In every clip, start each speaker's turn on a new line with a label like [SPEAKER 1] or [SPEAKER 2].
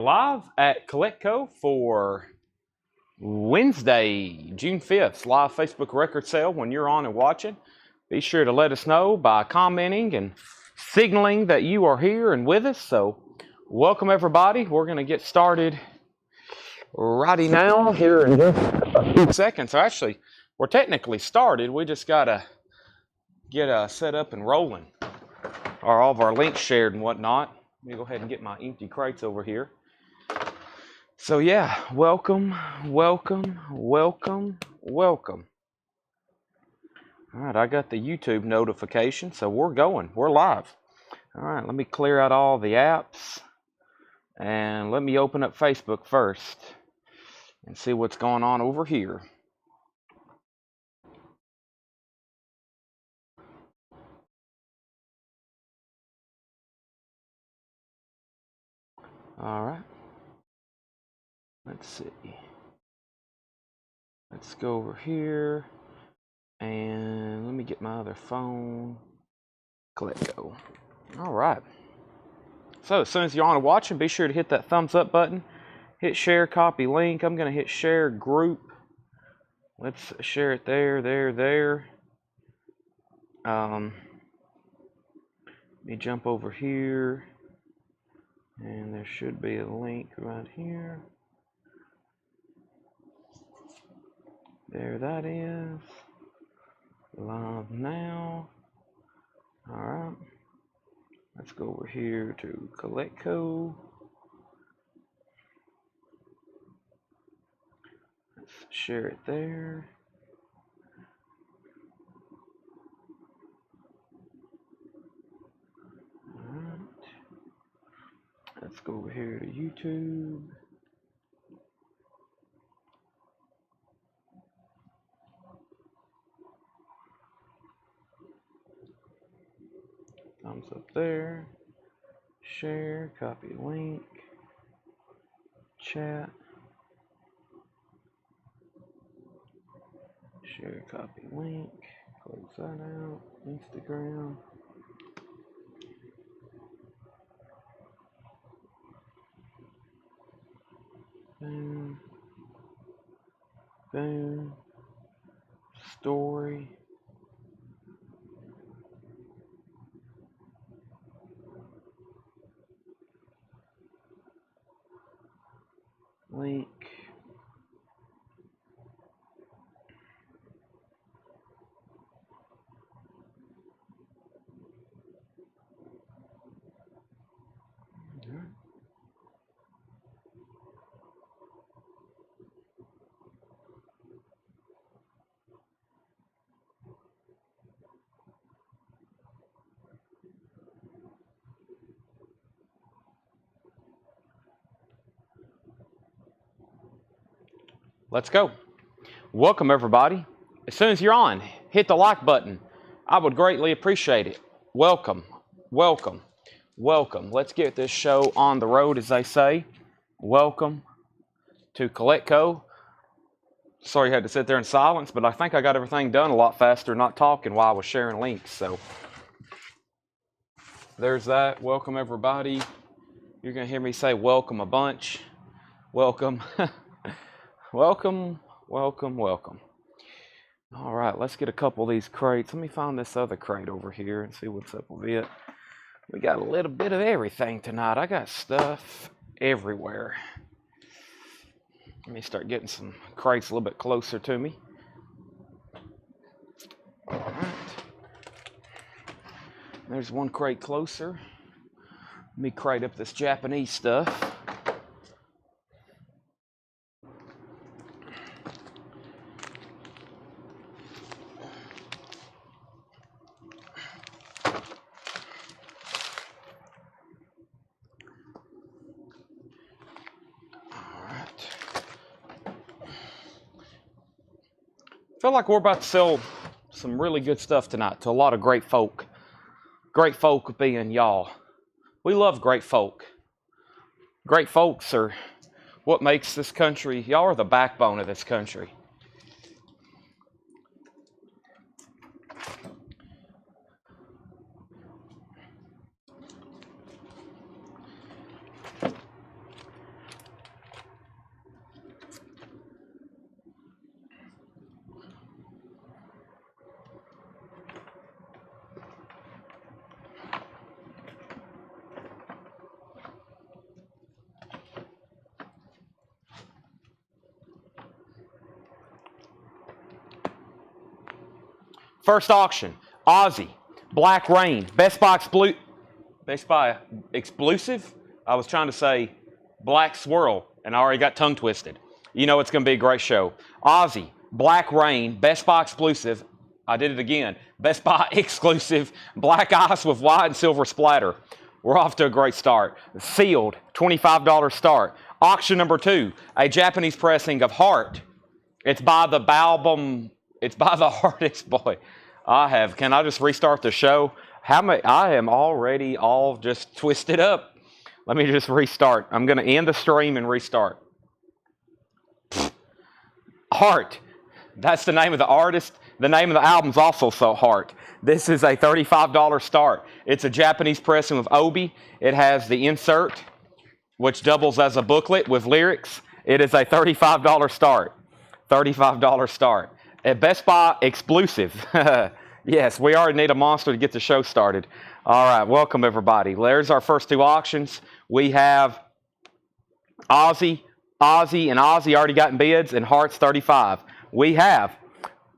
[SPEAKER 1] Live at Coletco for Wednesday, June 5th, live Facebook record sale. When you're on and watching, be sure to let us know by commenting and signaling that you are here and with us. So welcome everybody. We're going to get started righty now here in just a few seconds. So actually, we're technically started. We just got to get set up and rolling. Or all of our links shared and whatnot. Let me go ahead and get my empty crates over here. So yeah, welcome. All right, I got the YouTube notification, so we're going. We're live. All right, let me clear out all the apps. And let me open up Facebook first and see what's going on over here. All right. Let's see. Let's go over here. And let me get my other phone. Let go. All right. So as soon as you're on and watching, be sure to hit that thumbs up button. Hit share, copy link. I'm going to hit share group. Let's share it there. Let me jump over here. And there should be a link right here. There that is. Live now. All right. Let's go over here to Coletco. Let's share it there. All right. Let's go over here to YouTube. Thumbs up there. Share, copy link, chat. Share, copy link, close that out, Instagram. Boom. Boom. Story. Link. Let's go. Welcome everybody. As soon as you're on, hit the like button. I would greatly appreciate it. Welcome. Let's get this show on the road, as they say. Welcome to Coletco. Sorry you had to sit there in silence, but I think I got everything done a lot faster not talking while I was sharing links. So there's that. Welcome everybody. You're going to hear me say welcome a bunch. Welcome. Welcome. All right, let's get a couple of these crates. Let me find this other crate over here and see what's up with it. We got a little bit of everything tonight. I got stuff everywhere. Let me start getting some crates a little bit closer to me. All right. There's one crate closer. Let me crate up this Japanese stuff. I feel like we're about to sell some really good stuff tonight to a lot of great folk. Great folk being y'all. We love great folk. Great folks are what makes this country. Y'all are the backbone of this country. First auction, Aussie, Black Rain, Best Buy Exclusive. I was trying to say Black Swirl, and I already got tongue twisted. You know it's going to be a great show. Aussie, Black Rain, Best Buy Exclusive. I did it again. Best Buy Exclusive, Black Ice with white and silver splatter. We're off to a great start. Sealed, $25 start. Auction number 2, a Japanese pressing of Heart. It's by the album. It's by the artist. Boy, can I just restart the show? I am already all just twisted up. Let me just restart. I'm going to end the stream and restart. Heart. That's the name of the artist. The name of the album's also so Heart. This is a $35 start. It's a Japanese pressing with Obi. It has the insert, which doubles as a booklet with lyrics. It is a $35 start. $35 start. At Best Buy Exclusive. Yes, we already need a monster to get the show started. All right, welcome everybody. There's our first 2 auctions. We have Aussie already gotten bids, and Heart's 35. We have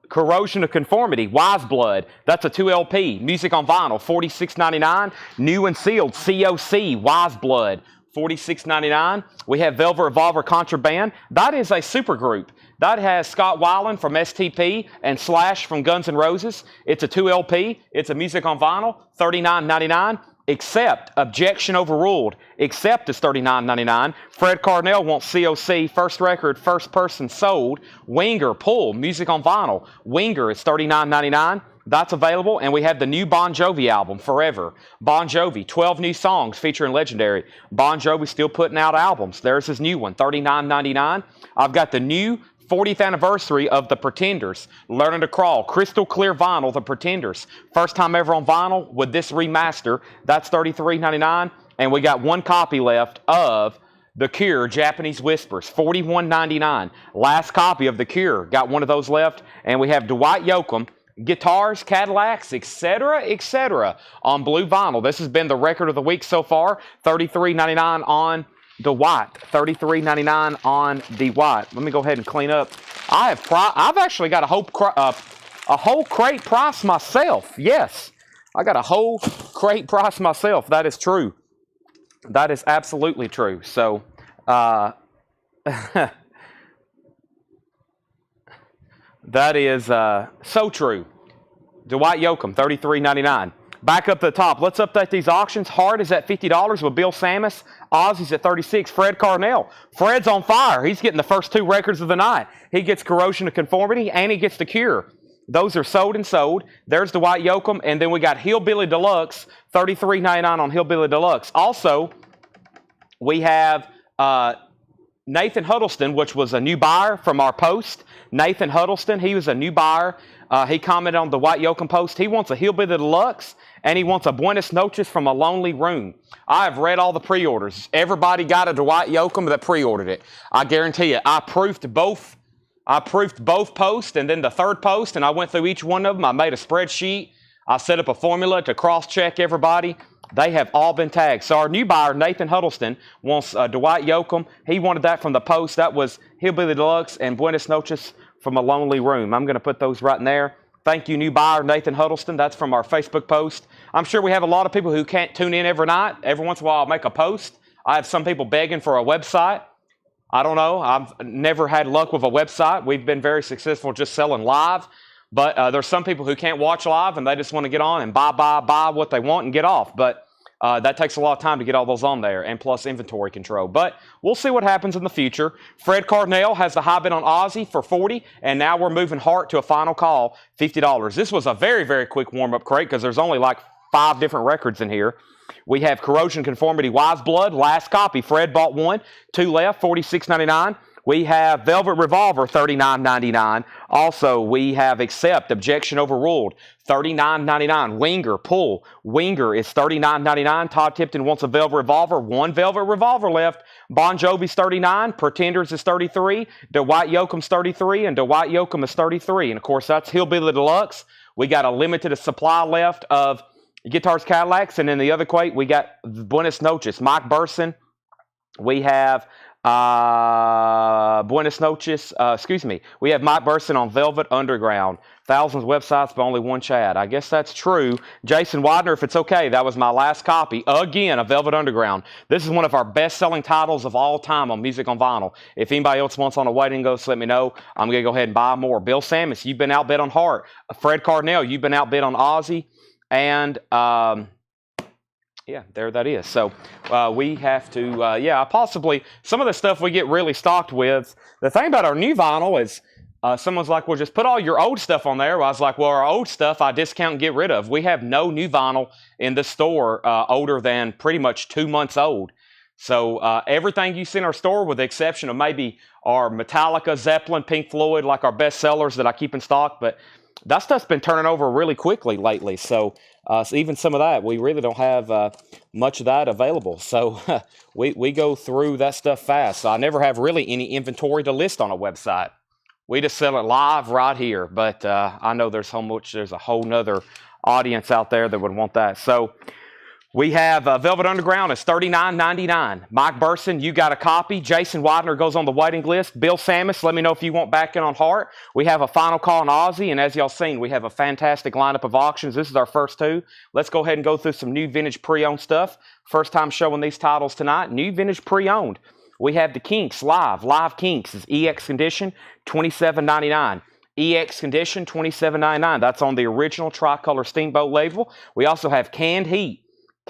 [SPEAKER 1] Corrosion of Conformity, Wise Blood. That's a 2 LP. Music on vinyl, $46.99. New and sealed, COC, Wise Blood, $46.99. We have Velvet Revolver Contraband. That is a supergroup. That has Scott Weiland from STP and Slash from Guns N' Roses. It's a 2 LP. It's a music on vinyl, $39.99. Except, objection overruled. Except is $39.99. Fred Carnell wants COC, first record, first person sold. Winger, Pull, music on vinyl. Winger is $39.99. That's available. And we have the new Bon Jovi album, Forever. Bon Jovi, 12 new songs featuring Legendary. Bon Jovi still putting out albums. There's his new one, $39.99. I've got the new 40th anniversary of The Pretenders, Learning to Crawl, crystal clear vinyl, The Pretenders. First time ever on vinyl with this remaster. That's $33.99. And we got 1 copy left of The Cure, Japanese Whispers, $41.99. Last copy of The Cure. Got one of those left. And we have Dwight Yoakam, guitars, Cadillacs, etc., on blue vinyl. This has been the record of the week so far. $33.99 on Dwight, $33.99 on Dwight. Let me go ahead and clean up. I've actually got a whole crate price myself. Yes, I got a whole crate price myself. That is true. That is absolutely true. So, that is so true. Dwight Yoakam, $33.99. Back up to the top. Let's update these auctions. Heart is at $50 with Bill Samus. Aussie's at $36. Fred Carnell. Fred's on fire. He's getting the first 2 records of the night. He gets Corrosion of Conformity and he gets The Cure. Those are sold and sold. There's Dwight Yoakam. And then we got Hillbilly Deluxe, $33.99 on Hillbilly Deluxe. Also, we have Nathan Huddleston, which was a new buyer from our post. Nathan Huddleston, he was a new buyer. He commented on the Dwight Yoakam post. He wants a Hillbilly Deluxe, and he wants a Buenas Noches from a Lonely Room. I have read all the pre-orders. Everybody got a Dwight Yoakam that pre-ordered it. I guarantee you, I proofed both posts and then the third post, and I went through each one of them. I made a spreadsheet. I set up a formula to cross-check everybody. They have all been tagged. So our new buyer, Nathan Huddleston, wants Dwight Yoakam. He wanted that from the post. That was Hillbilly Deluxe and Buenas Noches from a Lonely Room. I'm going to put those right in there. Thank you, new buyer, Nathan Huddleston. That's from our Facebook post. I'm sure we have a lot of people who can't tune in every night. Every once in a while, I'll make a post. I have some people begging for a website. I don't know. I've never had luck with a website. We've been very successful just selling live. But there's some people who can't watch live, and they just want to get on and buy what they want and get off. But that takes a lot of time to get all those on there, and plus inventory control. But we'll see what happens in the future. Fred Carnell has the high bid on Aussie for $40, and now we're moving Heart to a final call, $50. This was a very, very quick warm-up crate because there's only like 5 different records in here. We have Corrosion Conformity, Wise Blood, last copy. Fred bought 1, 2 left, $46.99. We have Velvet Revolver, $39.99. Also, we have Accept, Objection Overruled, $39.99. Winger, Pull. Winger is $39.99. Todd Tipton wants a Velvet Revolver. 1 Velvet Revolver left. Bon Jovi's $39. Pretenders is $33. Dwight Yoakam's $33. And Dwight Yoakam is $33. And, of course, that's Hillbilly Deluxe. We got a limited supply left of Guitars, Cadillacs. And in the other crate, we got Buenas Noches, Mike Burson. We have Buenas noches. Excuse me. We have Mike Burson on Velvet Underground. Thousands of websites, but only one chat. I guess that's true. Jason Widener, if it's okay, that was my last copy, again, of Velvet Underground. This is one of our best-selling titles of all time on Music on Vinyl. If anybody else wants on a waiting list, let me know. I'm going to go ahead and buy more. Bill Samus, you've been outbid on Heart. Fred Cardinale, you've been outbid on Ozzy. And... yeah, there that is. So we have to, possibly, some of the stuff we get really stocked with. The thing about our new vinyl is someone's like, well, just put all your old stuff on there. Well, I was like, well, our old stuff I discount and get rid of. We have no new vinyl in the store older than pretty much 2 months old. So everything you see in our store, with the exception of maybe our Metallica, Zeppelin, Pink Floyd, like our best sellers that I keep in stock, but that stuff's been turning over really quickly lately. So even some of that, we really don't have much of that available. So we go through that stuff fast. So I never have really any inventory to list on a website. We just sell it live right here. But I know there's a whole nother audience out there that would want that. So we have Velvet Underground is $39.99. Mike Burson, you got a copy. Jason Widener goes on the waiting list. Bill Samus, let me know if you want back in on Heart. We have a final call on Ozzy, and as y'all seen, we have a fantastic lineup of auctions. This is our first two. Let's go ahead and go through some new vintage pre-owned stuff. First time showing these titles tonight. New vintage pre-owned. We have the Kinks Live Kinks is EX condition, $27.99. EX condition, $27.99. That's on the original Tricolor Steamboat label. We also have Canned Heat,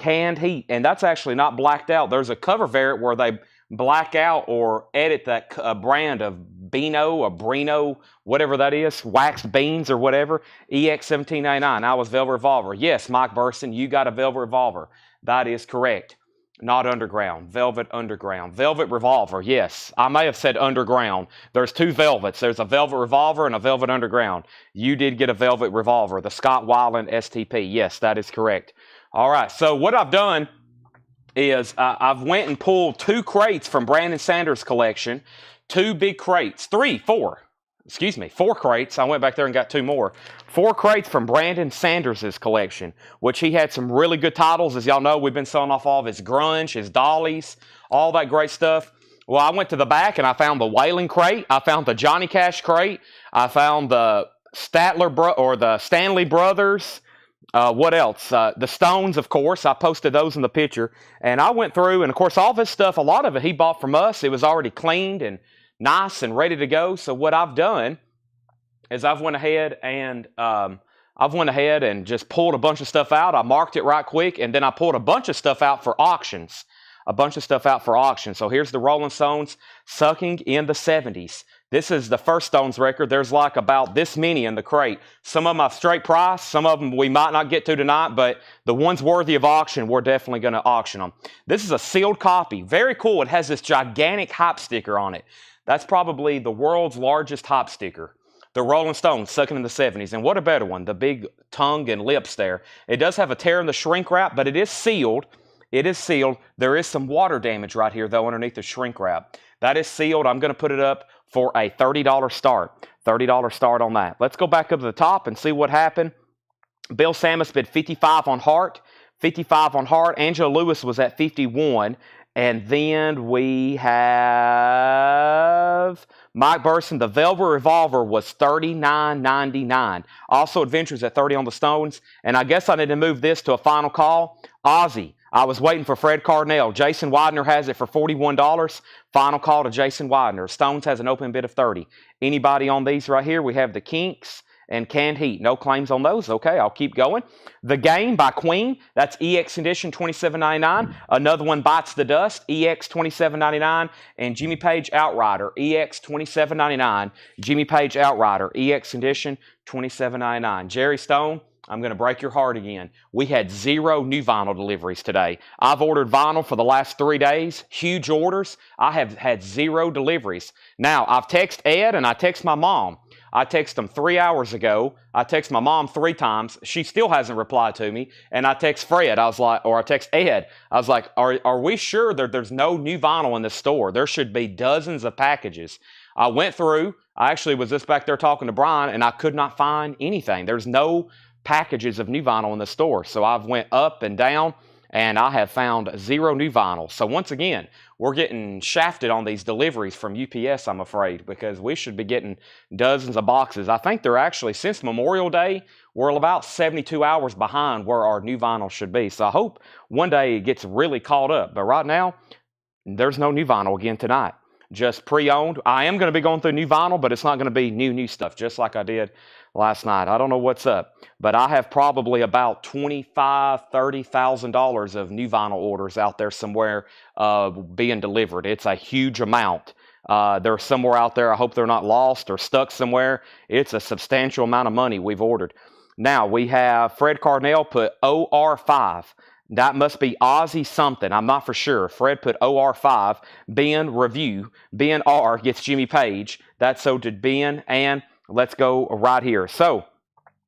[SPEAKER 1] and that's actually not blacked out. There's a cover variant where they black out or edit that brand of Beano or Brino, whatever that is, waxed beans or whatever. EX $17.99. I was Velvet Revolver. Yes, Mike Burson, you got a Velvet Revolver. That is correct. Not Underground. Velvet Underground. Velvet Revolver. Yes, I may have said Underground. There's two Velvets. There's a Velvet Revolver and a Velvet Underground. You did get a Velvet Revolver, the Scott Weiland STP. Yes, that is correct. All right, so what I've done is I've went and pulled 2 crates from Brandon Sanders' collection, 2 big crates, 4 crates. I went back there and got 2 more. 4 crates from Brandon Sanders' collection, which he had some really good titles. As y'all know, we've been selling off all of his grunge, his dollies, all that great stuff. Well, I went to the back and I found the Wailing crate. I found the Johnny Cash crate. I found the the Stanley Brothers. What else? The Stones, of course. I posted those in the picture. And I went through, and of course, all this stuff, a lot of it he bought from us. It was already cleaned and nice and ready to go. So what I've done is I've went ahead and just pulled a bunch of stuff out. I marked it right quick, and then I pulled a bunch of stuff out for auctions. So here's the Rolling Stones, Sucking in the 70s. This is the first Stones record. There's like about this many in the crate. Some of them I've straight price. Some of them we might not get to tonight, but the ones worthy of auction, we're definitely going to auction them. This is a sealed copy. Very cool. It has this gigantic hype sticker on it. That's probably the world's largest hype sticker. The Rolling Stones, Sucking in the 70s. And what a better one. The big tongue and lips there. It does have a tear in the shrink wrap, but it is sealed. It is sealed. There is some water damage right here, though, underneath the shrink wrap. That is sealed. I'm going to put it up for a $30 start. $30 start on that. Let's go back up to the top and see what happened. Bill Samus bid 55 on Heart. 55 on Heart. Angela Lewis was at 51. And then we have Mike Burson. The Velvet Revolver was $39.99. Also Adventures at 30 on the Stones. And I guess I need to move this to a final call. Ozzy. I was waiting for Fred Cardinale. Jason Widener has it for $41. Final call to Jason Widener. Stones has an open bid of $30. Anybody on these right here? We have the Kinks and Canned Heat. No claims on those. Okay, I'll keep going. The Game by Queen. That's EX Edition, $27.99. Another one, Bites the Dust, EX, $27.99. And Jimmy Page Outrider, EX, $27.99. Jimmy Page Outrider, EX Edition, $27.99. Jerry Stone. I'm going to break your heart again. We had 0 new vinyl deliveries today. I've ordered vinyl for the last 3 days. Huge orders. I have had 0 deliveries. Now, I've texted Ed and I text my mom. I texted them 3 hours ago. I text my mom 3 times. She still hasn't replied to me. And I text Fred. I text Ed. I was like, are we sure that there's no new vinyl in the store? There should be dozens of packages. I went through. I actually was just back there talking to Brian, and I could not find anything. There's no packages of new vinyl in the store. So I've went up and down, and I have found 0 new vinyl. So once again, we're getting shafted on these deliveries from UPS, I'm afraid, because we should be getting dozens of boxes. I think they're actually, since Memorial Day, we're about 72 hours behind where our new vinyl should be. So I hope one day it gets really caught up. But right now, there's no new vinyl again tonight. Just pre-owned. I am going to be going through new vinyl, but it's not going to be new stuff, just like I did last night. I don't know what's up, but I have probably about $25,000, $30,000 of new vinyl orders out there somewhere being delivered. It's a huge amount. They're somewhere out there. I hope they're not lost or stuck somewhere. It's a substantial amount of money we've ordered. Now, we have Fred Carnell put OR5. That must be Aussie something. I'm not for sure. Fred put OR5. Ben review. Ben R gets Jimmy Page. That's so did Ben. And let's go right here. So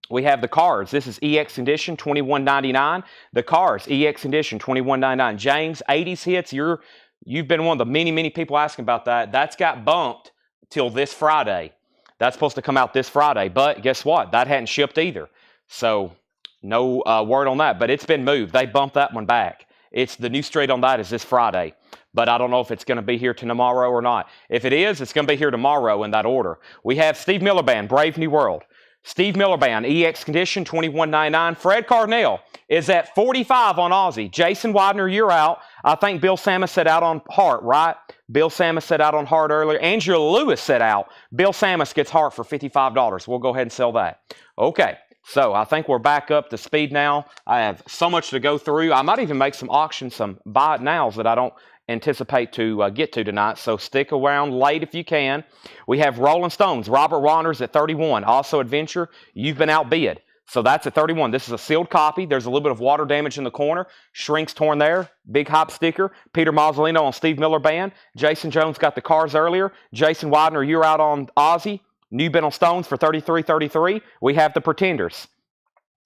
[SPEAKER 1] we have the cards. This is EX Edition $21.99. The cards EX Edition $21.99. James, 80s hits. You've been one of the many people asking about that. That's got bumped till this Friday. That's supposed to come out this Friday. But guess what? That hadn't shipped either. So no word on that, but it's been moved. They bumped that one back. It's the new straight on that is this Friday, but I don't know if it's going to be here tomorrow or not. If it is, it's going to be here tomorrow in that order. We have Steve Miller Band, Brave New World. Steve Miller Band, EX Condition, $21.99. Fred Carnell is at 45 on Aussie. Jason Widener, you're out. I think Bill Samus said out on Hart, right? Bill Samus said out on Hart earlier. Angela Lewis said out. Bill Samus gets Hart for $55. We'll go ahead and sell that. Okay. So I think we're back up to speed now. I have so much to go through. I might even make some auctions, some buy it nows that I don't anticipate to get to tonight. So stick around late if you can. We have Rolling Stones. Robert Ronners at 31. Also Adventure. You've been outbid. So that's at 31. This is a sealed copy. There's a little bit of water damage in the corner. Shrinks torn there. Big hop sticker. Peter Mazzolino on Steve Miller Band. Jason Jones got the cars earlier. Jason Widener, you're out on Aussie. New bin on Stones for $33.33. We have the Pretenders.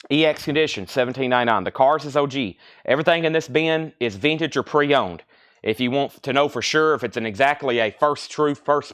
[SPEAKER 1] EX Condition, $17.99. The cars is OG. Everything in this bin is vintage or pre-owned. If you want to know for sure if it's exactly a first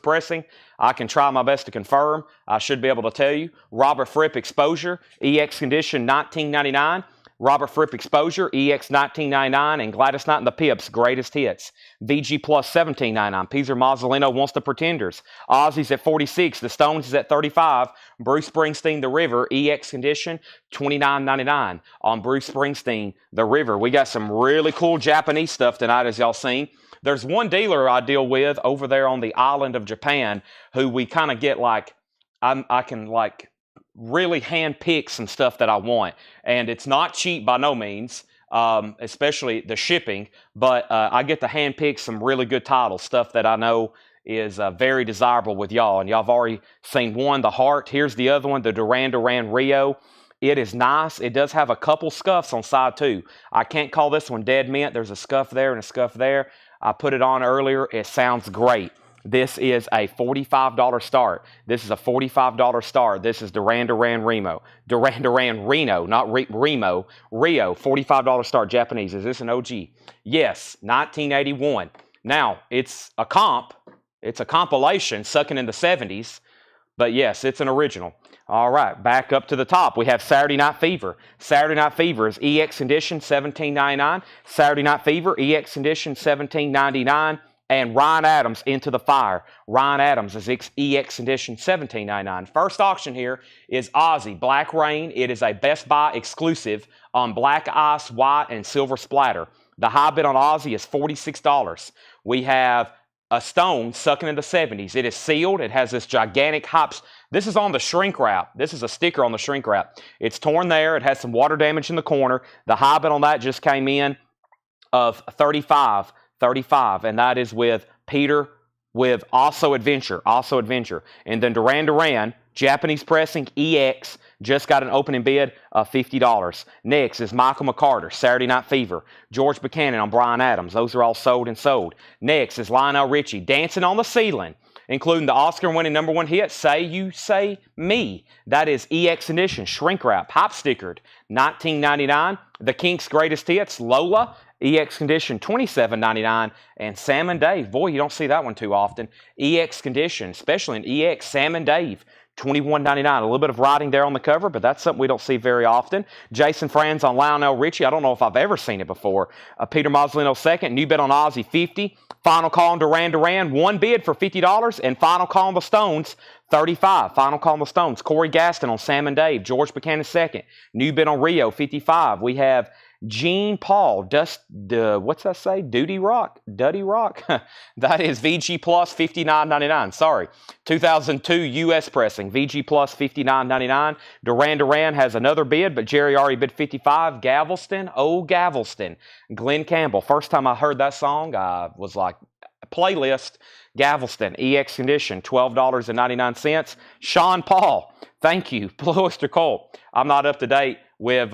[SPEAKER 1] pressing, I can try my best to confirm. I should be able to tell you. Robert Fripp Exposure, EX Condition, $19.99. Robert Fripp Exposure, EX $19.99, and Gladys Knight and the Pips, Greatest Hits. VG Plus $17.99. Peter Mazzolino wants the Pretenders. Ozzy's at 46. The Stones is at 35. Bruce Springsteen, The River, EX Condition, $29.99 on Bruce Springsteen, The River. We got some really cool Japanese stuff tonight, as y'all seen. There's one dealer I deal with over there on the island of Japan who we kind of get like, I can like really hand pick some stuff that I want, and it's not cheap by no means, especially the shipping, but I get to hand pick some really good titles, stuff that I know is very desirable with y'all, and y'all have already seen one, the Heart. Here's the other one, the Duran Duran Rio. It is nice. It does have a couple scuffs on side too. I can't call this one dead mint. There's a scuff there and a scuff there. I put it on earlier. It sounds great. This is a $45 start. This is a $45 start. This is Duran Duran Remo. Duran Duran Reno, not Remo. Rio, $45 start, Japanese. Is this an OG? Yes, 1981. Now, it's a comp. It's a compilation, sucking in the 70s. But yes, it's an original. All right, back up to the top. We have Saturday Night Fever. Saturday Night Fever is EX Edition, $17.99. Saturday Night Fever, EX Edition, $17.99. And Ryan Adams, Into the Fire. Ryan Adams is EX Edition, $17.99. First auction here is Ozzy, Black Rain. It is a Best Buy exclusive on black ice, white, and silver splatter. The high bid on Ozzy is $46. We have a Stone, Sucking in the 70s. It is sealed. It has this gigantic hops. This is on the shrink wrap. This is a sticker on the shrink wrap. It's torn there. It has some water damage in the corner. The high bid on that just came in of $35. And that is with Peter with Also Adventure. And then Duran Duran, Japanese pressing, EX, just got an opening bid of $50. Next is Michael McCarter, Saturday Night Fever. George Buchanan on Bryan Adams. Those are all sold and sold. Next is Lionel Richie, Dancing on the Ceiling, including the Oscar-winning #1 hit, Say You Say Me. That is EX Edition, shrink wrap, hop stickered, $19.99. The Kinks' Greatest Hits, Lola, EX Condition, $27.99. And Sam and Dave, boy, you don't see that one too often. EX Condition, especially in EX, Sam and Dave, $21.99. A little bit of writing there on the cover, but that's something we don't see very often. Jason Franz on Lionel Richie. I don't know if I've ever seen it before. Peter Mozzolino second. New bid on Ozzy, 50. Final call on Duran Duran, one bid for $50. And final call on the Stones, 35. Final call on the Stones. Corey Gaston on Sam and Dave. George Buchanan second. New bid on Rio, 55. We have Gene Paul, what's that say? Duddy Rock? That is VG Plus, $59.99. Sorry. 2002 U.S. pressing. VG Plus, $59.99. Duran Duran has another bid, but Jerry already bid 55. Galveston, oh Galveston. Glenn Campbell. First time I heard that song, I was like, playlist. Galveston, EX Condition, $12.99. Sean Paul, thank you. Blue Oyster Cult. I'm not up to date with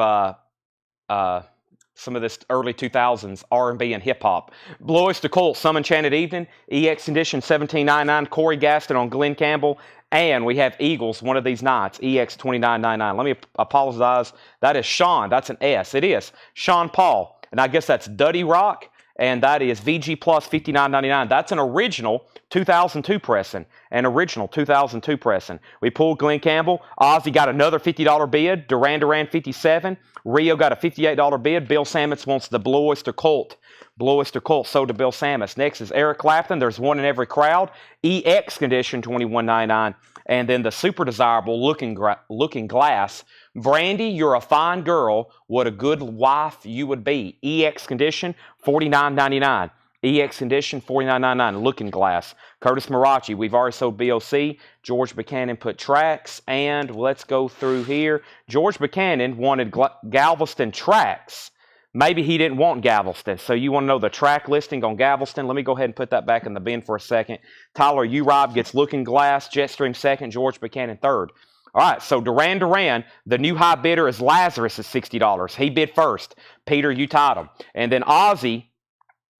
[SPEAKER 1] some of this early 2000s R&B and hip-hop. Blue Oyster Cult, Some Enchanted Evening, EX Condition, $17.99. Corey Gaston on Glenn Campbell. And we have Eagles, One of These Nights, EX, $29.99. Let me apologize. That is Sean. That's an S. It is. Sean Paul. And I guess that's Duddy Rock. And that is VG Plus, $59.99. That's an original 2002 pressing. An original 2002 pressing. We pulled Glenn Campbell. Ozzy got another $50 bid. Duran Duran, $57. Rio got a $58 bid. Bill Sammons wants the Blue Oyster Cult. Blue Oyster Cult sold to Bill Sammons. Next is Eric Clapton. There's one in every crowd. EX Condition, $21.99. And then the super desirable looking glass. Brandy, you're a fine girl. What a good wife you would be. EX Condition, $49.99. EX Condition, $49.99. Looking glass. Curtis Marachi, we've already sold BOC. George Buchanan put tracks. And let's go through here. George Buchanan wanted Galveston tracks. Maybe he didn't want Galveston. So you want to know the track listing on Galveston? Let me go ahead and put that back in the bin for a second. Tyler Uribe gets Looking Glass. Jetstream second. George Buchanan third. All right, so Duran Duran, the new high bidder is Lazarus at $60. He bid first. Peter, you tied him. And then Ozzy,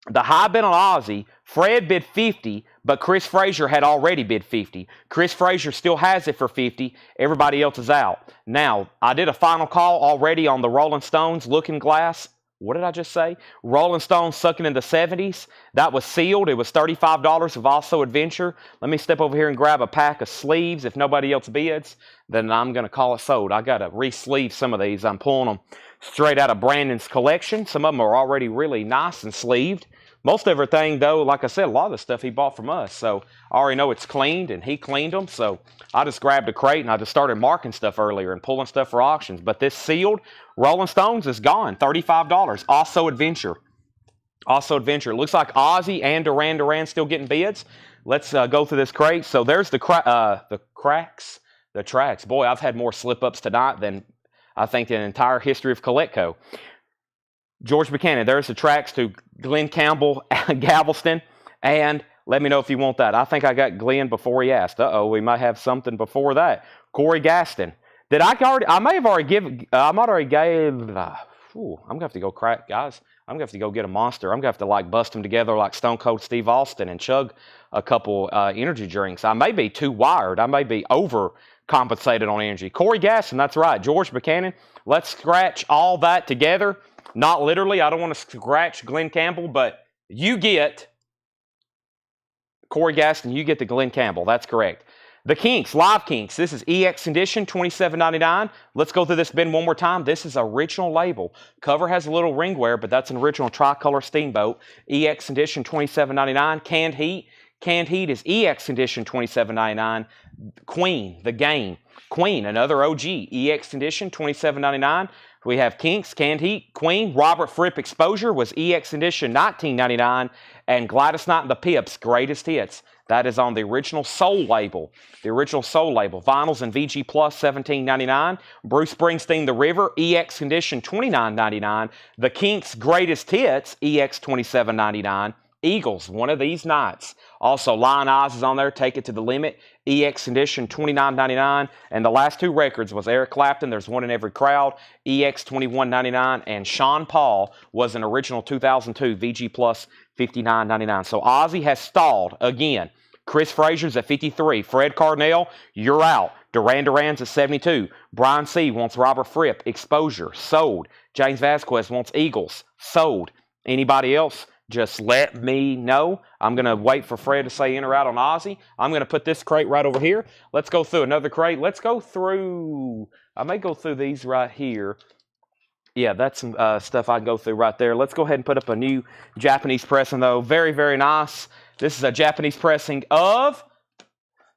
[SPEAKER 1] the high bid on Ozzy, Fred bid 50, but Chris Frazier had already bid 50. Chris Frazier still has it for 50. Everybody else is out. Now, I did a final call already on the Rolling Stones Looking Glass. What did I just say? Rolling Stones Sucking in the 70s. That was sealed. It was $35 of Also Adventure. Let me step over here and grab a pack of sleeves. If nobody else bids, then I'm going to call it sold. I got to re-sleeve some of these. I'm pulling them straight out of Brandon's collection. Some of them are already really nice and sleeved. Most everything, though, like I said, a lot of the stuff he bought from us. So I already know it's cleaned, and he cleaned them. So I just grabbed a crate, and I just started marking stuff earlier and pulling stuff for auctions. But this sealed Rolling Stones is gone, $35. Also Adventure. Also Adventure. Looks like Ozzy and Duran Duran still getting bids. Let's go through this crate. So there's the tracks. Boy, I've had more slip-ups tonight than I think the entire history of Coletco. George Buchanan, there's the tracks to Glenn Campbell, Galveston, and let me know if you want that. I think I got Glenn before he asked. Uh-oh, we might have something before that. Corey Gaston. Did I already? I might have already given. I might already gave. I'm gonna have to go crack, guys. I'm gonna have to go get a Monster. I'm gonna have to like bust them together like Stone Cold Steve Austin and chug a couple energy drinks. I may be too wired. I may be overcompensated on energy. Corey Gaston, that's right. George Buchanan. Let's scratch all that together. Not literally. I don't want to scratch Glenn Campbell, but you get Corey Gaston. You get the Glenn Campbell. That's correct. The Kinks, Live Kinks. This is EX Condition, $27.99. Let's go through this bin one more time. This is original label. Cover has a little ring wear, but that's an original tricolor steamboat. EX Condition, $27.99. Canned Heat. Canned Heat is EX Condition, $27.99. Queen, The Game. Queen, another OG. EX Condition, $27.99. We have Kinks, Canned Heat, Queen, Robert Fripp Exposure was EX Edition, $19.99, and Gladys Knight and the Pips, Greatest Hits. That is on the original Soul label. The original Soul label. Vinyls and VG Plus, $17.99. Bruce Springsteen, The River, EX Condition, $29.99. The Kinks, Greatest Hits, EX, $27.99. Eagles, One of These Nights. Also, Lion Eyes is on there, Take It to the Limit. EX Edition, $29.99. And the last two records was Eric Clapton, There's One in Every Crowd, EX, $21.99. And Sean Paul was an original 2002 VG Plus, $59.99. So Ozzy has stalled again. Chris Frazier's at 53. Fred Carnell, you're out. Duran Duran's at 72. Brian C. wants Robert Fripp, Exposure, sold. James Vasquez wants Eagles, sold. Anybody else? just let me know. I'm going to wait for Fred to say in or out on Ozzy. I'm going to put this crate right over here. Let's go through another crate. Let's go through, I may go through these right here. Yeah, that's some stuff I can go through right there. Let's go ahead and put up a new Japanese pressing, though. Very, very nice. This is a Japanese pressing of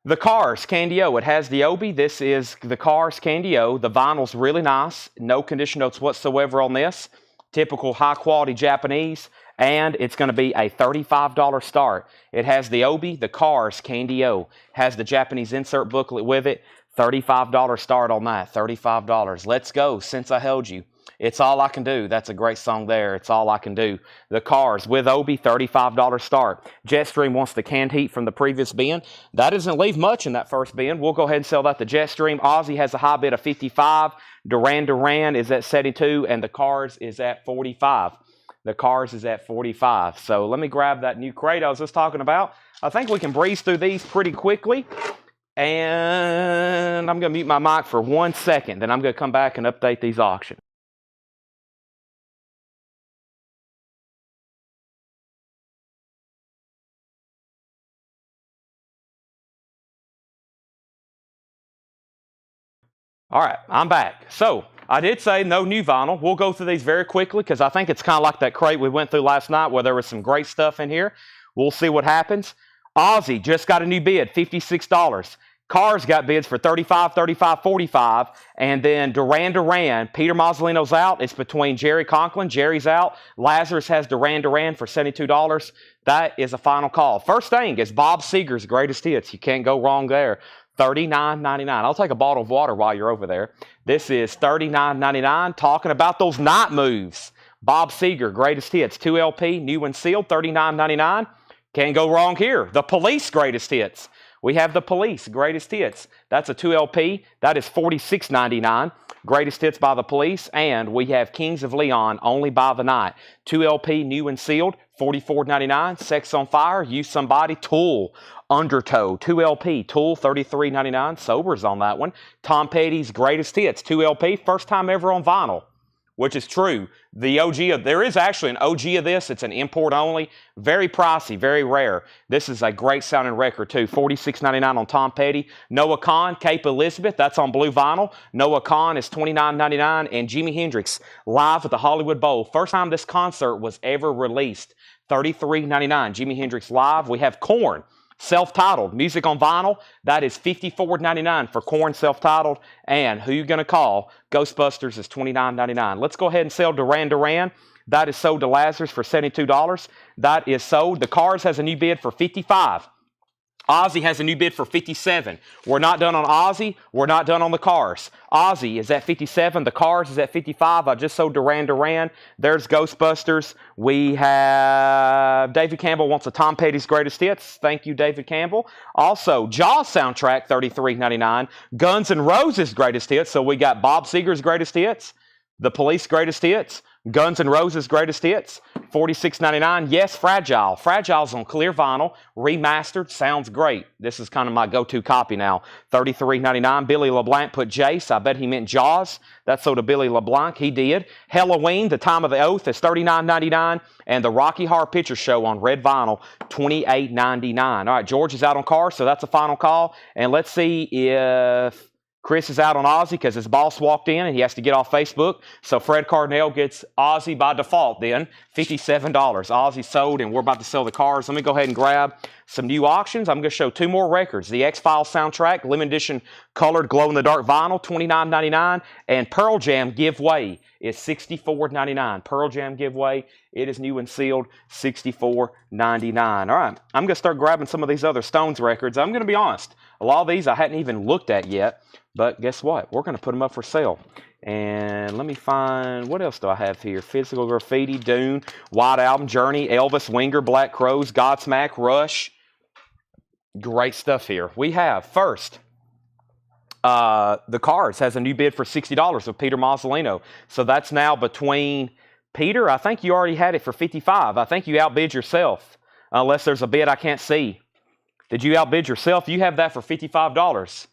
[SPEAKER 1] the Cars Candy-O. It has the Obi. This is the Cars Candy-O. The vinyl's really nice. No condition notes whatsoever on this. Typical high-quality Japanese. And it's going to be a $35 start. It has the Obi, the Cars Candy-O. Has the Japanese insert booklet with it. $35 start on that. $35. Let's go. Since I held you. It's all I can do. That's a great song there. It's all I can do. The Cars with Obi, $35 start. Jetstream wants the canned heat from the previous bin. That doesn't leave much in that first bin. We'll go ahead and sell that to Jetstream. Ozzy has a high bid of 55. Duran is at 72, and the Cars is at 45. The Cars is at 45. So let me grab that new crate I was just talking about. I think we can breeze through these pretty quickly. And I'm going to mute my mic for 1 second. Then I'm going to come back and update these auctions. All right, I'm back. So I did say no new vinyl. We'll go through these very quickly because I think it's kind of like that crate we went through last night where there was some great stuff in here. We'll see what happens. Ozzy just got a new bid, $56. Cars got bids for $35, $35, $45. And then Duran, Peter Mazzolino's out. It's between Jerry Conklin. Jerry's out. Lazarus has Duran for $72. That is a final call. First thing is Bob Seger's greatest hits. You can't go wrong there. $39.99. I'll take a bottle of water while you're over there. This is $39.99. Talking about those night moves. Bob Seger, greatest hits. 2 LP, new and sealed, $39.99. Can't go wrong here. The Police greatest hits. We have the Police greatest hits. That's a 2 LP. That is $46.99. Greatest hits by the Police. And we have Kings of Leon, Only by the Night. 2 LP, new and sealed, $44.99. Sex on Fire, Use Somebody, Tool. Undertow, 2 LP, Tool, $33.99. Sober's on that one. Tom Petty's greatest hits, 2 LP, first time ever on vinyl, which is true. The OG there is actually an OG of this. It's an import only. Very pricey, very rare. This is a great sounding record too. $46.99 on Tom Petty. Noah Kahan, Cape Elizabeth, that's on blue vinyl. Noah Kahan is $29.99. And Jimi Hendrix, live at the Hollywood Bowl. First time this concert was ever released, $33.99. Jimi Hendrix live. We have Korn. Self-titled, music on vinyl, that is $54.99 for Korn self-titled. And Who You Gonna Call? Ghostbusters is $29.99. Let's go ahead and sell Duran. That is sold to Lazarus for $72. That is sold. The Cars has a new bid for $55. Ozzy has a new bid for $57. We're not done on Ozzy. We're not done on the Cars. Ozzy is at $57. The Cars is at $55. I just sold Duran. There's Ghostbusters. We have David Campbell wants a Tom Petty's greatest hits. Thank you, David Campbell. Also, Jaws soundtrack, $33.99. Guns N' Roses greatest hits. So we got Bob Seger's greatest hits, the Police greatest hits, Guns N' Roses greatest hits, $46.99. Yes, Fragile. Fragile's on clear vinyl, remastered, sounds great. This is kind of my go-to copy now. $33.99. Billy LeBlanc put Jace. I bet he meant Jaws. That's sold to Billy LeBlanc. He did. Halloween, The Time of the Oath is $39.99. And the Rocky Horror Picture Show on red vinyl, $28.99. All right, George is out on Cars, so that's a final call. And let's see if Chris is out on Ozzy because his boss walked in and he has to get off Facebook. So Fred Cardinale gets Ozzy by default then, $57. Ozzy sold and we're about to sell the Cars. Let me go ahead and grab some new auctions. I'm going to show 2 more records. The X-Files soundtrack, limited edition colored glow-in-the-dark vinyl, $29.99. And Pearl Jam Giveaway is $64.99. Pearl Jam Giveaway, it is new and sealed, $64.99. All right, I'm going to start grabbing some of these other Stones records. I'm going to be honest, a lot of these I hadn't even looked at yet. But guess what? We're going to put them up for sale. And let me find, what else do I have here? Physical Graffiti, Dune, White Album, Journey, Elvis, Winger, Black Crowes, Godsmack, Rush. Great stuff here. We have, first, the Cars has a new bid for $60 with Peter Mazzolino. So that's now between, Peter, I think you already had it for $55. I think you outbid yourself, unless there's a bid I can't see. Did you outbid yourself? You have that for $55.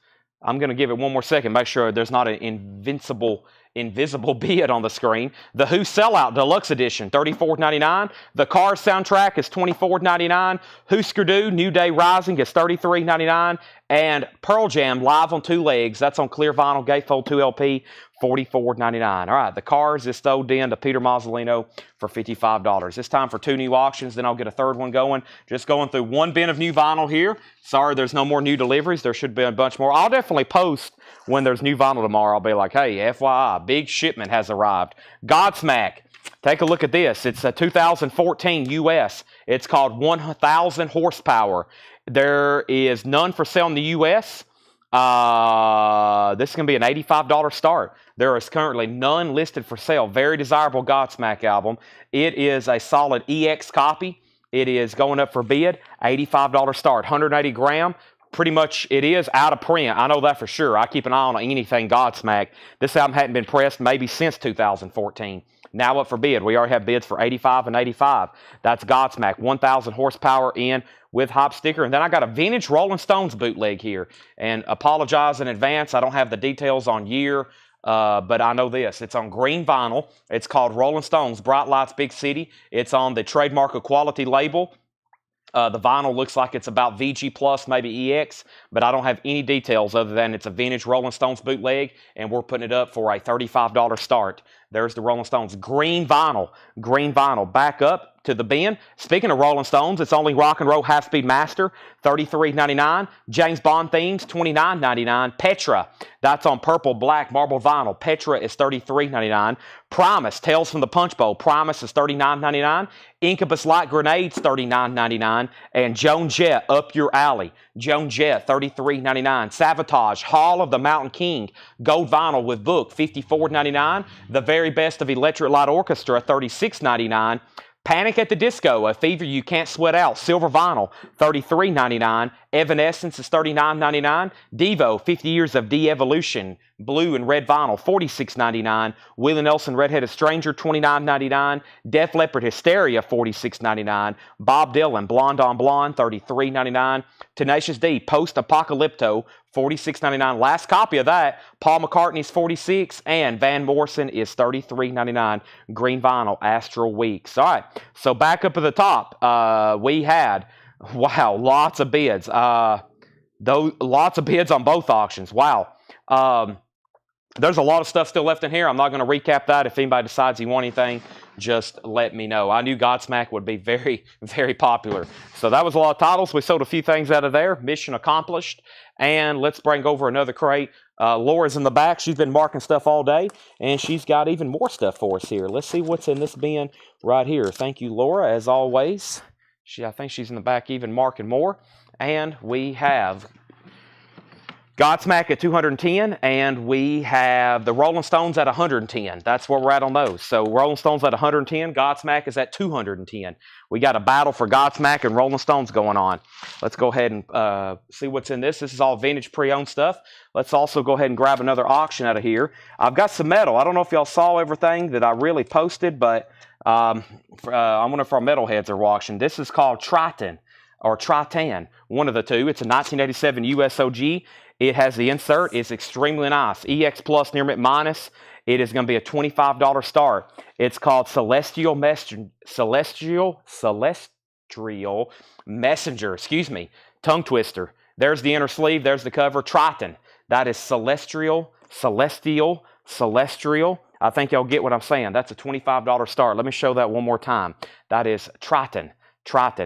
[SPEAKER 1] I'm going to give it one more second, make sure there's not an invincible invisible bid on the screen. The Who Sellout Deluxe Edition, $34.99. The Cars soundtrack is $24.99. Husker Du New Day Rising is $33.99. And Pearl Jam Live on 2 Legs, that's on clear vinyl, gatefold 2 LP, $44.99. All right, the Cars is sold in to Peter Mazzolino for $55. It's time for 2 new auctions, then I'll get a 3rd one going. Just going through 1 bin of new vinyl here. Sorry, there's no more new deliveries. There should be a bunch more. I'll definitely post when there's new vinyl tomorrow. I'll be like, hey, FYI, big shipment has arrived. Godsmack. Take a look at this. It's a 2014 US. It's called 1,000 horsepower. There is none for sale in the US. This is going to be an $85 start. There is currently none listed for sale. Very desirable Godsmack album. It is a solid EX copy. It is going up for bid. $85 start. 180 gram. Pretty much it is out of print. I know that for sure. I keep an eye on anything Godsmack. This album hadn't been pressed maybe since 2014. Now up for bid. We already have bids for $85 and $85. That's Godsmack. 1,000 horsepower in with hop sticker. And then I got a vintage Rolling Stones bootleg here. And apologize in advance. I don't have the details on year, but I know this. It's on green vinyl. It's called Rolling Stones Bright Lights Big City. It's on the Trademark Equality label. The vinyl looks like it's about VG Plus, maybe EX, but I don't have any details other than it's a vintage Rolling Stones bootleg, and we're putting it up for a $35 start. There's the Rolling Stones. Green vinyl. Green vinyl. Back up to the bin. Speaking of Rolling Stones, it's only Rock and Roll Half-Speed Master, $33.99. James Bond themes, $29.99. Petra, that's on purple, black, marble vinyl. Petra is $33.99. Primus, Tales from the Punch Bowl. Primus is $39.99. Incubus Light Grenades, $39.99. And Joan Jett, Up Your Alley. Joan Jett, $33.99. Sabotage, Hall of the Mountain King. Gold vinyl with book, $54.99. The Very Best of Electric Light Orchestra, $36.99. Panic at the Disco, A Fever You Can't Sweat Out, silver vinyl, $33.99. Evanescence is $39.99. Devo, 50 Years of De-Evolution, blue and red vinyl, $46.99. Willie Nelson, Redheaded Stranger, $29.99. Def Leppard, Hysteria, $46.99. Bob Dylan, Blonde on Blonde, $33.99. Tenacious D, Post Apocalypto, $46.99. Last copy of that, Paul McCartney's $46, and Van Morrison is $33.99. Green vinyl, Astral Weeks. All right, so back up at the top, we had, wow, lots of bids. Lots of bids on both auctions. Wow. There's a lot of stuff still left in here. I'm not going to recap that. If anybody decides you want anything, just let me know. I knew Godsmack would be very, very popular. So that was a lot of titles. We sold a few things out of there. Mission accomplished. And let's bring over another crate. Laura's in the back. She's been marking stuff all day, and she's got even more stuff for us here. Let's see what's in this bin right here. Thank you, Laura, as always. I think she's in the back even marking more. And we have Godsmack at 210, and we have the Rolling Stones at 110. That's where we're at on those. So Rolling Stones at 110, Godsmack is at 210. We got a battle for Godsmack and Rolling Stones going on. Let's go ahead and see what's in this. This is all vintage pre-owned stuff. Let's also go ahead and grab another auction out of here. I've got some metal. I don't know if y'all saw everything that I really posted, but I wonder if our metalheads are watching. This is called Triton or Tritan, one of the two. It's a 1987 USOG. It has the insert. It's extremely nice. EX Plus Near Mint Minus. It is going to be a $25 start. It's called Celestial Messenger. Excuse me. Tongue twister. There's the inner sleeve. There's the cover. Triton. That is Celestial. I think y'all get what I'm saying. That's a $25 start. Let me show that one more time. That is Triton.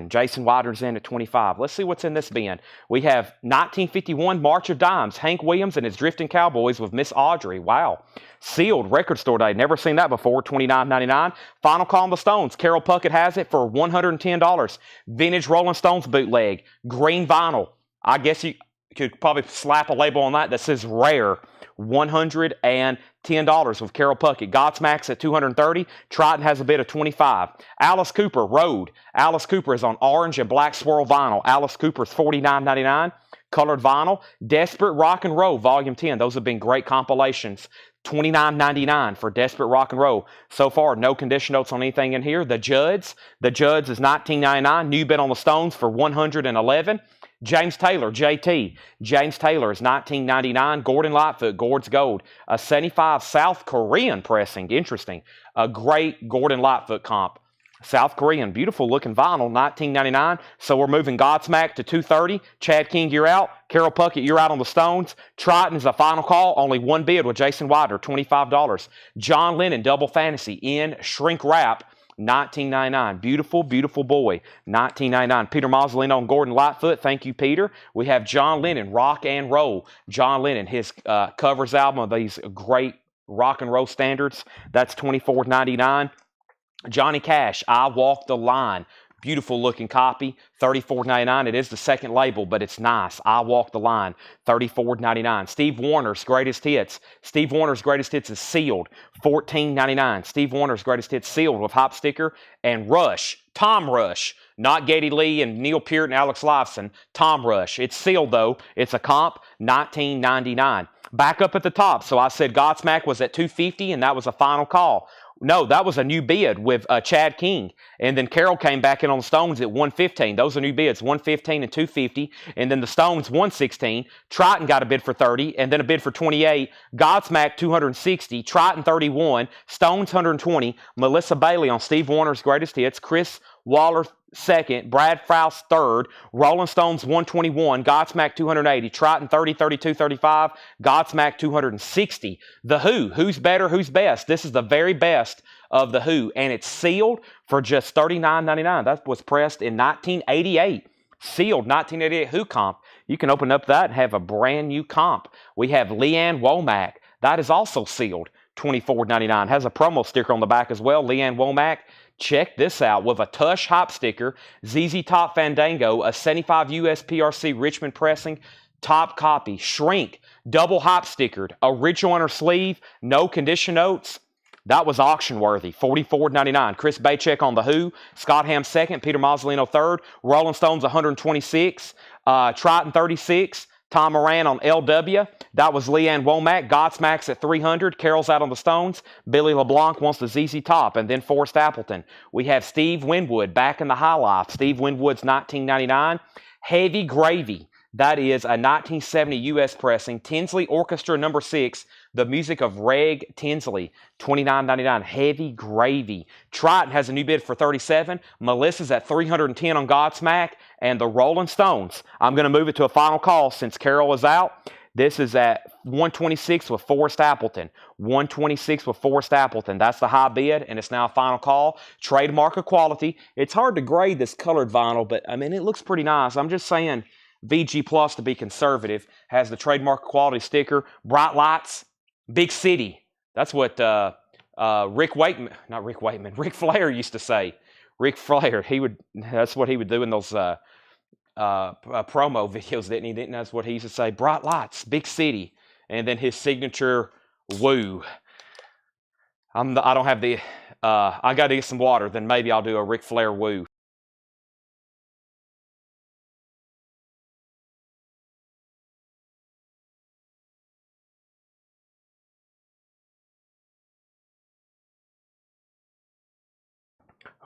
[SPEAKER 1] Jason Wilder's in at 25. Let's see what's in this bin. We have 1951 March of Dimes. Hank Williams and his Drifting Cowboys with Miss Audrey. Wow. Sealed record store day. Never seen that before. $29.99. Final Call on the Stones. Carol Puckett has it for $110. Vintage Rolling Stones bootleg. Green vinyl. I guess you could probably slap a label on that says rare. $110 with Carol Puckett. Godsmack's at $230. Triton has a bid of $25. Alice Cooper, Road. Alice Cooper is on orange and black swirl vinyl. Alice Cooper's $49.99. Colored vinyl. Desperate Rock and Roll, Volume 10. Those have been great compilations. $29.99 for Desperate Rock and Roll. So far, no condition notes on anything in here. The Judds is $19.99. New bid on the Stones for $111. James Taylor, JT. James Taylor is $19.99. Gordon Lightfoot, Gord's Gold. A 75 South Korean pressing. Interesting. A great Gordon Lightfoot comp. South Korean, beautiful looking vinyl, $19.99. So we're moving Godsmack to $230. Chad King, you're out. Carol Puckett, you're out on the Stones. Triton is a final call. Only one bid with Jason Wilder, $25. John Lennon, Double Fantasy in shrink wrap, $19.99. Beautiful, beautiful boy, $19.99. Peter Mazzolino and Gordon Lightfoot. Thank you, Peter. We have John Lennon, Rock and Roll. John Lennon, his covers album of these great rock and roll standards. That's $24.99. Johnny Cash, I Walk the Line. Beautiful looking copy, $34.99. It is the second label, but it's nice. I Walk the Line, $34.99. Steve Warner's Greatest Hits. Steve Warner's Greatest Hits is sealed, $14.99. Steve Warner's Greatest Hits sealed with hop sticker. And Rush, Tom Rush, not Geddy Lee and Neil Peart and Alex Lifeson. Tom Rush. It's sealed though. It's a comp, $19.99. Back up at the top. So I said Godsmack was at $250, and that was a final call. No, that was a new bid with Chad King. And then Carol came back in on the Stones at $115. Those are new bids, $115 and $250. And then the Stones, $116. Triton got a bid for $30, and then a bid for $28. Godsmack, $260. Triton, $31. Stones, $120. Melissa Bailey on Steve Warner's Greatest Hits. Chris Waller, second. Brad Frous, third. Rolling Stones, $121. Godsmack, $280. Triton, $30, $32, $35. Godsmack, $260. The Who, who's better, who's best? This is the very best of The Who, and it's sealed for just $39.99. That was pressed in 1988. Sealed 1988 Who comp. You can open up that and have a brand new comp. We have Leanne Womack. That is also sealed, $24.99. Has a promo sticker on the back as well. Leanne Womack. Check this out with a Tush hop sticker, ZZ Top Fandango, a 75 USPRC Richmond pressing, top copy, shrink, double hop stickered, original on her sleeve, no condition notes. That was auction worthy, $44.99. Chris Bachek on The Who, Scott Ham second, Peter Mazzolino third, Rolling Stones 126, Triton 36, Tom Moran on LW. That was Leanne Womack. Godsmack's at $300. Carol's out on the Stones. Billy LeBlanc wants the ZZ Top. And then Forrest Appleton. We have Steve Winwood back in the high life. Steve Winwood's $19.99. Heavy Gravy. That is a 1970 U.S. pressing. Tinsley Orchestra No. 6. The music of Reg Tinsley. $29.99. Heavy Gravy. Triton has a new bid for $37. Melissa's at $310 on Godsmack. And the Rolling Stones. I'm going to move it to a final call since Carol is out. This is at $126 with Forrest Appleton. $126 with Forrest Appleton. That's the high bid, and it's now a final call. Trademark of quality. It's hard to grade this colored vinyl, but I mean, it looks pretty nice. I'm just saying VG Plus, to be conservative, has the trademark of quality sticker. Bright Lights, Big City. That's what Rick Flair used to say. Ric Flair, that's what he would do in those promo videos, didn't he? That's what he used to say. Bright Lights, Big City, and then his signature woo. I don't have the. I got to get some water. Then maybe I'll do a Ric Flair woo.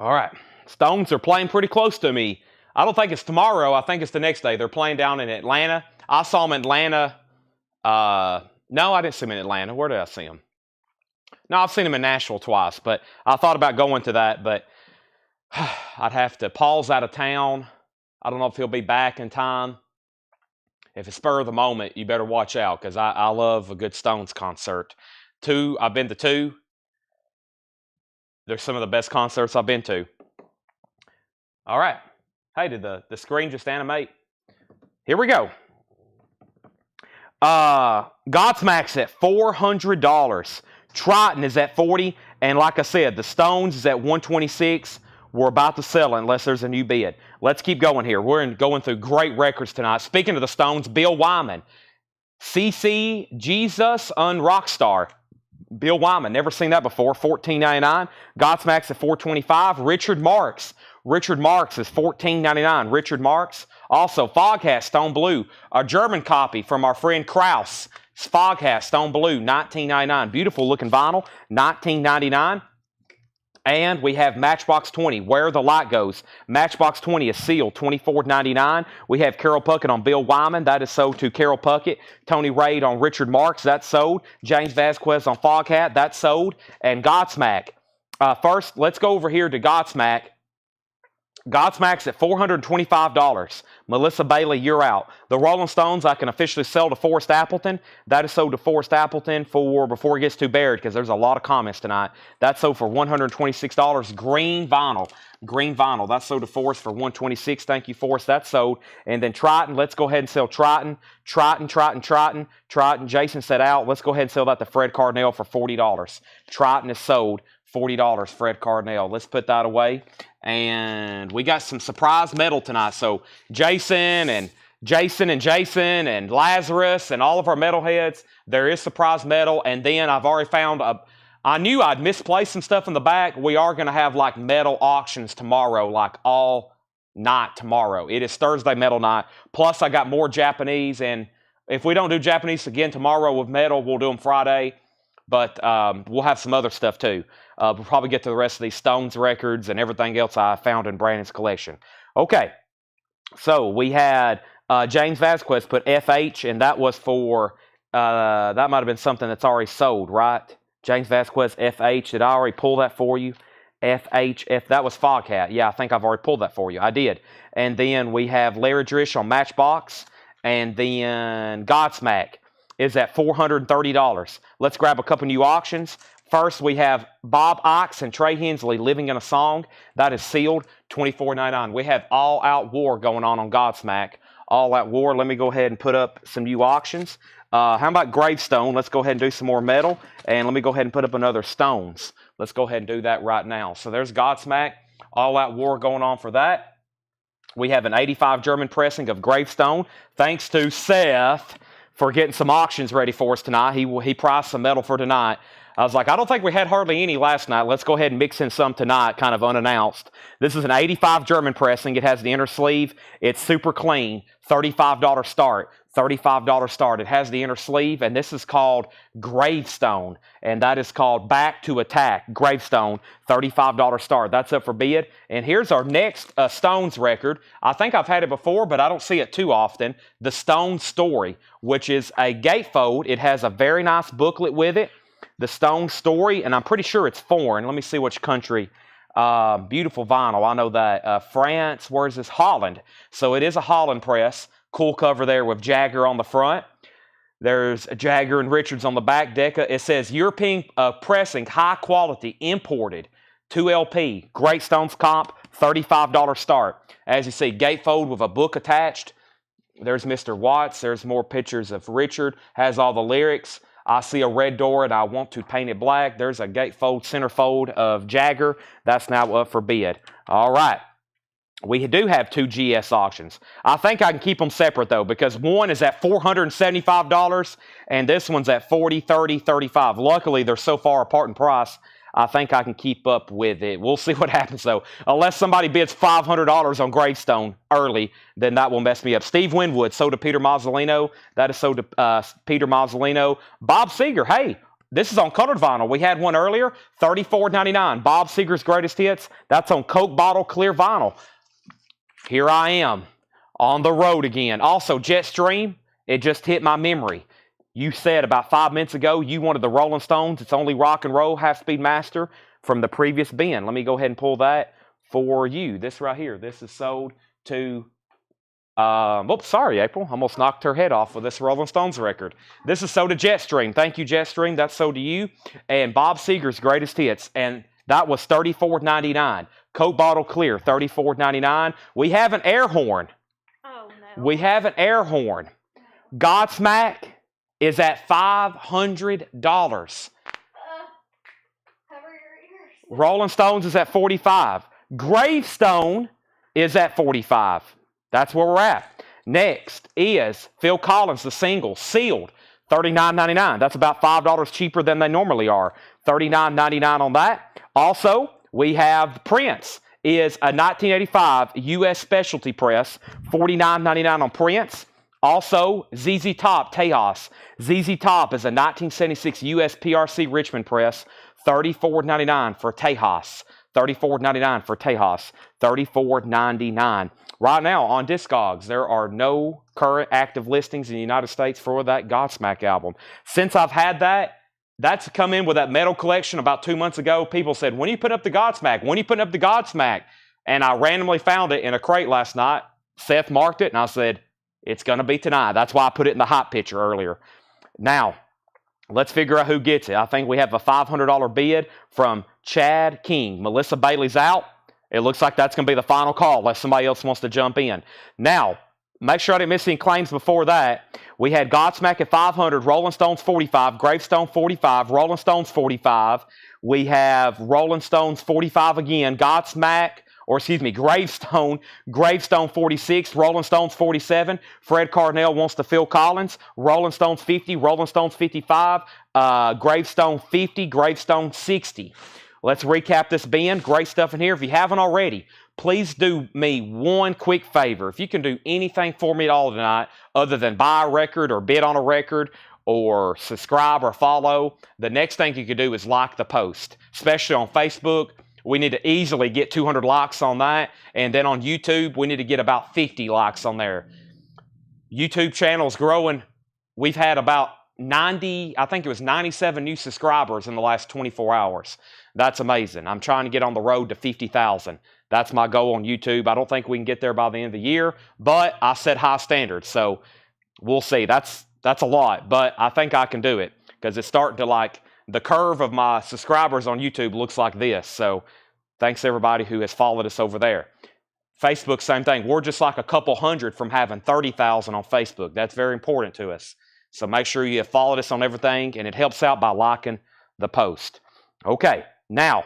[SPEAKER 1] All right, Stones are playing pretty close to me. I don't think it's tomorrow. I think it's the next day. They're playing down in Atlanta. I saw them in Atlanta. No, I didn't see them in Atlanta. Where did I see them? No, I've seen them in Nashville twice, but I thought about going to that, but I'd have to. Paul's out of town. I don't know if he'll be back in time. If it's spur of the moment, you better watch out because I love a good Stones concert. I've been to two. They're some of the best concerts I've been to. All right. Hey, did the screen just animate? Here we go. Godsmack's at $400. Triton is at $40. And like I said, the Stones is at $126. We're about to sell it unless there's a new bid. Let's keep going here. We're going through great records tonight. Speaking of the Stones, Bill Wyman. CC Jesus Unrockstar. Bill Wyman, never seen that before, $14.99. Godsmack's at $425. Richard Marx. Richard Marx is $14.99. Richard Marx. Also, Foghat Stone Blue, a German copy from our friend Kraus. Foghat Stone Blue, $19.99. Beautiful looking vinyl, $19.99. And we have Matchbox 20, Where the Light Goes. Matchbox 20 is sealed, $24.99. We have Carol Puckett on Bill Wyman. That is sold to Carol Puckett. Tony Raid on Richard Marks. That's sold. James Vasquez on Foghat. That's sold. And Godsmack. First, let's go over here to Godsmack. Godsmack's at $425. Melissa Bailey, you're out. The Rolling Stones, I can officially sell to Forrest Appleton. That is sold to Forrest Appleton before it gets too buried, because there's a lot of comments tonight. That's sold for $126. Green vinyl. Green vinyl. That's sold to Forrest for $126. Thank you, Forrest. That's sold. And then Triton, let's go ahead and sell Triton. Triton. Jason said out. Let's go ahead and sell that to Fred Cardinale for $40. Triton is sold. $40, Fred Cardinale. Let's put that away. And we got some surprise metal tonight. So Jason and Lazarus and all of our metalheads, there is surprise metal. And then I've already found I knew I'd misplaced some stuff in the back. We are going to have like metal auctions tomorrow, like all night tomorrow. It is Thursday metal night. Plus I got more Japanese. And if we don't do Japanese again tomorrow with metal, we'll do them Friday. But we'll have some other stuff too. We'll probably get to the rest of these Stones records and everything else I found in Brandon's collection. Okay, so we had James Vasquez put FH, and that was for, that might have been something that's already sold, right? James Vasquez FH, did I already pull that for you? FH, that was Foghat. Yeah, I think I've already pulled that for you. I did. And then we have Larry Drish on Matchbox, and then Godsmack is at $430. Let's grab a couple new auctions. First, we have Bob Ickes and Trey Hensley, Living in a Song. That is sealed, $24.99. We have All Out War going on Godsmack. All Out War. Let me go ahead and put up some new auctions. How about Gravestone? Let's go ahead and do some more metal. And let me go ahead and put up another Stones. Let's go ahead and do that right now. So there's Godsmack. All Out War going on for that. We have an 85 German pressing of Gravestone. Thanks to Seth for getting some auctions ready for us tonight. He priced some metal for tonight. I was like, I don't think we had hardly any last night. Let's go ahead and mix in some tonight, kind of unannounced. This is an 85 German pressing. It has the inner sleeve. It's super clean. $35 start. $35 start. It has the inner sleeve, and this is called Gravestone, and that is called Back to Attack. Gravestone, $35 start. That's up for bid. And here's our next Stones record. I think I've had it before, but I don't see it too often. The Stones Story, which is a gatefold. It has a very nice booklet with it. The Stones Story, and I'm pretty sure it's foreign. Let me see which country. Beautiful vinyl. I know that. France. Where is this? Holland. So it is a Holland press. Cool cover there with Jagger on the front. There's Jagger and Richards on the back. Decca. It says European pressing, high quality, imported, 2 LP. Great Stones comp, $35 start. As you see, gatefold with a book attached. There's Mr. Watts. There's more pictures of Richard. Has all the lyrics. I see a red door and I want to paint it black. There's a gatefold, centerfold of Jagger. That's now up for bid. All right. We do have 2 GS auctions. I think I can keep them separate, though, because one is at $475, and this one's at $40, $30, $35. Luckily, they're so far apart in price, I think I can keep up with it. We'll see what happens, though. Unless somebody bids $500 on Gravestone early, then that will mess me up. Steve Winwood, sold to Peter Mazzolino. That is sold to Peter Mazzolino. Bob Seger, hey, this is on colored vinyl. We had one earlier, $34.99. Bob Seger's Greatest Hits. That's on Coke bottle clear vinyl. Here I am on the road again. Also, Jetstream, it just hit my memory. You said about 5 minutes ago you wanted the Rolling Stones. It's only rock and roll, half-speed master from the previous bin. Let me go ahead and pull that for you. This right here. This is sold to, oops, sorry, April. Almost knocked her head off with this Rolling Stones record. This is sold to Jetstream. Thank you, Jetstream. That's sold to you. And Bob Seger's Greatest Hits. And that was $34.99. Coke bottle clear, $34.99. We have an air horn. Oh, no. We have an air horn. Godsmack is at $500.
[SPEAKER 2] Cover your ears.
[SPEAKER 1] Rolling Stones is at $45. Gravestone is at $45. That's where we're at. Next is Phil Collins, the single, Sealed, $39.99. That's about $5 cheaper than they normally are. $39.99 on that. Also, we have Prince is a 1985 U.S. specialty press, $49.99 on Prince. Also, ZZ Top, Tejas. ZZ Top is a 1976 U.S. PRC Richmond press, $34.99 for Tejas. $34.99 for Tejas, $34.99. Right now on Discogs, there are no current active listings in the United States for that Godsmack album. Since I've had that, that's come in with that metal collection about 2 months ago. People said, when are you putting up the Godsmack? When are you putting up the Godsmack? And I randomly found it in a crate last night. Seth marked it, and I said, it's going to be tonight. That's why I put it in the hot picture earlier. Now, let's figure out who gets it. I think we have a $500 bid from Chad King. Melissa Bailey's out. It looks like that's going to be the final call unless somebody else wants to jump in. Now, make sure I didn't miss any claims before that. We had Godsmack at 500, Rolling Stones 45, Gravestone 45, Rolling Stones 45. We have Rolling Stones 45 again, Gravestone 46, Rolling Stones 47. Fred Carnell wants to Phil Collins, Rolling Stones 50, Rolling Stones 55, Gravestone 50, Gravestone 60. Let's recap this bin. Great stuff in here. If you haven't already, please do me one quick favor. If you can do anything for me at all tonight, other than buy a record or bid on a record or subscribe or follow, the next thing you can do is like the post, especially on Facebook. We need to easily get 200 likes on that. And then on YouTube, we need to get about 50 likes on there. YouTube channel's growing. We've had about 97 new subscribers in the last 24 hours. That's amazing. I'm trying to get on the road to 50,000. That's my goal on YouTube. I don't think we can get there by the end of the year, but I set high standards, so we'll see. That's a lot, but I think I can do it because it's starting to the curve of my subscribers on YouTube looks like this. So thanks everybody who has followed us over there. Facebook, same thing. We're just like a couple hundred from having 30,000 on Facebook. That's very important to us. So make sure you have followed us on everything, and it helps out by liking the post. Okay, now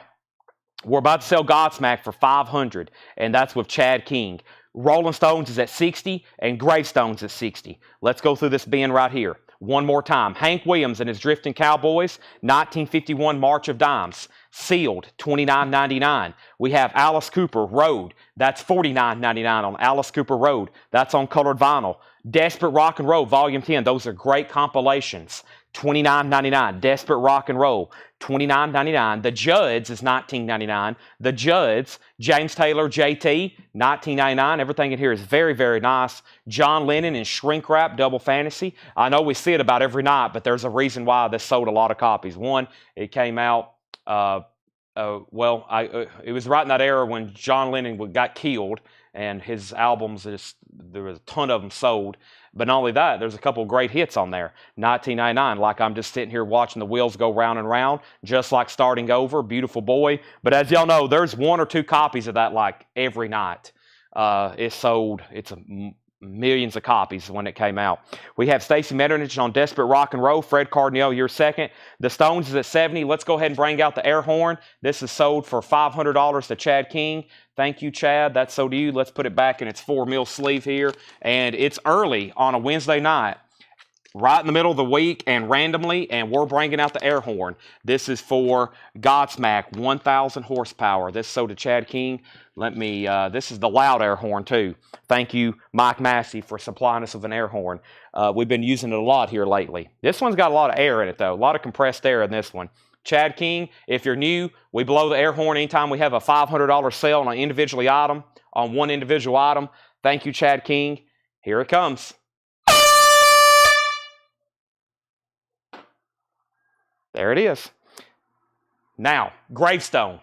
[SPEAKER 1] we're about to sell Godsmack for 500, and that's with Chad King. Rolling Stones is at 60, and Gravestone's at 60. Let's go through this bin right here. One more time. Hank Williams and his Drifting Cowboys, 1951 March of Dimes. Sealed, $29.99. We have Alice Cooper Road. That's $49.99 on Alice Cooper Road. That's on colored vinyl. Desperate Rock and Roll, Volume 10. Those are great compilations. $29.99. Desperate Rock and Roll, $29.99. The Judds is $19.99. The Judds, James Taylor, JT, $19.99. Everything in here is very, very nice. John Lennon and Shrink Wrap, Double Fantasy. I know we see it about every night, but there's a reason why this sold a lot of copies. One, it came out, it was right in that era when John Lennon got killed, and his albums, there was a ton of them sold. But not only that, there's a couple great hits on there. 1999, like I'm just sitting here watching the wheels go round and round, just like Starting Over, Beautiful Boy. But as y'all know, there's 1 or 2 copies of that every night. It sold, millions of copies when it came out. We have Stacey Metternich on Desperate Rock and Roll. Fred Cardinale, you're second. The Stones is at 70. Let's go ahead and bring out the air horn. This is sold for $500 to Chad King. Thank you, Chad. That's so to you. Let's put it back in its 4mm sleeve here. And it's early on a Wednesday night, right in the middle of the week and randomly, and we're bringing out the air horn. This is for Godsmack, 1,000 horsepower. This is so to Chad King. This is the loud air horn too. Thank you, Mike Massey, for supplying us with an air horn. We've been using it a lot here lately. This one's got a lot of air in it though, a lot of compressed air in this one. Chad King, if you're new, we blow the air horn anytime we have a $500 sale on one individual item. Thank you, Chad King. Here it comes. There it is. Now, Gravestone.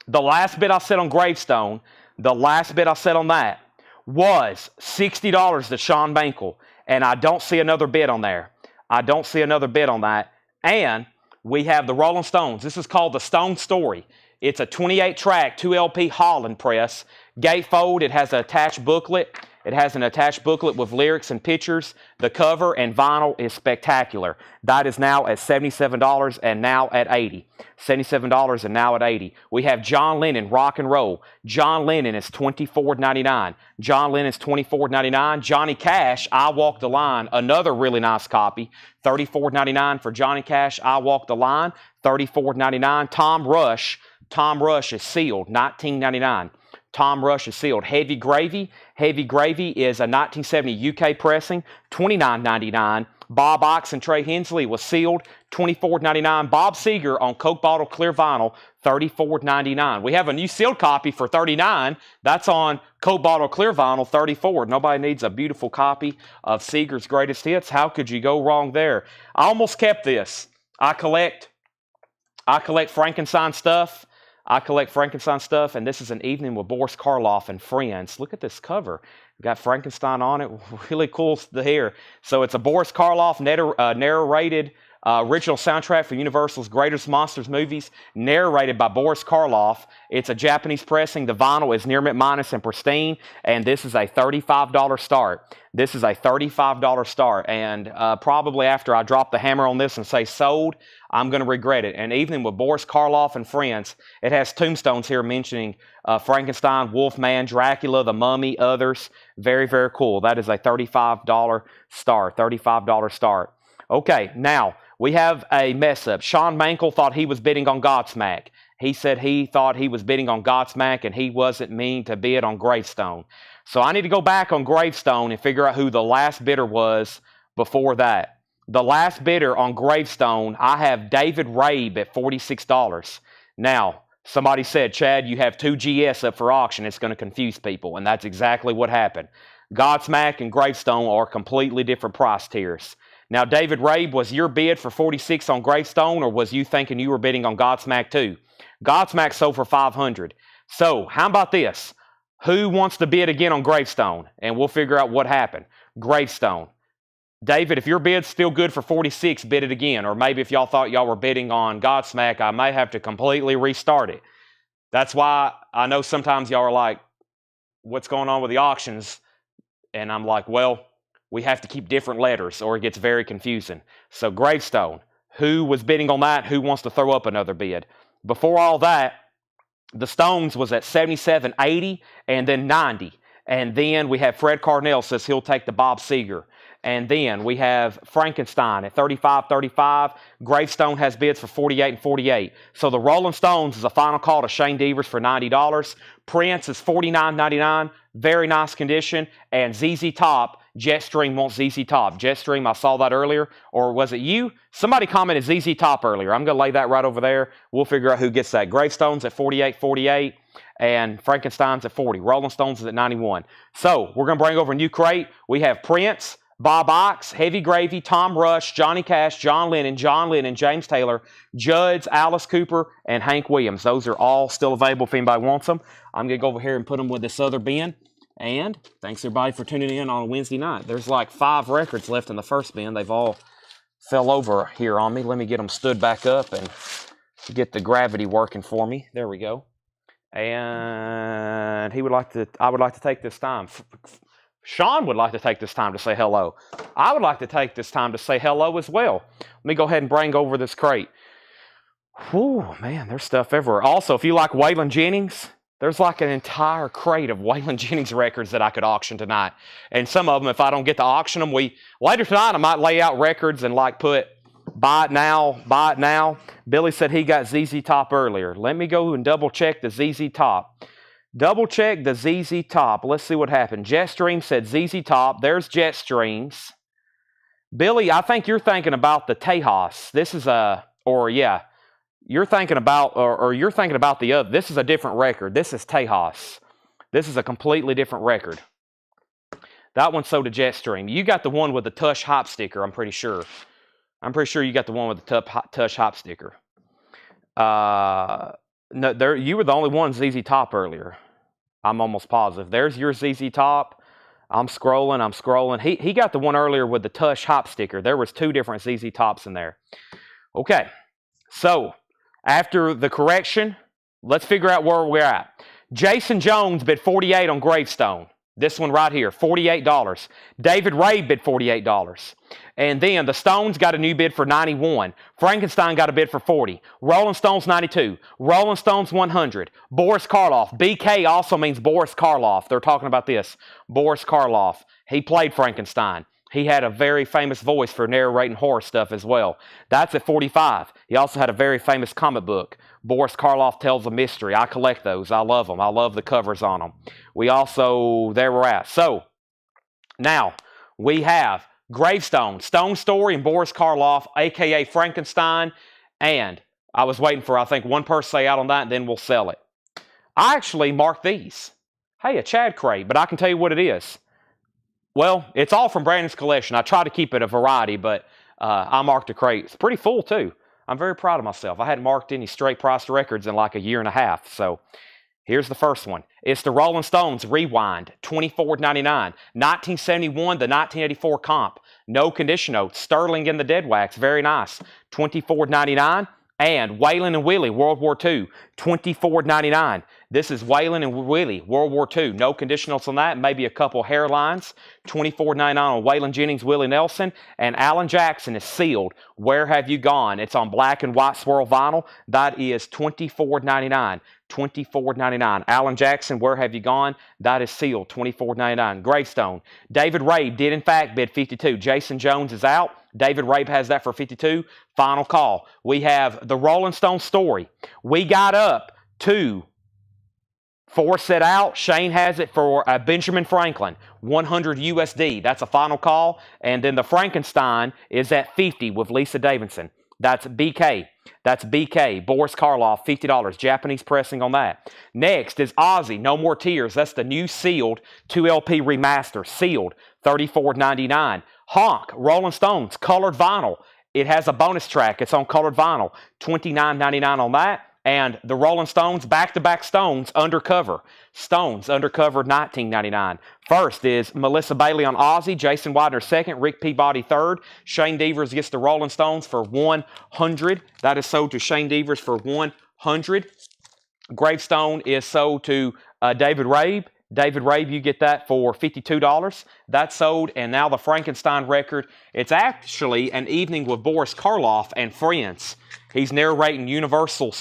[SPEAKER 1] The last bid I said on Gravestone, was $60 to Sean Bankel, and I don't see another bid on there. And we have the Rolling Stones. This is called The Stone Story. It's a 28-track, 2LP Holland press. Gatefold, it has an attached booklet. With lyrics and pictures. The cover and vinyl is spectacular. That is now at $77 and now at $80. $77 and now at $80. We have John Lennon, Rock and Roll. John Lennon is $24.99. Johnny Cash, I Walk the Line, another really nice copy. $34.99 for Johnny Cash, I Walk the Line. $34.99. Tom Rush is sealed, $19.99. Tom Rush is sealed. Heavy Gravy is a 1970 UK pressing, $29.99. Bob Ox and Trey Hensley was sealed, $24.99. Bob Seger on Coke bottle clear vinyl, $34.99. We have a new sealed copy for $39. That's on Coke bottle clear vinyl, $34. Nobody needs a beautiful copy of Seger's greatest hits. How could you go wrong there? I almost kept this. I collect Frankenstein stuff. And this is An Evening with Boris Karloff and Friends. Look at this cover. Got Frankenstein on it. Really cool here. So it's a Boris Karloff narrated original soundtrack for Universal's Greatest Monsters movies, narrated by Boris Karloff. It's a Japanese pressing. The vinyl is near mint minus and pristine, and this is a $35 start. And probably after I drop the hammer on this and say sold, I'm going to regret it. An Evening with Boris Karloff and Friends. It has tombstones here mentioning Frankenstein, Wolfman, Dracula, The Mummy, others. Very, very cool. That is a $35 start. Okay, now we have a mess up. Sean Mankel thought he was bidding on Godsmack. He said he thought he was bidding on Godsmack and he wasn't mean to bid on Gravestone. So I need to go back on Gravestone and figure out who the last bidder was before that. The last bidder on Gravestone, I have David Rabe at $46. Now, somebody said, Chad, you have two GS up for auction. It's going to confuse people, and that's exactly what happened. Godsmack and Gravestone are completely different price tiers. Now, David Rabe, was your bid for $46 on Gravestone, or was you thinking you were bidding on Godsmack too? Godsmack sold for $500. So, how about this? Who wants to bid again on Gravestone? And we'll figure out what happened. Gravestone. David, if your bid's still good for $46, bid it again. Or maybe if y'all thought y'all were bidding on Godsmack, I may have to completely restart it. That's why I know sometimes y'all are like, what's going on with the auctions? And I'm like, well, we have to keep different letters or it gets very confusing. So Gravestone, who was bidding on that? Who wants to throw up another bid? Before all that, the Stones was at $77.80 and then $90. And then we have Fred Carnell says he'll take the Bob Seger. And then we have Frankenstein at $35.35. Gravestone has bids for $48 and $48. So the Rolling Stones is a final call to Shane Devers for $90. Prince is $49.99. Very nice condition. And ZZ Top, Jetstream wants ZZ Top. Jetstream, I saw that earlier. Or was it you? Somebody commented ZZ Top earlier. I'm going to lay that right over there. We'll figure out who gets that. Gravestone's at $48.48. And Frankenstein's at $40. Rolling Stones is at $91. So we're going to bring over a new crate. We have Prince, Bob Ox, Heavy Gravy, Tom Rush, Johnny Cash, John Lennon, James Taylor, Judds, Alice Cooper, and Hank Williams. Those are all still available if anybody wants them. I'm going to go over here and put them with this other bin. And thanks everybody for tuning in on a Wednesday night. There's like 5 records left in the first bin. They've all fell over here on me. Let me get them stood back up and get the gravity working for me. There we go. And I would like to take this time. Sean would like to take this time to say hello. I would like to take this time to say hello as well. Let me go ahead and bring over this crate. Whew, man, there's stuff everywhere. Also, if you like Waylon Jennings, there's like an entire crate of Waylon Jennings records that I could auction tonight. And some of them, if I don't get to auction them, later tonight I might lay out records and like put buy it now. Billy said he got ZZ Top earlier. Let me go and double check the ZZ Top. Double check the ZZ Top. Let's see what happened. Jetstream said ZZ Top. There's Jetstreams. Billy, I think you're thinking about the Tejas. This is you're thinking about the other. This is a different record. This is Tejas. This is a completely different record. That one's sold to Jetstream. You got the one with the Tush Hop sticker, I'm pretty sure. I'm pretty sure you got the one with the Tush Hop sticker. No, you were the only one ZZ Top earlier. I'm almost positive. There's your ZZ Top. I'm scrolling. He got the one earlier with the Tush Hop sticker. There was 2 different ZZ Tops in there. Okay, so after the correction, let's figure out where we're at. Jason Jones bid $48 on Gravestone. This one right here, $48. David Rabe bid $48. And then the Stones got a new bid for $91. Frankenstein got a bid for $40. Rolling Stones $92. Rolling Stones $100. Boris Karloff. BK also means Boris Karloff. They're talking about this. Boris Karloff. He played Frankenstein. He had a very famous voice for narrating horror stuff as well. That's at $45. He also had a very famous comic book. Boris Karloff Tells a Mystery. I collect those. I love them. I love the covers on them. There we're at. So, now, we have Gravestone, Stone Story and Boris Karloff, a.k.a. Frankenstein. And I was waiting for, I think, one person to say out on that, and then we'll sell it. I actually marked these. Hey, a Chad crate, but I can tell you what it is. Well, it's all from Brandon's collection. I try to keep it a variety, but I marked a crate. It's pretty full, too. I'm very proud of myself. I hadn't marked any straight priced records in like a year and a half, so... Here's the first one. It's the Rolling Stones Rewind, $24.99. 1971 to 1984 comp. No condition notes. Sterling in the dead wax. Very nice. $24.99. And Waylon and Willie, World War II, $24.99. This is Waylon and Willie, World War II. No condition notes on that. Maybe a couple hairlines. $24.99 on Waylon Jennings, Willie Nelson. And Alan Jackson is sealed. Where Have You Gone? It's on black and white swirl vinyl. That is $24.99. $24.99. Alan Jackson, Where Have You Gone? That is sealed. $24.99. Gravestone. David Rabe did in fact bid $52. Jason Jones is out. David Rabe has that for $52. Final call. We have the Rolling Stone Story. We got up to 4 set out. Shane has it for Benjamin Franklin, 100 USD. That's a final call. And then the Frankenstein is at 50 with Lisa Davidson. That's BK. That's BK. Boris Karloff, $50. Japanese pressing on that. Next is Ozzy, No More Tears. That's the new sealed 2LP remaster. Sealed, $34.99. Honk, Rolling Stones, colored vinyl. It has a bonus track. It's on colored vinyl. $29.99 on that. And the Rolling Stones, back-to-back Stones, Undercover. Stones, Undercover, $19.99. First is Melissa Bailey on Ozzy, Jason Widener second, Rick Peabody third. Shane Devers gets the Rolling Stones for $100. That is sold to Shane Devers for $100. Gravestone is sold to David Rabe. David Rabe, you get that for $52. That's sold. And now the Frankenstein record. It's actually an evening with Boris Karloff and friends. He's narrating Universal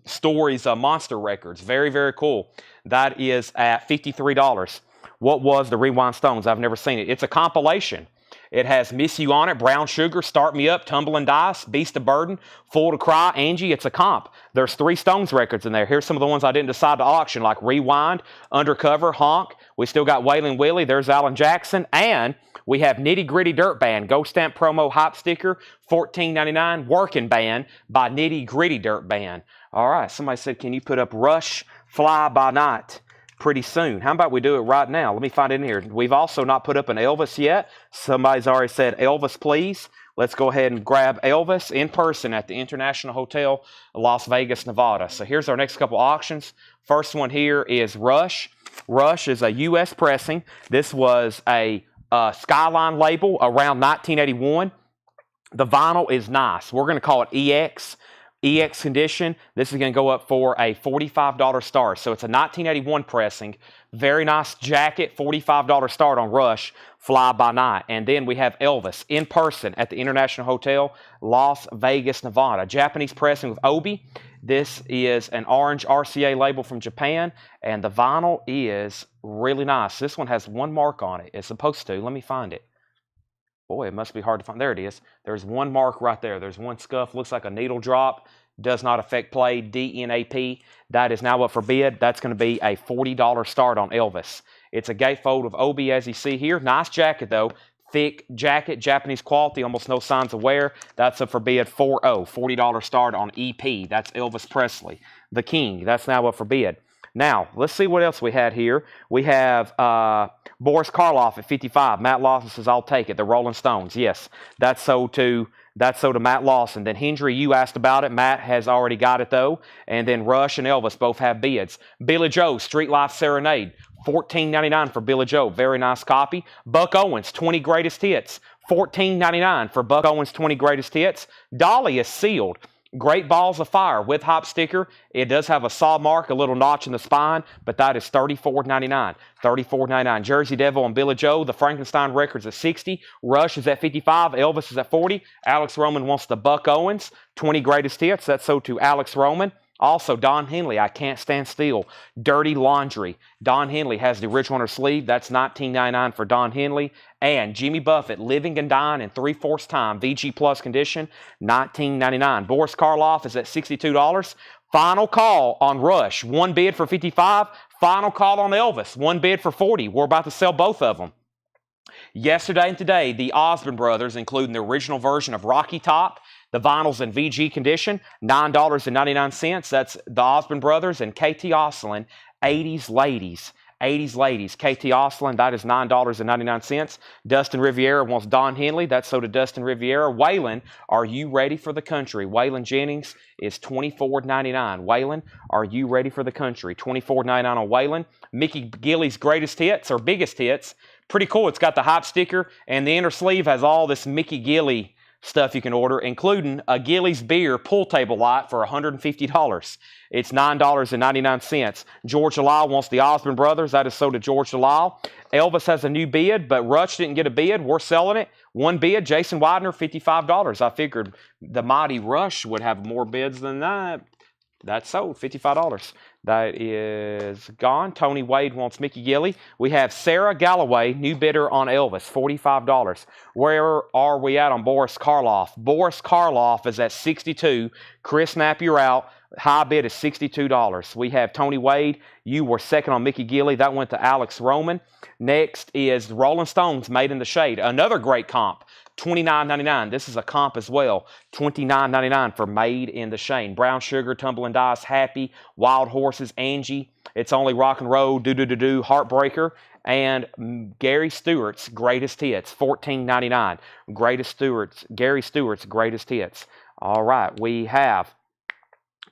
[SPEAKER 1] Stories Monster Records. Very, very cool. That is at $53. What was the Rewind Stones? I've never seen it. It's a compilation. It has Miss You on it, Brown Sugar, Start Me Up, Tumbling Dice, Beast of Burden, Full to Cry, Angie. It's a comp. There's 3 Stones records in there. Here's some of the ones I didn't decide to auction, like Rewind, Undercover, Honk. We still got Waylon Willie. There's Alan Jackson. And we have Nitty Gritty Dirt Band, Ghost Stamp Promo Hype Sticker, $14.99. Working Band by Nitty Gritty Dirt Band. All right, somebody said, can you put up Rush, Fly By Night pretty soon? How about we do it right now? Let me find it in here. We've also not put up an Elvis yet. Somebody's already said, Elvis, please. Let's go ahead and grab Elvis in person at the International Hotel, Las Vegas, Nevada. So here's our next couple auctions. First one here is Rush. Rush is a U.S. pressing. This was a Skyline label around 1981. The vinyl is nice. We're going to call it EX. EX condition. This is going to go up for a $45 start. So it's a 1981 pressing. Very nice jacket. $45 start on Rush, Fly By Night. And then we have Elvis in person at the International Hotel, Las Vegas, Nevada. Japanese pressing with Obi. This is an orange RCA label from Japan. And the vinyl is really nice. This one has 1 mark on it. It's supposed to. Let me find it. Boy, it must be hard to find. There it is. There's 1 mark right there. There's 1 scuff. Looks like a needle drop. Does not affect play. DNAP. That is now up for bid. That's going to be a $40 start on Elvis. It's a gatefold of Obi, as you see here. Nice jacket, though. Thick jacket, Japanese quality, almost no signs of wear. That's up for bid $40 start on EP. That's Elvis Presley. The King. That's now up for bid. Now, let's see what else we had here. We have Boris Karloff at 55. Matt Lawson says, I'll take it. The Rolling Stones. Yes, that's sold to Matt Lawson. Then Hendry, you asked about it. Matt has already got it, though. And then Rush and Elvis both have bids. Billy Joe, Street Life Serenade. $14.99 for Billy Joe. Very nice copy. Buck Owens, 20 Greatest Hits. $14.99 for Buck Owens' 20 Greatest Hits. Dolly is sealed. Great Balls of Fire with hop sticker. It does have a saw mark, a little notch in the spine, but that is $34.99. $34.99. Jersey Devil and Billy Joe. The Frankenstein records at 60. Rush is at 55. Elvis is at 40. Alex Roman wants the Buck Owens 20 Greatest Hits. That's sold to Alex Roman. Also, Don Henley, I Can't Stand Still. Dirty Laundry. Don Henley has the original on her sleeve. That's $19.99 for Don Henley. And Jimmy Buffett, Living and Dying in 3/4 time. VG Plus condition, $19.99. Boris Karloff is at $62. Final call on Rush. 1 bid for $55. Final call on Elvis. 1 bid for $40. We're about to sell both of them. Yesterday and today, the Osborne Brothers, including the original version of Rocky Top, the vinyl's in VG condition, $9.99. That's the Osborne Brothers and KT Osselin, 80s Ladies. 80s Ladies, KT Osselin, that is $9.99. Dustin Riviera wants Don Henley, that's so to Dustin Riviera. Waylon, Are You Ready for the Country? Waylon Jennings is $24.99. Waylon, Are You Ready for the Country? $24.99 on Waylon. Mickey Gilley's Greatest Hits, or Biggest Hits. Pretty cool. It's got the hype sticker, and the inner sleeve has all this Mickey Gilley stuff you can order, including a Gilley's Beer pool table light for $150. It's $9.99. George Delisle wants the Osborne Brothers. That is so to George Delisle. Elvis has a new bid, but Rush didn't get a bid. We're selling it. One bid, Jason Widener, $55. I figured the mighty Rush would have more bids than that. That's sold, $55. That is gone. Tony Wade wants Mickey Gilley. We have Sarah Galloway, new bidder on Elvis, $45. Where are we at on Boris Karloff? Boris Karloff is at $62. Chris Knapp, you're out. High bid is $62. We have Tony Wade. You were second on Mickey Gilley. That went to Alex Roman. Next is Rolling Stones, Made in the Shade. Another great comp. $29.99. This is a comp as well. $29.99 for Made in the Shade. Brown Sugar, Tumbling Dice, Happy, Wild Horses, Angie, It's Only Rock and Roll, Do Do Do Do, Heartbreaker, and Gary Stewart's Greatest Hits. $14.99. Gary Stewart's Greatest Hits. All right, we have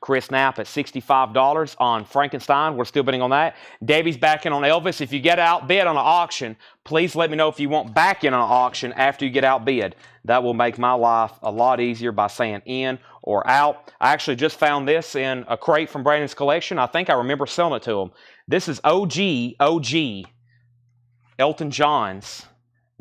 [SPEAKER 1] Chris Knapp at $65 on Frankenstein. We're still bidding on that. Debbie's back in on Elvis. If you get outbid on an auction, please let me know if you want back in on an auction after you get outbid. That will make my life a lot easier by saying in or out. I actually just found this in a crate from Brandon's collection. I think I remember selling it to him. This is OG Elton John's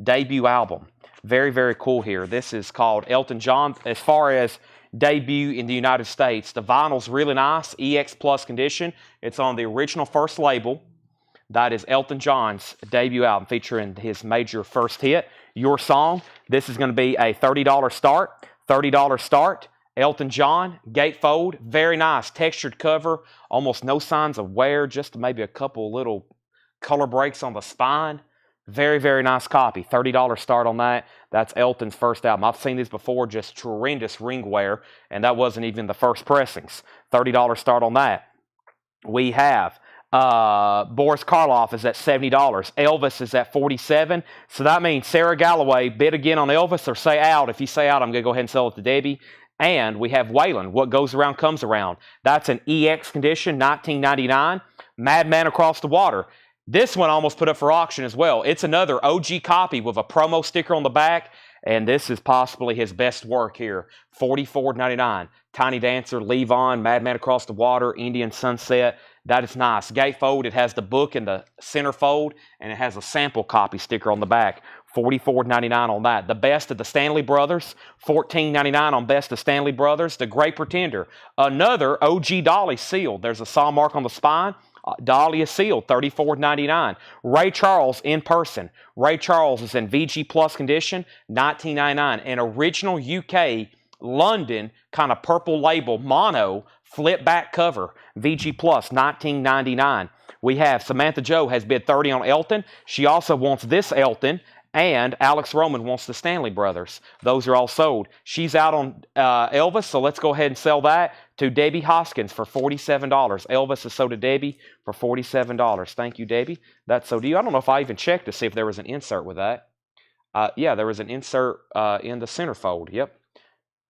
[SPEAKER 1] debut album. Very, very cool here. This is called Elton John. As far as debut in the United States, the vinyl's really nice, EX Plus condition. It's on the original first label. That is Elton John's debut album featuring his major first hit, Your Song. This is going to be a $30 start. $30 start. Elton John, gatefold, very nice, textured cover, almost no signs of wear, just maybe a couple little color breaks on the spine. Very, very nice copy. $30 start on that. That's Elton's first album. I've seen these before, just tremendous ring wear, and that wasn't even the first pressings. $30 start on that. We have Boris Karloff is at $70. Elvis is at $47. So that means Sarah Galloway bid again on Elvis, or say out. If you say out, I'm going to go ahead and sell it to Debbie. And we have Waylon, What Goes Around Comes Around. That's an EX condition, $19.99. Madman Across the Water. This one almost put up for auction as well. It's another OG copy with a promo sticker on the back, and this is possibly his best work here. $44.99. Tiny Dancer, Leave On, Madman Across the Water, Indian Sunset. That is nice. Gatefold, it has the book in the center fold, and it has a sample copy sticker on the back. $44.99 on that. The Best of the Stanley Brothers, $14.99 on Best of Stanley Brothers. The Great Pretender, another OG Dolly sealed. There's a saw mark on the spine. Dolly is sealed, $34.99. Ray Charles in person. Ray Charles is in VG Plus condition, $19.99. An original UK London kind of purple label mono flip back cover, VG Plus, $19.99. We have Samantha Joe has bid $30 on Elton. She also wants this Elton, and Alex Roman wants the Stanley Brothers. Those are all sold. She's out on Elvis, so let's go ahead and sell that to Debbie Hoskins for $47. Elvis is sold to Debbie for $47. Thank you, Debbie. That's so to you. I don't know if I even checked to see if there was an insert with that. Yeah, there was an insert in the centerfold. Yep.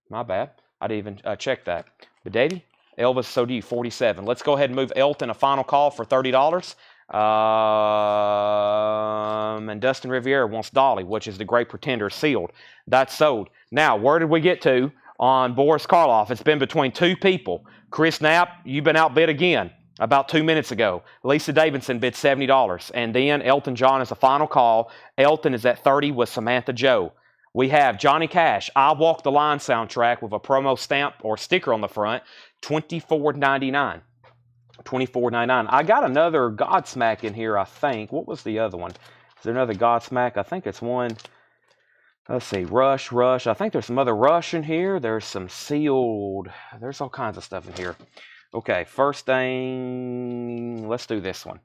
[SPEAKER 1] My bad. I didn't even check that. But Debbie, Elvis is sold to you, $47. Let's go ahead and move Elton a final call for $30. And Dustin Riviera wants Dolly, which is the Great Pretender, sealed. That's sold. Now, where did we get to on Boris Karloff? It's been between two people. Chris Knapp, you've been outbid again about 2 minutes ago. Lisa Davidson bid $70. And then Elton John is a final call. Elton is at $30 with Samantha Joe. We have Johnny Cash, I Walk the Line soundtrack with a promo stamp or sticker on the front, $24.99. $24.99. I got another Godsmack in here, I think. What was the other one? Is there another Godsmack? I think it's one. Let's see. Rush. I think there's some other Rush in here. There's some sealed. There's all kinds of stuff in here. Okay, first thing. Let's do this one.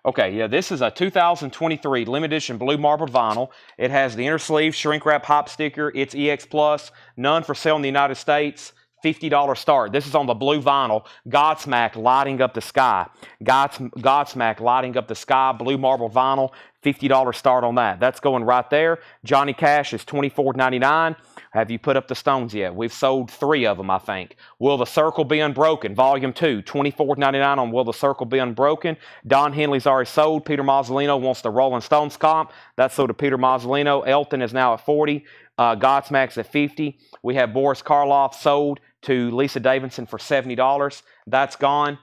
[SPEAKER 1] Okay, yeah, this is a 2023 limited edition blue marble vinyl. It has the inner sleeve, shrink wrap hop sticker. It's EX Plus, none for sale in the United States. $50 start. This is on the blue vinyl. Godsmack lighting up the sky. Godsmack lighting up the sky. Blue marble vinyl. $50 start on that. That's going right there. Johnny Cash is $24.99. Have you put up the stones yet? We've sold 3 of them, I think. Will the Circle Be Unbroken? Volume 2, $24.99 on Will the Circle Be Unbroken. Don Henley's already sold. Peter Mazzolino wants the Rolling Stones comp. That's sold to Peter Mazzolino. Elton is now at 40. Godsmack's at 50. We have Boris Karloff sold to Lisa Davidson for $70. That's gone.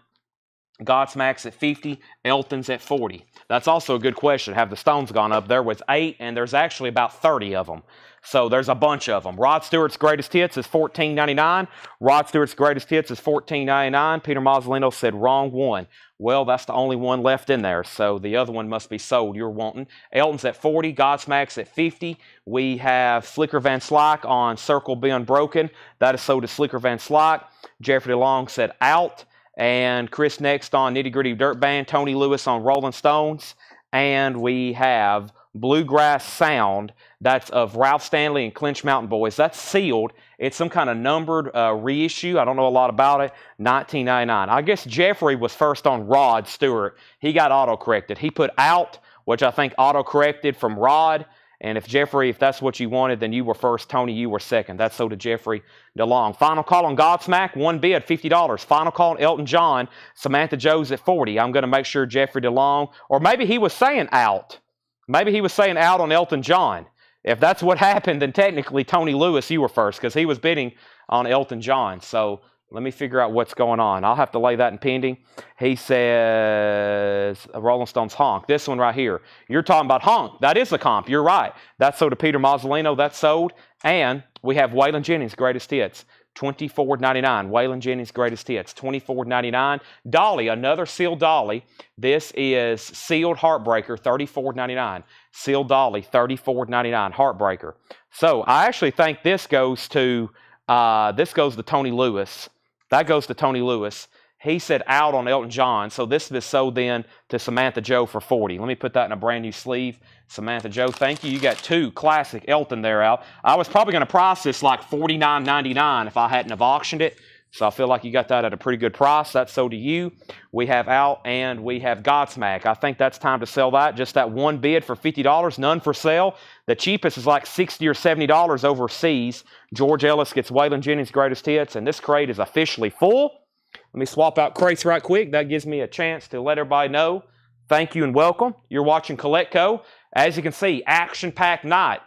[SPEAKER 1] Godsmack's at 50. Elton's at 40. That's also a good question. Have the Stones gone up? There was 8, and there's actually about 30 of them. So there's a bunch of them. Rod Stewart's Greatest Hits is $14.99. Rod Stewart's Greatest Hits is $14.99. Peter Mazzolino said wrong one. Well, that's the only one left in there, so the other one must be sold. You're wanting. Elton's at 40. Godsmack's at 50. We have Slicker Van Slyke on Circle Be Unbroken. That is sold to Slicker Van Slyke. Jeffrey DeLong said out. And Chris next on Nitty Gritty Dirt Band. Tony Lewis on Rolling Stones. And we have Bluegrass Sound. That's of Ralph Stanley and Clinch Mountain Boys. That's sealed. It's some kind of numbered reissue. I don't know a lot about it. $19.99. I guess Jeffrey was first on Rod Stewart. He got auto-corrected. He put out, which I think auto-corrected from Rod. And if Jeffrey, if that's what you wanted, then you were first. Tony, you were second. That's so to Jeffrey DeLong. Final call on Godsmack, one bid, $50. Final call on Elton John, Samantha Joe's at 40. I'm going to make sure Jeffrey DeLong, or maybe he was saying out. Maybe he was saying out on Elton John. If that's what happened, then technically Tony Lewis, you were first, because he was bidding on Elton John. So let me figure out what's going on. I'll have to lay that in pending. He says, Rolling Stones Honk. This one right here. You're talking about Honk. That is a comp. You're right. That's sold to Peter Mazzolino. That's sold. And we have Waylon Jennings' Greatest Hits. $24.99. Waylon Jennings' Greatest Hits. $24.99. Dolly, another sealed Dolly. This is sealed Heartbreaker. $34.99. Sealed Dolly. $34.99. Heartbreaker. So I actually think this goes to Tony Lewis. That goes to Tony Lewis. He said out on Elton John. So this is sold then to Samantha Joe for 40. Let me put that in a brand new sleeve. Samantha Joe, thank you. You got 2 classic Elton there out. I was probably going to price this like $49.99 if I hadn't have auctioned it. So I feel like you got that at a pretty good price. That's sold to you. We have out and we have Godsmack. I think that's time to sell that. Just that one bid for $50, none for sale. The cheapest is like $60 or $70 overseas. George Ellis gets Waylon Jennings' Greatest Hits, and this crate is officially full. Let me swap out crates right quick. That gives me a chance to let everybody know. Thank you and welcome. You're watching CollectCo. As you can see, action-packed night.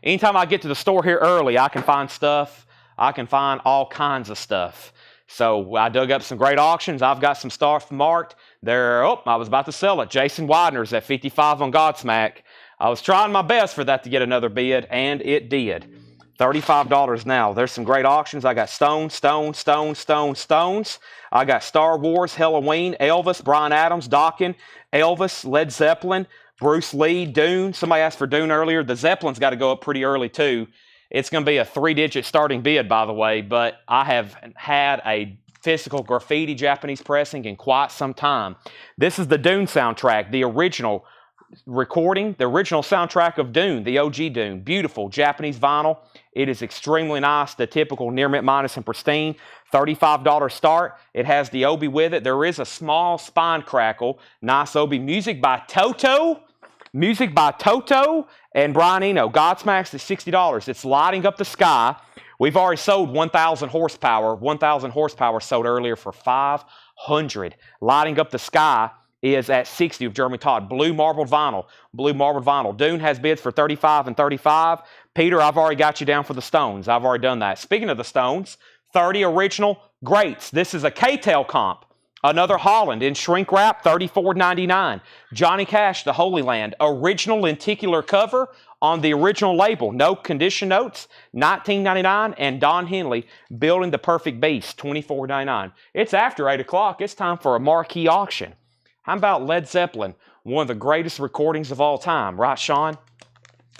[SPEAKER 1] Anytime I get to the store here early, I can find stuff. I can find all kinds of stuff. So I dug up some great auctions. I've got some stuff marked. I was about to sell it. Jason Widener's at 55 on Godsmack. I was trying my best for that to get another bid, and it did. $35 now. There's some great auctions. I got Stones. I got Star Wars, Halloween, Elvis, Bryan Adams, Dokken, Elvis, Led Zeppelin, Bruce Lee, Dune. Somebody asked for Dune earlier. The Zeppelin's got to go up pretty early too. It's going to be a 3-digit starting bid, by the way, but I have had a physical graffiti Japanese pressing in quite some time. This is the Dune soundtrack, the original recording, the original soundtrack of Dune, the OG Dune. Beautiful Japanese vinyl. It is extremely nice, the typical near mint minus and pristine. $35 start. It has the obi with it. There is a small spine crackle. Nice obi. Music by Toto. Music by Toto and Brian Eno. Godsmack's is $60. It's lighting up the sky. We've already sold 1,000 horsepower. 1,000 horsepower sold earlier for $500. Lighting up the sky is at 60 of Jeremy Todd. Blue marbled vinyl. Blue marbled vinyl. Dune has bids for 35 and 35. Peter, I've already got you down for the Stones. I've already done that. Speaking of the Stones, 30 original greats. This is a K-Tail comp. Another Holland in shrink wrap, $34.99. Johnny Cash, The Holy Land, original lenticular cover on the original label. No condition notes, $19.99. And Don Henley, Building the Perfect Beast, $24.99. It's after 8 o'clock. It's time for a marquee auction. How about Led Zeppelin, one of the greatest recordings of all time, right, Sean?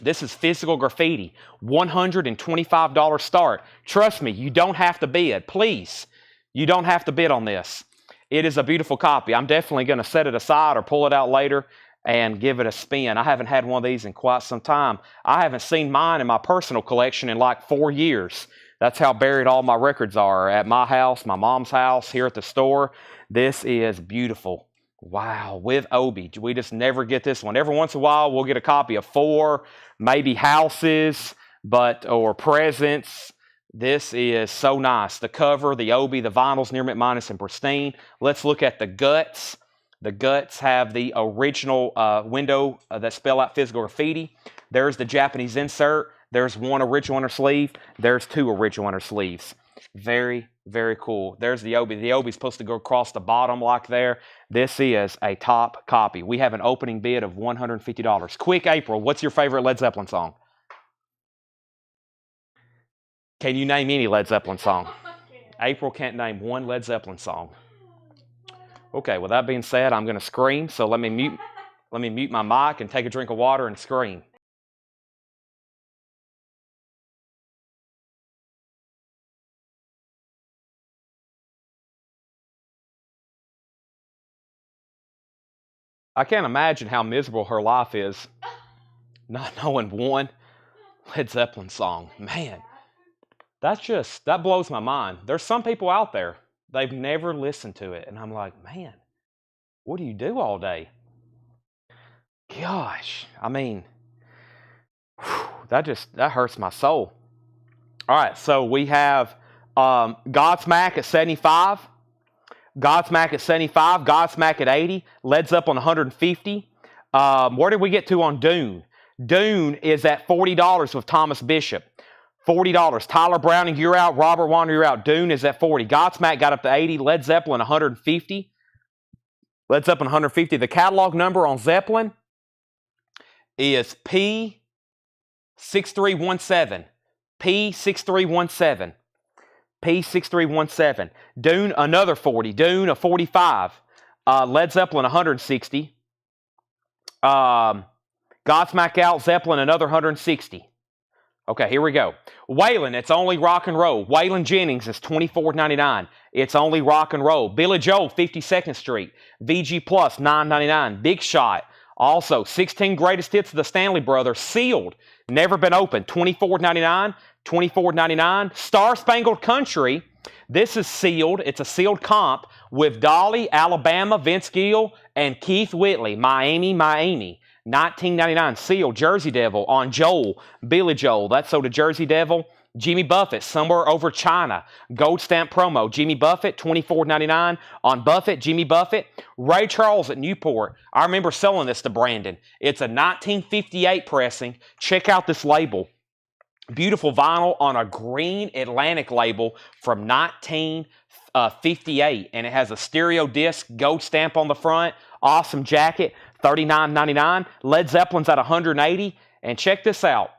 [SPEAKER 1] This is physical graffiti, $125 start. Trust me, you don't have to bid. Please, you don't have to bid on this. it is a beautiful copy. I'm definitely going to set it aside or pull it out later and give it a spin. I haven't had one of these in quite some time. I haven't seen mine in my personal collection in like 4 years. That's how buried all my records are at my house, my mom's house, here at the store. This is beautiful. Wow, with Obi. We just never get this one. Every once in a while, we'll get a copy of 4, maybe houses, or presents. This is so nice. The cover, the Obi, the vinyl's near mint minus and pristine. Let's look at the guts. The guts have the original window that spell out physical graffiti. There's the Japanese insert. There's 1 original inner sleeve. There's 2 original inner sleeves. Very, very cool. There's the Obi. The Obi's supposed to go across the bottom like there. This is a top copy. We have an opening bid of $150. Quick, April, what's your favorite Led Zeppelin song? Can you name any Led Zeppelin song? April can't name one Led Zeppelin song. Okay, with that being said, I'm going to scream, so let me mute my mic and take a drink of water and scream. I can't imagine how miserable her life is not knowing one Led Zeppelin song. Man, that blows my mind. There's some people out there, they've never listened to it. And I'm like, man, what do you do all day? Gosh, I mean, that hurts my soul. All right, so we have Godsmack at 75. Godsmack at 75, Godsmack at 80, Led Zeppelin 150. Where did we get to on Dune? Dune is at $40 with Thomas Bishop. $40. Tyler Browning, you're out. Robert Wander, you're out. Dune is at 40. Godsmack got up to 80. Led Zeppelin 150. Led Zeppelin 150. The catalog number on Zeppelin is P6317. P6317. P6317. Dune, another 40. Dune, a 45. Led Zeppelin, 160. Godsmack out. Zeppelin, another 160. Okay, here we go. Waylon, it's only rock and roll. Waylon Jennings is $24.99. It's only rock and roll. Billy Joel, 52nd Street. VG Plus, $9.99. Big Shot, also 16 greatest hits of the Stanley Brothers, sealed, never been opened, $24.99. $24.99. Star Spangled Country, this is sealed. It's a sealed comp with Dolly, Alabama, Vince Gill, and Keith Whitley, Miami, Miami. $19.99. Sealed. Jersey Devil on Joel, Billy Joel. That's sold to Jersey Devil. Jimmy Buffett, Somewhere Over China. Gold stamp promo. Jimmy Buffett, $24.99 on Buffett, Jimmy Buffett. Ray Charles at Newport. I remember selling this to Brandon. It's a 1958 pressing. Check out this label. Beautiful vinyl on a green Atlantic label from 1958. And it has a stereo disc, gold stamp on the front. Awesome jacket, $39.99. Led Zeppelin's at $180. And check this out.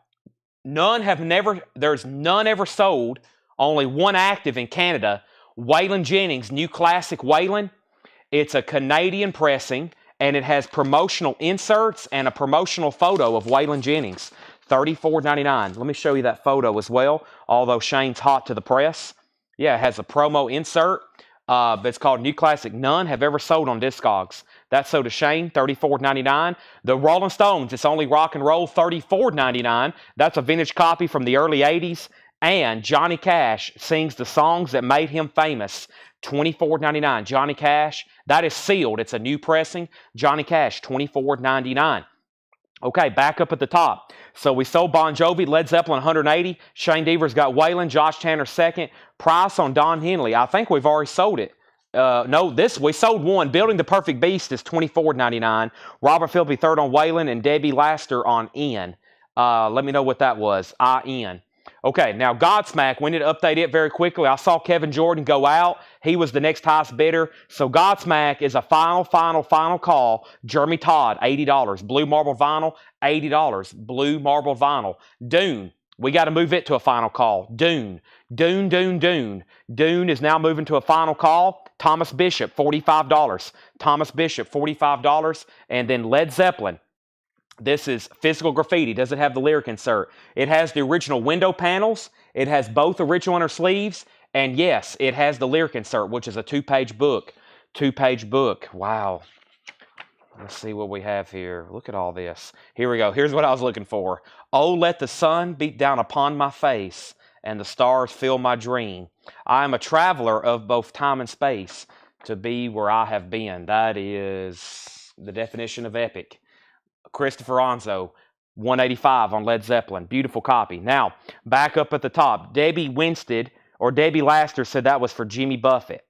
[SPEAKER 1] There's none ever sold, only one active in Canada. Waylon Jennings, new classic Waylon. It's a Canadian pressing, and it has promotional inserts and a promotional photo of Waylon Jennings. $34.99. Let me show you that photo as well, although Shane's hot to the press. Yeah, it has a promo insert. It's called New Classic. None have ever sold on Discogs. That's sold to Shane, $34.99. The Rolling Stones, It's Only Rock and Roll, $34.99. That's a vintage copy from the early 80s. And Johnny Cash sings the songs that made him famous, $24.99. Johnny Cash, that is sealed. It's a new pressing. Johnny Cash, $24.99. Okay, back up at the top. So we sold Bon Jovi, Led Zeppelin, $180. Shane Deaver's got Waylon, Josh Tanner second. Price on Don Henley, I think we've already sold it. We sold one. Building the Perfect Beast is $24.99. Robert Philby third on Waylon and Debbie Laster on N. Let me know what that was. IN. Okay, now Godsmack, we need to update it very quickly. I saw Kevin Jordan go out. He was the next highest bidder. So Godsmack is a final call. Jeremy Todd, $80. Blue marble vinyl, $80. Blue marble vinyl. Dune, we got to move it to a final call. Dune is now moving to a final call. Thomas Bishop, $45. Thomas Bishop, $45. And then Led Zeppelin. This is Physical Graffiti. Doesn't have the lyric insert. It has the original window panels. It has both original inner sleeves. And yes, it has the lyric insert, which is a 2-page book. 2-page book. Wow. Let's see what we have here. Look at all this. Here we go. Here's what I was looking for. Oh, let the sun beat down upon my face, and the stars fill my dream. I am a traveler of both time and space to be where I have been. That is the definition of epic. Christopher Onzo, 185 on Led Zeppelin. Beautiful copy. Now, back up at the top. Debbie Winstead, or Debbie Laster, said that was for Jimmy Buffett.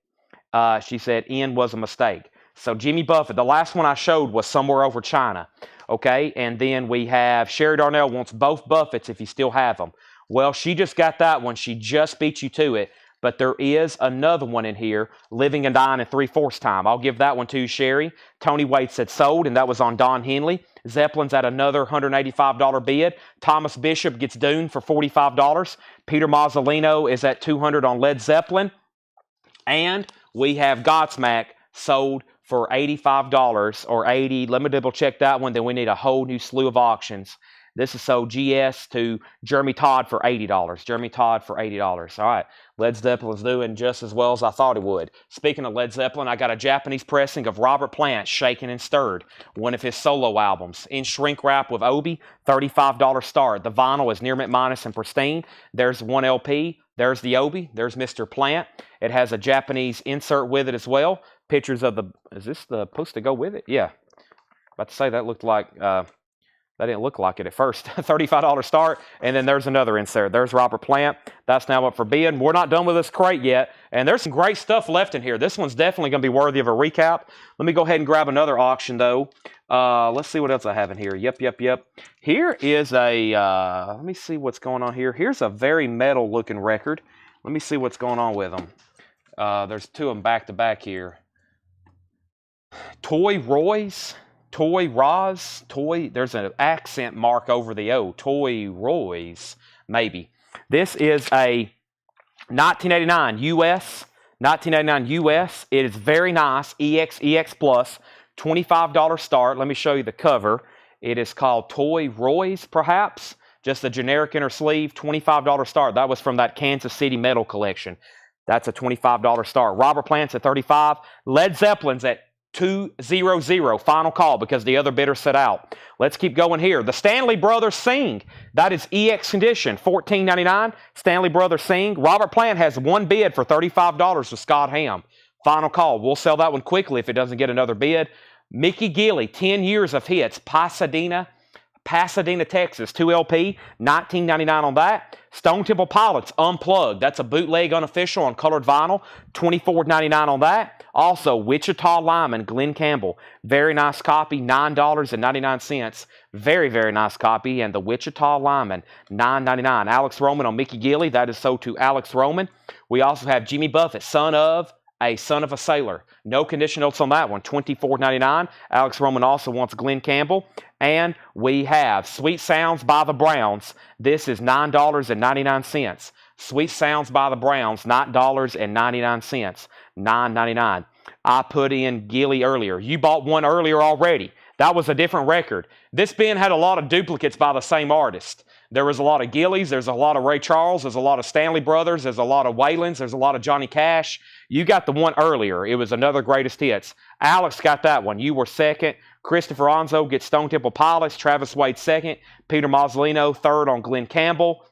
[SPEAKER 1] She said N was a mistake. So Jimmy Buffett, the last one I showed was Somewhere Over China. Okay, and then we have Sherry Darnell wants both Buffetts if you still have them. Well, she just got that one. She just beat you to it. But there is another one in here, Living and Dying in 3/4 time. I'll give that one to you, Sherry. Tony Waite said sold, and that was on Don Henley. Zeppelin's at another $185 bid. Thomas Bishop gets Dune for $45. Peter Mazzolino is at $200 on Led Zeppelin. And we have Godsmack sold for $85 or $80. Let me double check that one. Then we need a whole new slew of auctions. This is sold GS to Jeremy Todd for $80. Jeremy Todd for $80. All right. Led Zeppelin's doing just as well as I thought it would. Speaking of Led Zeppelin, I got a Japanese pressing of Robert Plant, Shaken and Stirred, one of his solo albums. In shrink wrap with Obi, $35 start. The vinyl is near mint minus and pristine. There's one LP. There's the Obi. There's Mr. Plant. It has a Japanese insert with it as well. Pictures of the... Is this supposed to go with it? Yeah. About to say that looked like... That didn't look like it at first. $35 start, and then there's another insert. There's Robert Plant. That's now up for bid. We're not done with this crate yet, and there's some great stuff left in here. This one's definitely going to be worthy of a recap. Let me go ahead and grab another auction, though. Let's see what else I have in here. Yep. Here is a, let me see what's going on here. Here's a very metal-looking record. Let me see what's going on with them. There's two of them back-to-back here. Toy Roy's. Toy Roz, there's an accent mark over the O. Toy Roy's, maybe. This is a 1989 US. 1989 US. It is very nice. EX Plus. $25 start. Let me show you the cover. It is called Toy Roy's, perhaps. Just a generic inner sleeve. $25 start. That was from that Kansas City metal collection. That's a $25 start. Robert Plant's at $35. Led Zeppelin's at $200. Final call because the other bidder set out. Let's keep going here. The Stanley Brothers Sing. That is EX condition. $14.99. Stanley Brothers Sing. Robert Plant has one bid for $35 with Scott Ham. Final call. We'll sell that one quickly if it doesn't get another bid. Mickey Gilley, 10 years of hits. Pasadena, Texas. 2 LP. $19.99 on that. Stone Temple Pilots Unplugged. That's a bootleg unofficial on colored vinyl. $24.99 on that. Also, Wichita Lyman, Glenn Campbell. Very nice copy, $9.99. Very, very nice copy. And the Wichita Lyman, $9.99. Alex Roman on Mickey Gilley. That is sold to Alex Roman. We also have Jimmy Buffett, son of a sailor. No condition notes on that one, $24.99. Alex Roman also wants Glenn Campbell. And we have Sweet Sounds by the Browns. This is $9.99. Sweet Sounds by the Browns, $9.99. $9.99. I put in Gilley earlier. You bought one earlier already. That was a different record. This bin had a lot of duplicates by the same artist. There was a lot of Gilleys. There's a lot of Ray Charles. There's a lot of Stanley Brothers. There's a lot of Waylands. There's a lot of Johnny Cash. You got the one earlier. It was another greatest hits. Alex got that one. You were second. Christopher Onzo gets Stone Temple Pilots. Travis Wade second. Peter Mazzolino third on Glenn Campbell.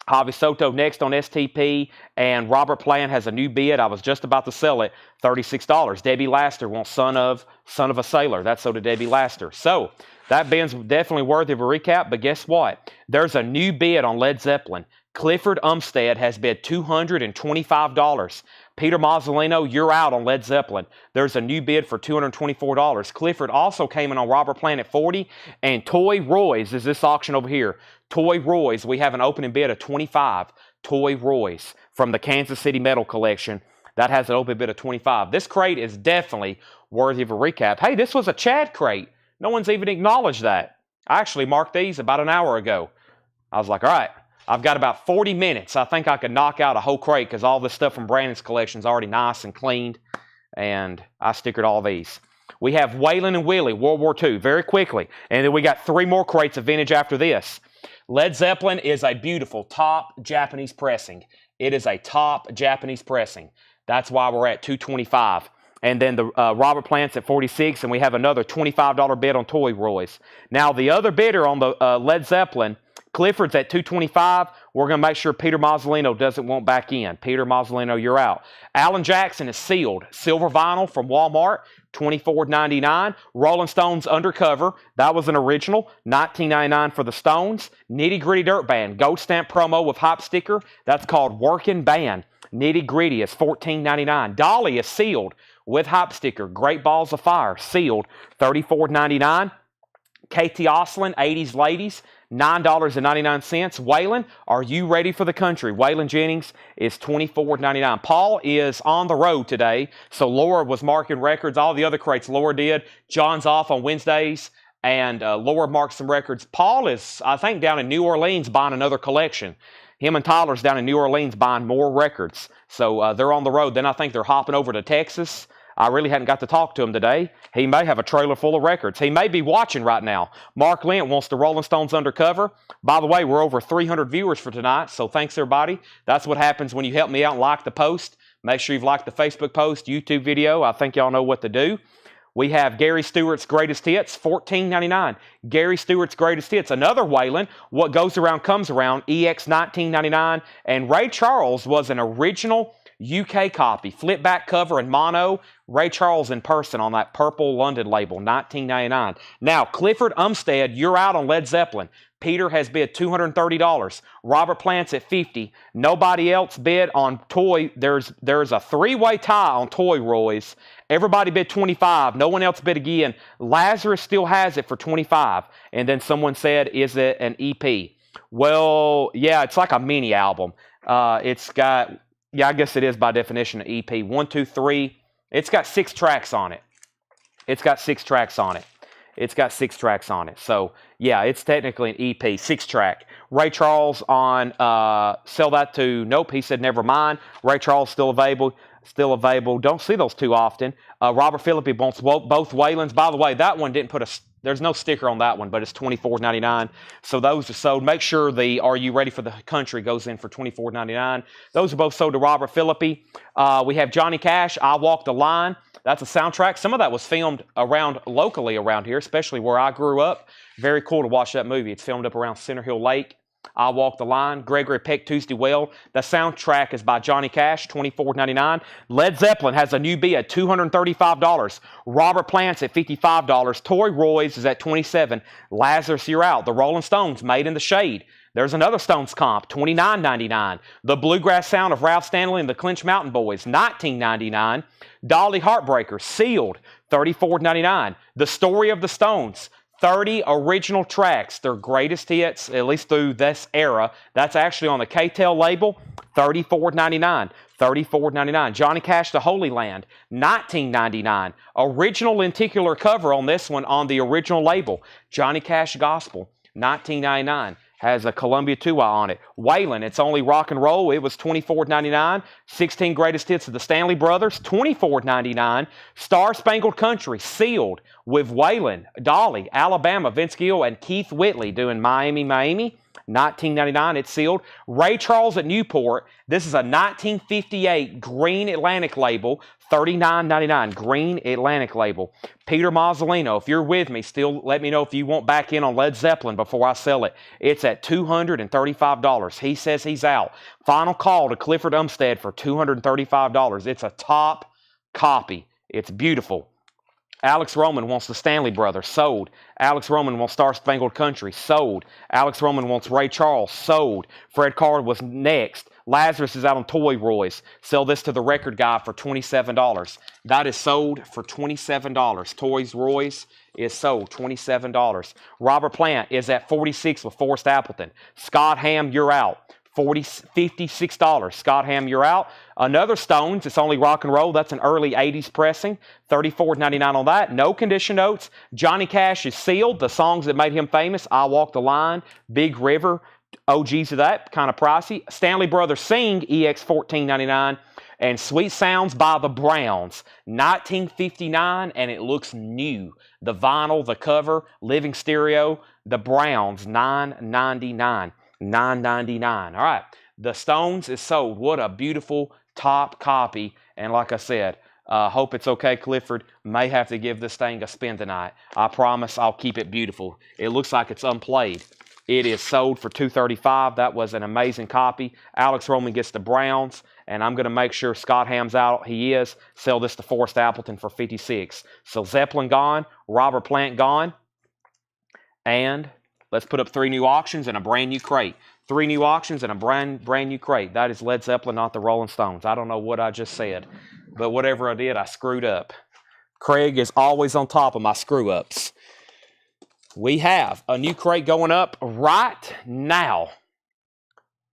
[SPEAKER 1] Javi Soto next on STP, and Robert Plant has a new bid. I was just about to sell it, $36. Debbie Laster wants Son of a Sailor. That's so to Debbie Laster. So that bin's definitely worthy of a recap, but guess what? There's a new bid on Led Zeppelin. Clifford Umstead has bid $225. Peter Mazzolino, you're out on Led Zeppelin. There's a new bid for $224. Clifford also came in on Robert Plant at $40. And Toy Roy's is this auction over here. Toy Roy's, we have an opening bid of $25. Toy Roy's from the Kansas City Metal Collection. That has an open bid of $25. This crate is definitely worthy of a recap. Hey, this was a Chad crate. No one's even acknowledged that. I actually marked these about an hour ago. I was like, all right. I've got about 40 minutes. I think I could knock out a whole crate because all this stuff from Brandon's collection is already nice and cleaned. And I stickered all these. We have Waylon and Willie, World War II, very quickly. And then we got 3 more crates of vintage after this. Led Zeppelin is a beautiful top Japanese pressing. It is a top Japanese pressing. That's why we're at $225. And then the Robert Plant's at 46, and we have another $25 bid on Toy Roy's. Now, the other bidder on the Led Zeppelin, Clifford's at 225. We're going to make sure Peter Mazzolino doesn't want back in. Peter Mazzolino, you're out. Alan Jackson is sealed. Silver vinyl from Walmart, $24.99. Rolling Stones Undercover, that was an original, $19.99 for the Stones. Nitty Gritty Dirt Band, Gold Stamp promo with Hop Sticker. That's called Workin' Band. Nitty Gritty is $14.99. Dolly is sealed with Hop Sticker. Great Balls of Fire, sealed, $34.99. KT Oslin, 80s Ladies, $9.99. Waylon, Are You Ready for the Country? Waylon Jennings is $24.99. Paul is on the road today, so Laura was marking records. All the other crates Laura did. John's off on Wednesdays, and Laura marked some records. Paul is, I think, down in New Orleans buying another collection. Him and Tyler's down in New Orleans buying more records. So they're on the road. Then I think they're hopping over to Texas. I really hadn't got to talk to him today. He may have a trailer full of records. He may be watching right now. Mark Lent wants the Rolling Stones Undercover. By the way, we're over 300 viewers for tonight, so thanks, everybody. That's what happens when you help me out and like the post. Make sure you've liked the Facebook post, YouTube video. I think y'all know what to do. We have Gary Stewart's Greatest Hits, $14.99. Gary Stewart's Greatest Hits. Another Waylon, What Goes Around Comes Around, EX $19.99. And Ray Charles was an original UK copy, flip back cover in mono. Ray Charles in person on that purple London label, $19.99. Now, Clifford Umstead, you're out on Led Zeppelin. Peter has bid $230. Robert Plant's at $50. Nobody else bid on Toy. There's a three-way tie on Toy Roy's. Everybody bid $25. No one else bid again. Lazarus still has it for $25. And then someone said, is it an EP? Well, yeah, it's like a mini album. It's got, yeah, I guess it is by definition an EP. 1, 2, 3. It's got 6 tracks on it. It's got 6 tracks on it. It's got 6 tracks on it. So, yeah, it's technically an EP, 6-track. Ray Charles on Sell That To, nope, he said never mind. Ray Charles still available. Still available. Don't see those too often. Robert Philippi wants both Waylons. By the way, that one didn't put a, there's no sticker on that one, but it's $24.99. So those are sold. Make sure the Are You Ready for the Country goes in for $24.99. Those are both sold to Robert Philippi. We have Johnny Cash, I Walk the Line. That's a soundtrack. Some of that was filmed locally around here, especially where I grew up. Very cool to watch that movie. It's filmed up around Center Hill Lake. I Walk the Line. Gregory Peck, Tuesday Well. The soundtrack is by Johnny Cash, $24.99. Led Zeppelin has a new bid, $235. Robert Plant's at $55. Toy Roy's is at $27. Lazarus, you're out. The Rolling Stones, Made in the Shade. There's another Stones comp, $29.99. The Bluegrass Sound of Ralph Stanley and the Clinch Mountain Boys, $19.99. Dolly Heartbreaker, Sealed, $34.99. The Story of the Stones, 30 original tracks, their greatest hits, at least through this era. That's actually on the K-Tel label, $34.99. $34.99. Johnny Cash, The Holy Land, $19.99. Original lenticular cover on this one on the original label. Johnny Cash Gospel, $19.99. Has a Columbia 2i on it. Waylon, It's Only Rock and Roll. It was $24.99. 16 Greatest Hits of the Stanley Brothers, $24.99. Star Spangled Country, Sealed with Waylon, Dolly, Alabama, Vince Gill, and Keith Whitley doing Miami, Miami. $19.99. It's sealed. Ray Charles at Newport. This is a 1958 Green Atlantic label. $39.99. Green Atlantic label. Peter Mazzolino, if you're with me, still let me know if you want back in on Led Zeppelin before I sell it. It's at $235. He says he's out. Final call to Clifford Umstead for $235. It's a top copy. It's beautiful. Alex Roman wants the Stanley Brothers, sold. Alex Roman wants Star Spangled Country, sold. Alex Roman wants Ray Charles, sold. Fred Carr was next. Lazarus is out on Toy Roy's. Sell this to the record guy for $27. That is sold for $27. Toys Roy's is sold, $27. Robert Plant is at 46 with Forrest Appleton. Scott Ham, you're out. $56. Scott Ham, you're out. Another Stones, It's Only Rock and Roll. That's an early 80s pressing. $34.99 on that. No condition notes. Johnny Cash is sealed. The songs that made him famous, I Walk the Line, Big River, OGs of that, kind of pricey. Stanley Brothers Sing, EX $14.99. And Sweet Sounds by the Browns, 1959, and it looks new. The vinyl, the cover, living stereo, the Browns, $9.99. $9.99. All right, the Stones is sold. What a beautiful top copy. And like I said, Hope it's okay, Clifford. May have to give this thing a spin tonight. I promise I'll keep it beautiful. It looks like it's unplayed. It is sold for $235. That was an amazing copy. Alex Roman gets the Browns, and I'm going to make sure Scott Ham's out. He is. Sell this to Forrest Appleton for $56. So Zeppelin gone, Robert Plant gone, and let's put up 3 new auctions and a brand new crate. 3 new auctions and a brand new crate. That is Led Zeppelin, not the Rolling Stones. I don't know what I just said, but whatever I did, I screwed up. Craig is always on top of my screw-ups. We have a new crate going up right now.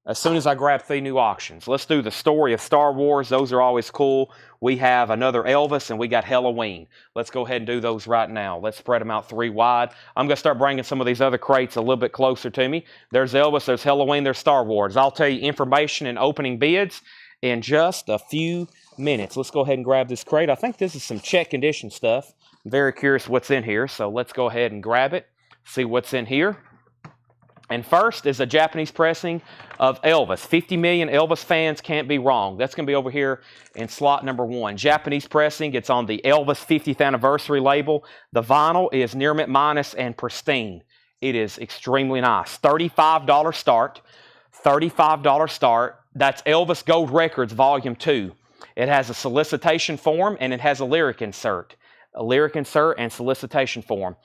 [SPEAKER 1] As soon as I grab 3 new auctions. Let's do the story of Star Wars. Those are always cool. We have another Elvis, and we got Halloween. Let's go ahead and do those right now. Let's spread them out 3 wide. I'm going to start bringing some of these other crates a little bit closer to me. There's Elvis, there's Halloween, there's Star Wars. I'll tell you information and opening bids in just a few minutes. Let's go ahead and grab this crate. I think this is some check condition stuff. I'm very curious what's in here, so let's go ahead and grab it. See what's in here. And first is a Japanese pressing of Elvis. 50 million Elvis fans can't be wrong. That's going to be over here in slot number 1. Japanese pressing. It's on the Elvis 50th anniversary label. The vinyl is near mint minus and pristine. It is extremely nice. $35 start. $35 start. That's Elvis Gold Records Volume 2. It has a solicitation form and it has a lyric insert. A lyric insert and solicitation form.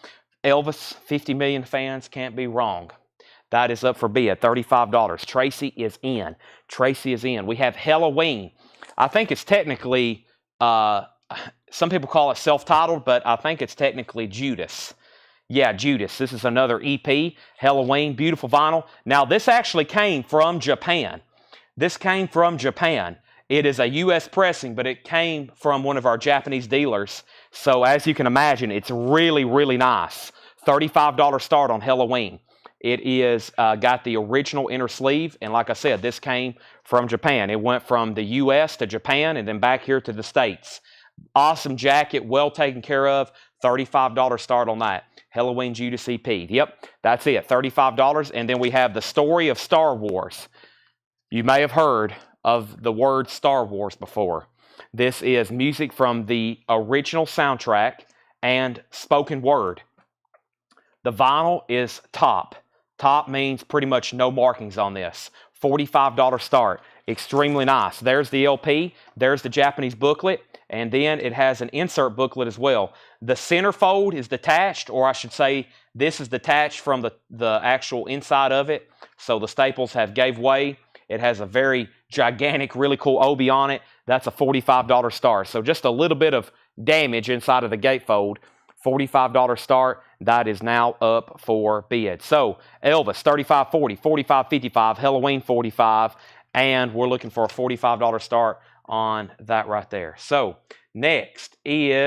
[SPEAKER 1] Elvis, 50 million fans can't be wrong. That is up for bid, $35. Tracy is in. Tracy is in. We have Halloween. I think it's technically, some people call it self-titled, but I think it's technically Judas. Yeah, Judas. This is another EP. Halloween, beautiful vinyl. Now, this actually came from Japan. This came from Japan. It is a U.S. pressing, but it came from one of our Japanese dealers. So as you can imagine, it's really, really nice. $35 start on Halloween. It is got the original inner sleeve. And like I said, this came from Japan. It went from the U.S. to Japan and then back here to the States. Awesome jacket, well taken care of. $35 start on that. Halloween Judas EP. Yep, that's it. $35. And then we have the story of Star Wars. You may have heard of the word Star Wars before. This is music from the original soundtrack and spoken word. The vinyl is top. Top means pretty much no markings on this. $45 start. Extremely nice. There's the LP. There's the Japanese booklet. And then it has an insert booklet as well. The centerfold is detached, or I should say this is detached from the actual inside of it. So the staples have gave way. It has a very gigantic, really cool obi on it. That's a $45 start. So just a little bit of damage inside of the gatefold. $45 start. That is now up for bid. So Elvis, $35.40, $45.55, Halloween $45, and we're looking for a $45 start on that right there. So next is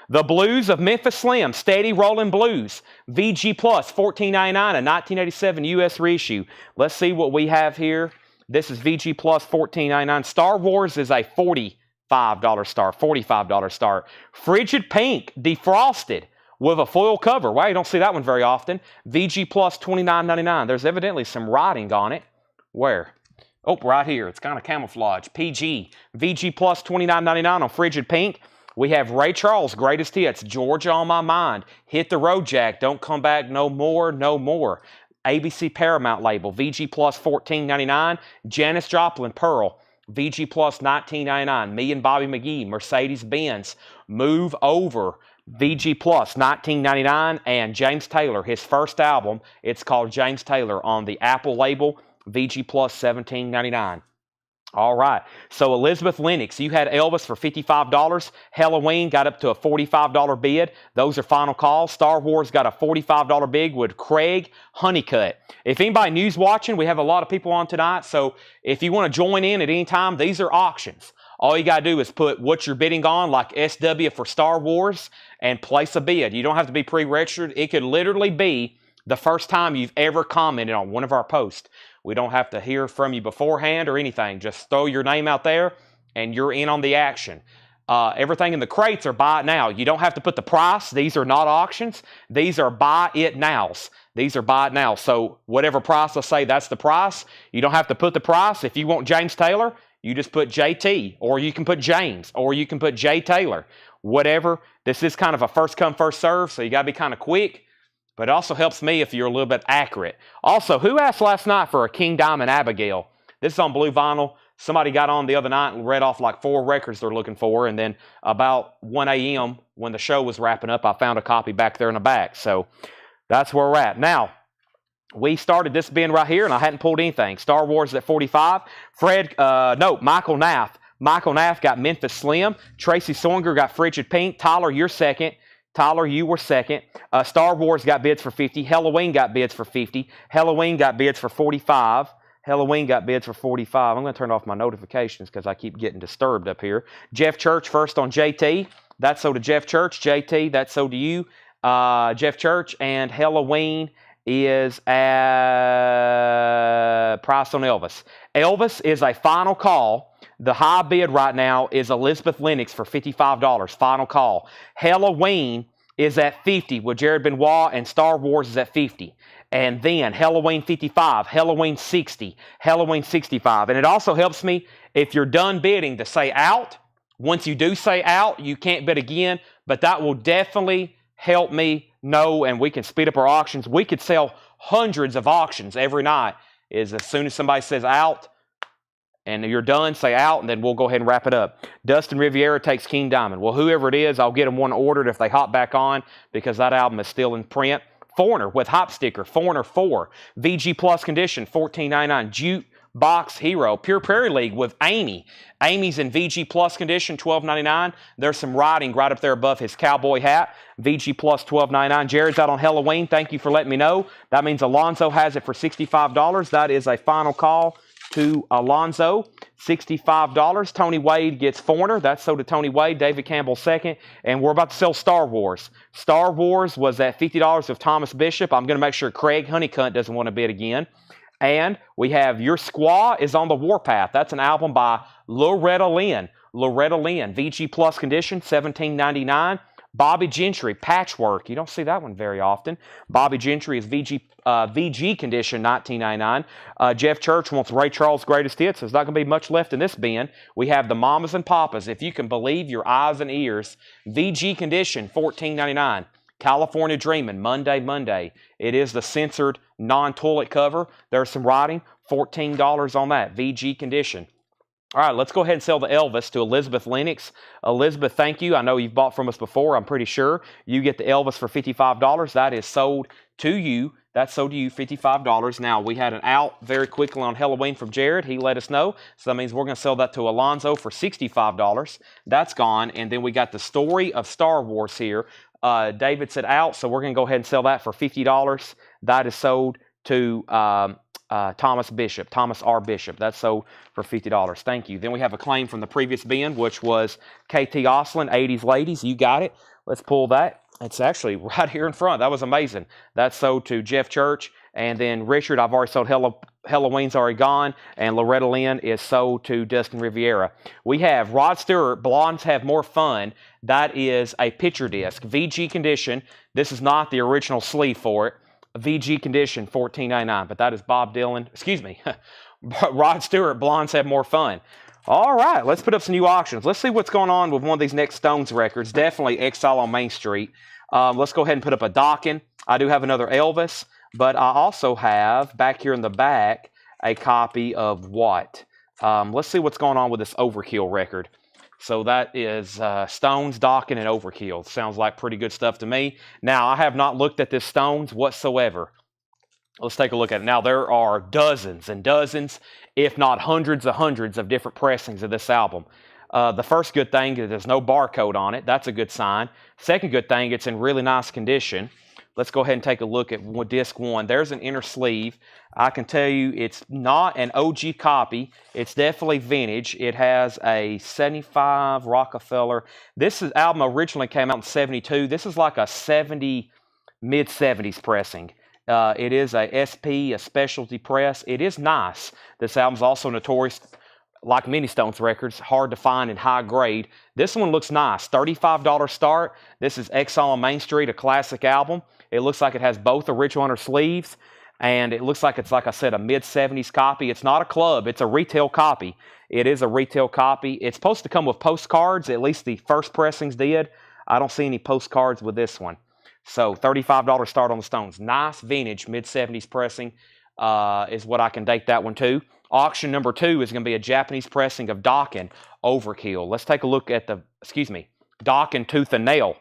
[SPEAKER 1] the Blues of Memphis Slim, Steady Rolling Blues, VG Plus, $14.99, a 1987 U.S. reissue. Let's see what we have here. This is VG Plus, $14.99. Star Wars is a $45 start, $45 start. Frigid Pink, defrosted with a foil cover. Wow, you don't see that one very often. VG Plus, $29.99. There's evidently some writing on it. Where? Oh, right here. It's kind of camouflage. PG. VG Plus, $29.99 on Frigid Pink. We have Ray Charles' greatest hits, Georgia on My Mind, Hit the Road Jack, Don't Come Back No More, No More. ABC Paramount label, VG Plus $14.99. Janis Joplin, Pearl, VG Plus $19.99. Me and Bobby McGee, Mercedes-Benz, Move Over, VG Plus $19.99. And James Taylor, his first album, it's called James Taylor on the Apple label, VG Plus $17.99. All right, so Elizabeth Lennox, you had Elvis for $55. Halloween got up to a $45 bid. Those are final calls. Star Wars got a $45 bid with Craig Honeycutt. If anybody news watching, we have a lot of people on tonight, so if you want to join in at any time, these are auctions. All you got to do is put what you're bidding on, like SW for Star Wars, and place a bid. You don't have to be pre-registered. It could literally be the first time you've ever commented on one of our posts. We don't have to hear from you beforehand or anything. Just throw your name out there and you're in on the action. Everything in the crates are buy it now. You don't have to put the price. These are not auctions. These are buy it nows. These are buy it now. So whatever price I say, that's the price. You don't have to put the price. If you want James Taylor, You just put JT, or you can put James, or you can put J. Taylor, whatever. This is kind of a first come, first serve, so you got to be kind of quick. But it also helps me if you're a little bit accurate. Also, who asked last night for a King Diamond Abigail? This is on blue vinyl. Somebody got on the other night and read off like 4 records they're looking for. And then about 1 a.m. when the show was wrapping up, I found a copy back there in the back. So that's where we're at. Now, we started this bin right here, and I hadn't pulled anything. Star Wars at 45. Michael Nath. Michael Nath got Memphis Slim. Tracy Soinger got Frigid Pink. Tyler, you're second. Tyler, you were second. Star Wars got bids for 50. Halloween got bids for 50. Halloween got bids for 45. Halloween got bids for 45. I'm going to turn off my notifications because I keep getting disturbed up here. Jeff Church first on JT. That's so to Jeff Church. JT, that's so to you. Jeff Church. And Halloween is at price on Elvis. Elvis is a final call. The high bid right now is Elizabeth Lennox for $55. Final call. Halloween is at 50 with Jared Benoit, and Star Wars is at 50. And then Halloween 55, Halloween 60, Halloween 65. And it also helps me if you're done bidding to say out. Once you do say out, you can't bid again, but that will definitely help me know, and we can speed up our auctions. We could sell hundreds of auctions every night. As soon as somebody says out, and you're done, say out, and then we'll go ahead and wrap it up. Dustin Riviera takes King Diamond. Well, whoever it is, I'll get them one ordered if they hop back on because that album is still in print. Foreigner with hop sticker, Foreigner 4. VG Plus condition, $14.99. Jute Box Hero. Pure Prairie League with Amy. Amy's in VG Plus condition, $12.99. There's some writing right up there above his cowboy hat. VG Plus, $12.99. Jared's out on Halloween. Thank you for letting me know. That means Alonzo has it for $65. That is a final call to Alonzo, $65. Tony Wade gets Foreigner. That's so to Tony Wade. David Campbell second. And we're about to sell Star Wars. Star Wars was at $50 with Thomas Bishop. I'm going to make sure Craig Honeycutt doesn't want to bid again. And we have Your Squaw is on the Warpath. That's an album by Loretta Lynn. Loretta Lynn, VG Plus condition, $17.99. Bobby Gentry, Patchwork. You don't see that one very often. Bobby Gentry is VG condition, $19.99. Jeff Church wants Ray Charles' greatest hits. There's not going to be much left in this bin. We have the Mamas and Papas, if you can believe your eyes and ears. VG condition, $14.99. California Dreamin', Monday. It is the censored non-toilet cover. There's some writing, $14 on that. VG condition. All right, let's go ahead and sell the Elvis to Elizabeth Lennox. Elizabeth, thank you. I know you've bought from us before, I'm pretty sure. You get the Elvis for $55. That is sold to you. That's sold to you, $55. Now, we had an out very quickly on Halloween from Jared. He let us know. So that means we're going to sell that to Alonzo for $65. That's gone. And then we got the Story of Star Wars here. David said out, so we're going to go ahead and sell that for $50. That is sold to Thomas Bishop, Thomas R. Bishop. That's sold for $50. Thank you. Then we have a claim from the previous bin, which was KT Oslin, 80s Ladies. You got it. Let's pull that. It's actually right here in front. That was amazing. That's sold to Jeff Church. And then Richard, I've already sold Halloween's already gone. And Loretta Lynn is sold to Dustin Riviera. We have Rod Stewart, Blondes Have More Fun. That is a picture disc. VG condition. This is not the original sleeve for it. VG condition, $14.99. But that is Bob Dylan. Excuse me. Rod Stewart, Blondes Have More Fun. All right, let's put up some new auctions. Let's see what's going on with one of these next Stones records. Definitely Exile on Main Street. Let's go ahead and put up a Dokken. I do have another Elvis, but I also have, back here in the back, a copy of what? Let's see what's going on with this Overkill record. So that is Stones, Dokken, and Overkill. Sounds like pretty good stuff to me. Now, I have not looked at this Stones whatsoever. Let's take a look at it. Now, there are dozens and dozens, if not hundreds of different pressings of this album. The first good thing is there's no barcode on it. That's a good sign. Second good thing, it's in really nice condition. Let's go ahead and take a look at disc 1. There's an inner sleeve. I can tell you it's not an OG copy. It's definitely vintage. It has a 75 Rockefeller. This album originally came out in 72. This is like a mid-70s pressing. It is a SP, a specialty press. It is nice. This album's also notorious, like many Stones records, hard to find in high grade. This one looks nice. $35 start. This is Exile on Main Street, a classic album. It looks like it has both original inner sleeves. And it looks like it's, like I said, a mid-70s copy. It's not a club. It's a retail copy. It is a retail copy. It's supposed to come with postcards. At least the first pressings did. I don't see any postcards with this one. So $35 start on the Stones. Nice vintage mid-70s pressing is what I can date that one to. Auction number 2 is going to be a Japanese pressing of Dokken Overkill. Let's take a look at the, Dokken Tooth and Nail.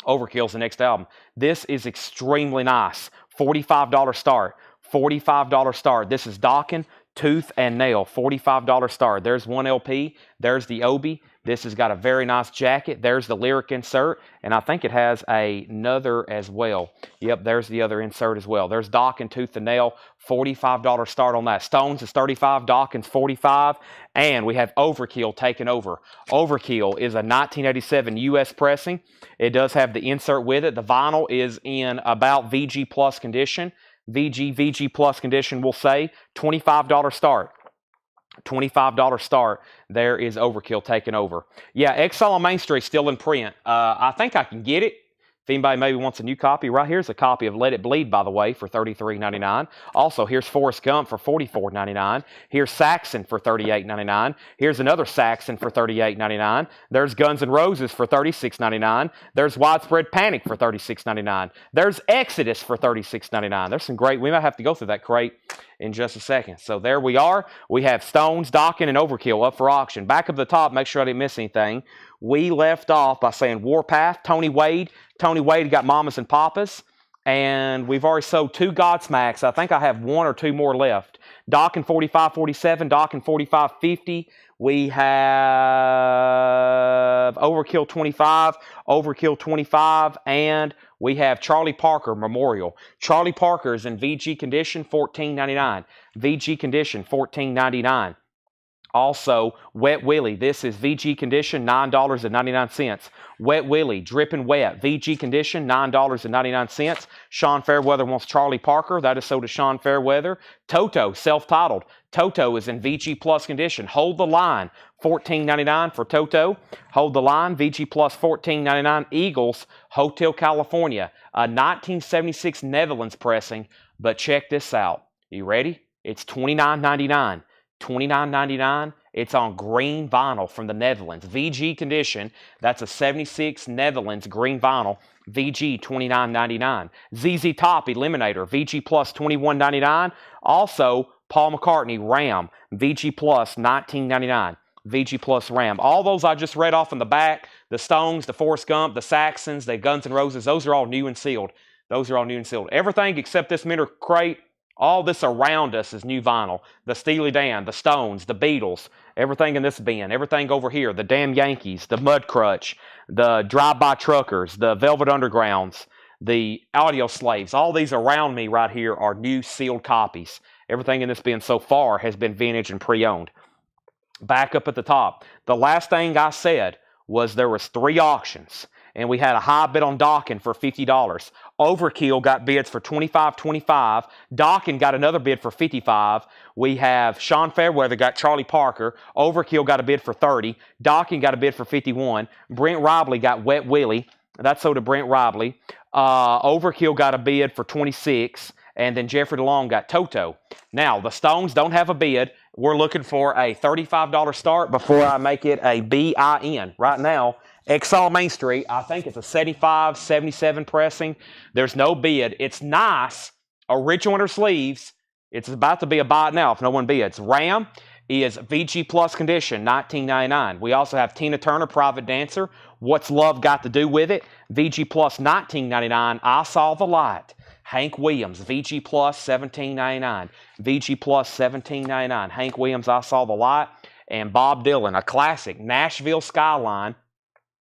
[SPEAKER 1] Overkill's the next album. This is extremely nice. $45 start. $45 start. This is Dokken Tooth and Nail. $45 start. There's one LP. There's the Obi. This has got a very nice jacket. There's the lyric insert. And I think it has another as well. Yep, there's the other insert as well. There's Dokken Tooth and Nail. $45 start on that. Stones is $35. Dokken's $45. And we have Overkill taking over. Overkill is a 1987 US pressing. It does have the insert with it. The vinyl is in about VG Plus condition. VG Plus condition, we'll say. $25 start. $25 start. There is Overkill taking over. Yeah, Exile on Main Street still in print. I think I can get it. If anybody maybe wants a new copy, right here's a copy of Let It Bleed, by the way, for $33.99. Also, here's Forrest Gump for $44.99. Here's Saxon for $38.99. Here's another Saxon for $38.99. There's Guns N' Roses for $36.99. There's Widespread Panic for $36.99. There's Exodus for $36.99. There's some great, we might have to go through that crate in just a second. So there we are. We have Stones, Dokken, and Overkill up for auction. Back up the top, make sure I didn't miss anything. We left off by saying Warpath, Tony Wade. Tony Wade got Mamas and Papas. And we've already sold 2 Godsmacks. I think I have 1 or 2 more left. Dokken 45.47, Dokken 45.50. We have Overkill 25, Overkill 25, and we have Charlie Parker Memorial. Charlie Parker is in VG condition, $14.99. VG condition, $14.99. Also, Wet Willie. This is VG condition, $9.99. Wet Willie, Drippin' Wet. VG condition, $9.99. Sean Fairweather wants Charlie Parker. That is so to Sean Fairweather. Toto, self-titled. Toto is in VG Plus condition. Hold the Line, $14.99 for Toto. Hold the Line, VG Plus, $14.99. Eagles, Hotel California. A 1976 Netherlands pressing. But check this out. You ready? It's $29.99. $29.99. It's on green vinyl from the Netherlands. VG condition. That's a 76 Netherlands green vinyl. VG $29.99. ZZ Top Eliminator. VG Plus $21.99. Also, Paul McCartney Ram. VG Plus $19.99. VG Plus Ram. All those I just read off in the back. The Stones, the Forrest Gump, the Saxons, the Guns N' Roses. Those are all new and sealed. Those are all new and sealed. Everything except this minter crate. All this around us is new vinyl. The Steely Dan, the Stones, the Beatles, everything in this bin, everything over here, the Damn Yankees, the Mudcrutch, the Drive-By Truckers, the Velvet Undergrounds, the Audio Slaves. All these around me right here are new sealed copies. Everything in this bin so far has been vintage and pre-owned. Back up at the top. The last thing I said was there was 3 auctions. And we had a high bid on Dokken for $50. Overkill got bids for $25.25. Dokken got another bid for $55. We have Sean Fairweather got Charlie Parker. Overkill got a bid for $30. Dokken got a bid for $51. Brent Robley got Wet Willie. That's so to Brent Robley. Overkill got a bid for $26. And then Jeffrey DeLong got Toto. Now, the Stones don't have a bid. We're looking for a $35 start before I make it a BIN. Right now, Exile Main Street, I think it's a 75, 77 pressing. There's no bid. It's nice. Original under sleeves. It's about to be a buy now if no one bids. Ram is VG Plus condition, $19.99. We also have Tina Turner, Private Dancer. What's Love Got to Do With It? VG Plus, $19.99. I Saw the Light. Hank Williams, VG Plus, $17.99. VG Plus, $17.99. Hank Williams, I Saw the Light. And Bob Dylan, a classic, Nashville Skyline.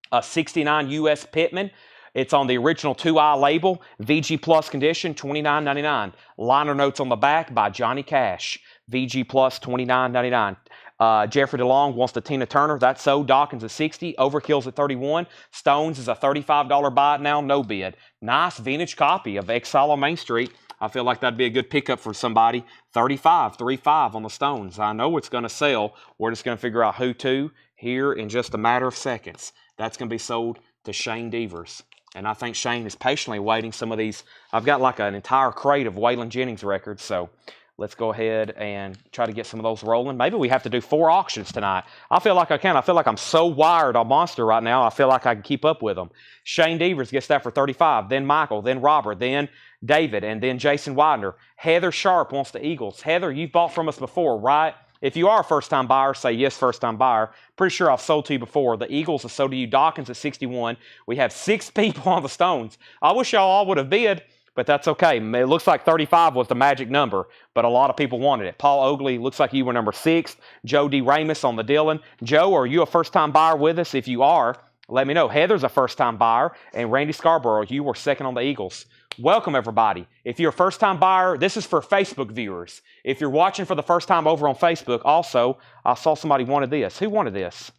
[SPEAKER 1] A 69 US Pittman. It's on the original 2i label. VG Plus condition, $29.99. Liner notes on the back by Johnny Cash. VG Plus, $29.99. Jeffrey DeLong wants the Tina Turner. That's so. Dokken's at $60. Overkill's at $31. Stones is a $35 buy it now. No bid. Nice vintage copy of Exile on Main Street. I feel like that'd be a good pickup for somebody. 35 on the Stones. I know it's going to sell. We're just going to figure out who to here in just a matter of seconds. That's going to be sold to Shane Devers. And I think Shane is patiently waiting some of these. I've got like an entire crate of Waylon Jennings records, so let's go ahead and try to get some of those rolling. Maybe we have to do 4 auctions tonight. I feel like I can. I feel like I'm so wired on Monster right now, I feel like I can keep up with them. Shane Devers gets that for 35, then Michael, then Robert, then David, and then Jason Widener. Heather Sharp wants the Eagles. Heather, you've bought from us before, right? If you are a first-time buyer, say yes, first-time buyer. Pretty sure I've sold to you before. The Eagles have sold to you. Dawkins at 61. We have 6 people on the Stones. I wish y'all all would have bid, but that's okay. It looks like 35 was the magic number, but a lot of people wanted it. Paul Oakley, looks like you were number 6. Joe D. Ramus on the Dillon. Joe, are you a first-time buyer with us? If you are, let me know. Heather's a first-time buyer, and Randy Scarborough, you were second on the Eagles. Welcome, everybody. If you're a first-time buyer, this is for Facebook viewers. If you're watching for the first time over on Facebook, also, I saw somebody wanted this. Who wanted this?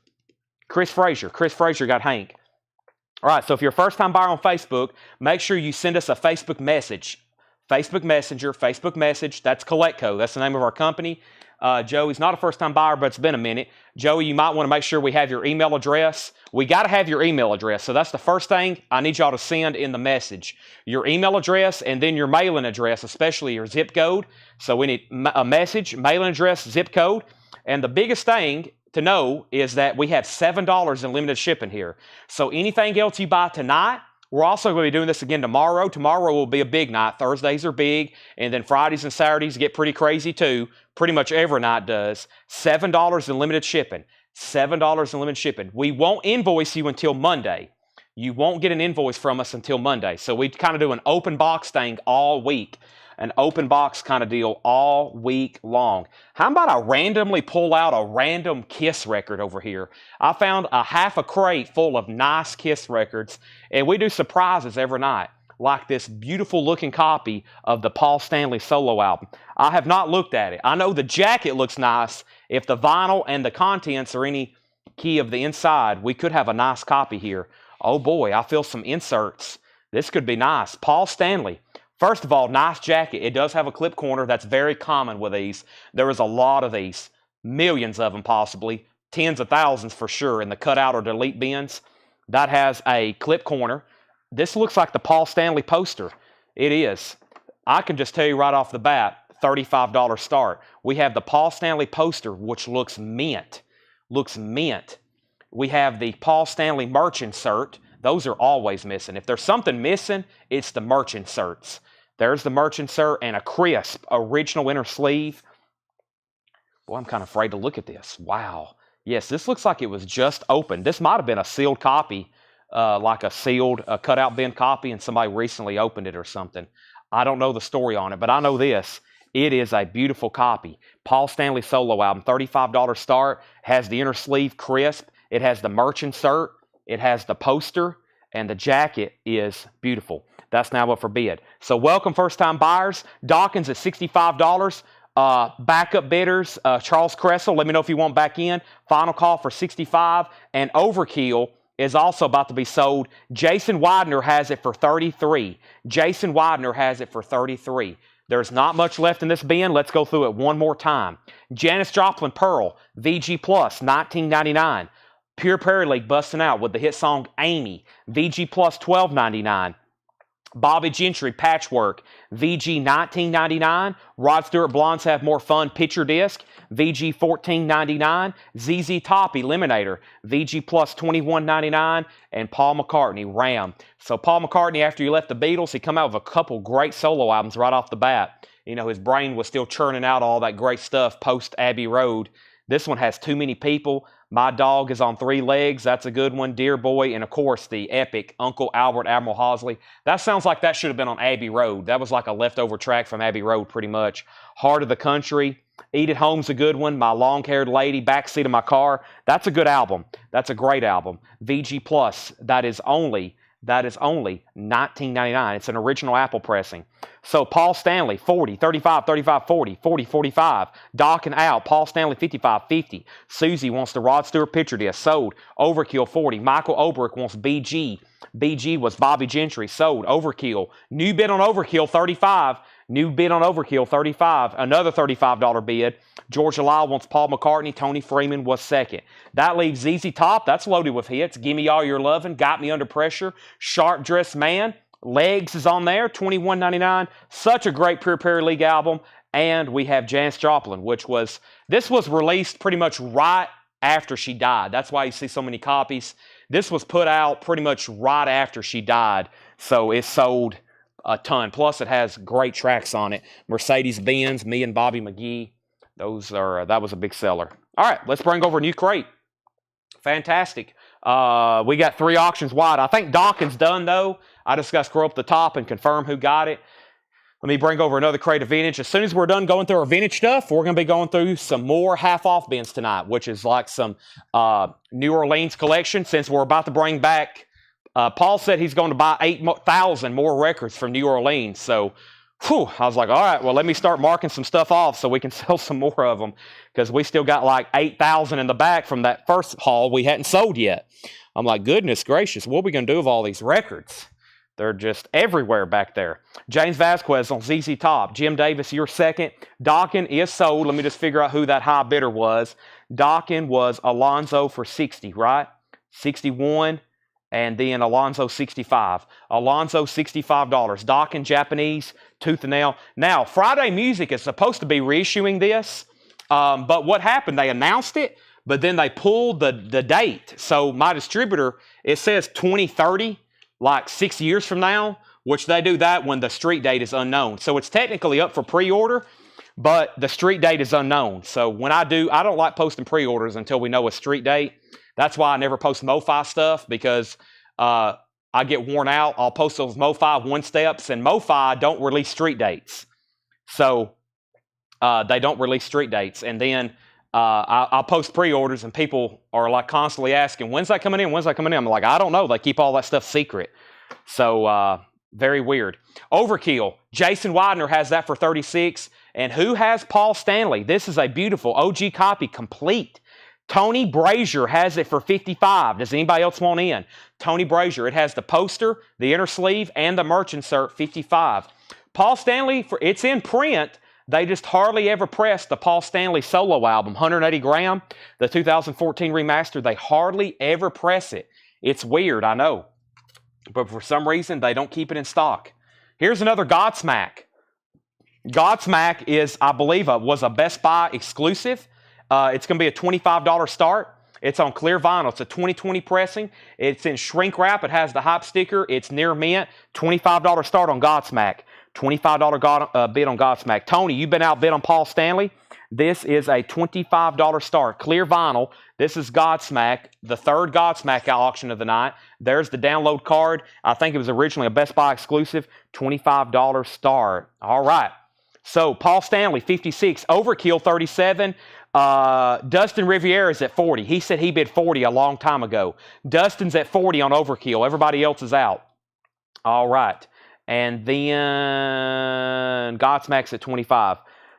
[SPEAKER 1] Chris Frazier. Chris Frazier got Hank. All right, so if you're a first-time buyer on Facebook, make sure you send us a Facebook message. Facebook Messenger, Facebook message. That's Collectco. That's the name of our company. Joey's not a first-time buyer, but it's been a minute. Joey, you might want to make sure we have your email address. We got to have your email address. So that's the first thing I need y'all to send in the message. Your email address and then your mailing address, especially your zip code. So we need a message, mailing address, zip code. And the biggest thing to know is that we have $7 in limited shipping here. So anything else you buy tonight, we're also going to be doing this again tomorrow. Tomorrow will be a big night. Thursdays are big, and then Fridays and Saturdays get pretty crazy too. Pretty much every night does. $7 in limited shipping. $7 in limited shipping. We won't invoice you until Monday. You won't get an invoice from us until Monday. So we kind of do an open box thing all week. An open box kind of deal all week long. How about I randomly pull out a random Kiss record over here? I found a half a crate full of nice Kiss records, and we do surprises every night, like this beautiful looking copy of the Paul Stanley solo album. I have not looked at it. I know the jacket looks nice. If the vinyl and the contents are any key of the inside, we could have a nice copy here. Oh boy, I feel some inserts. This could be nice. Paul Stanley. First of all, nice jacket. It does have a clip corner. That's very common with these. There is a lot of these. Millions of them possibly. Tens of thousands for sure in the cutout or delete bins. That has a clip corner. This looks like the Paul Stanley poster. It is. I can just tell you right off the bat, $35 start. We have the Paul Stanley poster, which looks mint. Looks mint. We have the Paul Stanley merch insert. Those are always missing. If there's something missing, it's the merch inserts. There's the merch insert and a crisp original inner sleeve. Boy, I'm kind of afraid to look at this. Wow. Yes, this looks like it was just opened. This might have been a sealed copy, like a sealed cutout bin copy, and somebody recently opened it or something. I don't know the story on it, but I know this. It is a beautiful copy. Paul Stanley solo album, $35 start. Has the inner sleeve crisp. It has the merch insert. It has the poster, and the jacket is beautiful. That's now up for bid. So welcome first-time buyers. Dawkins at $65. Backup bidders, Charles Cressel, let me know if you want back in. Final call for $65. And Overkill is also about to be sold. Jason Widener has it for $33. Jason Widener has it for $33. There's not much left in this bin. Let's go through it one more time. Janis Joplin Pearl, VG Plus, $19.99. Pure Prairie League busting out with the hit song Amy, VG Plus $12.99. Bobby Gentry Patchwork, VG $19.99. Rod Stewart Blondes Have More Fun Picture Disc, VG $14.99. ZZ Top Eliminator, VG Plus $21.99. And Paul McCartney Ram. So Paul McCartney, after he left the Beatles, he come out with a couple great solo albums right off the bat. You know, his brain was still churning out all that great stuff post Abbey Road. This one has Too Many People. My Dog is on 3 Legs. That's a good one. Dear Boy. And, of course, the epic Uncle Albert Admiral Hosley. That sounds like that should have been on Abbey Road. That was like a leftover track from Abbey Road pretty much. Heart of the Country. Eat at Home's a good one. My Long-Haired Lady. Backseat of My Car. That's a good album. That's a great album. VG Plus. That is only $19.99. It's an original Apple pressing. So Paul Stanley, 40, 35, 35, 40, 40, 45. Doc and Al, Paul Stanley, 55, 50. Susie wants the Rod Stewart picture disc, sold. Overkill, 40. Michael Obrick wants BG. BG was Bobby Gentry, sold. Overkill. New bid on Overkill, 35. New bid on Overkill, 35. Another $35 bid. Georgia Lyle wants Paul McCartney. Tony Freeman was second. That leaves ZZ Top. That's loaded with hits. Gimme All Your Lovin', Got Me Under Pressure, Sharp Dressed Man. Legs is on there, $21.99. Such a great Pure Perry League album. And we have Janis Joplin, this was released pretty much right after she died. That's why you see so many copies. This was put out pretty much right after she died. So it sold a ton. Plus it has great tracks on it. Mercedes-Benz, Me and Bobby McGee. That was a big seller. All right, let's bring over a new crate. Fantastic. We got 3 auctions wide. I think Dawkins done though. I just got to scroll up the top and confirm who got it. Let me bring over another crate of vintage. As soon as we're done going through our vintage stuff, we're going to be going through some more half-off bins tonight, which is like some New Orleans collection. Since we're about to bring back, Paul said he's going to buy 8,000 more records from New Orleans. So, I was like, all right, well, let me start marking some stuff off so we can sell some more of them because we still got like 8,000 in the back from that first haul we hadn't sold yet. I'm like, goodness gracious, what are we going to do with all these records? They're just everywhere back there. James Vasquez on ZZ Top. Jim Davis, you're second. Dawkins is sold. Let me just figure out who that high bidder was. Dawkins was Alonzo for 60, right? 61, and then Alonzo 65. Alonzo $65. Dawkins Japanese, tooth and nail. Now, Friday Music is supposed to be reissuing this, but what happened? They announced it, but then they pulled the date. So my distributor, it says 2030. Like 6 years from now, which they do that when the street date is unknown. So it's technically up for pre-order, but the street date is unknown. So when I don't like posting pre-orders until we know a street date. That's why I never post MoFi stuff because I get worn out. I'll post those MoFi one-steps, and MoFi don't release street dates. So they don't release street dates. And then I'll post pre-orders and people are like constantly asking, when's that coming in? When's that coming in? I'm like, I don't know. They keep all that stuff secret. So very weird. Overkill. Jason Widener has that for 36. And who has Paul Stanley? This is a beautiful OG copy, complete. Tony Brazier has it for 55. Does anybody else want in? Tony Brazier. It has the poster, the inner sleeve, and the merch insert, 55. Paul Stanley, it's in print. They just hardly ever pressed the Paul Stanley solo album, 180 gram, the 2014 remaster. They hardly ever press it. It's weird, I know. But for some reason, they don't keep it in stock. Here's another Godsmack. Godsmack is, I believe, was a Best Buy exclusive. It's going to be a $25 start. It's on clear vinyl. It's a 2020 pressing. It's in shrink wrap. It has the hype sticker. It's near mint. $25 start on Godsmack. $25 bid on Godsmack. Tony, you've been outbid on Paul Stanley. This is a $25 start. Clear vinyl. This is Godsmack, the third Godsmack auction of the night. There's the download card. I think it was originally a Best Buy exclusive. $25 start. All right. So, Paul Stanley, 56. Overkill, 37. Dustin Riviera is at 40. He said he bid 40 a long time ago. Dustin's at 40 on Overkill. Everybody else is out. All right. And then Godsmack's at 25.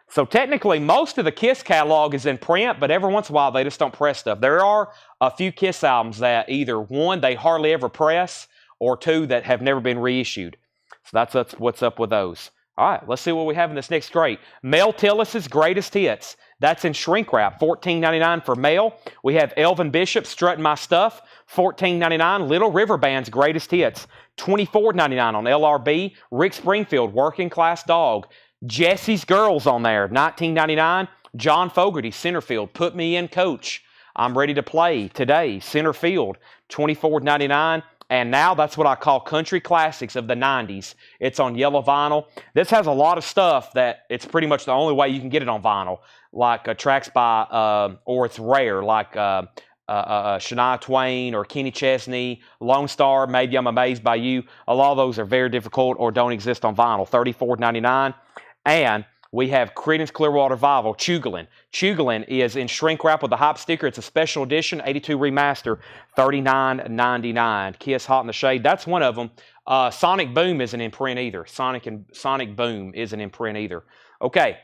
[SPEAKER 1] So technically, most of the Kiss catalog is in print, but every once in a while, they just don't press stuff. There are a few Kiss albums that either, one, they hardly ever press, or two, that have never been reissued. So that's what's up with those. All right, let's see what we have in this next crate. Mel Tillis's Greatest Hits. That's in shrink wrap, $14.99 for Mel. We have Elvin Bishop, Strutting My Stuff, $14.99. Little River Band's Greatest Hits, $24.99 on LRB. Rick Springfield, Working Class Dog. Jesse's Girls on there, $19.99. John Fogerty, center field, Put Me In, Coach. I'm Ready to Play today, center field, $24.99. And now that's what I call country classics of the 90s. It's on yellow vinyl. This has a lot of stuff that it's pretty much the only way you can get it on vinyl, like tracks by, or it's rare, like Shania Twain or Kenny Chesney, Lone Star, Maybe I'm Amazed by You. A lot of those are very difficult or don't exist on vinyl, $34.99. And we have Creedence Clearwater Revival, Chugolin. Chugolin is in shrink wrap with the hype sticker. It's a special edition, 82 remaster, $39.99. Kiss Hot in the Shade, that's one of them. Sonic Boom isn't in print either. Sonic Boom isn't in print either. Okay,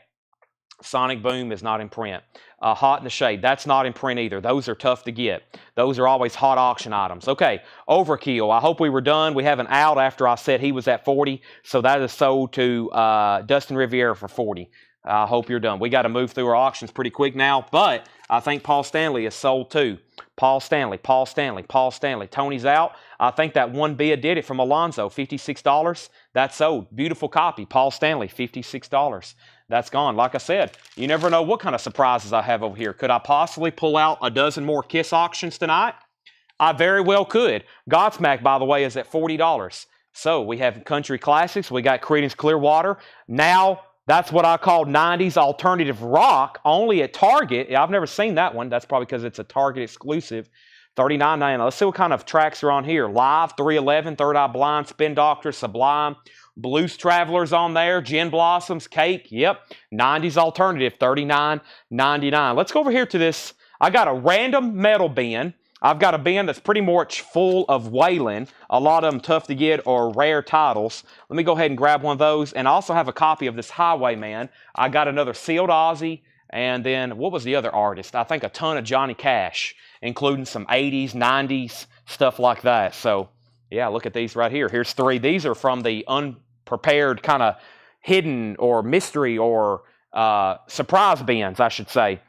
[SPEAKER 1] Sonic Boom is not in print. Hot in the Shade, that's not in print either. Those are tough to get. Those are always hot auction items. Okay, Overkill. I hope we were done. We have an out after I said he was at 40. So that is sold to Dustin Riviera for 40. I hope you're done. We got to move through our auctions pretty quick now. But I think Paul Stanley is sold too. Paul Stanley, Paul Stanley, Paul Stanley. Tony's out. I think that one bid did it from Alonzo, $56. That's sold. Beautiful copy. Paul Stanley, $56. That's gone. Like I said, you never know what kind of surprises I have over here. Could I possibly pull out a dozen more Kiss auctions tonight? I very well could. Godsmack, by the way, is at $40. So we have Country Classics. We got Creedence Clearwater. Now, that's what I call 90s alternative rock, only at Target. I've never seen that one. That's probably because it's a Target exclusive. $39.99. Let's see what kind of tracks are on here. Live, 311, Third Eye Blind, Spin Doctor, Sublime, Blues Travelers on there, Gin Blossoms, Cake. Yep, 90s alternative, $39.99. Let's go over here to this. I got a random metal bin. I've got a bin that's pretty much full of Waylon. A lot of them tough to get or rare titles. Let me go ahead and grab one of those. And I also have a copy of this Highwayman. I got another Sealed Ozzy. And then, what was the other artist? I think a ton of Johnny Cash, including some 80s, 90s, stuff like that. So, yeah, look at these right here. Here's three. These are from the unprepared kind of hidden or mystery or surprise bins, I should say.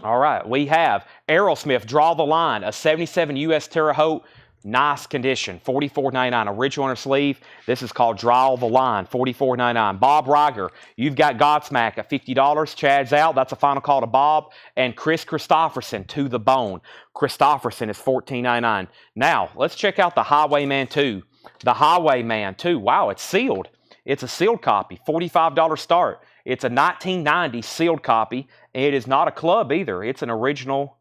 [SPEAKER 1] All right, we have Aerosmith, Draw the Line, a 77 U.S. Terre Haute, nice condition, $44.99. Original inner sleeve. This is called Draw the Line, $44.99. Bob Riger, you've got Godsmack at $50. Chad's out. That's a final call to Bob. And Chris Christopherson, To the Bone. Christopherson is $14.99. Now, let's check out the Highwayman 2. The Highwayman 2, wow, it's sealed. It's a sealed copy, $45 start. It's a 1990 sealed copy. It is not a club either. It's an original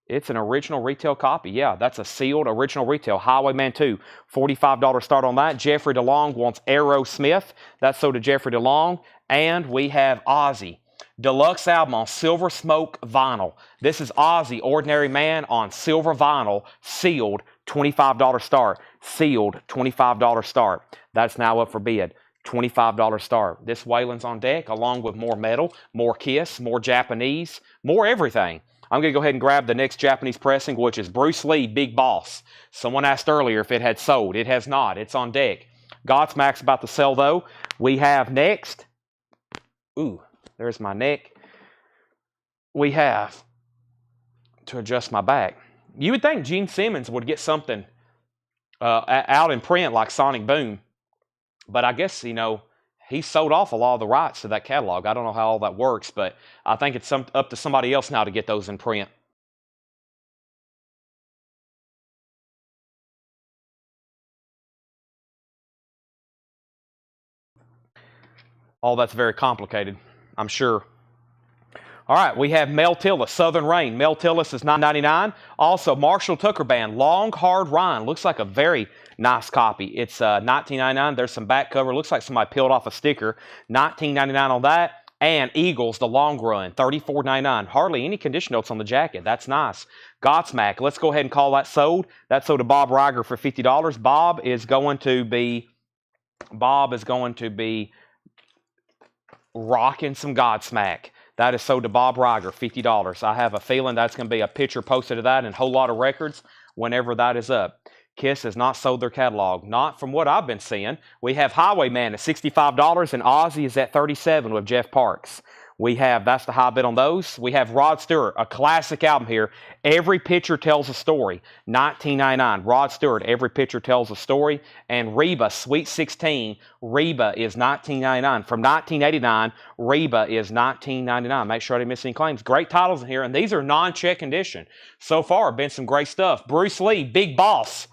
[SPEAKER 1] retail copy. Yeah, that's a sealed original retail. Highwayman 2, $45 start on that. Jeffrey DeLong wants Aerosmith. That's sold to Jeffrey DeLong. And we have Ozzy. Deluxe album on Silver Smoke vinyl. This is Ozzy, Ordinary Man on silver vinyl, sealed, $25 start. Sealed, $25 start. That's now up for bid. $25 start. This Waylon's on deck, along with more metal, more Kiss, more Japanese, more everything. I'm going to go ahead and grab the next Japanese pressing, which is Bruce Lee, Big Boss. Someone asked earlier if it had sold. It has not. It's on deck. Godsmack's about to sell, though. We have next. Ooh, there's my neck. We have to adjust my back. You would think Gene Simmons would get something out in print like Sonic Boom. But I guess, he sold off a lot of the rights to that catalog. I don't know how all that works, but I think it's up to somebody else now to get those in print. All that's very complicated, I'm sure. All right, we have Mel Tillis, Southern Rain. Mel Tillis is $9.99. Also, Marshall Tucker Band, Long Hard Rhine. Looks like a very nice copy. It's $19.99. There's some back cover. Looks like somebody peeled off a sticker. $19.99 on that. And Eagles, the Long Run, $34.99. Hardly any condition notes on the jacket. That's nice. Godsmack, let's go ahead and call that sold. That's sold to Bob Riger for $50. Bob is going to be rocking some Godsmack. That is sold to Bob Riger, $50. I have a feeling that's going to be a picture posted of that and a whole lot of records whenever that is up. Kiss has not sold their catalog. Not from what I've been seeing. We have Highwayman at $65 and Ozzy is at $37 with Jeff Parks. That's the high bid on those. We have Rod Stewart, a classic album here. Every Picture Tells a Story, $19.99. Rod Stewart, Every Picture Tells a Story. And Reba, Sweet 16, Reba is $19.99. From 1989, Reba is $19.99. Make sure I didn't miss any claims. Great titles in here, and these are non-check condition. So far, been some great stuff. Bruce Lee, Big Boss.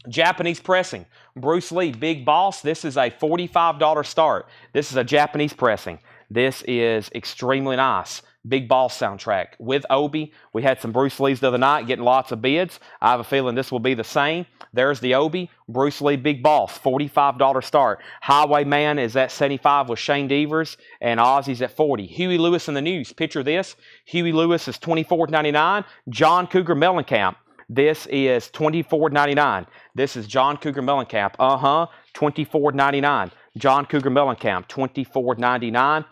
[SPEAKER 1] Japanese pressing. Bruce Lee, Big Boss. This is a $45 start. This is a Japanese pressing. This is extremely nice. Big Boss soundtrack with Obi. We had some Bruce Lees the other night getting lots of bids. I have a feeling this will be the same. There's the Obi. Bruce Lee, Big Boss, $45 start. Highwayman is at $75 with Shane Devers, and Ozzy's at $40. Huey Lewis in the News. Picture this. Huey Lewis is $24.99. John Cougar Mellencamp. This is $24.99. This is John Cougar Mellencamp. $24.99. John Cougar Mellencamp, $24.99.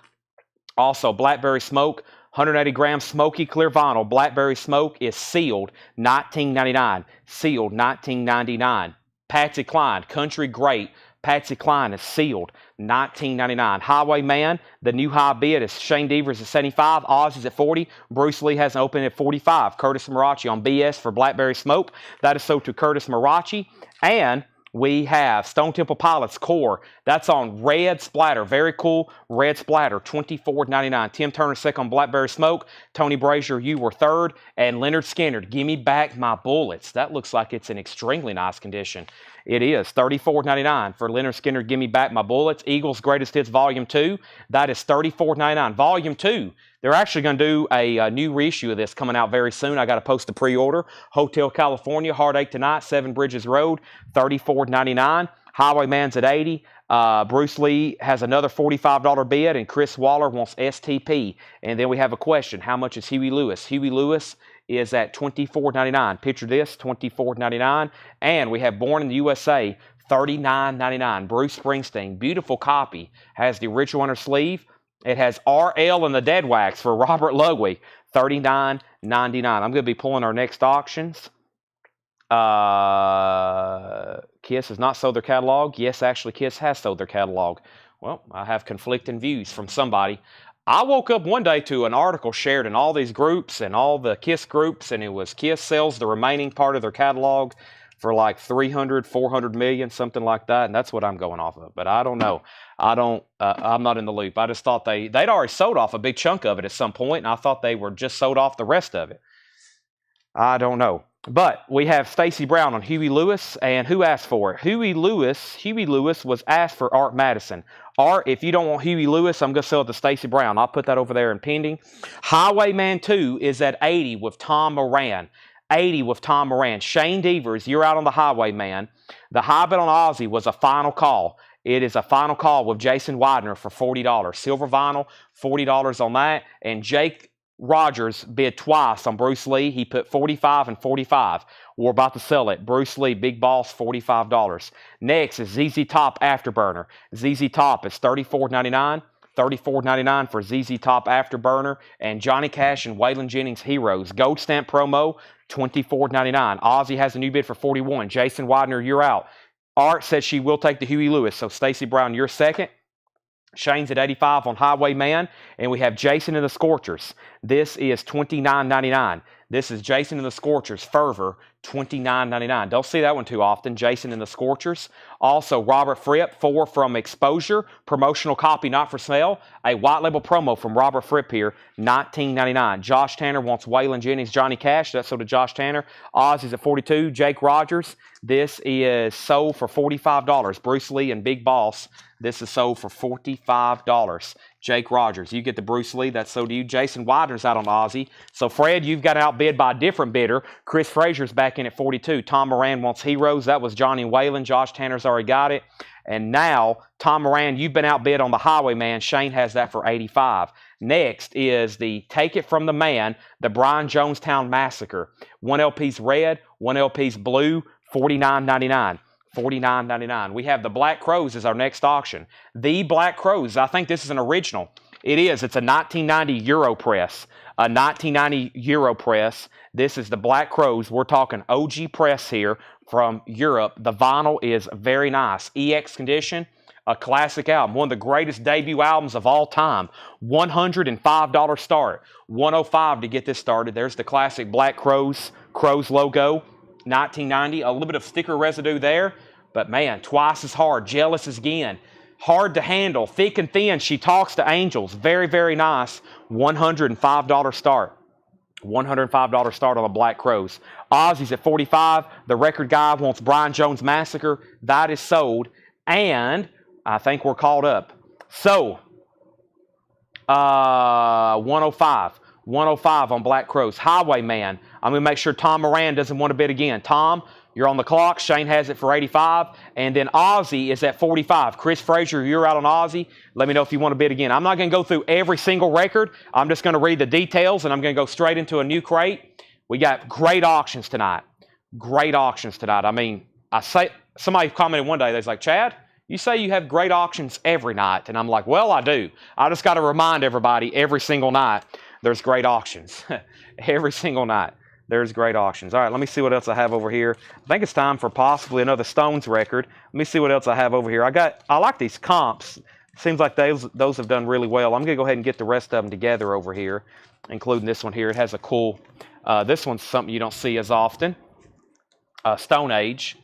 [SPEAKER 1] Also, Blackberry Smoke, 180 grams smoky clear vinyl. Blackberry Smoke is sealed, $19.99. Sealed, $19.99. Patsy Cline, Country Great. Patsy Cline is sealed, $19.99. Highwayman, the new high bid is Shane Devers at 75, Ozzy's at 40, Bruce Lee has an opening at 45. Curtis Marachi on BS for Blackberry Smoke. That is sold to Curtis Marachi. And we have Stone Temple Pilots Core. That's on red splatter. Very cool red splatter. $24.99. Tim Turner second on Blackberry Smoke. Tony Brazier, you were third. And Leonard Skinner, give me back my bullets. That looks like it's in extremely nice condition. It is $34.99 for Leonard Skinner, give me back my bullets. Eagles Greatest Hits Volume 2. That is $34.99. Volume 2. They're actually going to do a new reissue of this coming out very soon. I got to post the pre-order. Hotel California, Heartache Tonight, Seven Bridges Road, $34.99. Highwayman's at 80. Bruce Lee has another $45 bid, and Chris Waller wants STP. And then we have a question. How much is Huey Lewis? Huey Lewis is at $24.99. Picture this, $24.99. And we have Born in the USA, $39.99. Bruce Springsteen, beautiful copy. Has the original inner sleeve. It has RL in the dead wax for Robert Ludwig, $39.99. I'm going to be pulling our next auctions. Kiss has not sold their catalog. Yes, actually, Kiss has sold their catalog. Well, I have conflicting views from somebody. I woke up one day to an article shared in all these groups and all the Kiss groups, and it was Kiss sells the remaining part of their catalog for like 300, 400 million, something like that, and that's what I'm going off of. But I don't know. I'm not in the loop. I just thought they'd already sold off a big chunk of it at some point, and I thought they were just sold off the rest of it. I don't know. But we have Stacy Brown on Huey Lewis, and who asked for it? Huey Lewis was asked for Art Madison. Art, if you don't want Huey Lewis, I'm going to sell it to Stacy Brown. I'll put that over there in pending. Highwayman 2 is at 80 with Tom Moran. 80 with Tom Moran. Shane Devers, you're out on the Highwayman. The high bid on Ozzy was a final call. It is a final call with Jason Widener for $40. Silver vinyl, $40 on that. And Jake Rogers bid twice on Bruce Lee. He put $45 and $45. We're about to sell it. Bruce Lee, Big Boss, $45. Next is ZZ Top Afterburner. ZZ Top is $34.99. $34.99 for ZZ Top Afterburner. And Johnny Cash and Waylon Jennings Heroes. Gold stamp promo, $24.99. Ozzy has a new bid for $41. Jason Widener, you're out. Art said she will take the Huey Lewis. So Stacy Brown, you're second. Shane's at 85 on Highwayman. And we have Jason and the Scorchers. This is $29.99. This is Jason and the Scorchers, Fervor, $29.99. Don't see that one too often. Jason and the Scorchers. Also, Robert Fripp, 4 from Exposure. Promotional copy, not for sale. A white label promo from Robert Fripp here, $19.99. Josh Tanner wants Waylon Jennings, Johnny Cash. That's sold to Josh Tanner. Ozzy's at 42. Jake Rogers. This is sold for $45. Bruce Lee and Big Boss. This is sold for $45. Jake Rogers, you get the Bruce Lee, that's sold to you. Jason Widener's out on Ozzy. So, Fred, you've got outbid by a different bidder. Chris Frazier's back in at 42. Tom Moran wants Heroes. That was Johnny Whalen. Josh Tanner's already got it. And now, Tom Moran, you've been outbid on the Highwayman. Shane has that for 85. Next is the Take It From the Man, the Brian Jonestown Massacre. One LP's red, one LP's blue, $49.99. $49.99. We have the Black Crows as our next auction. The Black Crows. I think this is an original. It is. It's a 1990 Europress. A 1990 Europress. This is the Black Crows. We're talking OG press here from Europe. The vinyl is very nice. EX condition. A classic album. One of the greatest debut albums of all time. $105 start. $105 to get this started. There's the classic Black Crows logo. 1990, a little bit of sticker residue there, but man, twice as hard. Jealous again. Hard to handle, thick and thin. She Talks to Angels. Very, very nice. $105 start. $105 start on the Black Crows. Ozzy's at 45. The record guy wants Brian Jones Massacre. That is sold. And I think we're caught up. So, 105. 105 on Black Crows. Highwayman. I'm going to make sure Tom Moran doesn't want to bid again. Tom, you're on the clock. Shane has it for 85. And then Ozzy is at 45. Chris Frazier, you're out on Ozzy. Let me know if you want to bid again. I'm not going to go through every single record. I'm just going to read the details, and I'm going to go straight into a new crate. We got great auctions tonight. Great auctions tonight. I mean, somebody commented one day, they was like, Chad, You say you have great auctions every night, and I'm like, well, I do. I just got to remind everybody every single night there's great auctions. Every single night there's great auctions. All right, let me see what else I have over here. I think it's time for possibly another Stones record. Let me see what else I have over here. I like these comps. Seems like those have done really well. I'm going to go ahead and get the rest of them together over here, including this one here. It has a cool, this one's something you don't see as often. Stone Age.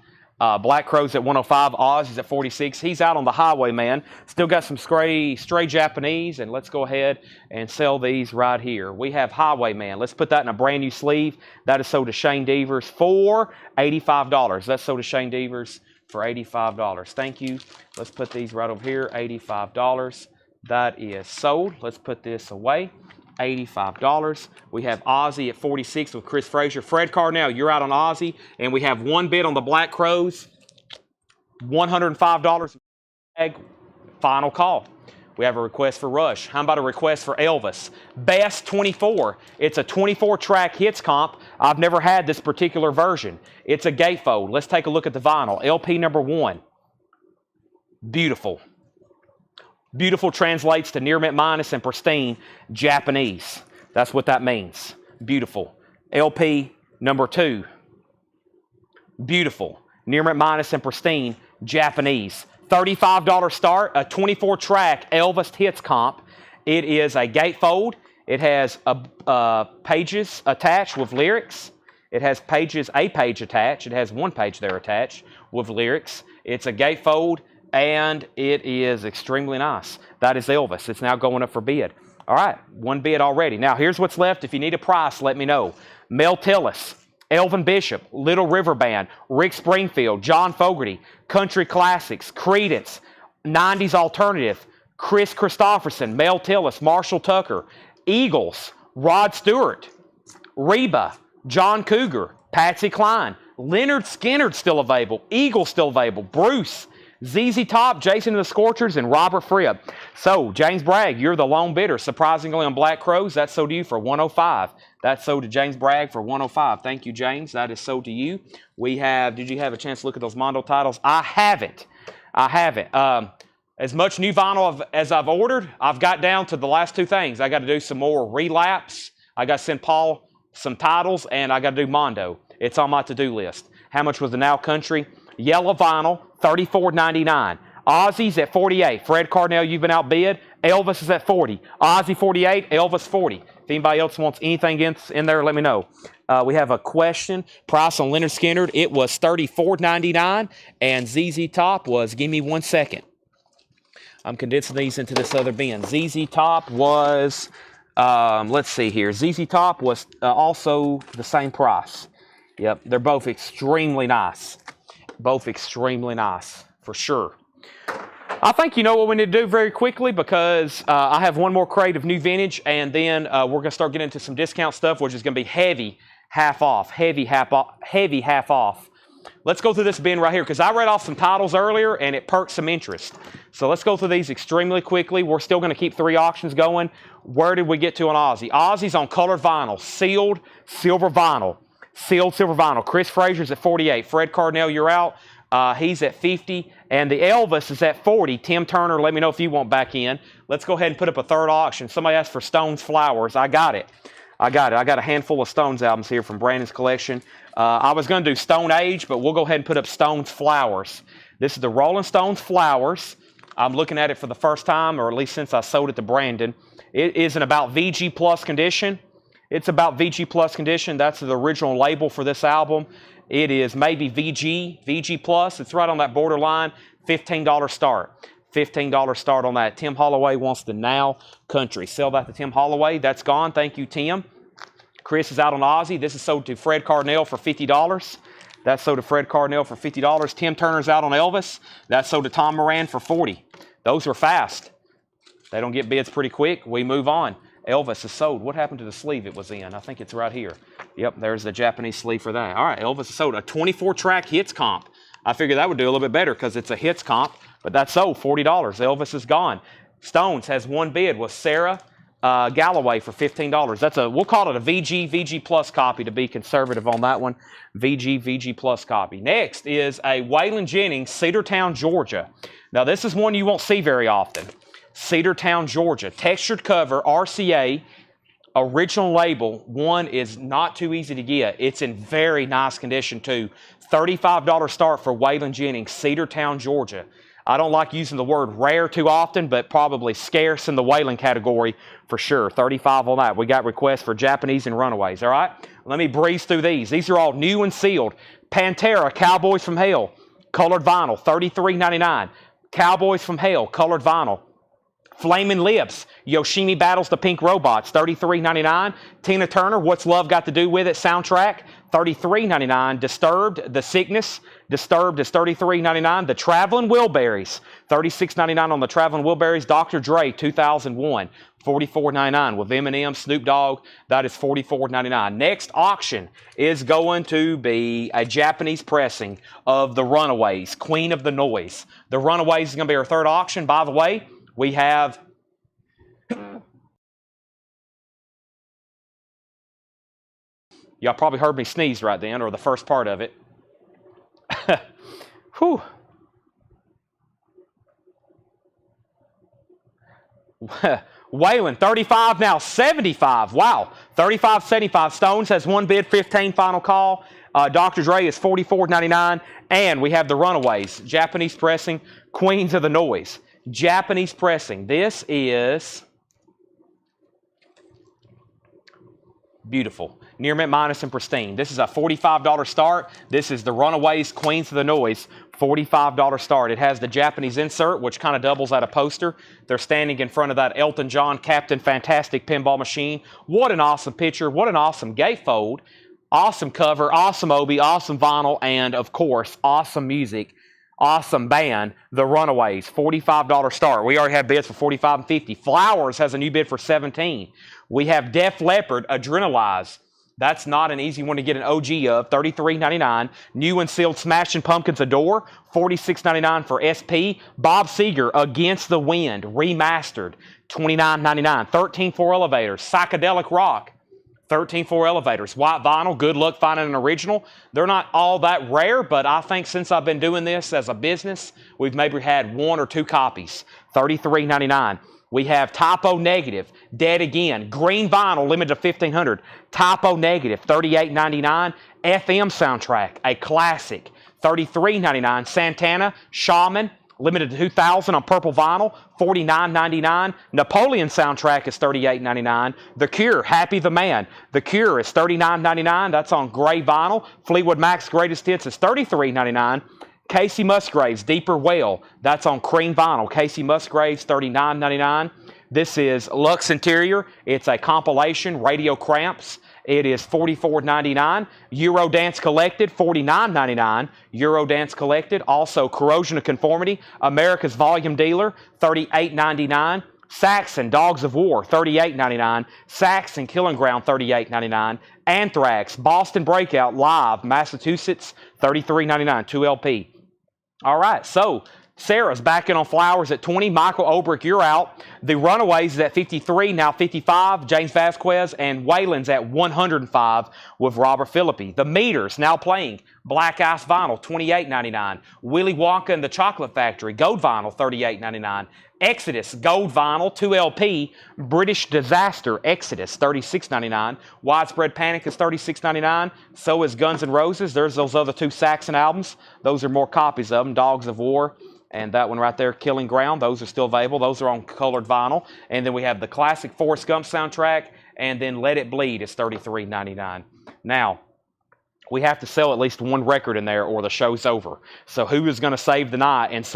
[SPEAKER 1] Black Crow's at 105. Oz is at 46. He's out on the highway, man. Still got some stray Japanese, and let's go ahead and sell these right here. We have Highwayman. Let's put that in a brand new sleeve. That is sold to Shane Devers for $85. That's sold to Shane Devers for $85. Thank you. Let's put these right over here. $85. That is sold. Let's put this away. $85. We have Ozzy at 46 with Chris Frazier. Fred Carnell, you're out on Ozzy. And we have one bid on the Black Crows. $105. Final call. We have a request for Rush. How about a request for Elvis? Best 24. It's a 24-track hits comp. I've never had this particular version. It's a gatefold. Let's take a look at the vinyl. LP number 1. Beautiful. Beautiful translates to near mint minus and pristine Japanese. That's what that means. Beautiful. LP number 2. Beautiful. Near mint minus and pristine Japanese. $35 start, a 24-track Elvis hits comp. It is a gatefold. It has pages attached with lyrics. It has a page attached. It has one page there attached with lyrics. It's a gatefold, and it is extremely nice. That is Elvis. It's now going up for bid. All right, one bid already. Now, here's what's left. If you need a price, let me know. Mel Tillis, Elvin Bishop, Little River Band, Rick Springfield, John Fogerty, Country Classics, Creedence, 90s Alternative, Chris Christopherson, Mel Tillis, Marshall Tucker, Eagles, Rod Stewart, Reba, John Cougar, Patsy Cline, Leonard Skinner still available, Eagles still available, Bruce, ZZ Top, Jason and the Scorchers, and Robert Fripp. So, James Bragg, you're the lone bidder. Surprisingly on Black Crows, that's sold to you for $105. That's sold to James Bragg for $105. Thank you, James. That is sold to you. We have, did you have a chance to look at those Mondo titles? I haven't. As much new vinyl as I've ordered, I've got down to the last two things. I got to do some more relapse. I got to send Paul some titles, and I got to do Mondo. It's on my to-do list. How much was the Now Country? Yellow vinyl, $34.99. Ozzy's at $48. Fred Carnell, you've been outbid. Elvis is at $40. Ozzy $48, Elvis $40. If anybody else wants anything in there, let me know. We have a question. Price on Leonard Skinner, it was $34.99. And ZZ Top was, give me 1 second. I'm condensing these into this other bin. ZZ Top was, let's see here. ZZ Top was also the same price. Yep, they're both extremely nice. Both extremely nice, for sure. I think you know what we need to do very quickly, because I have one more crate of new vintage, and then we're going to start getting into some discount stuff, which is going to be heavy half off. Heavy half off. Let's go through this bin right here, because I read off some titles earlier, and it perked some interest. So let's go through these extremely quickly. We're still going to keep 3 auctions going. Where did we get to on Ozzy? Ozzy's on colored vinyl, sealed silver vinyl. Sealed silver vinyl. Chris Frazier's at 48. Fred Carnell, you're out. He's at 50. And the Elvis is at 40. Tim Turner, let me know if you want back in. Let's go ahead and put up a third auction. Somebody asked for Stones Flowers. I got it. I got a handful of Stones albums here from Brandon's collection. I was going to do Stone Age, but we'll go ahead and put up Stones Flowers. This is the Rolling Stones Flowers. I'm looking at it for the first time, or at least since I sold it to Brandon. It is in about VG Plus condition. It's about VG Plus condition. That's the original label for this album. It is maybe VG Plus. It's right on that borderline. $15 start. $15 start on that. Tim Holloway wants the Now Country. Sell that to Tim Holloway. That's gone. Thank you, Tim. Chris is out on Ozzy. This is sold to Fred Carnell for $50. That's sold to Fred Carnell for $50. Tim Turner's out on Elvis. That's sold to Tom Moran for $40. Those were fast. They don't get bids pretty quick. We move on. Elvis is sold. What happened to the sleeve it was in? I think it's right here. Yep, there's the Japanese sleeve for that. All right, Elvis is sold. A 24-track hits comp. I figured that would do a little bit better because it's a hits comp, but that's sold, $40. Elvis is gone. Stones has one bid. Was Sarah Galloway for $15. We'll call it a VG Plus copy to be conservative on that one. VG Plus copy. Next is a Waylon Jennings, Cedartown, Georgia. Now this is one you won't see very often. Cedartown, Georgia. Textured cover, RCA, original label. One is not too easy to get. It's in very nice condition too. $35 start for Waylon Jennings, Cedartown, Georgia. I don't like using the word rare too often, but probably scarce in the Waylon category for sure. 35 on that. We got requests for Japanese and runaways, all right? Let me breeze through these. These are all new and sealed. Pantera, Cowboys from Hell, colored vinyl, $33.99. Cowboys from Hell, colored vinyl. Flaming Lips, Yoshimi Battles the Pink Robots, $33.99. Tina Turner, What's Love Got to Do With It soundtrack, $33.99. Disturbed, The Sickness, Disturbed is $33.99. The Traveling Wilburys, $36.99 on the Traveling Wilburys. Dr. Dre, 2001, $44.99. With Eminem, Snoop Dogg, that is $44.99. Next auction is going to be a Japanese pressing of The Runaways, Queen of the Noise. The Runaways is going to be our third auction. By the way, we have y'all probably heard me sneeze right then, or the first part of it. Whew. Waylon, 35 now, 75. Wow. 35, 75. Stones has one bid, 15 final call. Dr. Dre is $44.99. And we have the Runaways, Japanese pressing, Queens of the Noise. Japanese pressing. This is beautiful. Near mint, minus, and pristine. This is a $45 start. This is the Runaways, Queens of the Noise, $45 start. It has the Japanese insert, which kind of doubles as a poster. They're standing in front of that Elton John Captain Fantastic pinball machine. What an awesome picture. What an awesome gatefold. Awesome cover, awesome obi, awesome vinyl, and of course, awesome music. Awesome band, the Runaways, $45 start. We already have bids for $45 and $50. Flowers has a new bid for $17. We have Def Leppard, Adrenalize. That's not an easy one to get an OG of, $33.99. New and sealed Smashing Pumpkins Adore, $46.99 for SP. Bob Seger, Against the Wind, remastered, $29.99. 13-4 Elevators, Psychedelic Rock, 13-4 Elevators. White vinyl, good luck finding an original. They're not all that rare, but I think since I've been doing this as a business, we've maybe had one or two copies. $33.99. We have Typo Negative, Dead Again. Green vinyl, limited to $1,500. Typo Negative, $38.99. FM soundtrack, a classic, $33.99. Santana, Shaman, limited to 2,000 on purple vinyl, $49.99. Napoleon soundtrack is $38.99. The Cure, Happy the Man. The Cure is $39.99. That's on gray vinyl. Fleetwood Mac's Greatest Hits is $33.99. Casey Musgraves, Deeper Well. That's on cream vinyl. Casey Musgraves, $39.99. This is Lux Interior. It's a compilation, Radio Cramps. It is $44.99. Eurodance Collected, $49.99. Eurodance Collected. Also, Corrosion of Conformity, America's Volume Dealer, $38.99. Saxon, Dogs of War, $38.99. Saxon, Killing Ground, $38.99. Anthrax, Boston Breakout, Live, Massachusetts, $33.99, 2LP. All right, so Sarah's back in on Flowers at 20. Michael Obrick, you're out. The Runaways is at 53, now 55. James Vasquez and Waylon's at 105 with Robert Philippi. The Meters now playing Black Ice Vinyl, $28.99. Willy Wonka and the Chocolate Factory, Gold Vinyl, $38.99. Exodus, Gold Vinyl, 2LP. British Disaster, Exodus, $36.99. Widespread Panic is $36.99. So is Guns N' Roses. There's those other two Saxon albums. Those are more copies of them. Dogs of War and that one right there, Killing Ground. Those are still available. Those are on colored vinyl. And then we have the classic Forrest Gump soundtrack. And then Let It Bleed is $33.99. Now, we have to sell at least one record in there or the show's over. So who is going to save the night and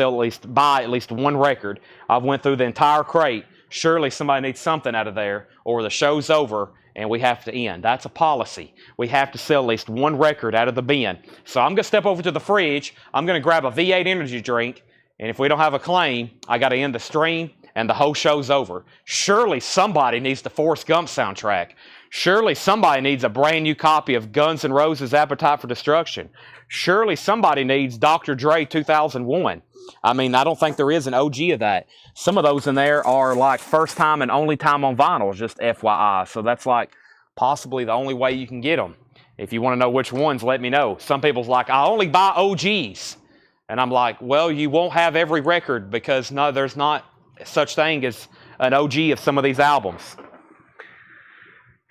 [SPEAKER 1] buy at least one record? I've went through the entire crate. Surely somebody needs something out of there or the show's over and we have to end. That's a policy. We have to sell at least one record out of the bin. So I'm going to step over to the fridge. I'm going to grab a V8 energy drink. And if we don't have a claim, I got to end the stream and the whole show's over. Surely somebody needs the Forrest Gump soundtrack. Surely somebody needs a brand new copy of Guns N' Roses' Appetite for Destruction. Surely somebody needs Dr. Dre 2001. I mean, I don't think there is an OG of that. Some of those in there are like first time and only time on vinyl, just FYI. So that's like possibly the only way you can get them. If you want to know which ones, let me know. Some people's like, I only buy OGs. And I'm like, well, you won't have every record because no, there's not such thing as an OG of some of these albums.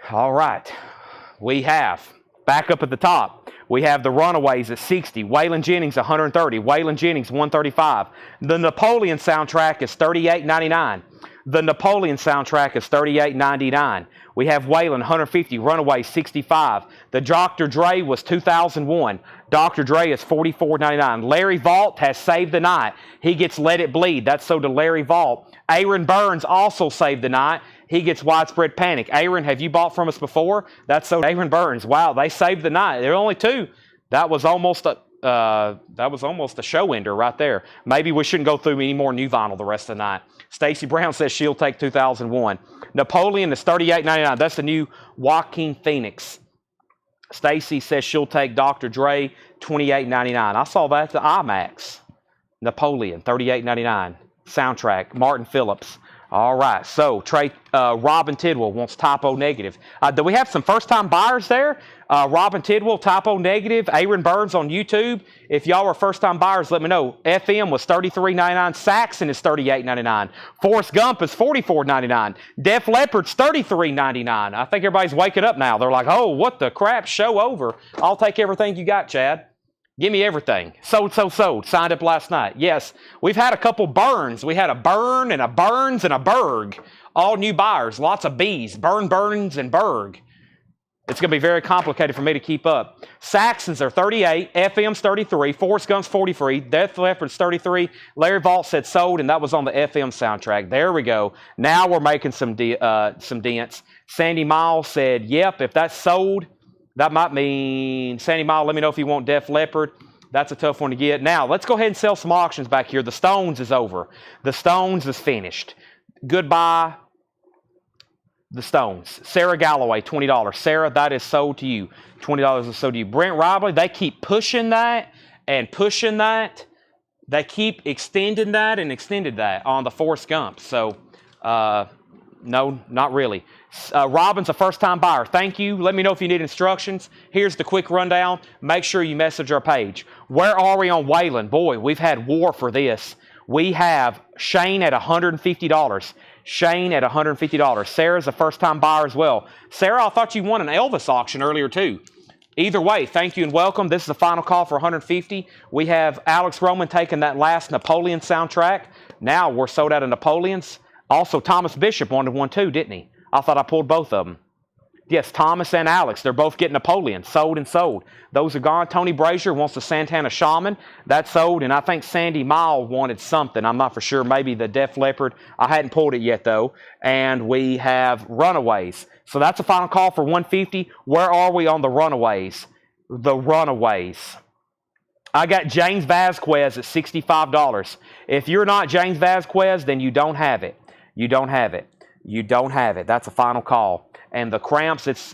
[SPEAKER 1] All right. We have, back up at the top, we have the Runaways at 60, Waylon Jennings 130, Waylon Jennings 135. The Napoleon soundtrack is $38.99. The Napoleon soundtrack is $38.99. We have Waylon 150, Runaways 65. The Dr. Dre was 2001. Dr. Dre is $44.99. Larry Vault has Saved the Night. He gets Let It Bleed. That's sold to Larry Vault. Aaron Burns also saved the night. He gets Widespread Panic. Aaron, have you bought from us before? That's sold to Aaron Burns. Wow, they saved the night. There are only two. That was almost a show ender right there. Maybe we shouldn't go through any more new vinyl the rest of the night. Stacy Brown says she'll take 2001. Napoleon is $38.99. That's the new Joaquin Phoenix. Stacy says she'll take Dr. Dre, $28.99. I saw that at the IMAX. Napoleon, $38.99. Soundtrack, Martin Phillips. All right, so Robin Tidwell wants typo negative. Do we have some first-time buyers there? Robin Tidwell, typo negative. Aaron Burns on YouTube. If y'all are first-time buyers, let me know. FM was $33.99. Saxon is $38.99. Forrest Gump is $44.99. Def Leppard's $33.99. I think everybody's waking up now. They're like, oh, what the crap, show over. I'll take everything you got, Chad. Give me everything. Sold. Signed up last night. Yes, we've had a couple burns. We had a burn and a Burns and a Berg. All new buyers. Lots of B's. Burn, Burns, and Berg. It's going to be very complicated for me to keep up. Saxons are 38. FM's 33. Forrest Gump's 43. Def Leppard's 33. Larry Vault said sold, and that was on the FM soundtrack. There we go. Now we're making some dents. Sandy Miles said, yep, if that's sold, that might mean, Sandy Mile, let me know if you want Def Leppard. That's a tough one to get. Now, let's go ahead and sell some auctions back here. The Stones is over. The Stones is finished. Goodbye, the Stones. Sarah Galloway, $20. Sarah, that is sold to you. $20 is sold to you. Brent Robley, they keep pushing that and pushing that. They keep extending that and extended that on the Forrest Gump. So, no, not really. Robin's a first-time buyer. Thank you. Let me know if you need instructions. Here's the quick rundown. Make sure you message our page. Where are we on Waylon? Boy, we've had war for this. We have Shane at $150. Shane at $150. Sarah's a first-time buyer as well. Sarah, I thought you won an Elvis auction earlier too. Either way, thank you and welcome. This is the final call for $150. We have Alex Roman taking that last Napoleon soundtrack. Now we're sold out of Napoleons. Also, Thomas Bishop wanted one too, didn't he? I thought I pulled both of them. Yes, Thomas and Alex. They're both getting Napoleon. Sold and sold. Those are gone. Tony Brazier wants the Santana Shaman. That's sold. And I think Sandy Mile wanted something. I'm not for sure. Maybe the Def Leppard. I hadn't pulled it yet, though. And we have Runaways. So that's a final call for $150. Where are we on the Runaways? The Runaways. I got James Vasquez at $65. If you're not James Vasquez, then you don't have it. You don't have it. You don't have it. That's a final call. And the Cramps, this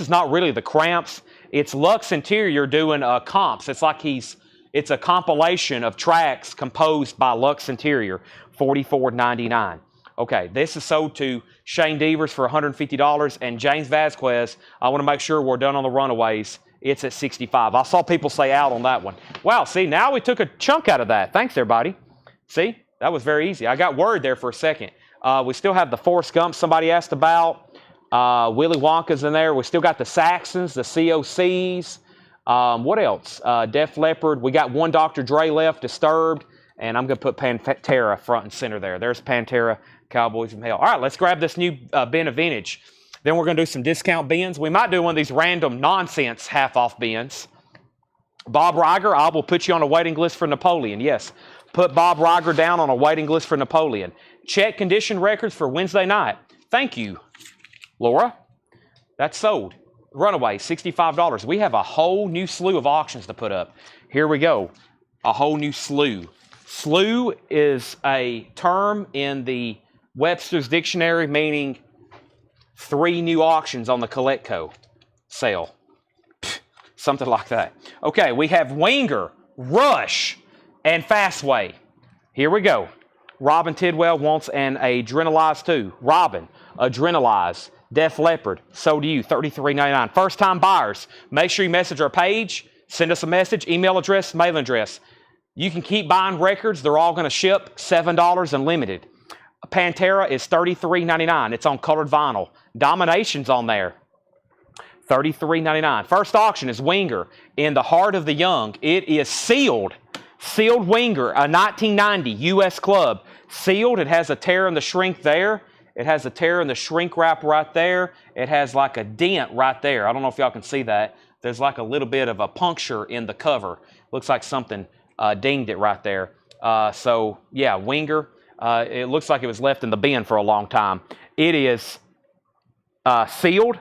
[SPEAKER 1] is not really the Cramps. It's Lux Interior doing comps. It's like it's a compilation of tracks composed by Lux Interior, $44.99. Okay, this is sold to Shane Devers for $150. And James Vasquez, I want to make sure we're done on the Runaways. It's at $65. I saw people say out on that one. Wow, see, now we took a chunk out of that. Thanks, everybody. See, that was very easy. I got worried there for a second. We still have the Forrest Gump somebody asked about. Willy Wonka's in there. We still got the Saxons, the COCs. What else? Def Leppard. We got one Dr. Dre left, Disturbed. And I'm going to put Pantera front and center there. There's Pantera, Cowboys from Hell. All right, let's grab this new bin of vintage. Then we're going to do some discount bins. We might do one of these random nonsense half-off bins. Bob Riger, I will put you on a waiting list for Napoleon. Yes, put Bob Riger down on a waiting list for Napoleon. Check condition records for Wednesday night. Thank you, Laura. That's sold. Runaway, $65. We have a whole new slew of auctions to put up. Here we go. A whole new slew. Slew is a term in the Webster's Dictionary meaning 3 new auctions on the Coletco sale. Something like that. Okay, we have Winger, Rush, and Fastway. Here we go. Robin Tidwell wants an Adrenalize too. Robin, Adrenalize. Def Leppard, so do you, $33.99. First-time buyers, make sure you message our page. Send us a message, email address, mailing address. You can keep buying records. They're all going to ship $7 unlimited. Pantera is $33.99. It's on colored vinyl. Domination's on there. $33.99. First auction is Winger in the Heart of the Young. It is sealed. Sealed Winger, a 1990 U.S. club. Sealed. It has a tear in the shrink there. It has a tear in the shrink wrap right there. It has like a dent right there. I don't know if y'all can see that. There's like a little bit of a puncture in the cover. Looks like something dinged it right there. So, yeah, Winger. It looks like it was left in the bin for a long time. It is sealed.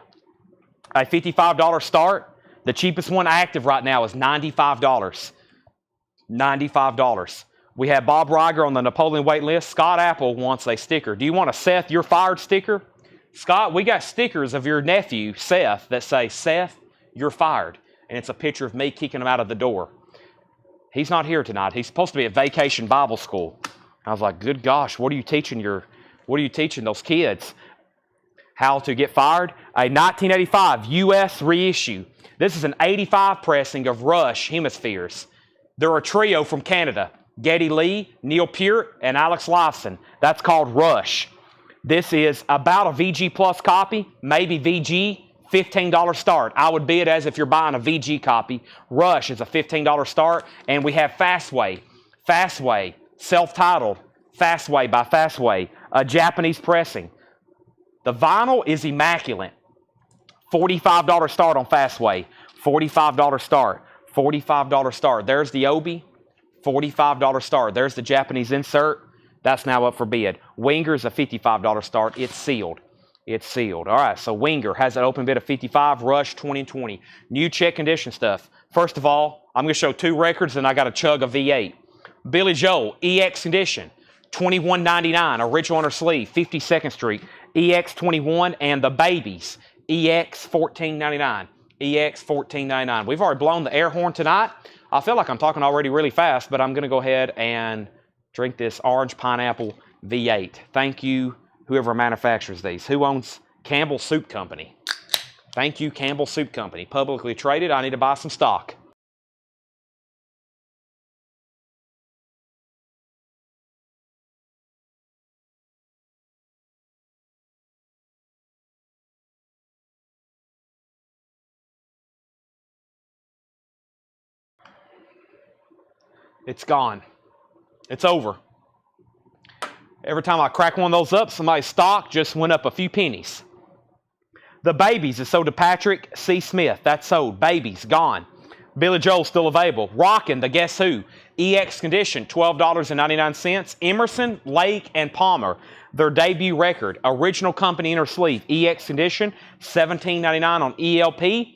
[SPEAKER 1] A $55 start. The cheapest one active right now is $95. $95. We have Bob Riger on the Napoleon wait list. Scott Apple wants a sticker. Do you want a Seth, you're fired sticker? Scott, we got stickers of your nephew, Seth, that say, Seth, you're fired. And it's a picture of me kicking him out of the door. He's not here tonight. He's supposed to be at Vacation Bible School. I was like, good gosh, what are you teaching those kids? How to get fired? A 1985 U.S. reissue. This is an 85 pressing of Rush Hemispheres. They're a trio from Canada. Geddy Lee, Neil Peart, and Alex Lifeson. That's called Rush. This is about a VG Plus copy, maybe VG, $15 start. I would bid as if you're buying a VG copy. Rush is a $15 start. And we have Fastway. Fastway, self-titled, Fastway by Fastway, a Japanese pressing. The vinyl is immaculate. $45 start on Fastway. $45 start. $45 start. There's the Obi. $45 start. There's the Japanese insert. That's now up for bid. Winger's a $55 start. It's sealed. It's sealed. All right, so Winger has an open bid of $55. Rush 20 and 20. New check condition stuff. First of all, I'm going to show 2 records, and I got to chug a V8. Billy Joel, EX condition, $21.99. Original on her sleeve, 52nd Street. EX 21 and the Babies, EX $14.99. EX $14.99. We've already blown the air horn tonight. I feel like I'm talking already really fast, but I'm going to go ahead and drink this orange pineapple V8. Thank you, whoever manufactures these. Who owns Campbell Soup Company? Thank you, Campbell Soup Company. Publicly traded. I need to buy some stock. It's gone. It's over. Every time I crack one of those up, somebody's stock just went up a few pennies. The Babies is sold to Patrick C. Smith. That's sold. Babies, gone. Billy Joel still available. Rockin' the Guess Who. EX condition, $12.99. Emerson, Lake, and Palmer. Their debut record. Original company inner sleeve. EX condition, $17.99 on ELP.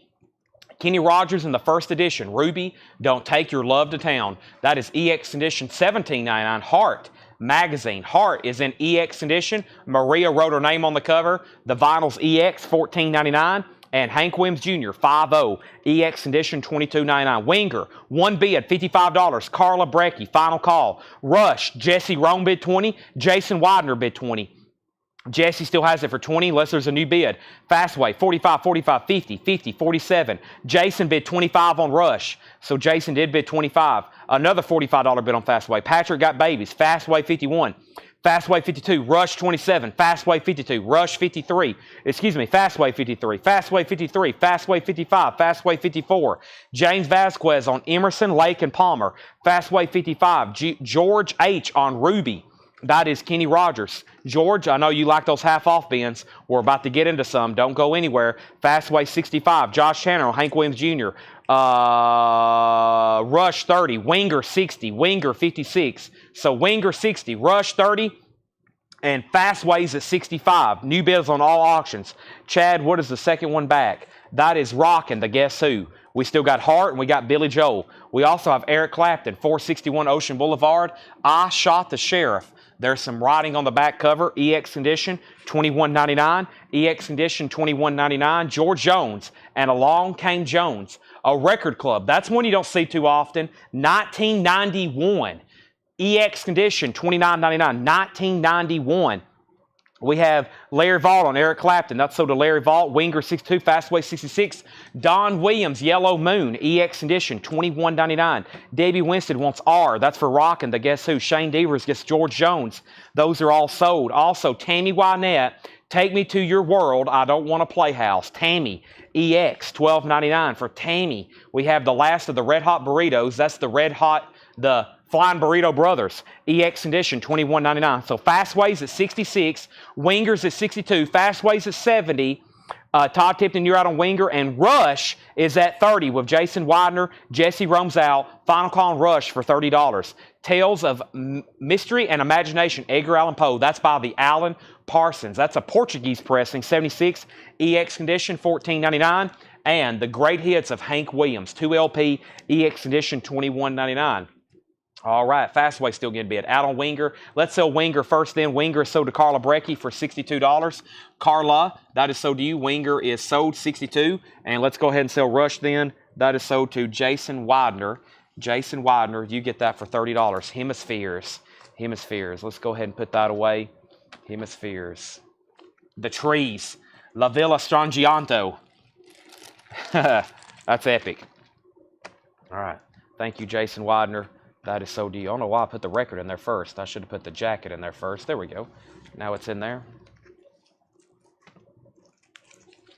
[SPEAKER 1] Kenny Rogers in the first edition. Ruby, Don't Take Your Love to Town. That is EX condition, $17.99. Heart magazine. Heart is in EX condition. Maria wrote her name on the cover. The vinyl's EX, $14.99. And Hank Williams Jr., 5-0. EX condition, $22.99. Winger, one bid, $55. Carla Brecky, final call. Rush, Jesse Rome bid $20. Jason Widener bid $20. Jesse still has it for $20 unless there's a new bid. Fastway, $45, $45, $50, $50, $47. Jason bid $25 on Rush. So Jason did bid $25. Another $45 bid on Fastway. Patrick got Babies. Fastway, $51. Fastway 52, Rush 27, Fastway 52, Rush 53, Fastway 53, Fastway 53, Fastway 55, Fastway 54, James Vasquez on Emerson, Lake, and Palmer, Fastway 55, George H. on Ruby. That is Kenny Rogers. George, I know you like those half-off bins. We're about to get into some. Don't go anywhere. Fastway 65, Josh Channer on Hank Williams Jr., Rush 30, Winger 60, Winger 56. So Winger 60, Rush 30, and Fastway's at 65. New bids on all auctions. Chad, what is the second one back? That is rocking the Guess Who. We still got Hart and we got Billy Joel. We also have Eric Clapton, 461 Ocean Boulevard. I Shot the Sheriff. There's some writing on the back cover. EX Condition, $21.99. EX Condition, $21.99. George Jones and Along Came Jones. A Record Club. That's one you don't see too often. 1991. EX Condition, $29.99. 1991. We have Larry Vault on Eric Clapton. That's sold to Larry Vault. Winger 62, Fastway 66. Don Williams, Yellow Moon, EX Condition, $21.99. Debbie Winston wants R. That's for rocking the Guess Who. Shane Devers gets George Jones. Those are all sold. Also, Tammy Wynette, Take Me to Your World. I Don't Want a Playhouse. Tammy, EX, $12.99 for Tammy. We have the last of the Red Hot Burritos. That's the Flying Burrito Brothers, EX Condition, $21.99. So Fastways at 66, Wingers at 62, Fastways at 70. Todd Tipton, you're out on Winger, and Rush is at 30 with Jason Widener, Jesse Rome's out. Final call on Rush for $30. Tales of Mystery and Imagination, Edgar Allan Poe. That's by the Alan Parsons. That's a Portuguese pressing, 76. EX Condition, $14.99. And the Great Hits of Hank Williams, 2LP, EX Condition, $21.99. All right, Fastway still getting bid. Out on Winger. Let's sell Winger first then. Winger is sold to Carla Brecky for $62. Carla, that is sold to you. Winger is sold $62. And let's go ahead and sell Rush then. That is sold to Jason Widener. Jason Widener, you get that for $30. Hemispheres. Hemispheres. Let's go ahead and put that away. Hemispheres. The Trees. La Villa Strangianto. That's epic. All right. Thank you, Jason Widener. That is so deep. I don't know why I put the record in there first. I should have put the jacket in there first. There we go. Now it's in there.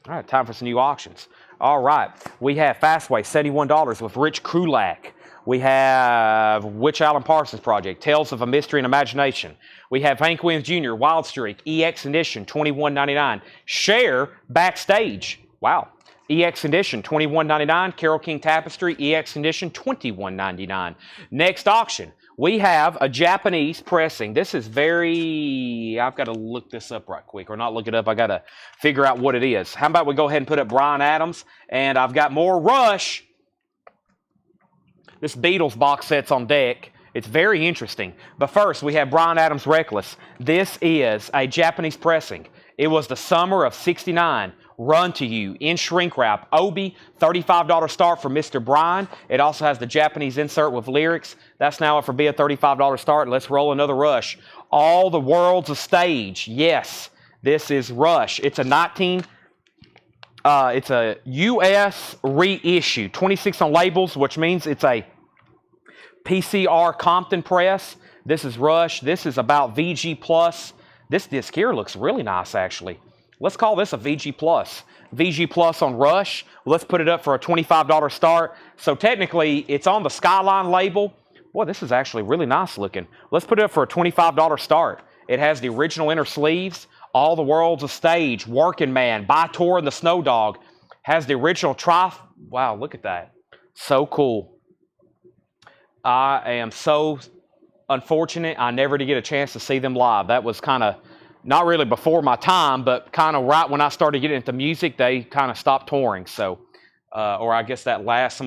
[SPEAKER 1] All right, time for some new auctions. All right, we have Fastway, $71 with Rich Krulak. We have Witch Allen Parsons Project, Tales of a Mystery and Imagination. We have Hank Williams Jr., Wild Streak, EX Edition, $21.99. Cher, Backstage. Wow. EX Edition, $21.99. Carole King Tapestry, EX Edition, $21.99. Next auction, we have a Japanese pressing. This is I've got to look this up right quick, or not look it up. I got to figure out what it is. How about we go ahead and put up Bryan Adams, and I've got more Rush. This Beatles box set's on deck. It's very interesting. But first, we have Bryan Adams Reckless. This is a Japanese pressing. It was the summer of '69. Run to You in shrink wrap. Obi, $35 start for Mr. Bryan. It also has the Japanese insert with lyrics. That's now up for bid, $35 start. Let's roll another Rush. All the World's a Stage. Yes, this is Rush. It's a U.S. reissue. 26 on labels, which means it's a PCR Compton press. This is Rush. This is about VG Plus. This disc here looks really nice, actually. Let's call this a VG Plus. VG Plus on Rush. Let's put it up for a $25 start. So technically, it's on the Skyline label. Boy, this is actually really nice looking. Let's put it up for a $25 start. It has the original inner sleeves. All the World's a Stage. Working Man. By Tor and the Snow Dog. Has the original Wow, look at that. So cool. I am so unfortunate I never did get a chance to see them live. That was kind of not really before my time, but kind of right when I started getting into music, they kind of stopped touring. So, or I guess that last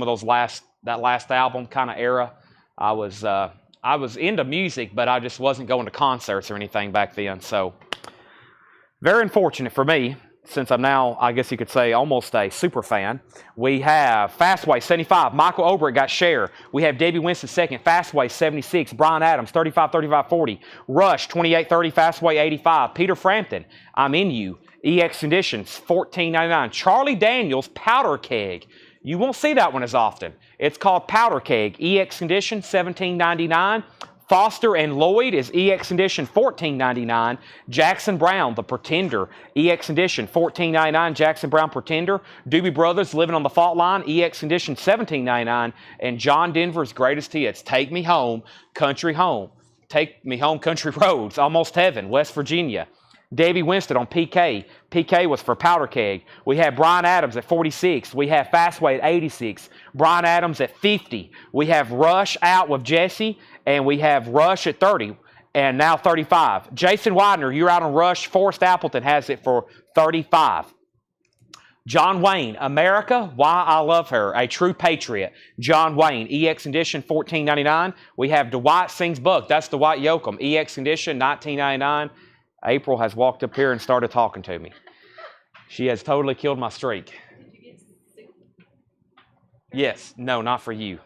[SPEAKER 1] album kind of era, I was into music, but I just wasn't going to concerts or anything back then. So, very unfortunate for me, since I'm now, I guess you could say, almost a super fan. We have Fastway, 75. Michael Obrick got Cher. We have Debbie Winston second. Fastway, 76. Bryan Adams, 35, 35, 40. Rush, 28, 30. Fastway, 85. Peter Frampton, I'm In You. EX Conditions, $14.99. Charlie Daniels, Powder Keg. You won't see that one as often. It's called Powder Keg. EX Condition, $17.99. Foster and Lloyd is EX Edition, $14.99. Jackson Brown, The Pretender, EX Edition, $14.99. Jackson Brown Pretender. Doobie Brothers, Living on the Fault Line, EX Edition, $17.99. And John Denver's Greatest Hits, Take Me Home, Country Home. Take Me Home, Country Roads, Almost Heaven, West Virginia. Debbie Winston on PK. PK was for Powder Keg. We have Bryan Adams at 46. We have Fastway at 86. Bryan Adams at 50. We have Rush out with Jesse. And we have Rush at 30. And now 35. Jason Widener, you're out on Rush. Forrest Appleton has it for 35. John Wayne, America, Why I Love Her, A True Patriot. John Wayne, EX edition, $14.99. We have Dwight Sings Buck. That's Dwight Yoakam, EX edition, $19.99. April has walked up here and started talking to me. She has totally killed my streak.
[SPEAKER 3] Did you get sick?
[SPEAKER 1] Yes. No, not for you.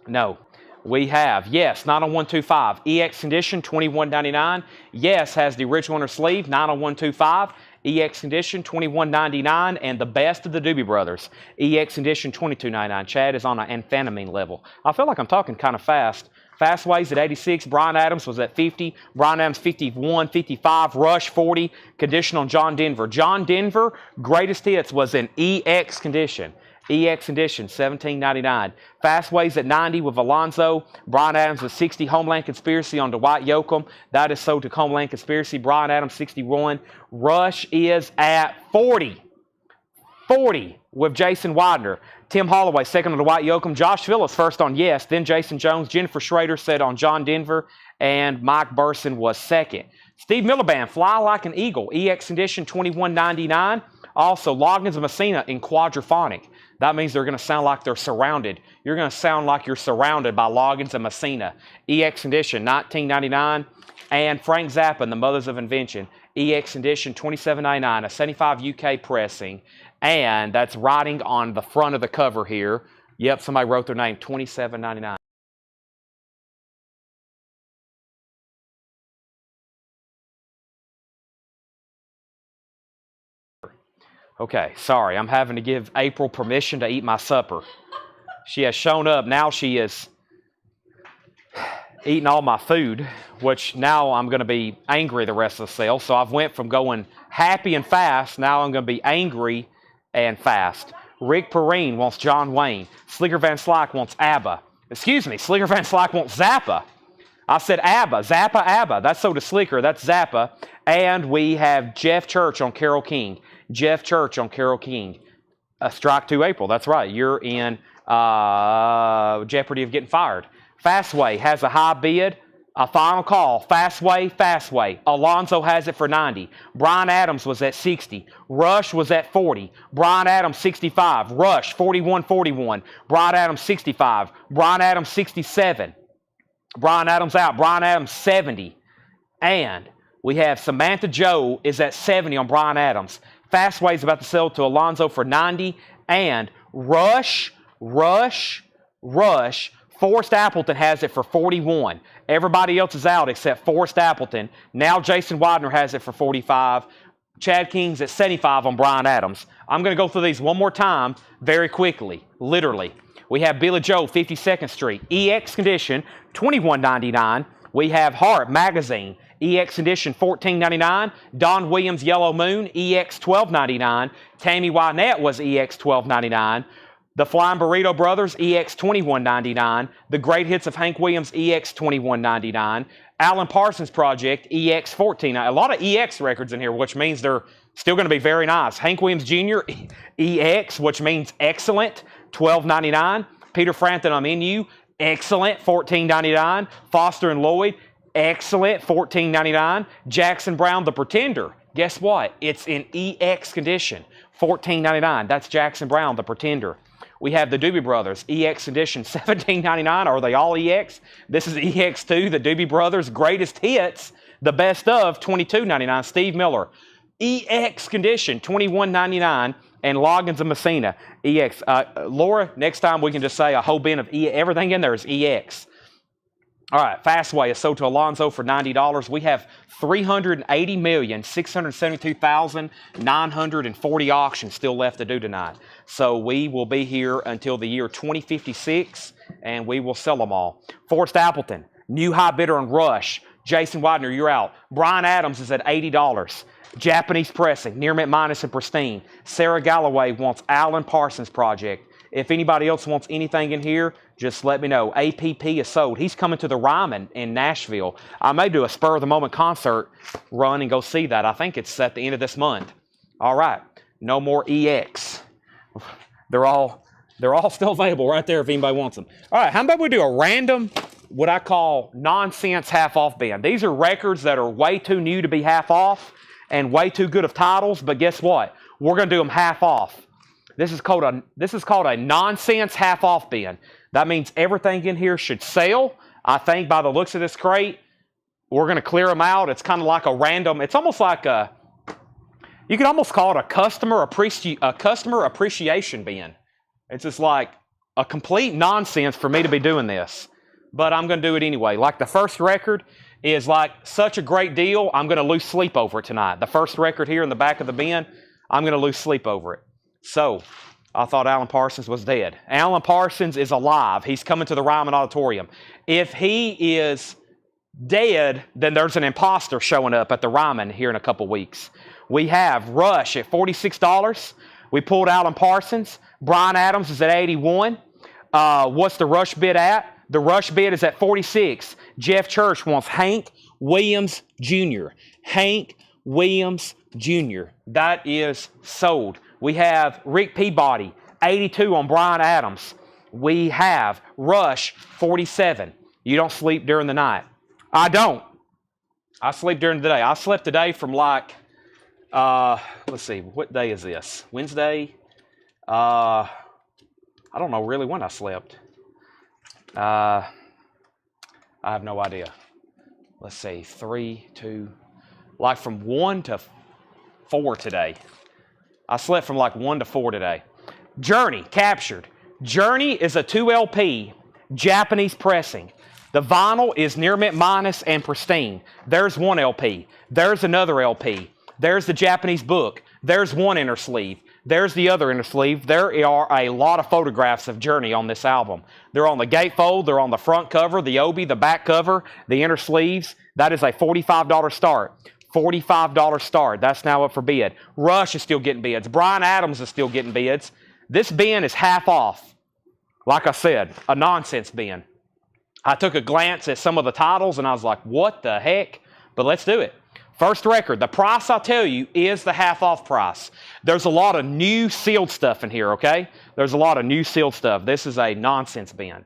[SPEAKER 1] No. We have, yes, 90125. EX condition, $21.99. Yes, has the original inner sleeve, 90125. EX condition, $21.99. And the best of the Doobie Brothers, EX condition, $22.99. Chad is on an amphetamine level. I feel like I'm talking kind of fast. Fastways at 86. Brian Adams was at 50. Brian Adams 51, 55. Rush 40. Condition on John Denver. John Denver, greatest hits was in EX condition. EX condition, $17.99. Fastways at 90 with Alonzo. Brian Adams with 60. Homeland Conspiracy on Dwight Yoakam. That is sold to Homeland Conspiracy. Brian Adams, 61. Rush is at 40. 40 with Jason Widener. Tim Holloway, second on Dwight Yoakam. Josh Phillips, first on Yes. Then Jason Jones. Jennifer Schrader said on John Denver. And Mike Burson was second. Steve Miller Band, Fly Like an Eagle. EX condition, $21.99. Also, Loggins of Messina in quadraphonic. That means they're going to sound like they're surrounded. You're going to sound like you're surrounded by Loggins and Messina. EX edition, $19.99. And Frank Zappa and the Mothers of Invention, EX edition, $27.99. A 75 UK pressing. And that's writing on the front of the cover here. Yep, somebody wrote their name, $27.99. Okay, sorry, I'm having to give April permission to eat my supper. She has shown up. Now she is eating all my food, which now I'm going to be angry the rest of the sale. So I've went from going happy and fast. Now I'm going to be angry and fast. Rick Perrine wants John Wayne. Slicker Van Slyke wants ABBA. Excuse me, Slicker Van Slyke wants Zappa. I said ABBA, Zappa, ABBA. That's so to Slicker, that's Zappa. And we have Jeff Church on Carole King. Jeff Church on Carole King. Strike 2 April, that's right. You're in jeopardy of getting fired. Fastway has a high bid. A final call. Fastway, Fastway. Alonzo has it for 90. Brian Adams was at 60. Rush was at 40. Brian Adams 65. Rush 41-41. Brian Adams 65. Brian Adams 67. Brian Adams out. Brian Adams 70. And we have Samantha Joe is at 70 on Brian Adams. Fastway is about to sell to Alonzo for 90. And Rush, Forrest Appleton has it for 41. Everybody else is out except Forrest Appleton. Now Jason Widener has it for 45. Chad King's at 75 on Brian Adams. I'm going to go through these one more time very quickly, literally. We have Billy Joe, 52nd Street. EX condition, $21.99. We have Heart Magazine. EX condition, $14.99. Don Williams, Yellow Moon, EX, $12.99. Tammy Wynette was EX, $12.99. The Flying Burrito Brothers, EX, $21.99. The Great Hits of Hank Williams, EX, $21.99. Alan Parsons Project, EX, $14.99. A lot of EX records in here, which means they're still going to be very nice. Hank Williams Jr., EX, which means excellent, $12.99. Peter Frampton, I'm in you, excellent, $14.99. Foster and Lloyd, excellent, $14.99. Jackson Brown, The Pretender. Guess what? It's in EX condition, $14.99. That's Jackson Brown, The Pretender. We have the Doobie Brothers, EX edition, $17.99. Are they all EX? This is EX2, the Doobie Brothers Greatest Hits, the best of, $22.99. Steve Miller, EX condition, $21.99. And Loggins of Messina, EX. Laura, next time we can just say a whole bin of everything in there is EX. All right, Fastway is sold to Alonzo for $90. We have 380,672,940 auctions still left to do tonight. So we will be here until the year 2056, and we will sell them all. Forrest Appleton, new high bidder on Rush. Jason Widener, you're out. Brian Adams is at $80. Japanese Pressing, Near Mint Minus and Pristine. Sarah Galloway wants Alan Parsons Project. If anybody else wants anything in here, just let me know. APP is sold. He's coming to the Ryman in Nashville. I may do a spur-of-the-moment concert run and go see that. I think it's at the end of this month. All right. No more EX. They're all still available right there if anybody wants them. All right. How about we do a random, what I call nonsense half-off bin? These are records that are way too new to be half-off and way too good of titles, but guess what? we're going to do them half off. This is called a nonsense half off bin. That means everything in here should sell. I think by the looks of this crate, we're going to clear them out. It's kind of like a random, it's almost like you could almost call it a customer appreciation bin. It's just like a complete nonsense for me to be doing this. But I'm going to do it anyway. Like the first record is like such a great deal, I'm going to lose sleep over it tonight. The first record here in the back of the bin, I'm going to lose sleep over it. So, I thought Alan Parsons was dead. Alan Parsons is alive. He's coming to the Ryman Auditorium. If he is dead, then there's an imposter showing up at the Ryman here in a couple weeks. We have Rush at $46. We pulled Alan Parsons. Brian Adams is at $81. What's the Rush bid at? The Rush bid is at $46. Jeff Church wants Hank Williams Jr. Hank Williams Jr. That is sold. We have Rick Peabody, $82 on Brian Adams. We have Rush, $47. You don't sleep during the night. I don't. I sleep during the day. I slept today from like, let's see, what day is this? Wednesday? I don't know really when I slept. I have no idea. Let's see, 3, 2, like from 1 to 4 today. I slept from like 1 to 4 today. Journey, captured. Journey is a 2 LP, Japanese pressing. The vinyl is near mint minus and pristine. There's 1 LP. There's another LP. There's the Japanese book. There's 1 inner sleeve. There's the other inner sleeve. There are a lot of photographs of Journey on this album. They're on the gatefold. They're on the front cover, the obi, the back cover, the inner sleeves. That is a $45 start. $45 start. That's now up for bid. Rush is still getting bids. Brian Adams is still getting bids. This bin is half off. Like I said, a nonsense bin. I took a glance at some of the titles and I was like, what the heck? But let's do it. First record, the price I'll tell you is the half off price. There's a lot of new sealed stuff in here, okay? There's a lot of new sealed stuff. This is a nonsense bin.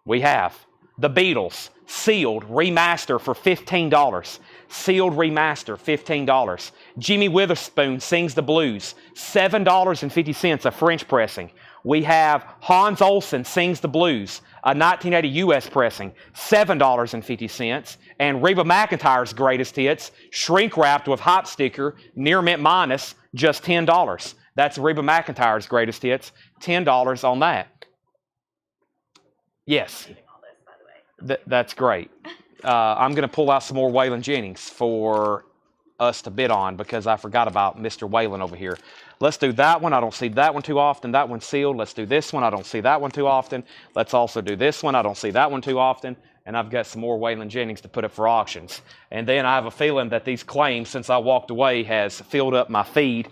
[SPEAKER 1] We have the Beatles, sealed, remaster for $15. Sealed remaster, $15. Jimmy Witherspoon Sings the Blues, $7.50 a French pressing. We have Hans Olsen Sings the Blues, a 1980 US pressing, $7.50. And Reba McEntire's Greatest Hits, shrink wrapped with hot sticker, near mint minus, just $10. That's Reba McEntire's Greatest Hits, $10 on that. Yes. That's great. I'm going to pull out some more Waylon Jennings for us to bid on because I forgot about Mr. Waylon over here. Let's do that one. I don't see that one too often. That one's sealed. Let's do this one. I don't see that one too often. Let's also do this one. I don't see that one too often. And I've got some more Waylon Jennings to put up for auctions. And then I have a feeling that these claims, since I walked away, has filled up my feed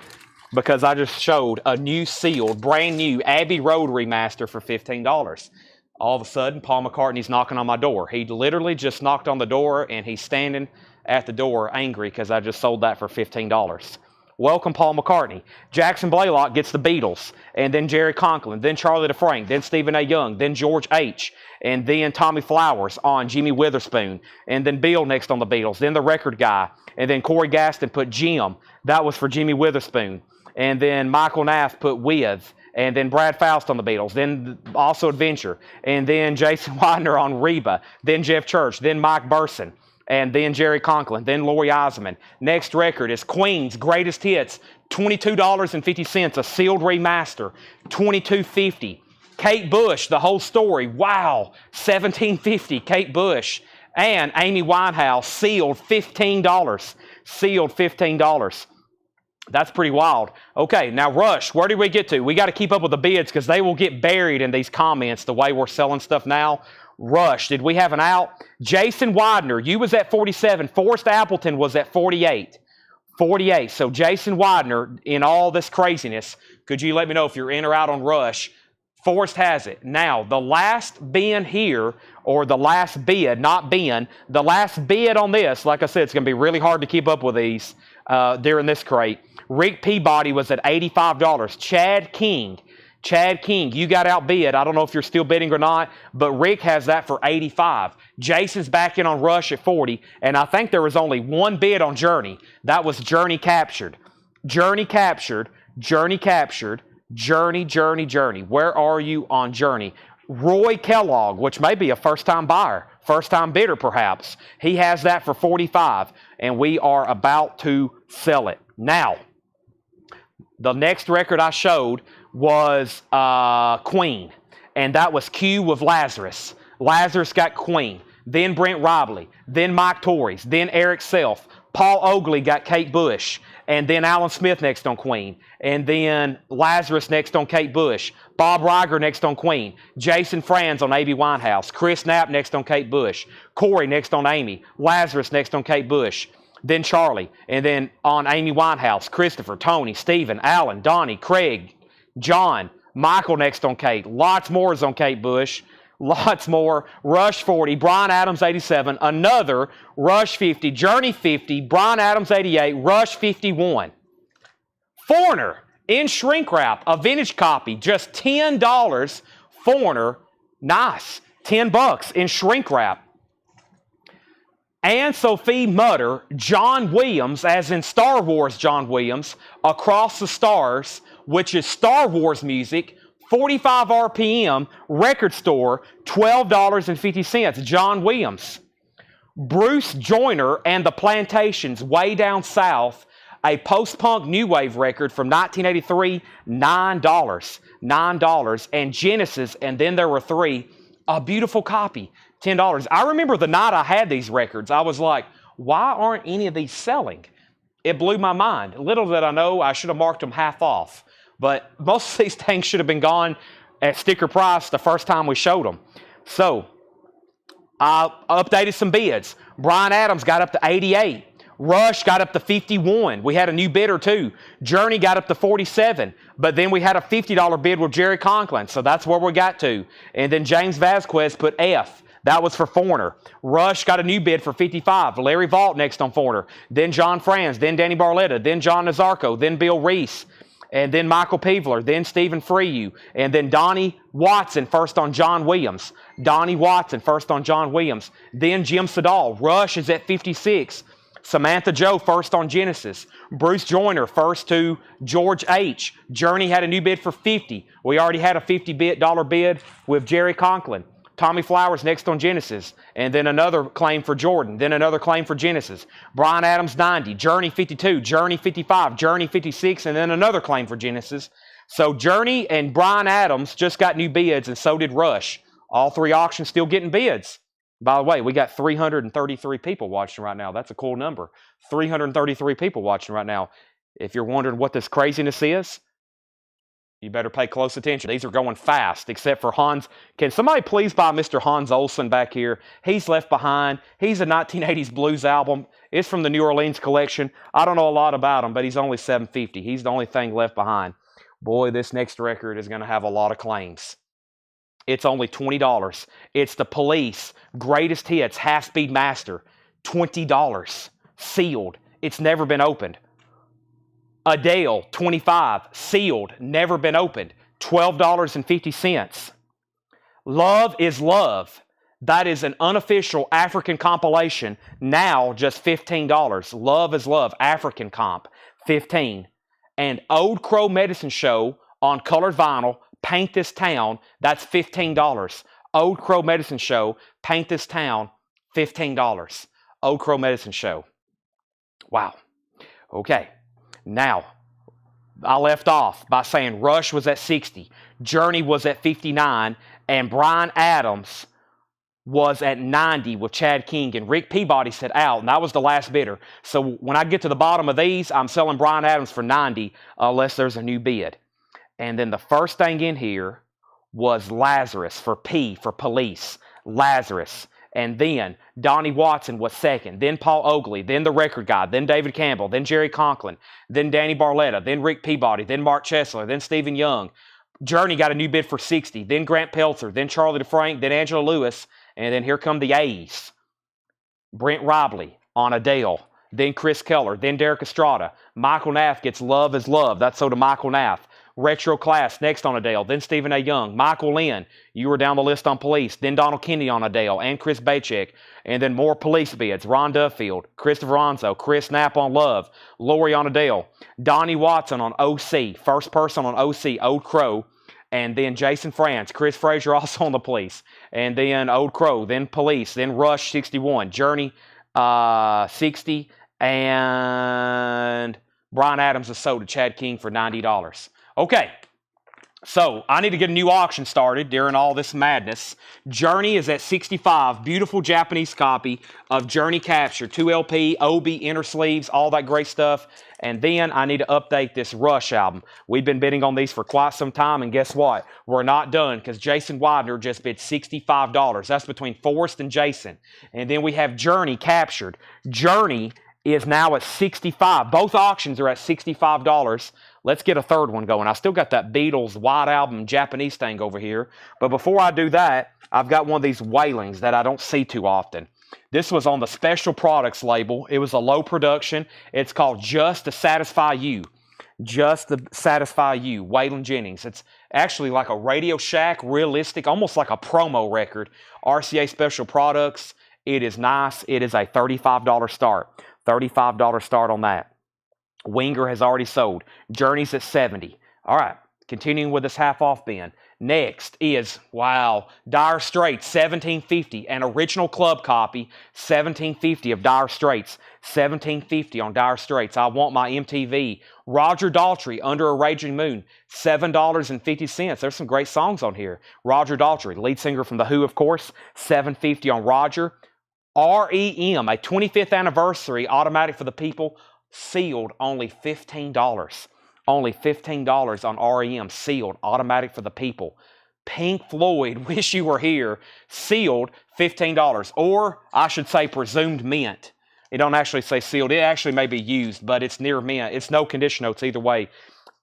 [SPEAKER 1] because I just showed a new sealed, brand new Abbey Road remaster for $15. All of a sudden, Paul McCartney's knocking on my door. He literally just knocked on the door, and he's standing at the door angry because I just sold that for $15. Welcome, Paul McCartney. Jackson Blaylock gets the Beatles, and then Jerry Conklin, then Charlie DeFrank, then Stephen A. Young, then George H., and then Tommy Flowers on Jimmy Witherspoon, and then Bill next on the Beatles, then the record guy, and then Corey Gaston put Jim. That was for Jimmy Witherspoon. And then Michael Nath put With, and then Brad Faust on the Beatles, then also Adventure, and then Jason Widener on Reba, then Jeff Church, then Mike Burson, and then Jerry Conklin, then Laurie Osmond. Next record is Queen's Greatest Hits, $22.50, a sealed remaster, $22.50. Kate Bush, The Whole Story, wow, $17.50, Kate Bush. And Amy Winehouse, sealed $15. Sealed $15. That's pretty wild. Okay, now Rush, where do we get to? We got to keep up with the bids because they will get buried in these comments the way we're selling stuff now. Rush, did we have an out? Jason Widener, you was at 47. Forrest Appleton was at 48. 48. So Jason Widener, in all this craziness, could you let me know if you're in or out on Rush? Forrest has it. Now, the last bin here, or the last bid, not bin, the last bid on this, like I said, it's going to be really hard to keep up with these during this crate. Rick Peabody was at $85. Chad King, you got outbid. I don't know if you're still bidding or not, but Rick has that for $85. Jason's back in on Rush at $40, and I think there was only one bid on Journey. That was Journey captured. Journey captured, Journey captured, Journey, Journey, Journey. Where are you on Journey? Roy Kellogg, which may be a first-time buyer, first-time bidder perhaps. He has that for 45, and we are about to sell it. Now, the next record I showed was Queen, and that was Q with Lazarus. Lazarus got Queen, then Brent Robley, then Mike Torres, then Eric Self. Paul Oakley got Kate Bush, and then Alan Smith next on Queen, and then Lazarus next on Kate Bush, Bob Riger next on Queen, Jason Franz on Amy Winehouse, Chris Knapp next on Kate Bush, Corey next on Amy, Lazarus next on Kate Bush, then Charlie, and then on Amy Winehouse, Christopher, Tony, Stephen, Alan, Donnie, Craig, John, Michael next on Kate, lots more is on Kate Bush, lots more. Rush 40, Bryan Adams 87, another Rush 50, Journey 50, Bryan Adams 88, Rush 51. Foreigner in shrink wrap, a vintage copy, just $10. Foreigner, nice, $10 in shrink wrap. Anne Sophie Mutter, John Williams, as in Star Wars John Williams, Across the Stars, which is Star Wars music, 45 RPM, record store, $12.50, John Williams. Bruce Joyner and the Plantations, Way Down South, a post-punk new wave record from 1983, $9. And Genesis, and then there were three, a beautiful copy, $10. I remember the night I had these records, I was like, why aren't any of these selling? It blew my mind. Little did I know, I should have marked them half off. But most of these things should have been gone at sticker price the first time we showed them. So, I updated some bids. Bryan Adams got up to 88. Rush got up to 51. We had a new bidder too. Journey got up to 47. But then we had a $50 bid with Jerry Conklin. So that's where we got to. And then James Vasquez put F. That was for Foreigner. Rush got a new bid for 55. Larry Vaught next on Foreigner. Then John Franz. Then Danny Barletta. Then John Nazarko. Then Bill Reese. And then Michael Peevler, then Stephen Freyu, and then Donnie Watson first on John Williams. Donnie Watson first on John Williams. Then Jim Sedal. Rush is at 56. Samantha Joe first on Genesis. Bruce Joyner first to George H. Journey had a new bid for 50. We already had a $50 bid with Jerry Conklin. Tommy Flowers next on Genesis, and then another claim for Jordan, then another claim for Genesis. Bryan Adams 90, Journey 52, Journey 55, Journey 56, and then another claim for Genesis. So Journey and Bryan Adams just got new bids, and so did Rush. All three auctions still getting bids. By the way, we got 333 people watching right now. That's a cool number. 333 people watching right now. If you're wondering what this craziness is, you better pay close attention. These are going fast, except for Hans. Can somebody please buy Mr. Hans Olsen back here? He's Left Behind. He's a 1980s blues album. It's from the New Orleans collection. I don't know a lot about him, but he's only $7.50. He's the only thing left behind. Boy, this next record is going to have a lot of claims. It's only $20. It's The Police, Greatest Hits, Half Speed Master, $20. Sealed. It's never been opened. Adele, 25, sealed, never been opened, $12.50. Love is Love. That is an unofficial African compilation, now just $15. Love is Love, African comp, $15. And Old Crow Medicine Show on colored vinyl, Paint This Town, that's $15. Old Crow Medicine Show, Paint This Town, $15. Old Crow Medicine Show. Wow. Okay. Now, I left off by saying Rush was at 60, Journey was at 59, and Bryan Adams was at 90 with Chad King, and Rick Peabody said out, and that was the last bidder. So when I get to the bottom of these, I'm selling Bryan Adams for 90 unless there's a new bid. And then the first thing in here was Lazarus for P for Police, Lazarus. And then Donnie Watson was second, then Paul Oakley, then the record guy, then David Campbell, then Jerry Conklin, then Danny Barletta, then Rick Peabody, then Mark Chesler, then Stephen Young. Journey got a new bid for 60, then Grant Peltzer, then Charlie DeFrank, then Angela Lewis, and then here come the A's. Brent Robley on Adele, then Chris Keller, then Derek Estrada. Michael Nath gets Love is Love. That's so to Michael Nath. Retro Class, next on Adele. Then Stephen A. Young. Michael Lynn, you were down the list on Police. Then Donald Kennedy on Adele and Chris Bachek. And then more Police bids. Ron Duffield, Christopher Ronzo, Chris Knapp on Love, Lori on Adele, Donnie Watson on OC, First Person on OC, Old Crow. And then Jason Franz, Chris Frazier also on the Police. And then Old Crow, then Police, then Rush 61, Journey 60, and Brian Adams is sold to Chad King for $90. Okay, so I need to get a new auction started during all this madness. Journey is at 65. Beautiful Japanese copy of Journey Capture. 2LP, OB, inner sleeves, all that great stuff. And then I need to update this Rush album. We've been bidding on these for quite some time, and guess what? We're not done because Jason Widener just bid $65. That's between Forrest and Jason. And then we have Journey Captured. Journey is now at 65. Both auctions are at $65. Let's get a third one going. I still got that Beatles White Album Japanese thing over here. But before I do that, I've got one of these Wailings that I don't see too often. This was on the Special Products label. It was a low production. It's called Just to Satisfy You. Just to Satisfy You, Waylon Jennings. It's actually like a Radio Shack, realistic, almost like a promo record. RCA Special Products. It is nice. It is a $35 start. $35 start on that. Winger has already sold. Journey's at 70. All right, continuing with this half-off bin. Next is, wow, Dire Straits, $17.50. An original club copy, $17.50 of Dire Straits. $17.50 on Dire Straits. I Want My MTV. Roger Daltrey, Under a Raging Moon, $7.50. There's some great songs on here. Roger Daltrey, lead singer from The Who, of course, $7.50 on Roger. REM, a 25th anniversary automatic for the people, sealed, only $15. Only $15 on REM, sealed, automatic for the people. Pink Floyd, Wish You Were Here, sealed, $15. Or, I should say, presumed mint. It don't actually say sealed. It actually may be used, but it's near mint. It's no condition notes either way.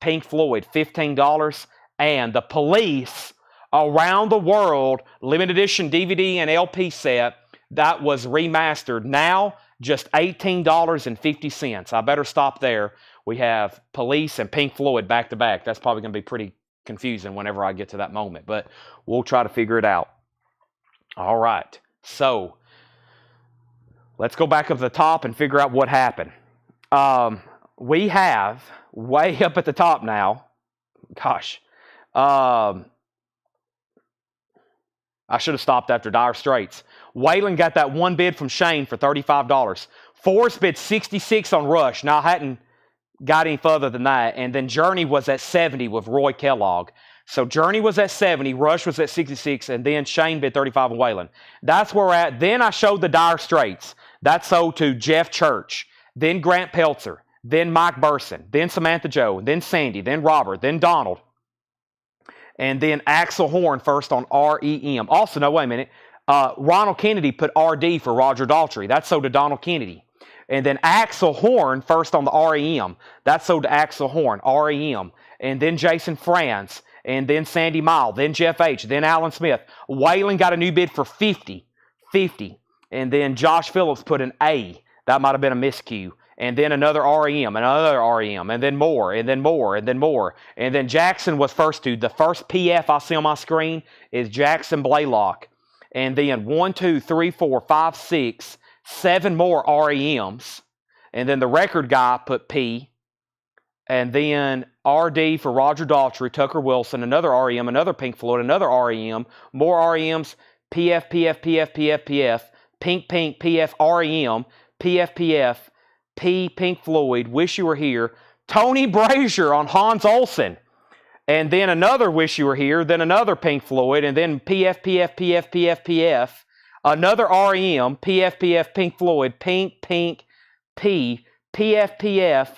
[SPEAKER 1] Pink Floyd, $15. And the Police, Around the World, limited edition DVD and LP set, that was remastered. Now, just $18.50. I better stop there. We have Police and Pink Floyd back to back. That's probably going to be pretty confusing whenever I get to that moment, but we'll try to figure it out. All right. So, let's go back up to the top and figure out what happened. We have, way up at the top now, gosh, I should have stopped after Dire Straits. Waylon got that one bid from Shane for $35. Forrest bid $66 on Rush. Now, I hadn't got any further than that. And then Journey was at $70 with Roy Kellogg. So Journey was at $70, Rush was at $66, and then Shane bid $35 on Waylon. That's where we're at. Then I showed the Dire Straits. That sold to Jeff Church, then Grant Peltzer, then Mike Burson, then Samantha Joe, then Sandy, then Robert, then Donald, and then Axel Horn first on REM. Also, no, wait a minute. Ronald Kennedy put RD for Roger Daltrey. That sold to Donald Kennedy. And then Axel Horn first on the REM. That sold to Axel Horn, REM. And then Jason Franz. And then Sandy Mile. Then Jeff H. Then Alan Smith. Waylon got a new bid for $50. And then Josh Phillips put an A. That might have been a miscue. And then another REM, another REM, and then more, and then more, and then more. And then Jackson was first to. The first PF I see on my screen is Jackson Blaylock. And then 1, 2, 3, 4, 5, 6, 7 more REMs. And then the record guy put P. And then RD for Roger Daltrey, Tucker Wilson, another REM, another Pink Floyd, another REM, more REMs, PF, Pink, PF, REM, PF, P, Pink Floyd, Wish You Were Here, Tony Brazier on Hans Olsen. And then another Wish You Were Here, then another Pink Floyd, and then PF, another REM, PF, Pink Floyd, Pink, P, PF,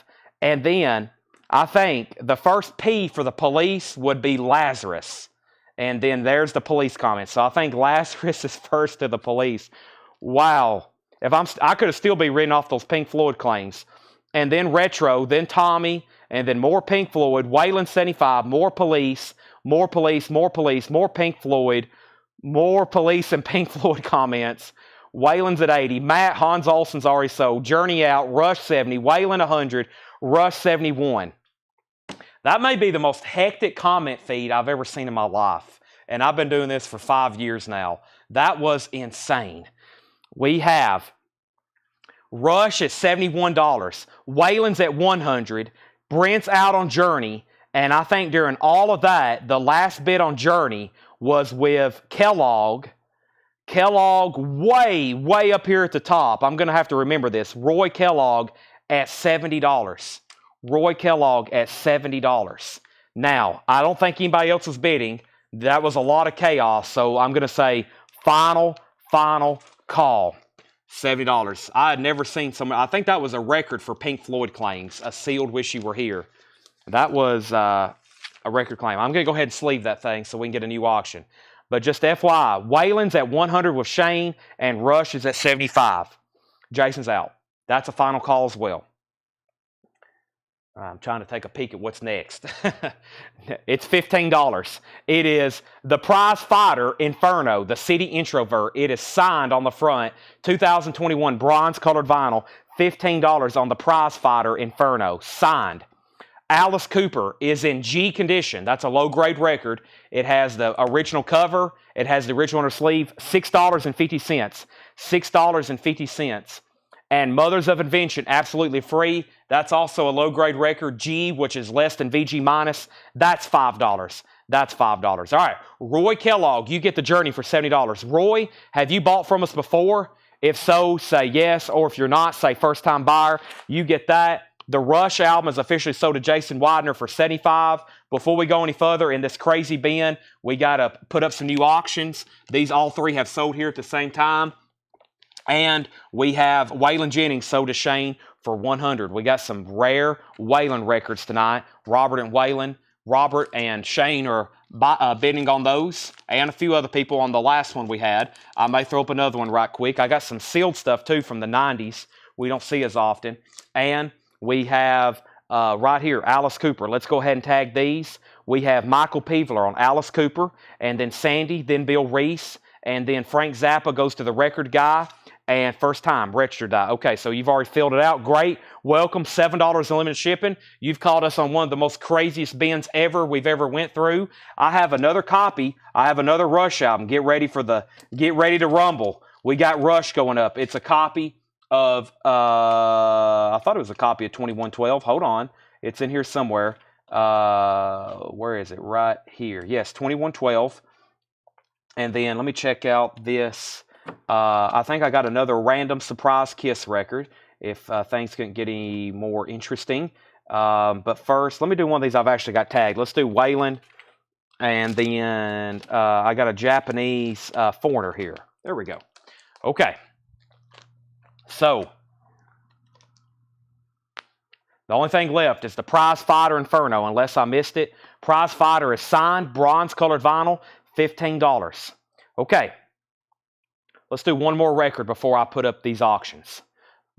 [SPEAKER 1] and then I think the first P for the Police would be Lazarus. And then there's the Police comment. So I think Lazarus is first to the Police. Wow. I could have still be reading off those Pink Floyd claims. And then Retro, then Tommy, and then more Pink Floyd, Waylon 75, more Police, more Pink Floyd, more Police and Pink Floyd comments. Waylon's at 80, Matt, Hans Olsen's already sold, Journey out, Rush 70, Waylon 100, Rush 71. That may be the most hectic comment feed I've ever seen in my life. And I've been doing this for 5 years now. That was insane. We have Rush at $71, Waylon's at $100, Brent's out on Journey, and I think during all of that, the last bid on Journey was with Kellogg. Kellogg way up here at the top. I'm going to have to remember this. Roy Kellogg at $70. Roy Kellogg at $70. Now, I don't think anybody else was bidding. That was a lot of chaos, so I'm going to say final call. $70. I had never seen someone. I think that was a record for Pink Floyd claims. A sealed "Wish You Were Here." That was a record claim. I'm going to go ahead and sleeve that thing so we can get a new auction. But just FYI, Waylon's at 100 with Shane, and Rush is at 75. Jason's out. That's a final call as well. I'm trying to take a peek at what's next. It's $15. It is the Prize Fighter Inferno, the City Introvert. It is signed on the front, 2021 bronze colored vinyl, $15 on the Prize Fighter Inferno, signed. Alice Cooper is in G condition. That's a low-grade record. It has the original cover. It has the original inner sleeve, $6.50. $6.50. And Mothers of Invention, absolutely free. That's also a low-grade record. G, which is less than VG minus, that's $5. That's $5. All right, Roy Kellogg, you get the Journey for $70. Roy, have you bought from us before? If so, say yes. Or if you're not, say first-time buyer. You get that. The Rush album is officially sold to Jason Widener for $75. Before we go any further in this crazy bin, we got to put up some new auctions. These all three have sold here at the same time. And we have Waylon Jennings sold to Shane for $100. We got some rare Waylon records tonight. Robert and Shane are bidding on those, and a few other people on the last one we had. I may throw up another one right quick. I got some sealed stuff too from the 90s. We don't see as often. And we have right here, Alice Cooper. Let's go ahead and tag these. We have Michael Peveler on Alice Cooper, and then Sandy, then Bill Reese, and then Frank Zappa goes to the record guy. And first time, registered die. Okay, so you've already filled it out. Great. Welcome. $7 unlimited shipping. You've called us on one of the most craziest bins we've ever went through. I have another copy. I have another Rush album. Get ready to rumble. We got Rush going up. It's a copy of, I thought it was a copy of 2112. Hold on. It's in here somewhere. Where is it? Right here. Yes, 2112. And then let me check out this. I think I got another random surprise Kiss record if things couldn't get any more interesting. But first, let me do one of these I've actually got tagged. Let's do Waylon, and then I got a Japanese Foreigner here. There we go. Okay. So, the only thing left is the Prize Fighter Inferno, unless I missed it. Prize Fighter is signed, bronze colored vinyl, $15. Okay. Let's do one more record before I put up these auctions.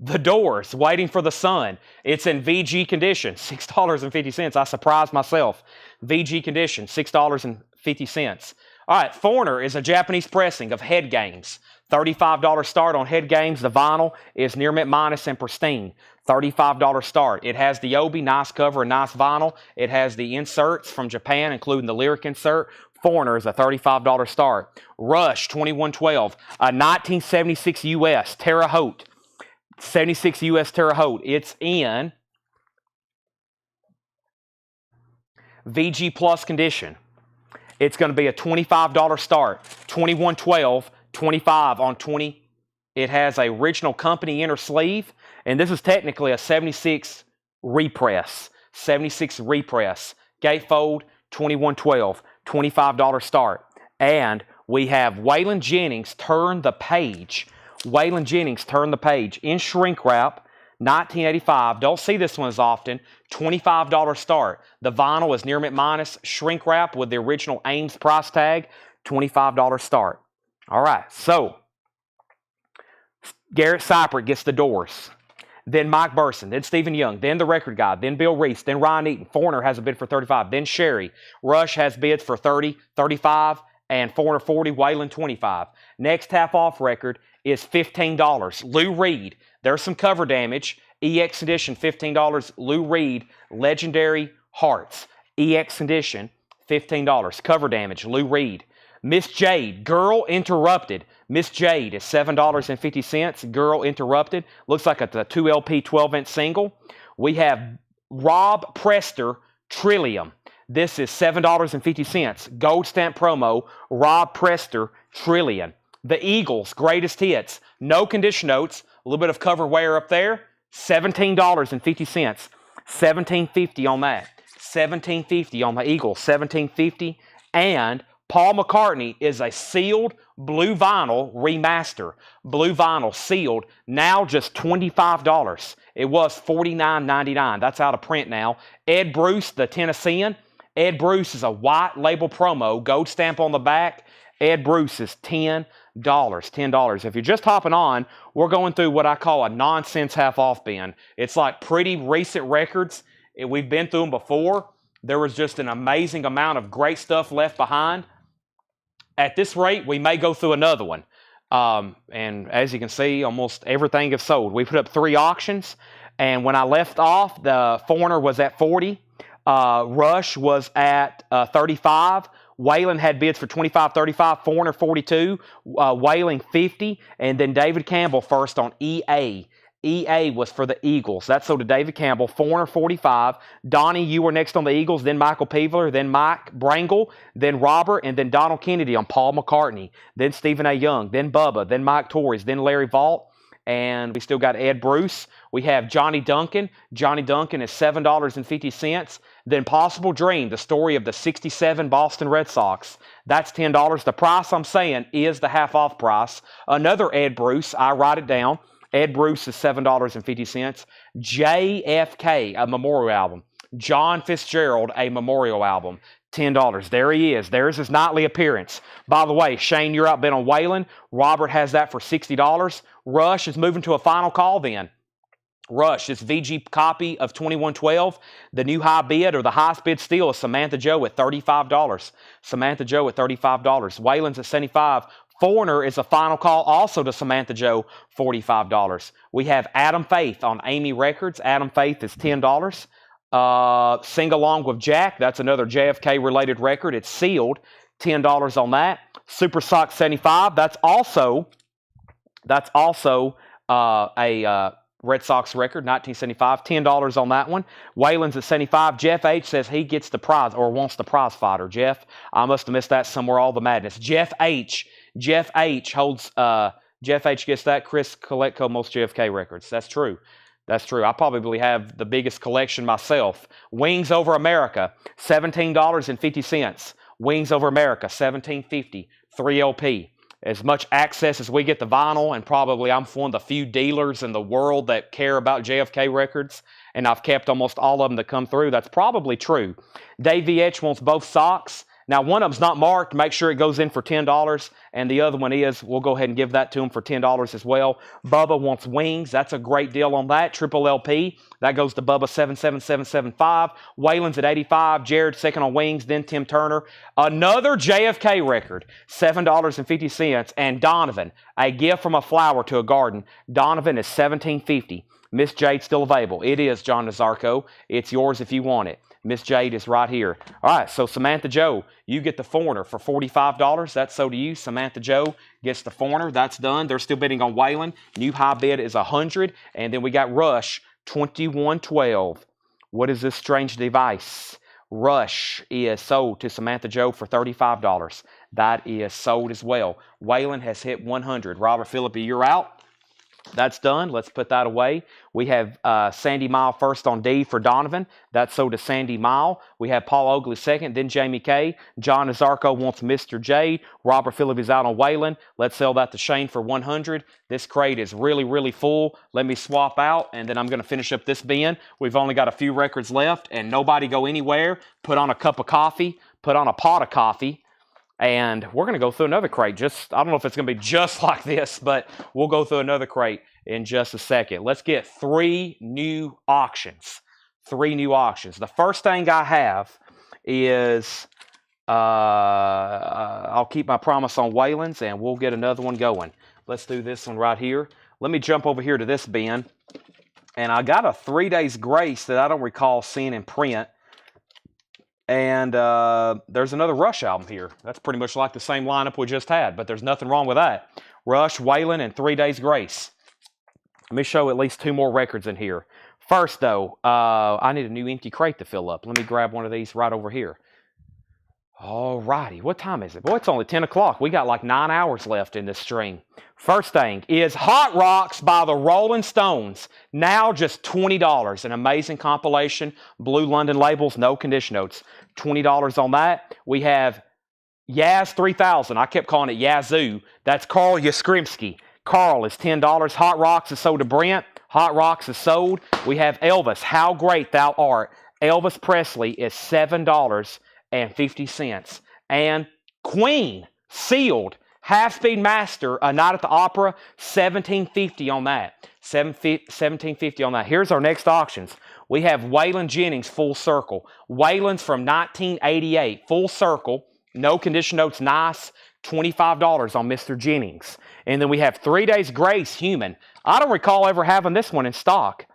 [SPEAKER 1] The Doors, Waiting for the Sun. It's in VG condition, $6.50. I surprised myself. VG condition, $6.50. All right, Foreigner is a Japanese pressing of Head Games. $35 start on Head Games. The vinyl is near mint minus and pristine. $35 start. It has the Obi, nice cover and nice vinyl. It has the inserts from Japan, including the lyric insert. Foreigner is a $35 start. Rush 2112, a 1976 US Terre Haute. 76 US Terre Haute. It's in VG Plus condition. It's going to be a $25 start. 2112, 25 on 20. It has a original company inner sleeve, and this is technically a 76 repress. 76 repress. Gatefold 2112. $25 start. And we have Waylon Jennings Turn the Page. Waylon Jennings Turn the Page in shrink wrap, 1985. Don't see this one as often. $25 start. The vinyl is near mint minus, shrink wrap with the original Ames price tag, $25 start. All right, so Garrett Cypriot gets the Doors. Then Mike Burson, then Stephen Young, then the record guy, then Bill Reese, then Ryan Eaton. Foreigner has a bid for $35. Then Sherry. Rush has bids for $30, $35, and Foreigner $40, Waylon $25. Next half-off record is $15. Lou Reed. There's some cover damage. EX edition, $15. Lou Reed, Legendary Hearts. EX Condition, $15. Cover Damage, Lou Reed. Miss Jade, Girl Interrupted. Miss Jade is $7.50. Girl Interrupted. Looks like a 2LP 12-inch single. We have Rob Prester, Trillium. This is $7.50. Gold stamp promo, Rob Prester, Trillion. The Eagles, Greatest Hits. No condition notes. A little bit of cover wear up there. $17.50. $17.50 on that. $17.50 on the Eagles. $17.50. And Paul McCartney is a sealed blue vinyl remaster. Blue vinyl sealed, now just $25. It was $49.99. That's out of print now. Ed Bruce, the Tennessean. Ed Bruce is a white label promo, gold stamp on the back. Ed Bruce is $10. $10. If you're just hopping on, we're going through what I call a nonsense half-off bin. It's like pretty recent records. We've been through them before. There was just an amazing amount of great stuff left behind. At this rate, we may go through another one. And as you can see, almost everything is sold. We put up 3 auctions, and when I left off, the Foreigner was at 40. Rush was at 35. Waylon had bids for 25, 35. Foreigner 42. Whaling 50. And then David Campbell first on EA. EA was for the Eagles. That sold to David Campbell. Foreigner 45. Donnie, you were next on the Eagles. Then Michael Peeveler. Then Mike Brangle. Then Robert. And then Donald Kennedy on Paul McCartney. Then Stephen A. Young. Then Bubba. Then Mike Torres. Then Larry Vault. And we still got Ed Bruce. We have Johnny Duncan. Johnny Duncan is $7.50. Then Possible Dream, the story of the '67 Boston Red Sox. That's $10. The price I'm saying is the half-off price. Another Ed Bruce, I write it down. Ed Bruce is $7.50. JFK, a memorial album. John Fitzgerald, a memorial album. $10. There he is. There's his nightly appearance. By the way, Shane, you're out bid on Waylon. Robert has that for $60. Rush is moving to a final call then. Rush, this VG copy of 2112. The new high bid, or the highest bid still, is Samantha Joe at $35. Samantha Joe at $35. Waylon's at $75. Foreigner is a final call also to Samantha Joe, $45. We have Adam Faith on Amy Records. Adam Faith is $10. Sing Along with Jack, that's another JFK-related record. It's sealed, $10 on that. Super Sox 75, that's also a Red Sox record, 1975, $10 on that one. Waylon's at 75. Jeff H says he gets the prize, or wants the prize fighter. Jeff, I must have missed that somewhere, all the madness. Jeff H holds, Jeff H gets that. Chris Coletco, most JFK records. That's true. That's true. I probably have the biggest collection myself. Wings Over America, $17.50. Wings Over America, $17.50. 3LP. As much access as we get to vinyl, and probably I'm one of the few dealers in the world that care about JFK records, and I've kept almost all of them that come through. That's probably true. Dave VH wants both socks. Now, one of them's not marked. Make sure it goes in for $10, and the other one is. We'll go ahead and give that to him for $10 as well. Bubba wants wings. That's a great deal on that. Triple LP. That goes to Bubba 77775. Waylon's at 85. Jared second on wings. Then Tim Turner. Another JFK record, $7.50. And Donovan, a gift from a flower to a garden. Donovan is $17.50. Miss Jade still available. It is, John Nazarko. It's yours if you want it. Miss Jade is right here. All right, so Samantha Joe, you get the Foreigner for $45. That's so to you. Samantha Joe gets the Foreigner. That's done. They're still bidding on Waylon. New high bid is $100. And then we got Rush, 2112. What is this strange device? Rush is sold to Samantha Joe for $35. That is sold as well. Waylon has hit 100. Robert Philippi, you're out. That's done. Let's put that away. We have Sandy Mile first on D for Donovan. That's sold to Sandy Mile. We have Paul Oakley second, then Jamie K. John Nazarko wants Mr. J. Robert Phillips is out on Waylon. Let's sell that to Shane for $100. This crate is really, really full. Let me swap out, and then I'm going to finish up this bin. We've only got a few records left, and nobody go anywhere. Put on a cup of coffee. Put on a pot of coffee. And we're going to go through another crate. I don't know if it's going to be just like this, but we'll go through another crate in just a second. Let's get 3 new auctions. 3 new auctions. The first thing I have is, I'll keep my promise on Waylon's, and we'll get another one going. Let's do this one right here. Let me jump over here to this bin. And I got a 3 days grace that I don't recall seeing in print. And there's another Rush album here. That's pretty much like the same lineup we just had, but there's nothing wrong with that. Rush, Waylon, and 3 Days Grace. Let me show at least 2 more records in here. First, though, I need a new empty crate to fill up. Let me grab one of these right over here. All righty. What time is it? Boy, it's only 10 o'clock. We got like 9 hours left in this stream. First thing is Hot Rocks by the Rolling Stones. Now just $20. An amazing compilation. Blue London labels, no condition notes. $20 on that. We have Yaz 3000. I kept calling it Yazoo. That's Carl Yaskrimsky. Carl is $10. Hot Rocks is sold to Brent. Hot Rocks is sold. We have Elvis, How Great Thou Art. Elvis Presley is $7.50. And Queen, sealed, half-speed master, A Night at the Opera, $17.50 on that. $17.50 on that. Here's our next auctions. We have Waylon Jennings, Full Circle. Waylon's from 1988, Full Circle, no condition notes, nice, $25 on Mr. Jennings. And then we have 3 Days Grace, Human. I don't recall ever having this one in stock.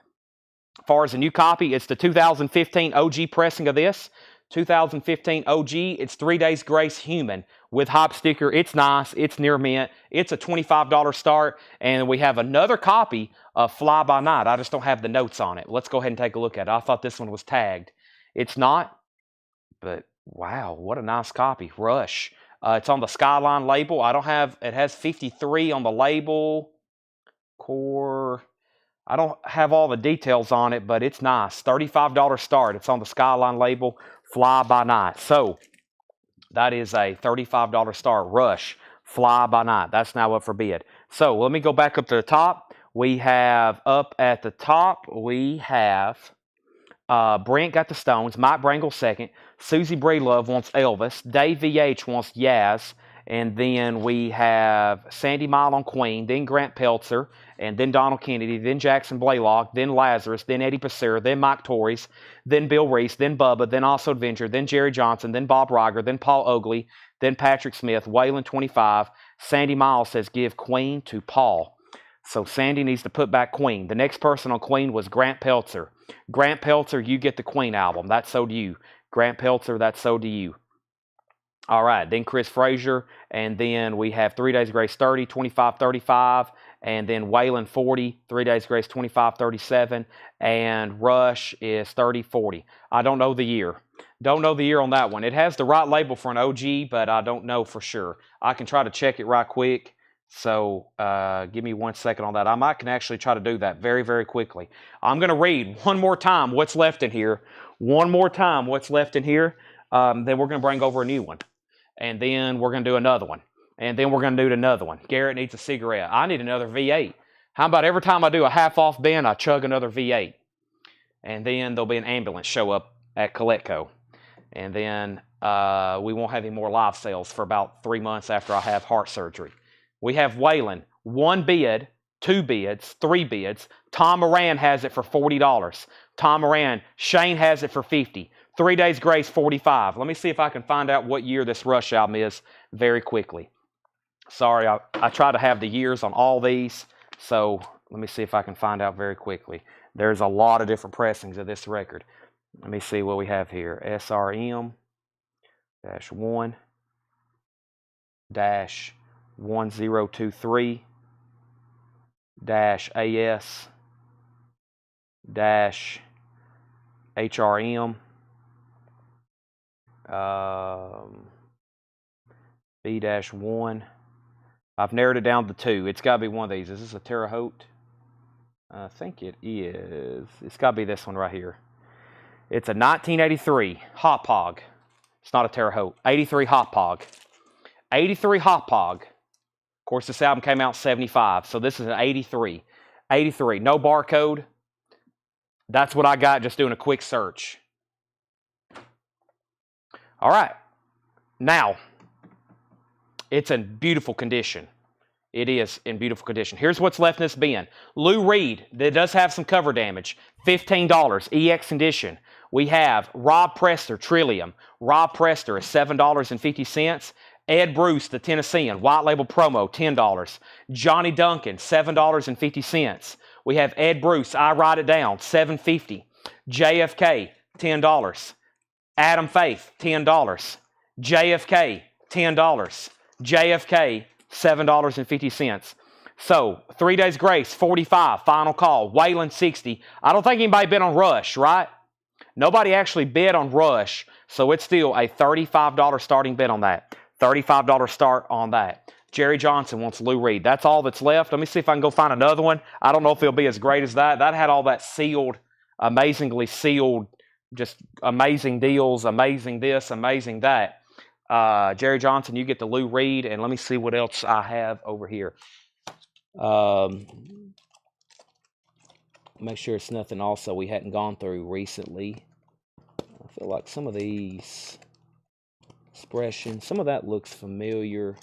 [SPEAKER 1] As far as a new copy, it's the 2015 OG pressing of this. 2015 OG, it's 3 Days Grace Human with hop sticker. It's nice. It's near mint. It's a $25 start. And we have another copy of Fly By Night. I just don't have the notes on it. Let's go ahead and take a look at it. I thought this one was tagged. It's not, but wow, what a nice copy. Rush. It's on the Skyline label. I don't have, it has 53 on the label. Core. I don't have all the details on it, but it's nice. $35 start. It's on the Skyline label. Fly By Night. So that is a $35 start. Rush, Fly By Night. That's now up for bid. So let me go back up to the top. We have up at the top, we have Brent got the Stones, Mike Brangle second, Susie Breedlove wants Elvis, Dave VH wants Yaz, and then we have Sandy Mile on Queen, then Grant Peltzer, and then Donald Kennedy, then Jackson Blaylock, then Lazarus, then Eddie Becerra, then Mike Torres, then Bill Reese, then Bubba, then Also Adventure, then Jerry Johnson, then Bob Riger, then Paul Oakley, then Patrick Smith, Waylon 25. Sandy Miles says give Queen to Paul. So Sandy needs to put back Queen. The next person on Queen was Grant Peltzer. Grant Peltzer, you get the Queen album. That's sold to you. Grant Peltzer, that's sold to you. All right, then Chris Frazier, and then we have 3 Days Grace 30, 25, 35, and then Waylon 40, 3 Days Grace 25, 37, and Rush is 30, 40. I don't know the year. Don't know the year on that one. It has the right label for an OG, but I don't know for sure. I can try to check it right quick, so give me 1 second on that. I might can actually try to do that very, very quickly. I'm going to read one more time what's left in here. One more time what's left in here. Then we're going to bring over a new one. And then we're going to do another one. And then we're going to do another one. Garrett needs a cigarette. I need another V8. How about every time I do a half-off bin, I chug another V8. And then there'll be an ambulance show up at Coletco. And then we won't have any more live sales for about 3 months after I have heart surgery. We have Waylon. 1 bid, 2 bids, 3 bids. Tom Moran has it for $40. Tom Moran. Shane has it for $50. 3 Days Grace, 45. Let me see if I can find out what year this Rush album is very quickly. Sorry, I try to have the years on all these, so let me see if I can find out very quickly. There's a lot of different pressings of this record. Let me see what we have here. SRM-1-1023-AS-HRM B-1. I've narrowed it down to 2. It's got to be one of these. Is this a Terre Haute? I think it is. It's got to be this one right here. It's a 1983 Hop Hog. It's not a Terre Haute. 83 Hop Hog. 83 Hop Hog. Of course, this album came out in 75, so this is an 83. 83. No barcode. That's what I got just doing a quick search. All right. Now, it's in beautiful condition. It is in beautiful condition. Here's what's left in this bin. Lou Reed, that does have some cover damage, $15, EX condition. We have Rob Prester, Trillium. Rob Prester is $7.50. Ed Bruce, the Tennessean, white label promo, $10. Johnny Duncan, $7.50. We have Ed Bruce, I Write It Down, $7.50. JFK, $10. Adam Faith, $10. JFK, $10. JFK, $7.50. So, 3 days grace, 45, final call. Waylon, 60. I don't think anybody bid on Rush, right? Nobody actually bid on Rush, so it's still a $35 starting bid on that. $35 start on that. Jerry Johnson wants Lou Reed. That's all that's left. Let me see if I can go find another one. I don't know if it'll be as great as that. That had all that sealed, amazingly sealed, just amazing deals, amazing this, amazing that. Jerry Johnson, you get the Lou Reed, and let me see what else I have over here. Make sure it's nothing also we hadn't gone through recently. I feel like some of these expressions, some of that looks familiar.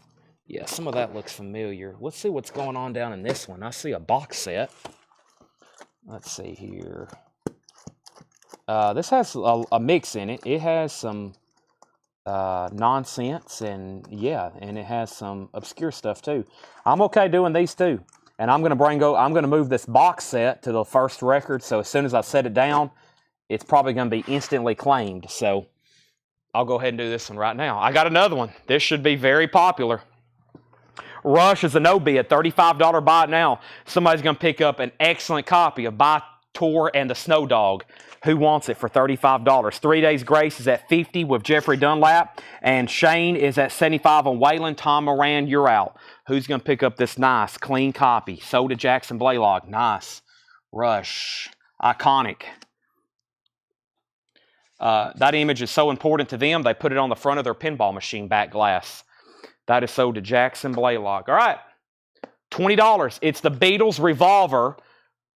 [SPEAKER 1] Yeah, some of that looks familiar. Let's see what's going on down in this one. I see a box set. Let's see here. This has a mix in it. It has some nonsense, and yeah, and it has some obscure stuff too. I'm okay doing these too, and I'm gonna move this box set to the first record. So as soon as I set it down, it's probably gonna be instantly claimed. So I'll go ahead and do this one right now. I got another one. This should be very popular. Rush is a no bid, $35 buy it now. Somebody's gonna pick up an excellent copy of By Tor and the Snow Dog. Who wants it for $35? 3 days grace is at 50 with Jeffrey Dunlap, and Shane is at 75 on Waylon. Tom Moran, you're out. Who's going to pick up this nice, clean copy? So did Jackson Blaylock. Nice. Rush. Iconic. That image is so important to them, they put it on the front of their pinball machine back glass. That is so to Jackson Blaylock. All right. $20. It's the Beatles Revolver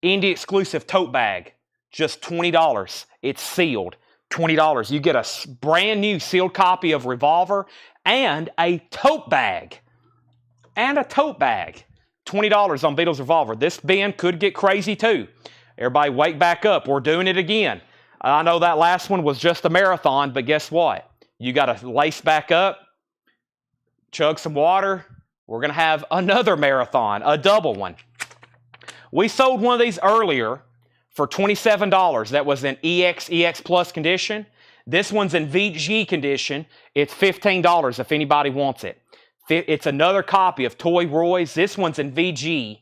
[SPEAKER 1] Indie exclusive tote bag. Just $20. It's sealed. $20. You get a brand new sealed copy of Revolver and a tote bag. And a tote bag. $20 on Beatles Revolver. This bin could get crazy too. Everybody wake back up. We're doing it again. I know that last one was just a marathon, but guess what? You got to lace back up, chug some water. We're going to have another marathon, a double one. We sold one of these earlier for $27. That was in EX Plus condition. This one's in VG condition. It's $15 if anybody wants it. It's another copy of Toy Roy's. This one's in VG.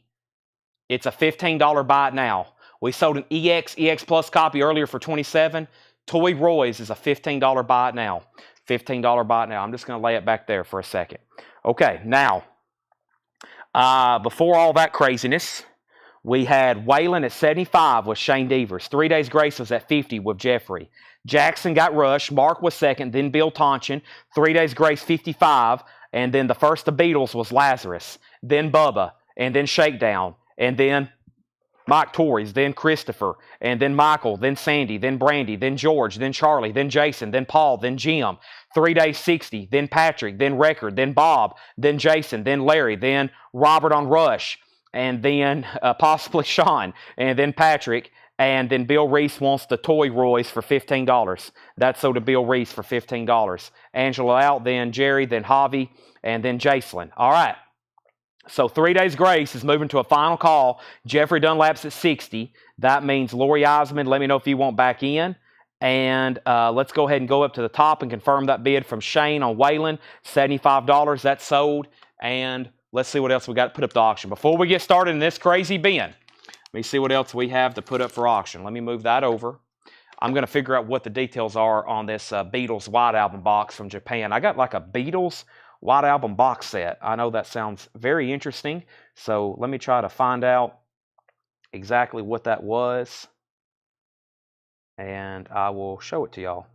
[SPEAKER 1] It's a $15 buy it now. We sold an EX Plus copy earlier for $27. Toy Roy's is a $15 buy it now. $15 buy it now. I'm just going to lay it back there for a second. Okay, now, before all that craziness, we had Waylon at 75 with Shane Devers. 3 days grace was at 50 with Jeffrey. Jackson got Rush. Mark was second, then Bill Tonchin. 3 days grace, 55. And then the first of Beatles was Lazarus. Then Bubba. And then Shakedown. And then Mike Torres. Then Christopher. And then Michael. Then Sandy. Then Brandy. Then George. Then Charlie. Then Jason. Then Paul. Then Jim. 3 days, 60. Then Patrick. Then Record. Then Bob. Then Jason. Then Larry. Then Robert on Rush. And then possibly Sean, and then Patrick, and then Bill Reese wants the Toy Roy's for $15. That's so to Bill Reese for $15. Angela out, then Jerry, then Javi, and then Jacelyn. All right. So 3 days grace is moving to a final call. Jeffrey Dunlap's at 60. That means Lori Eisman, let me know if you want back in. And let's go ahead and go up to the top and confirm that bid from Shane on Waylon. $75. That's sold. And let's see what else we got to put up to auction. Before we get started in this crazy bin, let me see what else we have to put up for auction. Let me move that over. I'm going to figure out what the details are on this Beatles White Album box from Japan. I got like a Beatles White Album box set. I know that sounds very interesting. So let me try to find out exactly what that was. And I will show it to y'all.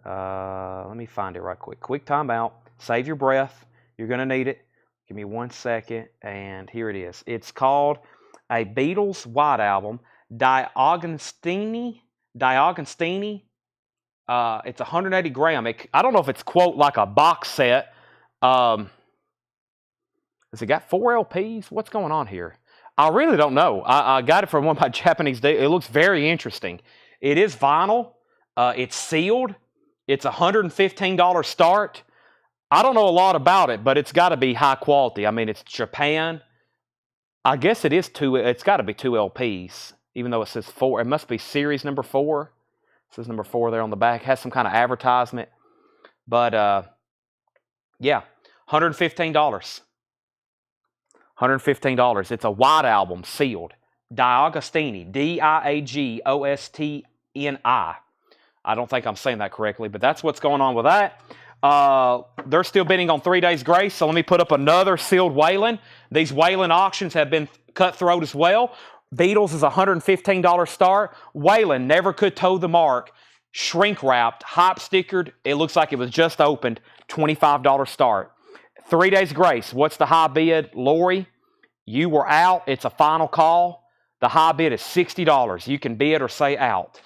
[SPEAKER 1] Let me find it right quick. Quick timeout. Save your breath. You're going to need it. Give me 1 second, and here it is. It's called a Beatles White Album, Diogostini. It's 180 gram. I don't know if it's, quote, like a box set. Has it got 4 LPs? What's going on here? I really don't know. I got it from one of my Japanese days. It looks very interesting. It is vinyl. It's sealed. It's $115 start. I don't know a lot about it, but it's got to be high quality. I mean, it's Japan. I guess it is it's got to be 2 LPs, even though it says 4. It must be series number 4. This is number 4 there on the back. Has some kind of advertisement. But, yeah, $115. $115. It's a white album, sealed. Diagostini. Diagostni. I don't think I'm saying that correctly, but that's what's going on with that. They're still bidding on 3 days grace, so let me put up another sealed Waylon. These Waylon auctions have been cutthroat as well. Beatles is a $115 start. Waylon never could toe the mark. Shrink wrapped, hype stickered. It looks like it was just opened. $25 start. 3 days grace. What's the high bid? Lori, you were out. It's a final call. The high bid is $60. You can bid or say out.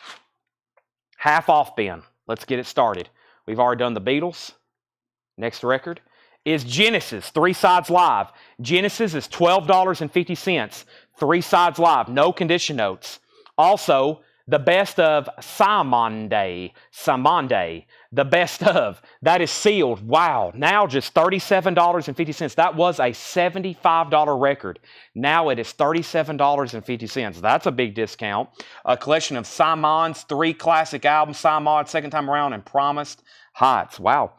[SPEAKER 1] Half off bin. Let's get it started. We've already done the Beatles. Next record is Genesis, 3 sides live. Genesis is $12.50. 3 sides live, no condition notes. Also, the best of Simonde, the best of, that is sealed. Wow, now just $37.50. That was a $75 record. Now it is $37.50. That's a big discount. A collection of Simon's 3 classic albums, Simon, second time around, and Promised Heights. Wow,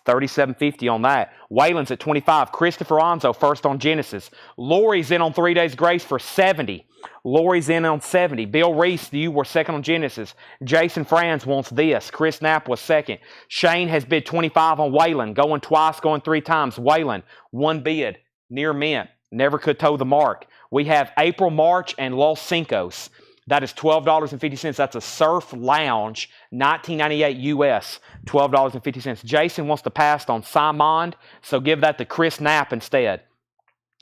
[SPEAKER 1] $37.50 on that. Waylon's at $25. Christopher Onzo first on Genesis. Lori's in on 3 days grace for $70. Lori's in on $70. Bill Reese, you were second on Genesis. Jason Franz wants this. Chris Knapp was second. Shane has bid $25 on Waylon. Going twice, going 3 times. Waylon, 1 bid. Near mint. Never could toe the mark. We have April, March, and Los Cincos. That is $12.50. That's a Surf Lounge, 1998 US, $12.50. Jason wants to pass on Simon, so give that to Chris Knapp instead.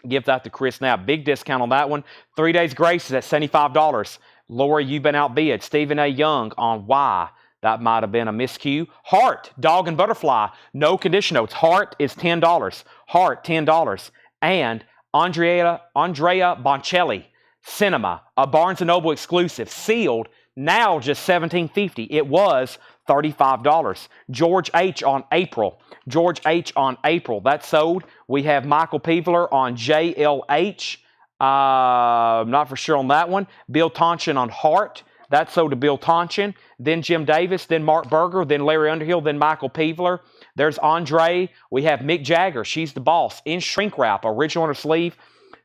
[SPEAKER 1] Give that to Chris Knapp. Big discount on that one. 3 days grace is at $75. Lori, you've been outbid. Stephen A. Young on Y. That might have been a miscue. Heart, Dog and Butterfly. No condition notes. Heart is $10. Heart, $10. And Andrea Bocelli, Cinema, a Barnes & Noble exclusive. Sealed, now just $17.50. It was $35. George H. on April. George H. on April. That sold. We have Michael Peevler on JLH. I'm not for sure on that one. Bill Tonchin on Heart. That sold to Bill Tonchin. Then Jim Davis. Then Mark Berger. Then Larry Underhill. Then Michael Peevler. There's Andre. We have Mick Jagger. She's the Boss. In shrink wrap. Original on her sleeve.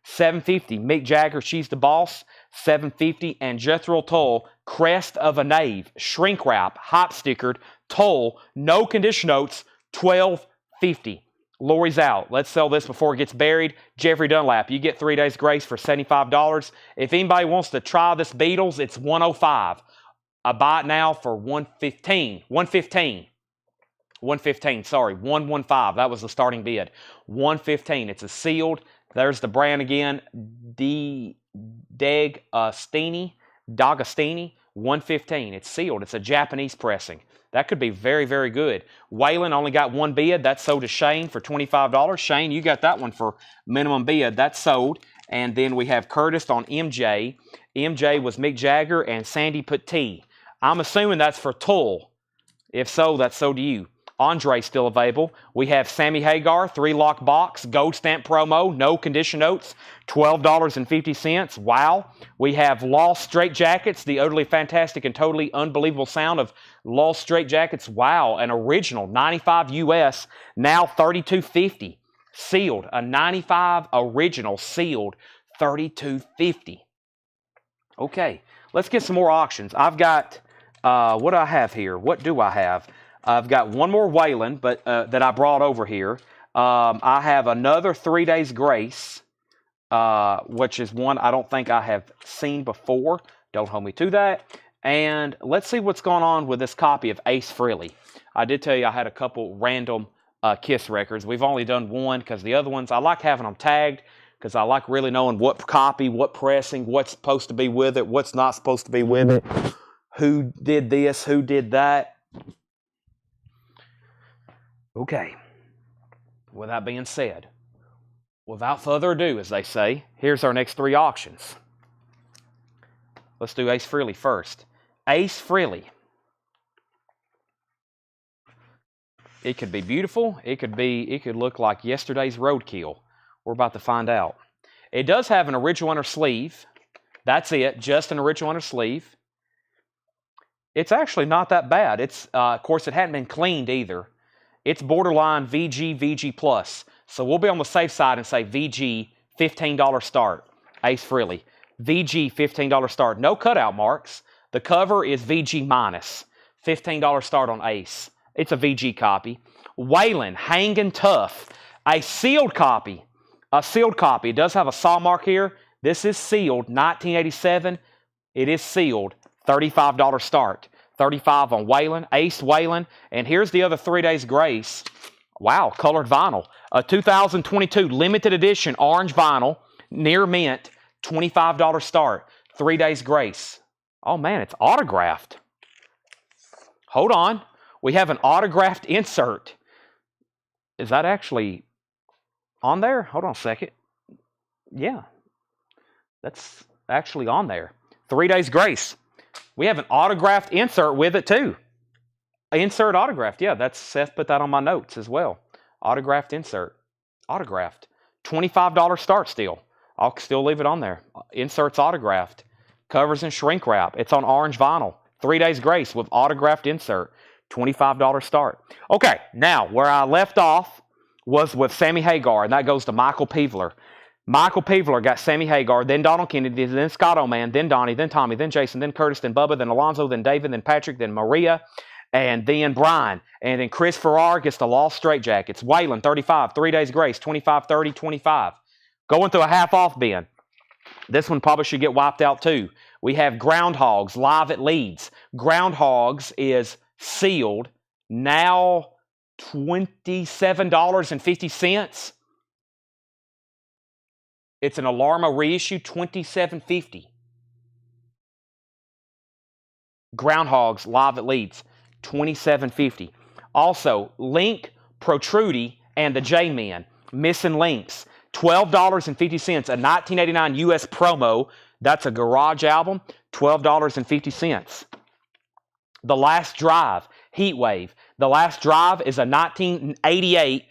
[SPEAKER 1] $7.50. Mick Jagger. She's the Boss. $7.50. And Jethro Tull. Crest of a Knave. Shrink wrap. Hype stickered. Tull. No condition notes. $12.50. Lori's out. Let's sell this before it gets buried. Jeffrey Dunlap, you get 3 days grace for $75. If anybody wants to try this Beatles, it's $105. I buy it now for $115. Sorry, $115. That was the starting bid. $115. It's a sealed. There's the brand again. D'Agostini. $115. It's sealed. It's a Japanese pressing. That could be very, very good. Waylon only got 1 bid. That sold to Shane for $25. Shane, you got that one for minimum bid. That's sold. And then we have Curtis on MJ. MJ was Mick Jagger and Sandy put T. I'm assuming that's for Tull. If so, that's sold to you. Andre still available. We have Sammy Hagar, 3-lock box, gold stamp promo, no condition notes, $12.50. Wow. We have Lost Straight Jackets, the utterly fantastic and totally unbelievable sound of Lost Straight Jackets. Wow. An original, 95 US, now $32.50. Sealed. A 95 original, sealed, $32.50. Okay. Let's get some more auctions. I've got, what do I have here? What do I have? I've got one more Waylon, but that I brought over here. I have another 3 days grace, which is one I don't think I have seen before. Don't hold me to that. And let's see what's going on with this copy of Ace Frehley. I did tell you I had a couple random Kiss records. We've only done one because the other ones, I like having them tagged because I like really knowing what copy, what pressing, what's supposed to be with it, what's not supposed to be with it, who did this, who did that. Okay, with that being said, without further ado, as they say, here's our next 3 auctions. Let's do Ace Frehley first. Ace Frehley. It could be beautiful. It could look like yesterday's roadkill. We're about to find out. It does have an original on her sleeve. That's it, just an original on her sleeve. It's actually not that bad. It's of course, it hadn't been cleaned either. It's borderline VG, VG plus. So we'll be on the safe side and say VG, $15 start. Ace Frehley. VG, $15 start. No cutout marks. The cover is VG minus. $15 start on Ace. It's a VG copy. Whalen, Hangin' Tough. A sealed copy. A sealed copy. It does have a saw mark here. This is sealed. 1987. It is sealed. $35 start. 35 on Whalen. Ace Whalen. And here's the other 3 days grace. Wow, colored vinyl. A 2022 limited edition orange vinyl. Near mint. $25 start. 3 days grace. Oh man, it's autographed. Hold on. We have an autographed insert. Is that actually on there? Hold on a second. Yeah. That's actually on there. 3 days grace. We have an autographed insert with it too. Insert autographed. Yeah, that's Seth put that on my notes as well. Autographed insert. Autographed. $25 start still. I'll still leave it on there. Inserts autographed. Covers and shrink wrap. It's on orange vinyl. 3 days grace with autographed insert. $25 start. Okay, now where I left off was with Sammy Hagar, and that goes to Michael Peevler. Michael Peevler got Sammy Hagar, then Donald Kennedy, then Scott Oman, then Donnie, then Tommy, then Jason, then Curtis, then Bubba, then Alonzo, then David, then Patrick, then Maria, and then Brian. And then Chris Farrar gets the Lost Straitjackets. Waylon, 35, 3 days grace, 25, 30, 25. Going through a half-off bin. This one probably should get wiped out too. We have Groundhogs live at Leeds. Groundhogs is sealed, now $27.50. It's an Alarma reissue, $27.50. Groundhogs live at Leeds, $27.50. Also, Link, Protrudy, and the J-Men, missing links, $12.50. A 1989 US promo. That's a garage album, $12.50. The Last Drive, Heatwave. The Last Drive is a 1988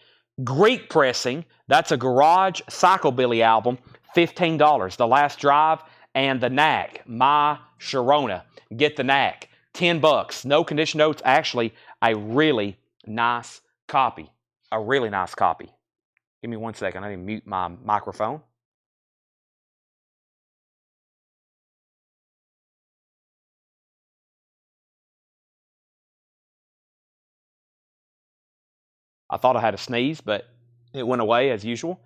[SPEAKER 1] Greek pressing. That's a garage psychobilly album, $15. The Last Drive and the Knack, My Sharona. Get the Knack, $10. No condition notes. Actually, a really nice copy. A really nice copy. Give me 1 second. I need to mute my microphone. I thought I had a sneeze, but it went away as usual.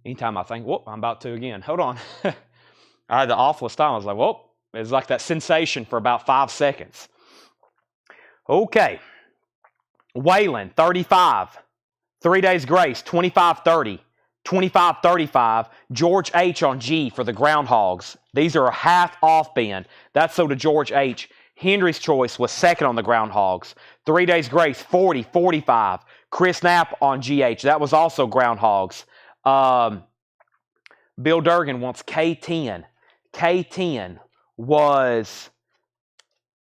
[SPEAKER 1] Anytime I think, whoop, I'm about to again. Hold on. I had the awfulest time. I was like, whoop. It was like that sensation for about 5 seconds. Okay. Waylon, 35. 3 days grace, 25-30. 25-35. George H. on G for the Groundhogs. These are a half off bin. That's so to George H. Henry's Choice was second on the Groundhogs. 3 days grace, 40-45. Chris Knapp on GH. That was also Groundhogs. Bill Durgan wants K10. K10 was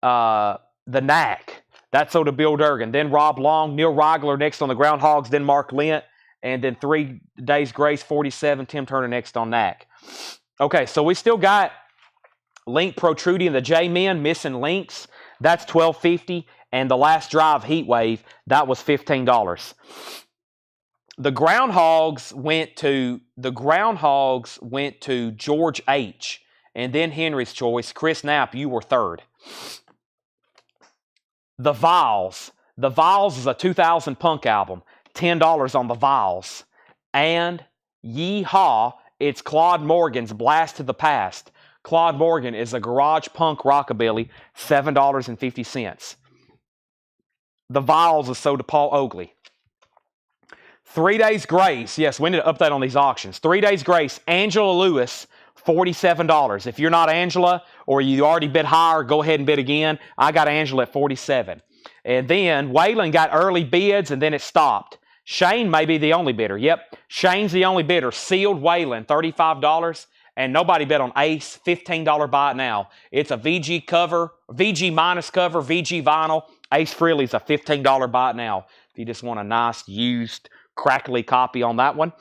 [SPEAKER 1] the Knack. That's so to Bill Durgan. Then Rob Long, Neil Reigler next on the Groundhogs. Then Mark Lent. And then 3 days grace, 47. Tim Turner next on Knack. Okay, so we still got Link, Protrudy, and the J-Men missing links. That's $12.50. And the Last Drive Heatwave, that was $15. The Groundhogs went to George H. And then Henry's Choice. Chris Knapp, you were third. The Vials. The Vials is a 2000 punk album. $10 on the Vials. And Yeehaw, it's Claude Morgan's Blast to the Past. Claude Morgan is a garage punk rockabilly, $7.50. The Vials is sold to Paul Oakley. 3 days grace. Yes, we need to update on these auctions. 3 days grace. Angela Lewis, $47. If you're not Angela or you already bid higher, go ahead and bid again. I got Angela at $47. And then Waylon got early bids and then it stopped. Shane may be the only bidder. Yep, Shane's the only bidder. Sealed Waylon, $35. And nobody bid on Ace, $15 buy it now. It's a VG cover, VG minus cover, VG vinyl. Ace Frehley's a $15 buy it now. If you just want a nice, used, crackly copy on that one.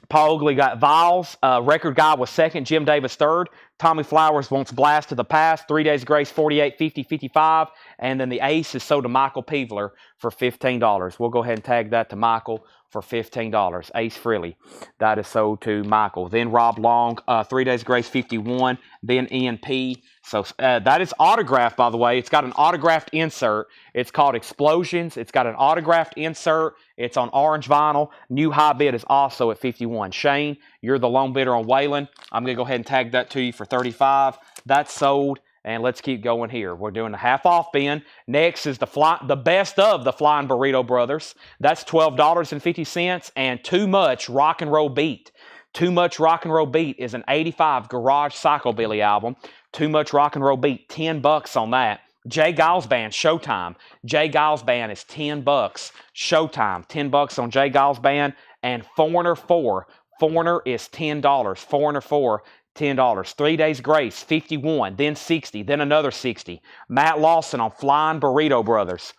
[SPEAKER 1] Paul Oakley got Vials. Record Guy was second. Jim Davis third. Tommy Flowers wants Blast of the Past, 3 Days Grace, 48, 50, 55. And then the Ace is sold to Michael Peevler for $15. We'll go ahead and tag that to Michael for $15. Ace Frehley. That is sold to Michael. Then Rob Long, 3 Days Grace, 51. Then Ian P. So that is autographed, by the way. It's got an autographed insert. It's called Explosions. It's got an autographed insert. It's on orange vinyl. New high bid is also at 51. Shane, you're the lone bidder on Waylon. I'm going to go ahead and tag that to you for 35. That's sold. And let's keep going here. We're doing a half-off bin. Next is the best of the Flying Burrito Brothers. That's $12.50. And Too Much Rock and Roll Beat. Too Much Rock and Roll Beat is an 85 Garage Psychobilly album. Too Much Rock and Roll Beat, $10 on that. Jay Giles Band, Showtime. Jay Giles Band is $10. Showtime, $10 on Jay Giles Band. And Foreigner 4. Foreigner is $10. Foreigner 4, $10. 3 Days Grace, 51, then 60, then another 60. Matt Lawson on Flying Burrito Brothers.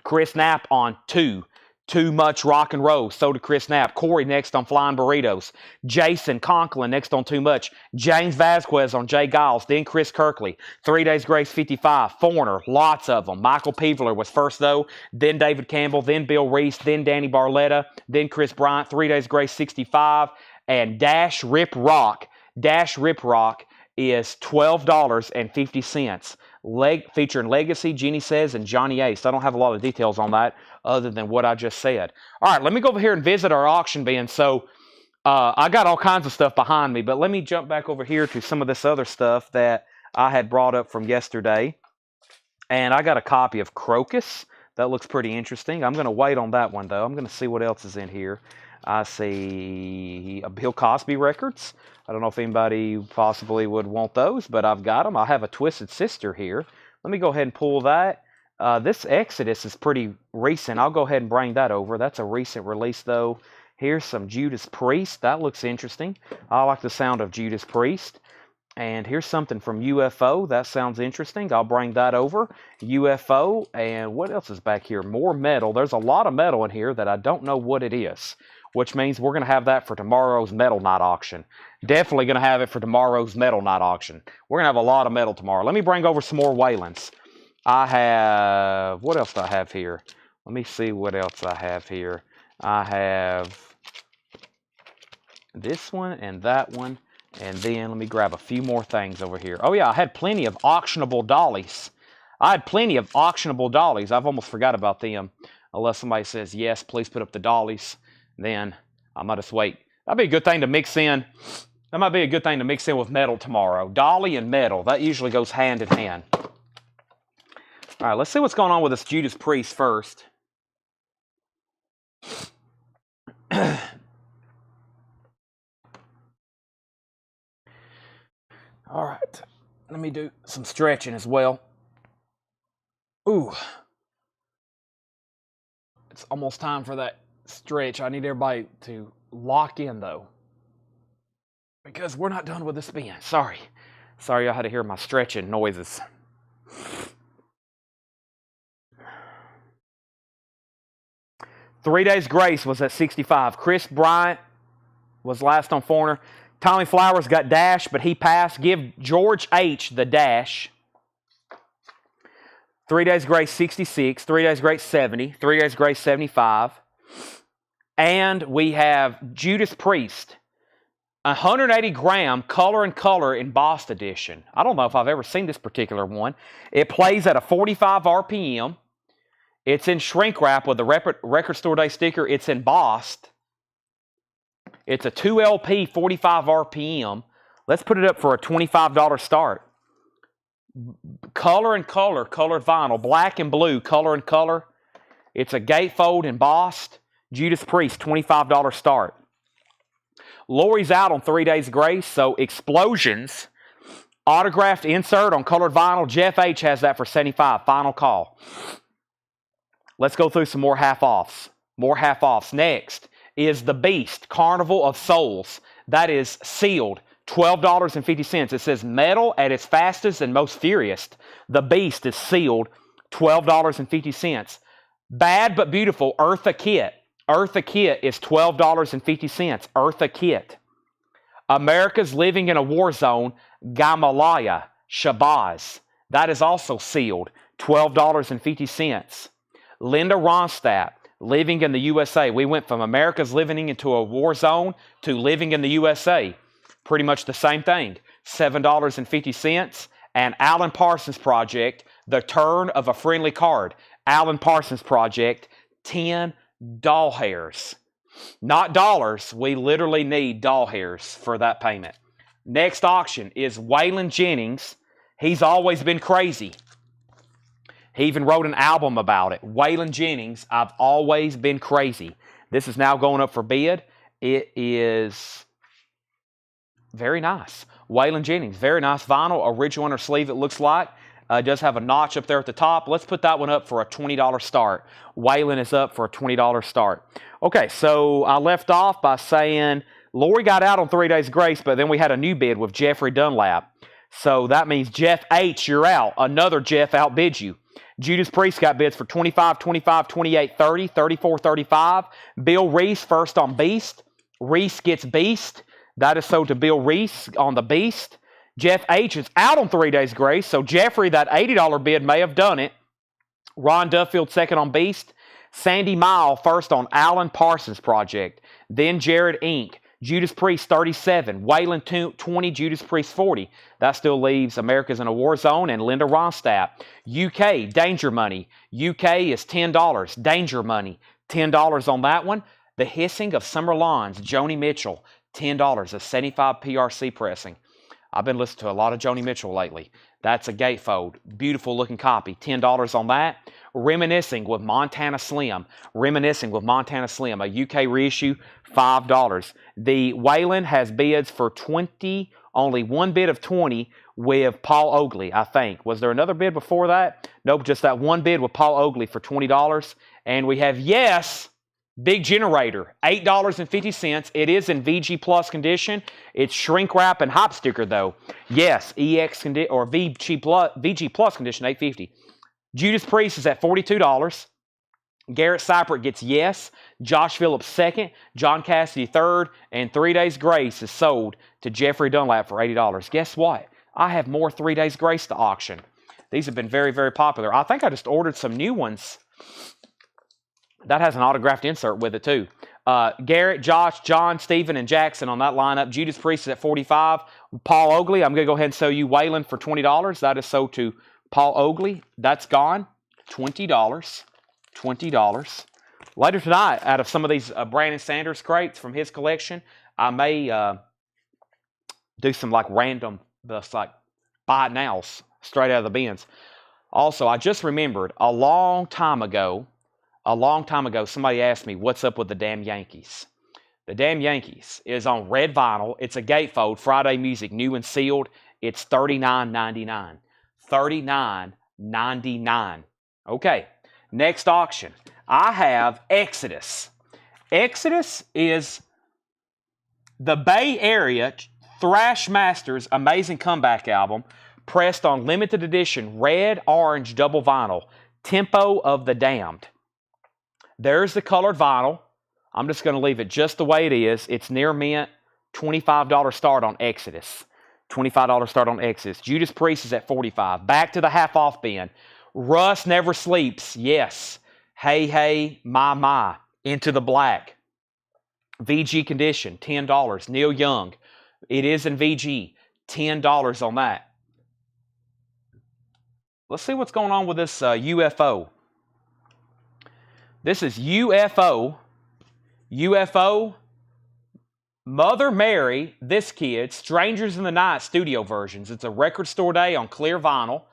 [SPEAKER 1] Chris Knapp on Too Much Rock and Roll, so did Chris Knapp. Corey next on Flying Burritos. Jason Conklin next on Too Much. James Vasquez on Jay Giles, then Chris Kirkley. 3 Days Grace, 55. Foreigner, lots of them. Michael Peevler was first, though. Then David Campbell, then Bill Reese, then Danny Barletta, then Chris Bryant. 3 Days Grace, 65. And Dash Rip Rock. Dash Rip Rock is $12.50. Featuring Legacy, Jeannie Says, and Johnny Ace. I don't have a lot of details on that other than what I just said. All right, let me go over here and visit our auction bin. So I got all kinds of stuff behind me, but let me jump back over here to some of this other stuff that I had brought up from yesterday. And I got a copy of Crocus. That looks pretty interesting. I'm going to wait on that one, though. I'm going to see what else is in here. I see Bill Cosby records. I don't know if anybody possibly would want those, but I've got them. I have a Twisted Sister here. Let me go ahead and pull that. This Exodus is pretty recent. I'll go ahead and bring that over. That's a recent release, though. Here's some Judas Priest. That looks interesting. I like the sound of Judas Priest. And here's something from UFO. That sounds interesting. I'll bring that over. UFO. And what else is back here? More metal. There's a lot of metal in here that I don't know what it is, which means we're going to have that for tomorrow's Metal Night auction. Definitely going to have it for tomorrow's Metal Night auction. We're going to have a lot of metal tomorrow. Let me bring over some more Waylons. I have, what else do I have here? Let me see what else I have here. I have this one and that one. And then let me grab a few more things over here. Oh yeah, I had plenty of auctionable dollies. I've almost forgot about them. Unless somebody says, yes, please put up the dollies. Then I might just wait. That'd be a good thing to mix in. That might be a good thing to mix in with metal tomorrow. Dolly and metal. That usually goes hand in hand. All right, let's see what's going on with this Judas Priest first. All right, let me do some stretching as well. Ooh. It's almost time for that stretch. I need everybody to lock in, though, because we're not done with the spin. Sorry I had to hear my stretching noises. Three Days Grace was at 65. Chris Bryant was last on Foreigner. Tommy Flowers got Dash, but he passed. Give George H. the Dash. 3 Days Grace 66. 3 Days Grace 70. 3 Days Grace 75. And we have Judas Priest. 180 gram Color and Color embossed edition. I don't know if I've ever seen this particular one. It plays at a 45 RPM. It's in shrink wrap with the Record Store Day sticker. It's embossed. It's a 2LP 45 RPM. Let's put it up for a $25 start. Color and Color, colored vinyl. Black and blue, Color and Color. It's a gatefold embossed. Judas Priest, $25 start. Lori's out on 3 Days Grace, so Explosions. Autographed insert on colored vinyl. Jeff H. has that for $75. Final call. Let's go through some more half-offs. Next is The Beast, Carnival of Souls. That is sealed, $12.50. It says metal at its fastest and most furious. The Beast is sealed, $12.50. Bad but Beautiful, Eartha Kitt. Eartha Kitt is $12.50. Eartha Kitt. America's Living in a War Zone, Gamalaya, Shabazz. That is also sealed, $12.50. Linda Ronstadt, Living in the USA. We went from America's Living into a War Zone to Living in the USA. Pretty much the same thing, $7.50. And Alan Parsons Project, The Turn of a Friendly Card. Alan Parsons Project, 10 doll hairs. Not dollars. We literally need doll hairs for that payment. Next auction is Waylon Jennings. He's always been crazy. He even wrote an album about it. Waylon Jennings, I've always been crazy. This is now going up for bid. It is very nice. Waylon Jennings, very nice vinyl. Original inner sleeve, it looks like. It does have a notch up there at the top. Let's put that one up for a $20 start. Waylon is up for a $20 start. Okay, so I left off by saying Lori got out on 3 days grace, but then we had a new bid with Jeffrey Dunlap. So that means Jeff H., you're out. Another Jeff outbid you. Judas Priest got bids for $25, $25, $28, $30, $34, $35. Bill Reese first on Beast. Reese gets Beast. That is sold to Bill Reese on the Beast. Jeff H. is out on 3 days grace, so Jeffrey, that $80 bid, may have done it. Ron Duffield second on Beast. Sandy Mile first on Alan Parsons Project. Then Jared Inc. Judas Priest 37. Waylon 20. Judas Priest 40. That still leaves America's in a War Zone and Linda Ronstadt. UK, Danger Money. UK is $10. Danger Money, $10 on that one. The Hissing of Summer Lawns. Joni Mitchell, $10. A 75 PRC pressing. I've been listening to a lot of Joni Mitchell lately. That's a gatefold. Beautiful looking copy. $10 on that. Reminiscing with Montana Slim. Reminiscing with Montana Slim. A UK reissue, $5. The Waylon has bids for 20. Only one bid of 20 with Paul Oakley, I think. Was there another bid before that? Nope, just that one bid with Paul Oakley for $20. And we have Yes, Big Generator, $8.50. It is in VG Plus condition. It's shrink wrap and hop sticker though. Yes, EX or VG Plus condition, $8.50. Judas Priest is at $42. Garrett Cypriot gets Yes. Josh Phillips second. John Cassidy third. And 3 days grace is sold to Jeffrey Dunlap for $80. Guess what? I have more 3 days grace to auction. These have been very, very popular. I think I just ordered some new ones. That has an autographed insert with it too. Garrett, Josh, John, Stephen, and Jackson on that lineup. Judas Priest is at $45. Paul Oakley, I'm going to go ahead and sell you Waylon for $20. That is sold to Paul Oakley. That's gone. $20. $20. Later tonight, out of some of these Brandon Sanders crates from his collection, I may do some like random, just like buy it nows straight out of the bins. Also, I just remembered a long time ago, somebody asked me, what's up with the damn Yankees? The damn Yankees is on red vinyl. It's a gatefold, Friday Music, new and sealed. It's $39.99. $39.99. Okay, next auction. I have Exodus. Exodus is the Bay Area Thrash Masters Amazing Comeback album, pressed on limited edition red, orange, double vinyl. Tempo of the Damned. There's the colored vinyl. I'm just going to leave it just the way it is. It's near mint. $25 start on Exodus. $25 start on Exodus. Judas Priest is at $45. Back to the half-off bin. Russ Never Sleeps. Yes. Hey, hey, my. Into the Black. VG condition. $10. Neil Young. It is in VG. $10 on that. Let's see what's going on with this UFO. This is UFO. UFO. Mother Mary, This Kid, Strangers in the Night studio versions. It's a record store day on clear vinyl.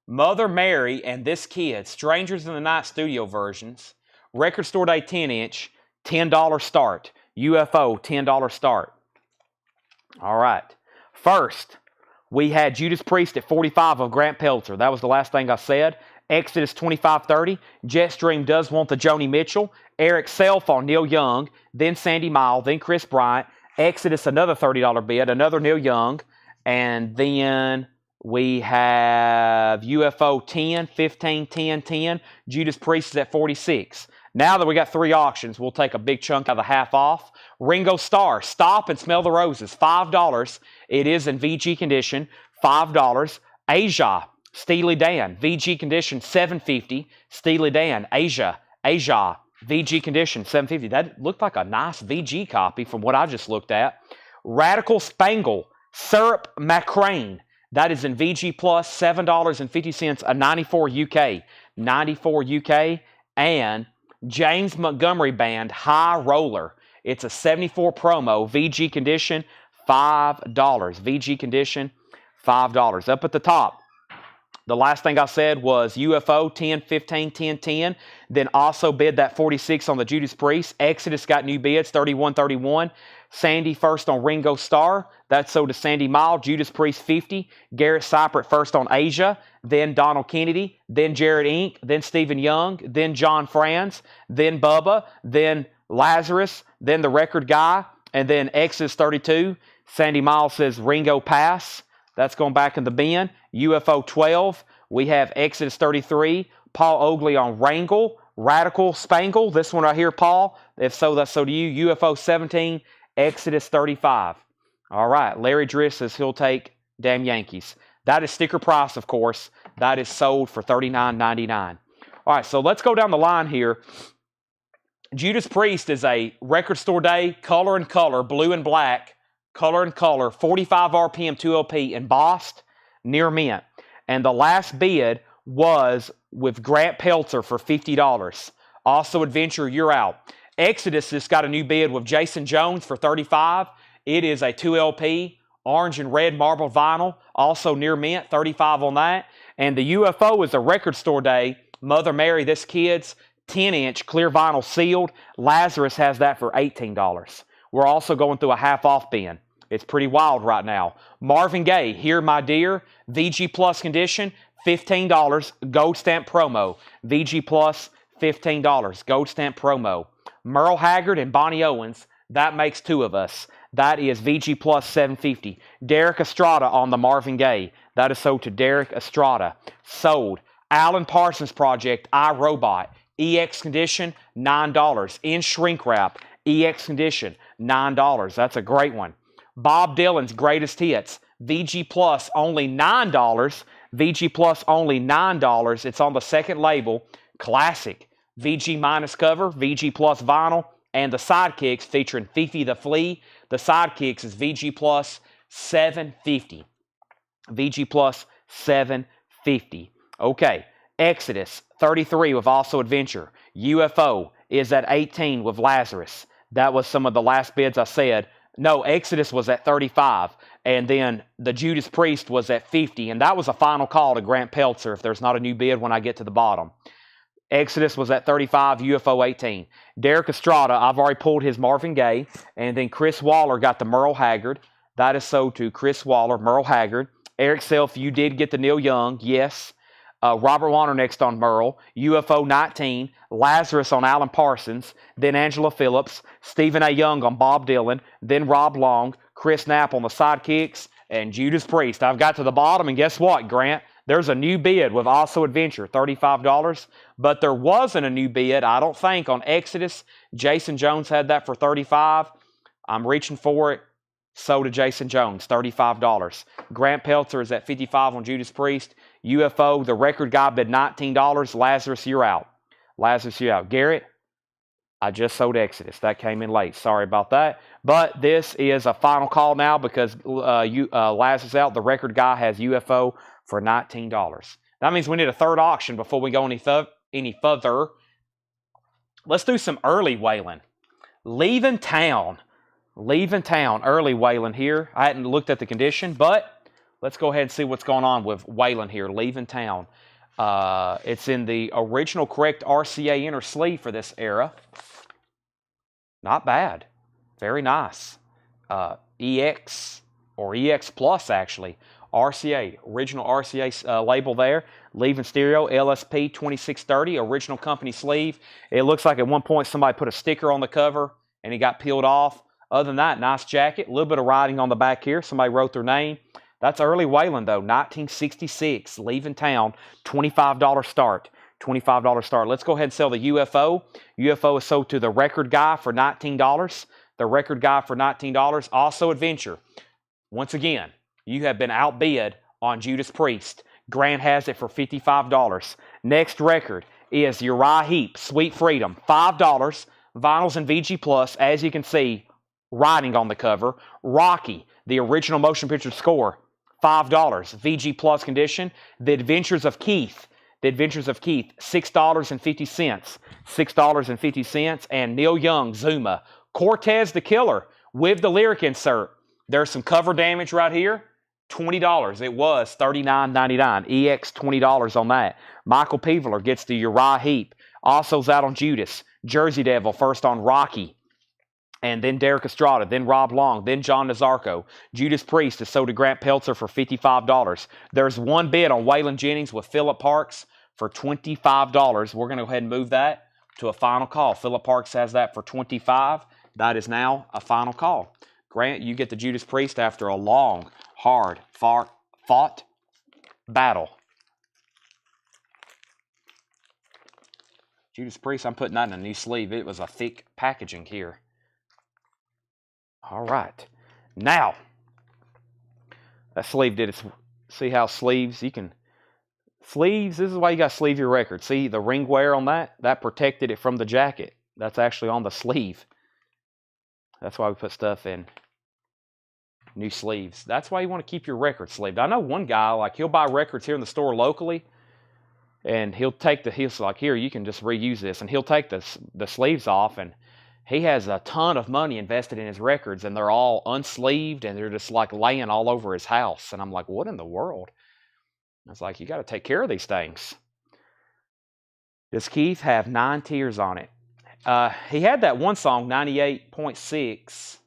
[SPEAKER 1] Mother Mary and This Kid, Strangers in the Night studio versions. Record store day 10-inch, $10 start. UFO, $10 start. All right. First, we had Judas Priest at 45 of Grant Peltzer. That was the last thing I said. Exodus 2530. Jetstream Does Want the Joni Mitchell. Eric Self on Neil Young. Then Sandy Mile. Then Chris Bryant. Exodus, another $30 bid. Another Neil Young. And then we have UFO 10, 15, 10, 10. Judas Priest is at 46. Now that we got 3 auctions, we'll take a big chunk out of the half off. Ringo Starr, Stop and Smell the Roses, $5. It is in VG condition, $5. Asia, Steely Dan, VG condition, $7.50. Steely Dan, Asia, VG condition, $7.50. That looked like a nice VG copy from what I just looked at. Radical Spangle, Syrup Macrane. That is in VG Plus, $7.50, a 94 UK. 94 UK. And James Montgomery Band, High Roller. It's a 74 promo, VG condition, $5. VG condition, $5. Up at the top, the last thing I said was UFO, 10, 15, 10, 10. Then also bid that 46 on the Judas Priest. Exodus got new bids, 31, 31. Sandy first on Ringo Starr. That sold to Sandy Mile. Judas Priest, 50. Garrett Seifert first on Asia. Then Donald Kennedy. Then Jared Inc. Then Stephen Young. Then John Franz. Then Bubba. Then Lazarus. Then the record guy. And then Exodus 32. Sandy Miles says Ringo pass. That's going back in the bin. UFO 12. We have Exodus 33. Paul Oakley on Wrangle. Radical Spangle. This one right here, Paul. If so, that's so to you. UFO 17. Exodus 35. All right. Larry Driss says he'll take Damn Yankees. That is sticker price, of course. That is sold for $39.99. All right. So let's go down the line here. Judas Priest is a record store day, color and color, blue and black, color and color, 45 RPM 2LP embossed, near mint. And the last bid was with Grant Peltzer for $50. Also Adventure, you're out. Exodus just got a new bid with Jason Jones for $35. It is a 2LP, orange and red marble vinyl, also near mint, $35 on that. And the UFO is a record store day, Mother Mary, This Kid's 10-inch clear vinyl sealed. Lazarus has that for $18. We're also going through a half-off bin. It's pretty wild right now. Marvin Gaye, Here My Dear, VG Plus condition, $15, gold stamp promo. VG Plus, $15, gold stamp promo. Merle Haggard and Bonnie Owens, that makes 2 of us. That is VG Plus, $7.50. Derek Estrada on the Marvin Gaye. That is sold to Derek Estrada. Sold. Alan Parsons Project, iRobot. EX condition, $9. In shrink wrap, EX condition, $9. That's a great one. Bob Dylan's Greatest Hits, VG Plus, only $9. VG Plus, only $9. It's on the second label, Classic. VG minus cover, VG Plus vinyl, and the Sidekicks featuring Fifi the Flea. The Sidekicks is VG Plus, $7.50. VG Plus, $7.50. Okay. Exodus 33 with Also Adventure. UFO is at 18 with Lazarus. That was some of the last bids I said. No, Exodus was at 35. And then the Judas Priest was at 50. And that was a final call to Grant Peltzer if there's not a new bid when I get to the bottom. Exodus was at 35, UFO 18. Derek Estrada, I've already pulled his Marvin Gaye. And then Chris Waller got the Merle Haggard. That is sold to Chris Waller, Merle Haggard. Eric Self, you did get the Neil Young. Yes. Robert Warner next on Merle. UFO 19. Lazarus on Alan Parsons. Then Angela Phillips. Stephen A. Young on Bob Dylan. Then Rob Long. Chris Knapp on the Sidekicks. And Judas Priest. I've got to the bottom, and guess what, Grant? There's a new bid with Also Adventure, $35. But there wasn't a new bid, I don't think, on Exodus. Jason Jones had that for $35. I'm reaching for it. So did Jason Jones, $35. Grant Peltzer is at $55 on Judas Priest. UFO, the record guy, bid $19. Lazarus, you're out. Lazarus, you're out. Garrett, I just sold Exodus. That came in late. Sorry about that. But this is a final call now because Lazarus out. The record guy has UFO for $19. That means we need a third auction before we go any further. Let's do some early Waylon. Leaving town, early Waylon here. I hadn't looked at the condition, but let's go ahead and see what's going on with Waylon here. Leaving town. It's in the original correct RCA inner sleeve for this era. Not bad. Very nice. EX or EX Plus actually. RCA, original RCA label there. Leaving stereo, LSP 2630, original company sleeve. It looks like at one point somebody put a sticker on the cover and it got peeled off. Other than that, nice jacket. A little bit of writing on the back here. Somebody wrote their name. That's early Waylon, though. 1966. Leaving town. $25 start. $25 start. Let's go ahead and sell the UFO. UFO is sold to the record guy for $19. The record guy for $19. Also Adventure. Once again, you have been outbid on Judas Priest. Grant has it for $55. Next record is Uriah Heep, Sweet Freedom, $5. Vinyls and VG Plus, as you can see, writing on the cover. Rocky, the original motion picture score, $5. VG Plus condition. The Adventures of Keith, $6.50. $6.50. And Neil Young, Zuma, Cortez the Killer, with the lyric insert. There's some cover damage right here. $20. It was $39.99. EX $20 on that. Michael Peveler gets the Uriah Heep. Also's out on Judas. Jersey Devil first on Rocky. And then Derek Estrada. Then Rob Long. Then John Nazarko. Judas Priest is sold to Grant Peltzer for $55. There's one bid on Waylon Jennings with Phillip Parks for $25. We're going to go ahead and move that to a final call. Phillip Parks has that for $25. That is now a final call. Grant, you get the Judas Priest after a long, hard, fought battle. Judas Priest, I'm putting that in a new sleeve. It was a thick packaging here. All right. Now, that sleeve did its, see how sleeves, sleeves, this is why you got to sleeve your record. See the ring wear on that? That protected it from the jacket. That's actually on the sleeve. That's why we put stuff in new sleeves. That's why you want to keep your record sleeved. I know one guy, like, he'll buy records here in the store locally, and he'll like, here, you can just reuse this, and he'll take the sleeves off, and he has a ton of money invested in his records, and they're all unsleeved, and they're just like laying all over his house. And I'm like, what in the world? I was like, you got to take care of these things. Does Keith have 9 Tears on it? He had that one song, 98.6.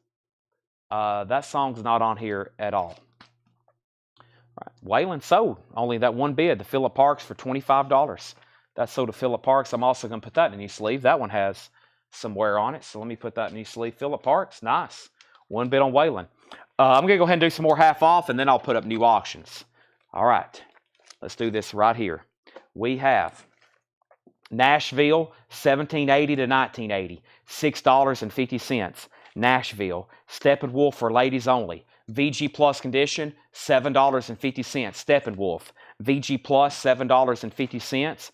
[SPEAKER 1] That song's not on here at all. Right. Waylon sold only that one bid, the Phillip Parks, for $25. That's sold to Phillip Parks. I'm also going to put that in a new sleeve. That one has some wear on it, so let me put that in a new sleeve. Phillip Parks, nice. One bid on Waylon. I'm going to go ahead and do some more half off, and then I'll put up new auctions. All right, let's do this right here. We have Nashville, 1780 to 1980, $6.50. Nashville, Steppenwolf for ladies only. VG Plus condition, $7.50. Steppenwolf, VG Plus, $7.50.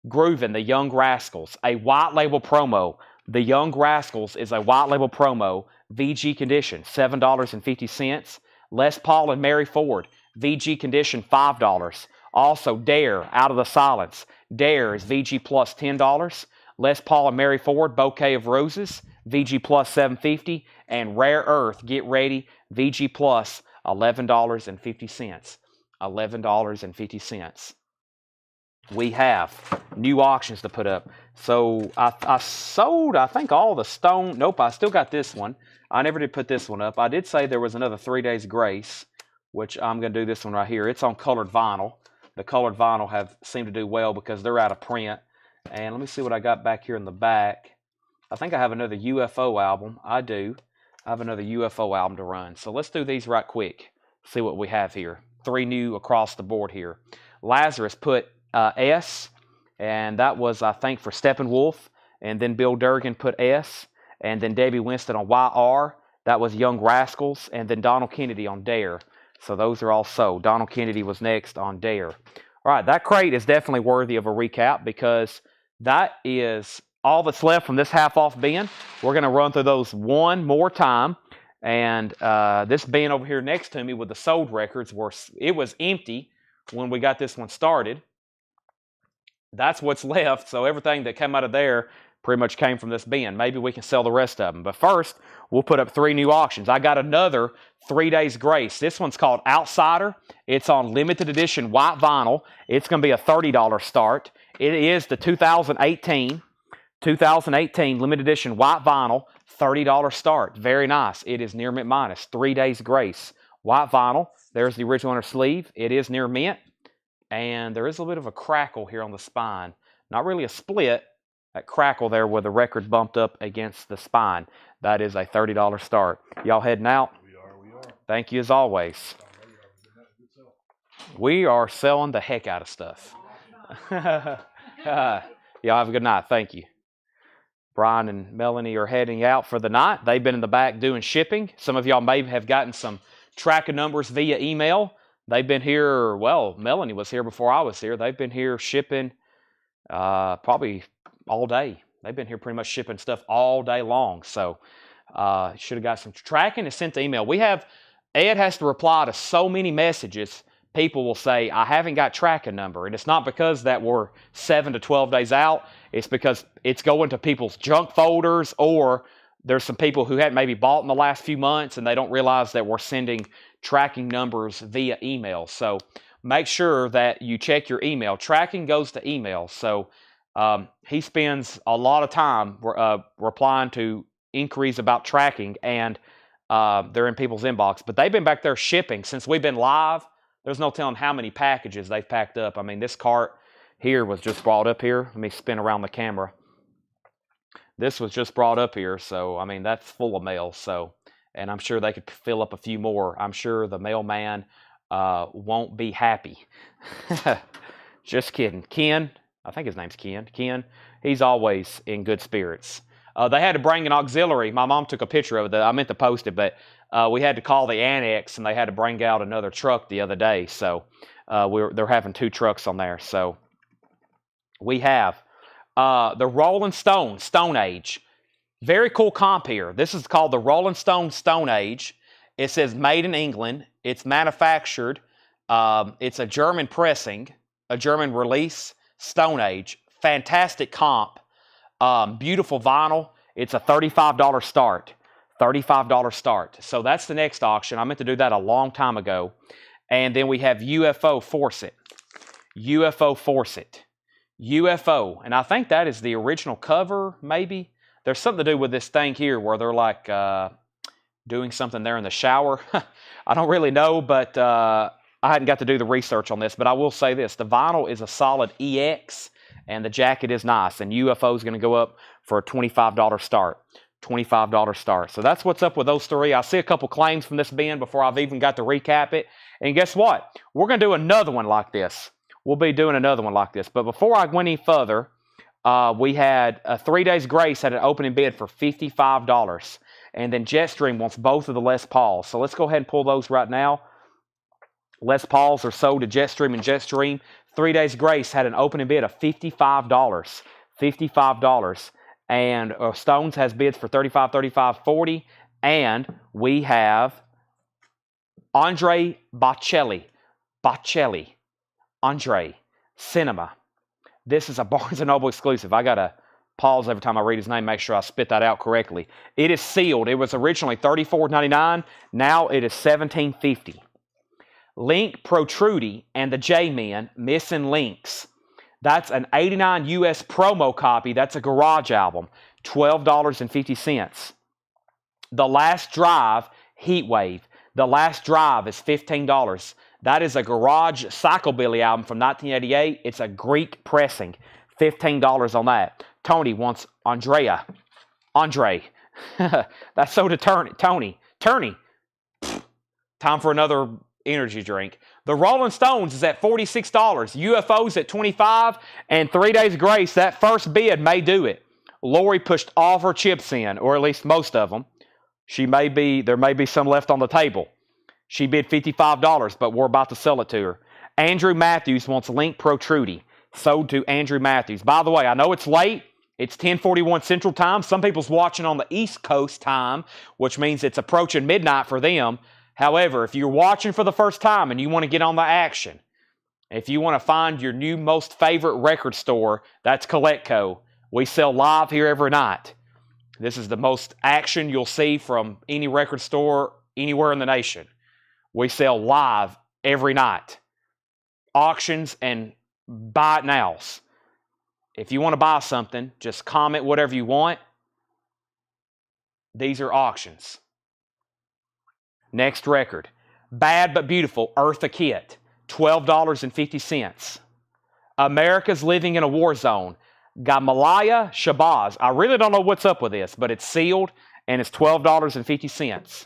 [SPEAKER 1] Groovin', the Young Rascals, a white label promo. The Young Rascals is a white label promo. VG condition, $7.50. Les Paul and Mary Ford, VG condition, $5. Also, Dare, Out of the Silence. Dare is VG Plus, $10. Les Paul and Mary Ford, Bouquet of Roses, VG Plus, $7.50. And Rare Earth, Get Ready, VG Plus, $11.50. $11.50. We have new auctions to put up. So I sold, I think, all the stone. Nope, I still got this one. I never did put this one up. I did say there was another 3 Days Grace, which I'm going to do this one right here. It's on colored vinyl. The colored vinyl have seemed to do well because they're out of print. And let me see what I got back here in the back. I think I have another UFO album. I do. I have another UFO album to run. So let's do these right quick. See what we have here. 3 new across the board here. Lazarus put S, and that was, I think, for Steppenwolf. And then Bill Durgan put S. And then Debbie Winston on YR. That was Young Rascals. And then Donald Kennedy on Dare. So those are all sold. Donald Kennedy was next on Dare. All right, that crate is definitely worthy of a recap because that is all that's left from this half-off bin. We're going to run through those one more time. And this bin over here next to me with the sold records, it was empty when we got this one started. That's what's left. So everything that came out of there pretty much came from this bin. Maybe we can sell the rest of them. But first, we'll put up 3 new auctions. I got another 3 Days Grace. This one's called Outsider. It's on limited edition white vinyl. It's going to be a $30 start. It is the 2018 limited edition white vinyl, $30 start. Very nice. It is near mint minus. 3 Days Grace. White vinyl. There's the original inner sleeve. It is near mint. And there is a little bit of a crackle here on the spine. Not really a split. That crackle there where the record bumped up against the spine. That is a $30 start. Y'all heading out?
[SPEAKER 3] We are.
[SPEAKER 1] Thank you as always. We are selling the heck out of stuff. Y'all have a good night. Thank you. Brian and Melanie are heading out for the night. They've been in the back doing shipping. Some of y'all may have gotten some tracking numbers via email. They've been here, well, Melanie was here before I was here. They've been here shipping probably all day. They've been here pretty much shipping stuff all day long. So should have got some tracking and sent the email. Ed has to reply to so many messages. People will say, I haven't got tracking number. And it's not because that we're 7 to 12 days out. It's because it's going to people's junk folders, or there's some people who hadn't maybe bought in the last few months and they don't realize that we're sending tracking numbers via email. So make sure that you check your email. Tracking goes to email. So he spends a lot of time replying to inquiries about tracking, and they're in people's inbox. But they've been back there shipping since we've been live. There's no telling how many packages they've packed up. I mean, this cart here was just brought up here. Let me spin around the camera. This was just brought up here, so I mean, that's full of mail. So, and I'm sure they could fill up a few more. I'm sure the mailman won't be happy. Just kidding. Ken, I think his name's Ken. Ken, he's always in good spirits. They had to bring an auxiliary. My mom took a picture of it. I meant to post it, but we had to call the annex, and they had to bring out another truck the other day. So they're having 2 trucks on there. So we have the Rolling Stone Stone Age. Very cool comp here. This is called the Rolling Stone Stone Age. It says made in England. It's manufactured. It's a German pressing, a German release, Stone Age. Fantastic comp. Beautiful vinyl. It's a $35 start. $35 start. So that's the next auction. I meant to do that a long time ago. And then we have UFO Fawcett. UFO Fawcett. UFO. And I think that is the original cover, maybe. There's something to do with this thing here where they're like doing something there in the shower. I don't really know, but I hadn't got to do the research on this. But I will say this. The vinyl is a solid EX, and the jacket is nice. And UFO is going to go up for a $25 start. $25 start. So that's what's up with those 3. I see a couple claims from this bin before I've even got to recap it. And guess what? We're going to do another one like this. We'll be doing another one like this. But before I went any further, we had 3 Days Grace had an opening bid for $55. And then Jetstream wants both of the Les Pauls. So let's go ahead and pull those right now. Les Pauls are sold to Jetstream and Jetstream. 3 Days Grace had an opening bid of $55. $55. And Stones has bids for $35, $35, $40. And we have Andre Bocelli. Andre. Cinema. This is a Barnes & Noble exclusive. I got to pause every time I read his name, make sure I spit that out correctly. It is sealed. It was originally $34.99. Now it is $17.50. Link Protrudy and the J-Men Missing Links. That's an 89 US promo copy. That's a garage album. $12.50. The Last Drive, Heatwave. The Last Drive is $15. That is a garage psychobilly album from 1988. It's a Greek pressing. $15 on that. Tony wants Andre. That's so determined. Tony. Time for another energy drink. The Rolling Stones is at $46. UFO's at $25. And 3 Days Grace, that first bid may do it. Lori pushed all of her chips in, or at least most of them. There may be some left on the table. She bid $55, but we're about to sell it to her. Andrew Matthews wants Link Protrudy. Sold to Andrew Matthews. By the way, I know it's late. It's 10:41 Central Time. Some people's watching on the East Coast time, which means it's approaching midnight for them. However, if you're watching for the first time and you want to get on the action, if you want to find your new most favorite record store, that's Collectco. We sell live here every night. This is the most action you'll see from any record store anywhere in the nation. We sell live every night. Auctions and buy it nows. If you want to buy something, just comment whatever you want. These are auctions. Next record. Bad But Beautiful, Eartha Kitt. $12.50. America's Living in a War Zone. Gamalaya Shabazz. I really don't know what's up with this, but it's sealed and it's $12.50.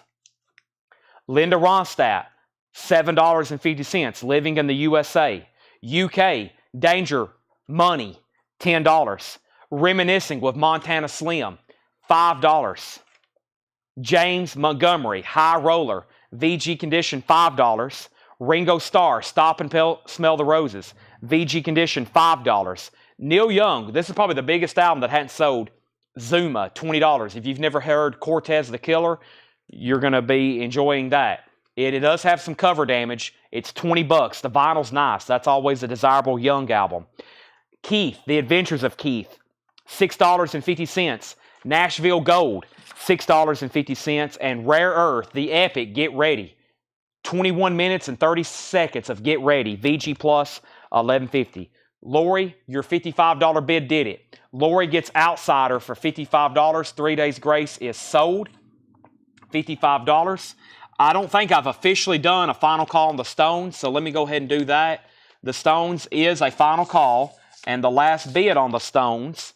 [SPEAKER 1] Linda Ronstadt, $7.50. Living in the USA. UK, Danger Money, $10. Reminiscing with Montana Slim, $5. James Montgomery, High Roller, VG Condition, $5. Ringo Starr, Stop and Smell the Roses, VG Condition, $5. Neil Young, this is probably the biggest album that hadn't sold, Zuma, $20. If you've never heard Cortez the Killer, you're going to be enjoying that. It does have some cover damage. It's $20. The vinyl's nice. That's always a desirable Young album. Keith, The Adventures of Keith, $6.50. Nashville Gold, $6.50. And Rare Earth, The Epic, Get Ready, 21 minutes and 30 seconds of Get Ready, VG Plus, $11.50. Lori, your $55 bid did it. Lori gets Outsider for $55. 3 Days Grace is sold, $55. I don't think I've officially done a final call on the Stones, so let me go ahead and do that. The Stones is a final call, and the last bid on the Stones,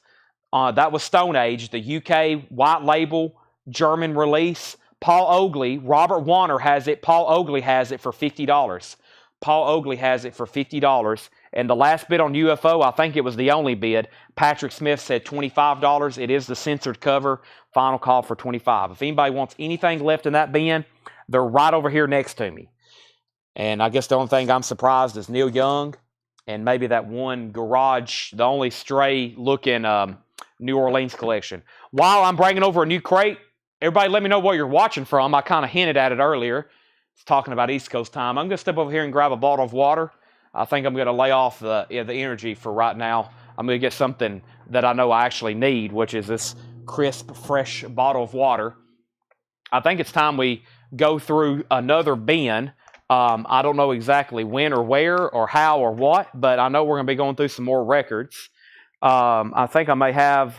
[SPEAKER 1] that was Stone Age, the UK white label German release. Paul Oakley, Robert Warner has it. Paul Oakley has it for $50. Paul Oakley has it for $50. And the last bid on UFO, I think it was the only bid. Patrick Smith said $25. It is the censored cover. Final call for $25. If anybody wants anything left in that bin, they're right over here next to me. And I guess the only thing I'm surprised is Neil Young and maybe that one garage, the only stray-looking New Orleans collection. While I'm bringing over a new crate, everybody let me know what you're watching from. I kind of hinted at it earlier. It's talking about East Coast time. I'm going to step over here and grab a bottle of water. I think I'm going to lay off the energy for right now. I'm going to get something that I know I actually need, which is this crisp, fresh bottle of water. I think it's time we go through another bin. I don't know exactly when or where or how or what, but I know we're going to be going through some more records. I think I may have...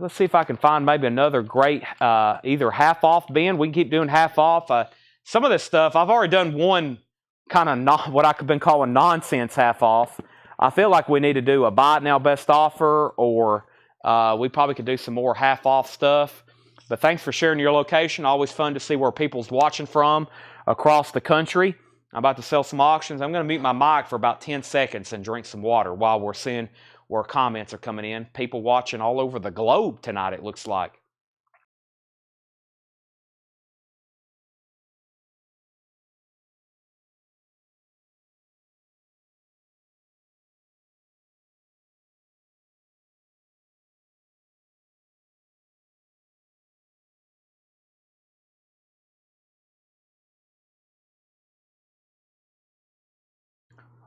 [SPEAKER 1] let's see if I can find maybe another great either half-off bin. We can keep doing half-off. Some of this stuff, I've already done one kind of what I've been calling nonsense half-off. I feel like we need to do a buy it now best offer, or we probably could do some more half-off stuff. But thanks for sharing your location. Always fun to see where people's watching from across the country. I'm about to sell some auctions. I'm going to mute my mic for about 10 seconds and drink some water while we're seeing where comments are coming in. People watching all over the globe tonight, it looks like.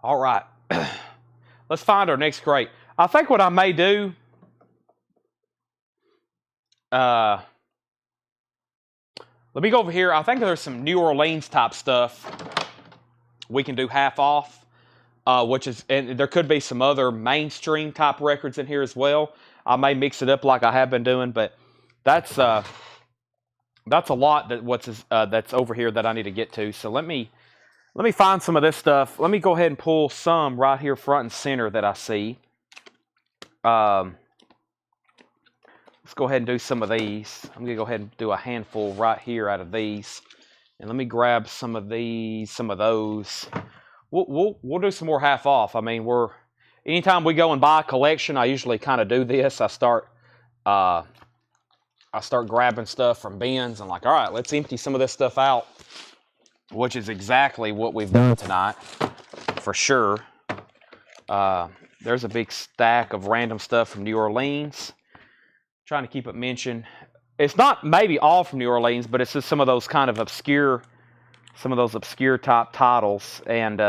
[SPEAKER 1] All right. Let's find our next crate. I think what I may do, let me go over here. I think there's some New Orleans type stuff we can do half off, which is, and there could be some other mainstream type records in here as well. I may mix it up like I have been doing, but that's a lot that's over here that I need to get to. So let me find some of this stuff. Let me go ahead and pull some right here front and center that I see. Let's go ahead and do some of these. I'm going to go ahead and do a handful right here out of these. And let me grab some of these, some of those. We'll do some more half off. I mean, anytime we go and buy a collection, I usually kind of do this. I start grabbing stuff from bins. I'm like, all right, let's empty some of this stuff out, which is exactly what we've done tonight, for sure. There's a big stack of random stuff from New Orleans. Trying to keep it mentioned. It's not maybe all from New Orleans, but it's just some of those kind of obscure type titles. And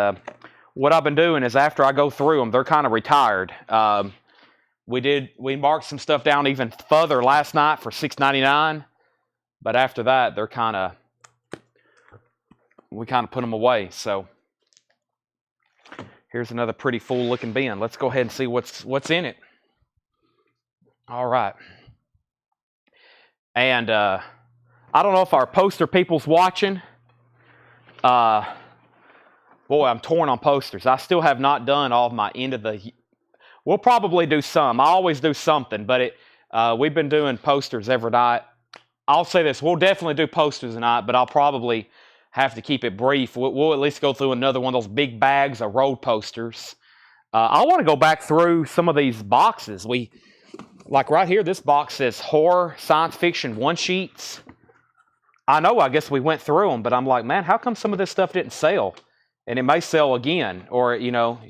[SPEAKER 1] what I've been doing is after I go through them, they're kind of retired. We marked some stuff down even further last night for $6.99, but after that, we kind of put them away. So here's another pretty full looking bin. Let's go ahead and see what's in it. All right. And I don't know if our poster people's watching. Boy, I'm torn on posters. I still have not done all of my end of the... We'll probably do some. I always do something, but we've been doing posters every night. I'll say this. We'll definitely do posters tonight, but I'll probably have to keep it brief. We'll at least go through another one of those big bags of road posters. I want to go back through some of these boxes. Like right here, this box says horror, science fiction, one sheets. I guess we went through them, but I'm like, man, how come some of this stuff didn't sell? And it may sell again, or,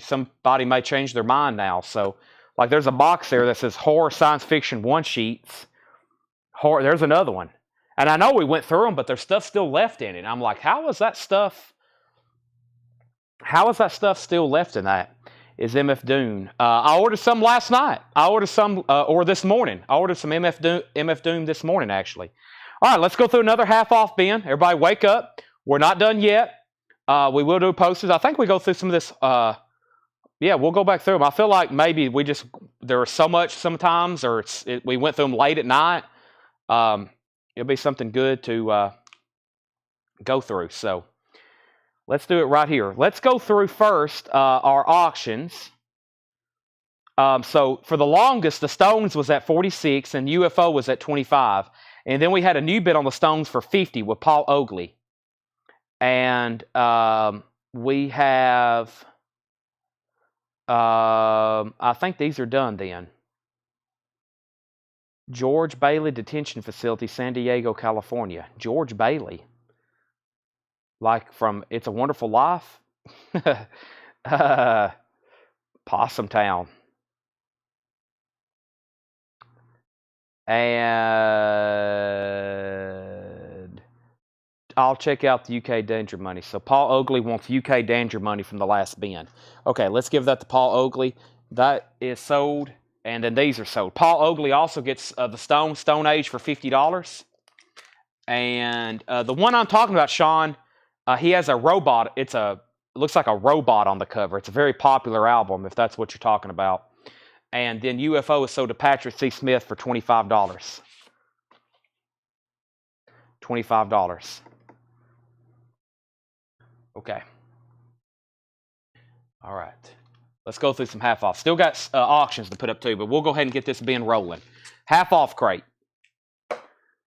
[SPEAKER 1] somebody may change their mind now. So, like, there's a box there that says horror, science fiction, one sheets. Horror, there's another one. And I know we went through them, but there's stuff still left in it. I'm like, how is that stuff still left in that? Is MF Doom. I ordered some last night. I ordered some, or this morning. I ordered some MF Doom this morning, actually. All right, let's go through another half off bin. Everybody wake up. We're not done yet. We will do posters. I think we go through some of this. Yeah, we'll go back through them. I feel like maybe there was so much sometimes, or we went through them late at night. It'll be something good to go through. So let's do it right here. Let's go through first our auctions. So for the longest, the Stones was at 46 and UFO was at 25. And then we had a new bid on the Stones for 50 with Paul Oakley. And we have, I think these are done then. George Bailey Detention Facility, San Diego, California. George Bailey. Like from It's a Wonderful Life. Possum Town. And I'll check out the UK danger money. So Paul Oakley wants UK danger money from the last bin. Okay, let's give that to Paul Oakley. That is sold. And then these are sold. Paul Oakley also gets the Stone Age for $50. And the one I'm talking about, Sean, he has a robot. It looks like a robot on the cover. It's a very popular album, if that's what you're talking about. And then UFO is sold to Patrick C. Smith for $25. $25. Okay. All right. Let's go through some half off. Still got auctions to put up too, but we'll go ahead and get this bin rolling. Half off crate.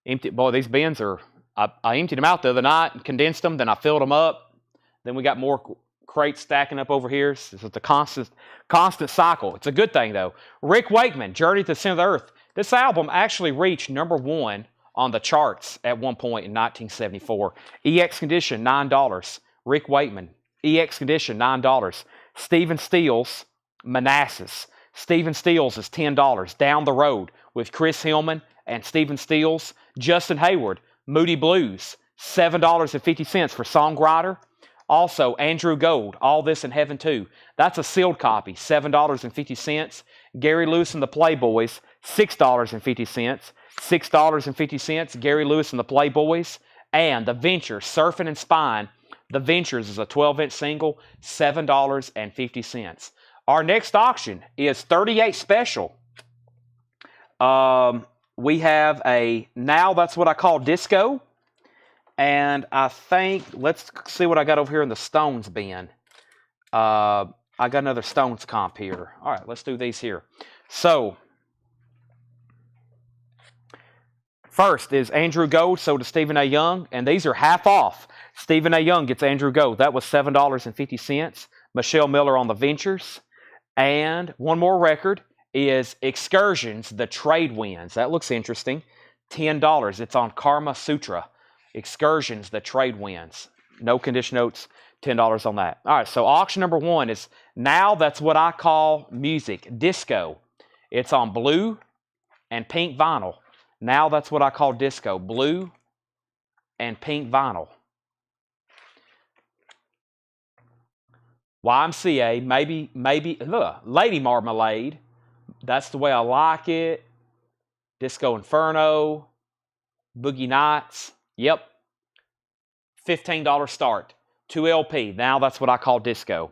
[SPEAKER 1] Empty. Boy, these bins are. I emptied them out the other night and condensed them. Then I filled them up. Then we got more crates stacking up over here. This is the constant cycle. It's a good thing though. Rick Wakeman, Journey to the Center of the Earth. This album actually reached #1 on the charts at one point in 1974. EX Condition, $9. Rick Wakeman. EX Condition, $9. Stephen Stills, Manassas. Stephen Stills is $10. Down the Road with Chris Hillman and Stephen Stills. Justin Hayward, Moody Blues, $7.50 for songwriter. Also, Andrew Gold, All This in Heaven Too. That's a sealed copy, $7.50. Gary Lewis and the Playboys, $6.50. $6.50, Gary Lewis and the Playboys. And The Ventures, Surfing and Spine. The Ventures is a 12-inch single, $7.50. Our next auction is 38 Special. We have a Now That's What I Call Disco. And I think, let's see what I got over here in the Stones bin. I got another Stones comp here. All right, let's do these here. So, first is Andrew Gold, sold to Stephen A. Young, and these are half off. Stephen A. Young gets Andrew Gold. That was $7.50. Michelle Miller on the Ventures. And one more record is Excursions, the Trade Winds. That looks interesting. $10. It's on Karma Sutra. Excursions, the Trade Winds. No condition notes, $10 on that. All right, so auction #1 is Now That's What I Call Music, Disco. It's on blue and pink vinyl. Now That's What I Call Disco, blue and pink vinyl. YMCA, maybe, Lady Marmalade. That's the Way I Like It. Disco Inferno. Boogie Nights. Yep. $15 start. 2 LP. Now That's What I Call Disco.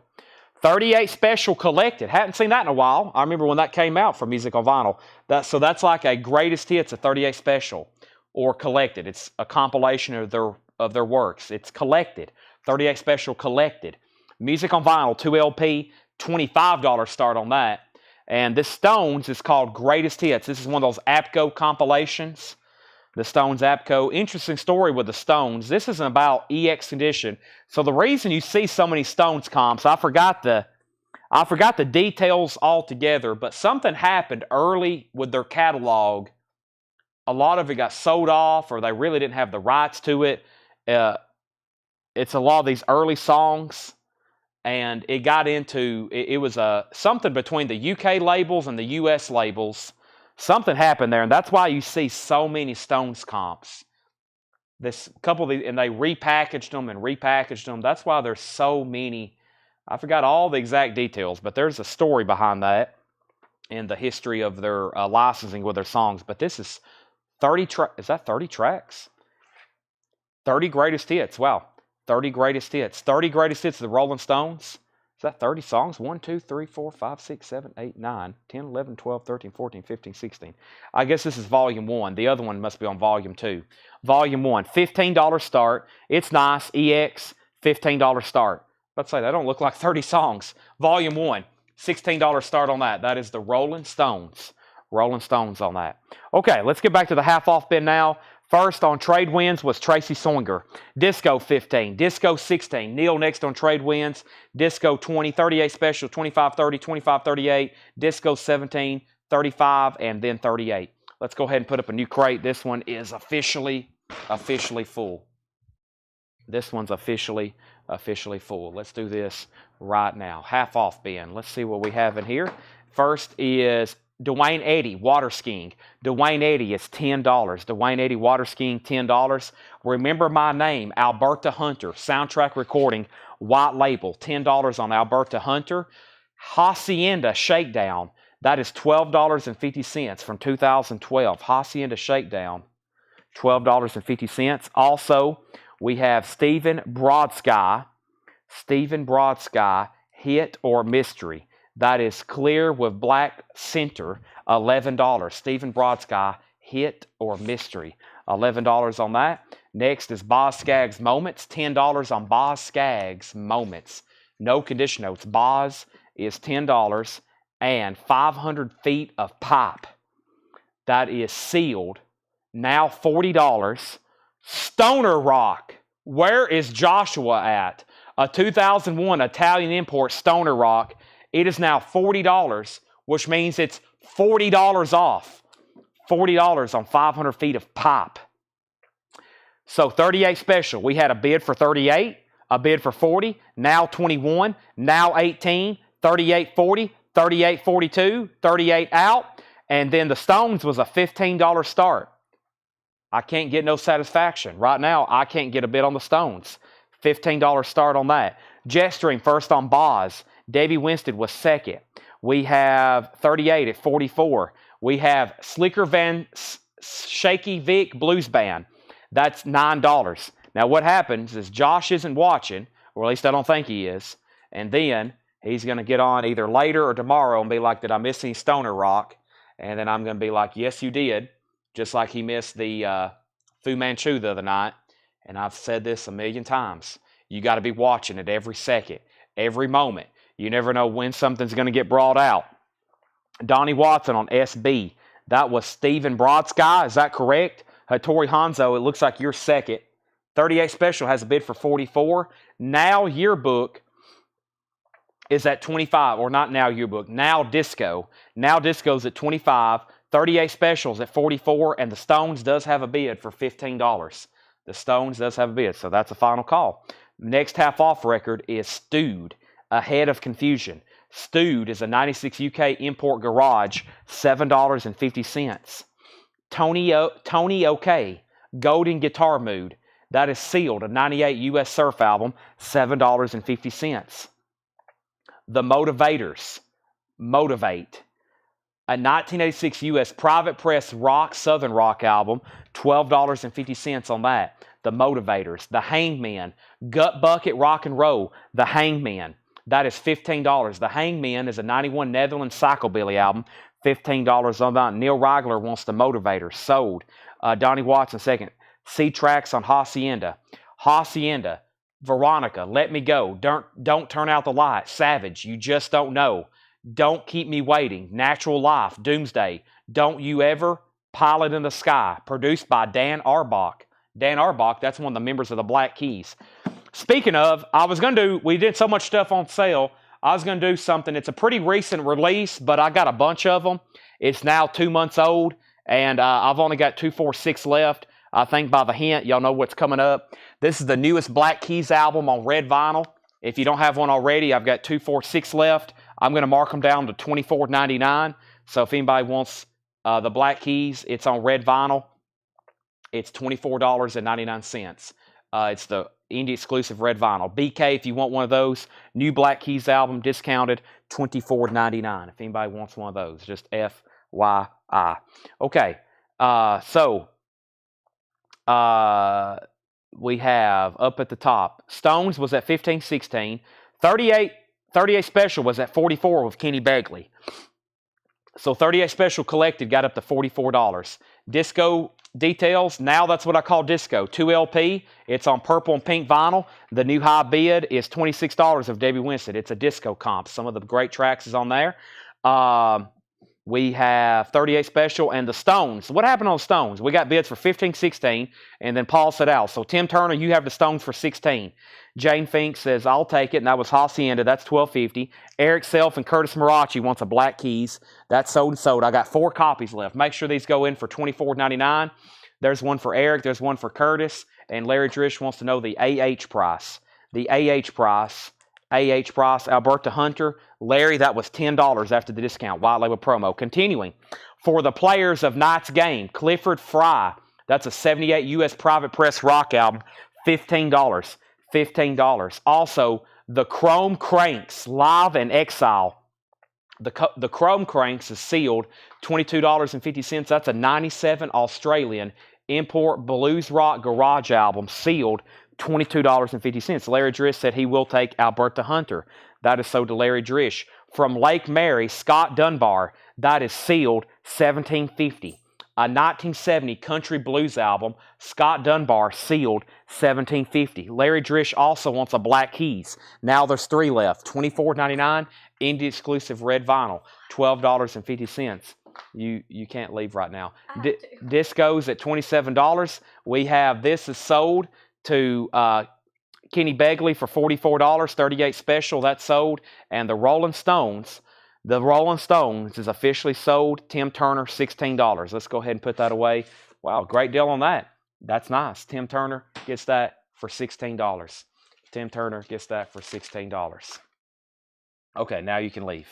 [SPEAKER 1] 38 Special Collected. Hadn't seen that in a while. I remember when that came out for Music on Vinyl. So that's like a greatest hits of 38 Special or Collected. It's a compilation of their works. It's collected. 38 Special Collected. Music on Vinyl, 2 LP, $25 start on that. And this Stones is called Greatest Hits. This is one of those APCO compilations. The Stones APCO. Interesting story with the Stones. This isn't about EX Condition. So the reason you see so many Stones comps, I forgot I forgot the details altogether, but something happened early with their catalog. A lot of it got sold off, or they really didn't have the rights to it. It's a lot of these early songs, and it got into, it was something between the UK labels and the US labels. Something happened there, and that's why you see so many Stones comps. This couple of these, and they repackaged them. That's why there's so many. I forgot all the exact details, but there's a story behind that in the history of their licensing with their songs. But this is 30 tracks. Is that 30 tracks? 30 greatest hits. Wow. 30 greatest hits. 30 greatest hits of the Rolling Stones. Is that 30 songs? 1, 2, 3, 4, 5, 6, 7, 8, 9, 10, 11, 12, 13, 14, 15, 16. I guess this is volume 1. The other one must be on volume 2. Volume 1, $15 start. It's nice. EX, $15 start. Let's say they don't look like 30 songs. Volume 1, $16 start on that. That is the Rolling Stones. Rolling Stones on that. Okay, let's get back to the half-off bin now. First on trade wins was Tracy Soinger. Disco 15, Disco 16. Neil next on trade wins. Disco 20, 38 special, 25, 30, 25, 38. Disco 17, 35, and then 38. Let's go ahead and put up a new crate. This one is officially full. This one's officially full. Let's do this right now. Half off bin. Let's see what we have in here. First is Dwayne Eddy, water skiing. Dwayne Eddy is $10. Dwayne Eddy, water skiing, $10. Remember My Name, Alberta Hunter, soundtrack recording, white label, $10 on Alberta Hunter. Hacienda Shakedown, that is $12.50 from 2012. Hacienda Shakedown, $12.50. Also, we have Stephen Broadsky, Hit or Mystery. That is clear with black center, $11. Stephen Broadsky, Hit or Mystery, $11 on that. Next is Boz Scaggs Moments, $10 on Boz Scaggs Moments. No condition notes. Boz is $10, and 500 feet of pipe. That is sealed, now $40. Stoner Rock, where is Joshua at? A 2001 Italian import Stoner Rock. It is now $40, which means it's $40 off. $40 on 500 feet of pipe. So 38 special. We had a bid for 38, a bid for 40, now 21, now 18, 38, 40, 38, 42, 38 out. And then the Stones was a $15 start. I can't get no satisfaction. Right now, I can't get a bid on the Stones. $15 start on that. Jetstream first on Boz. Davey Winstead was second. We have 38 at 44. We have Slicker Van Shaky Vic Blues Band. That's $9. Now what happens is Josh isn't watching, or at least I don't think he is, and then he's going to get on either later or tomorrow and be like, did I miss any Stoner Rock? And then I'm going to be like, yes, you did. Just like he missed the Fu Manchu the other night. And I've said this a million times. You got to be watching it every second, every moment. You never know when something's going to get brought out. Donnie Watson on SB. That was Stephen Broadsky. Is that correct? Hattori Hanzo, it looks like you're second. 38 Special has a bid for 44. Now Yearbook is at 25. Or not Now Yearbook. Now Disco. Now Disco's at 25. 38 Specials at 44. And the Stones does have a bid for $15. The Stones does have a bid. So that's a final call. Next half-off record is Stewed. Ahead of Confusion. Stewed is a 96 UK import garage, $7.50. Tony OK, Golden Guitar Mood. That is sealed, a 98 US surf album, $7.50. The Motivators, Motivate. A 1986 US private press rock, southern rock album, $12.50 on that. The Motivators. The Hangmen, Gut Bucket Rock and Roll. The Hangmen. That is $15. The Hangmen is a 91 Netherlands psychobilly album. $15 on that. Neil Reigler wants the Motivators. Sold. Donnie Watson second. C-Tracks on Hacienda. Hacienda. Veronica. Let Me Go. Don't Turn Out the Light. Savage. You Just Don't Know. Don't Keep Me Waiting. Natural Life. Doomsday. Don't You Ever. Pilot in the Sky. Produced by Dan Arbach. Dan Arbach, that's one of the members of the Black Keys. Speaking of, we did so much stuff on sale, I was going to do something. It's a pretty recent release, but I got a bunch of them. It's now 2 months old, and I've only got 246 left. I think by the hint, y'all know what's coming up. This is the newest Black Keys album on red vinyl. If you don't have one already, I've got 246 left. I'm going to mark them down to $24.99. So if anybody wants the Black Keys, it's on red vinyl. It's $24.99. It's the indie exclusive red vinyl. BK, if you want one of those, new Black Keys album, discounted, $24.99. If anybody wants one of those, just FYI. Okay, we have up at the top, Stones was at $15.16. 38 Special was at $44 with Kenny Begley. So 38 Special collected got up to $44. Disco Details, now that's what I call disco. 2 LP, it's on purple and pink vinyl. The new high bid is $26 of Debbie Winston. It's a disco comp. Some of the great tracks is on there. We have 38 Special and the Stones. What happened on Stones? We got bids for $15.16, and then Paul said out. So Tim Turner, you have the Stones for $16. Jane Fink says, I'll take it, and that was Hacienda. That's $12.50. Eric Self and Curtis Marachi wants a Black Keys. That's sold and sold. I got 4 copies left. Make sure these go in for $24.99. There's one for Eric. There's one for Curtis. And Larry Drish wants to know the AH price. The AH price, Alberta Hunter. Larry, that was $10 after the discount. White label promo. Continuing. For the players of Night's Game, Clifford Fry. That's a 78 U.S. Private Press rock album. $15. $15. Also, the Chrome Cranks, Live and Exile. The Chrome Cranks is sealed, $22.50. That's a 97 Australian import blues rock garage album, sealed, $22.50. Larry Drish said he will take Alberta Hunter. That is sold to Larry Drish. From Lake Mary, Scott Dunbar. That is sealed, $17.50. A 1970 country blues album, Scott Dunbar, sealed, $17.50. Larry Drish also wants a Black Keys. Now there's 3 left, $24.99. Indie exclusive red vinyl, $12.50. You can't leave right now. Discos at $27. We have this is sold to Kenny Begley for $44. 38 Special, that's sold. And the Rolling Stones is officially sold. Tim Turner, $16. Let's go ahead and put that away. Wow, great deal on that. That's nice. Tim Turner gets that for $16. Tim Turner gets that for $16. Okay, now you can leave.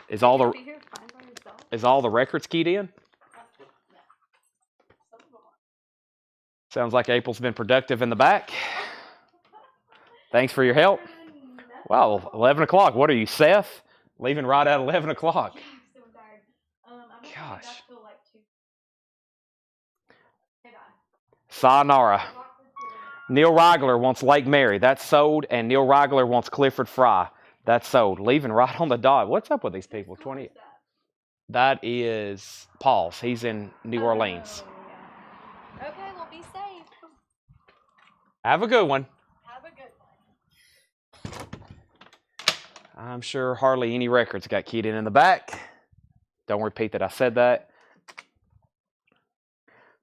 [SPEAKER 1] Is all the records keyed in? Sounds like April's been productive in the back. Thanks for your help. Wow, 11 o'clock. What are you, Seth? Leaving right at 11 o'clock.
[SPEAKER 3] Yeah, I'm so tired.
[SPEAKER 1] Gosh.
[SPEAKER 3] Till like 2. Hey, bye.
[SPEAKER 1] Sayonara. Neil Rigler wants Lake Mary. That's sold. And Neil Rigler wants Clifford Fry. That's sold. Leaving right on the dot. What's up with these people? 20. That is Paul's. He's in New Orleans.
[SPEAKER 3] Yeah. Okay, well, be safe.
[SPEAKER 1] Have a good one.
[SPEAKER 3] Have a good one.
[SPEAKER 1] I'm sure hardly any records got keyed in the back. Don't repeat that I said that.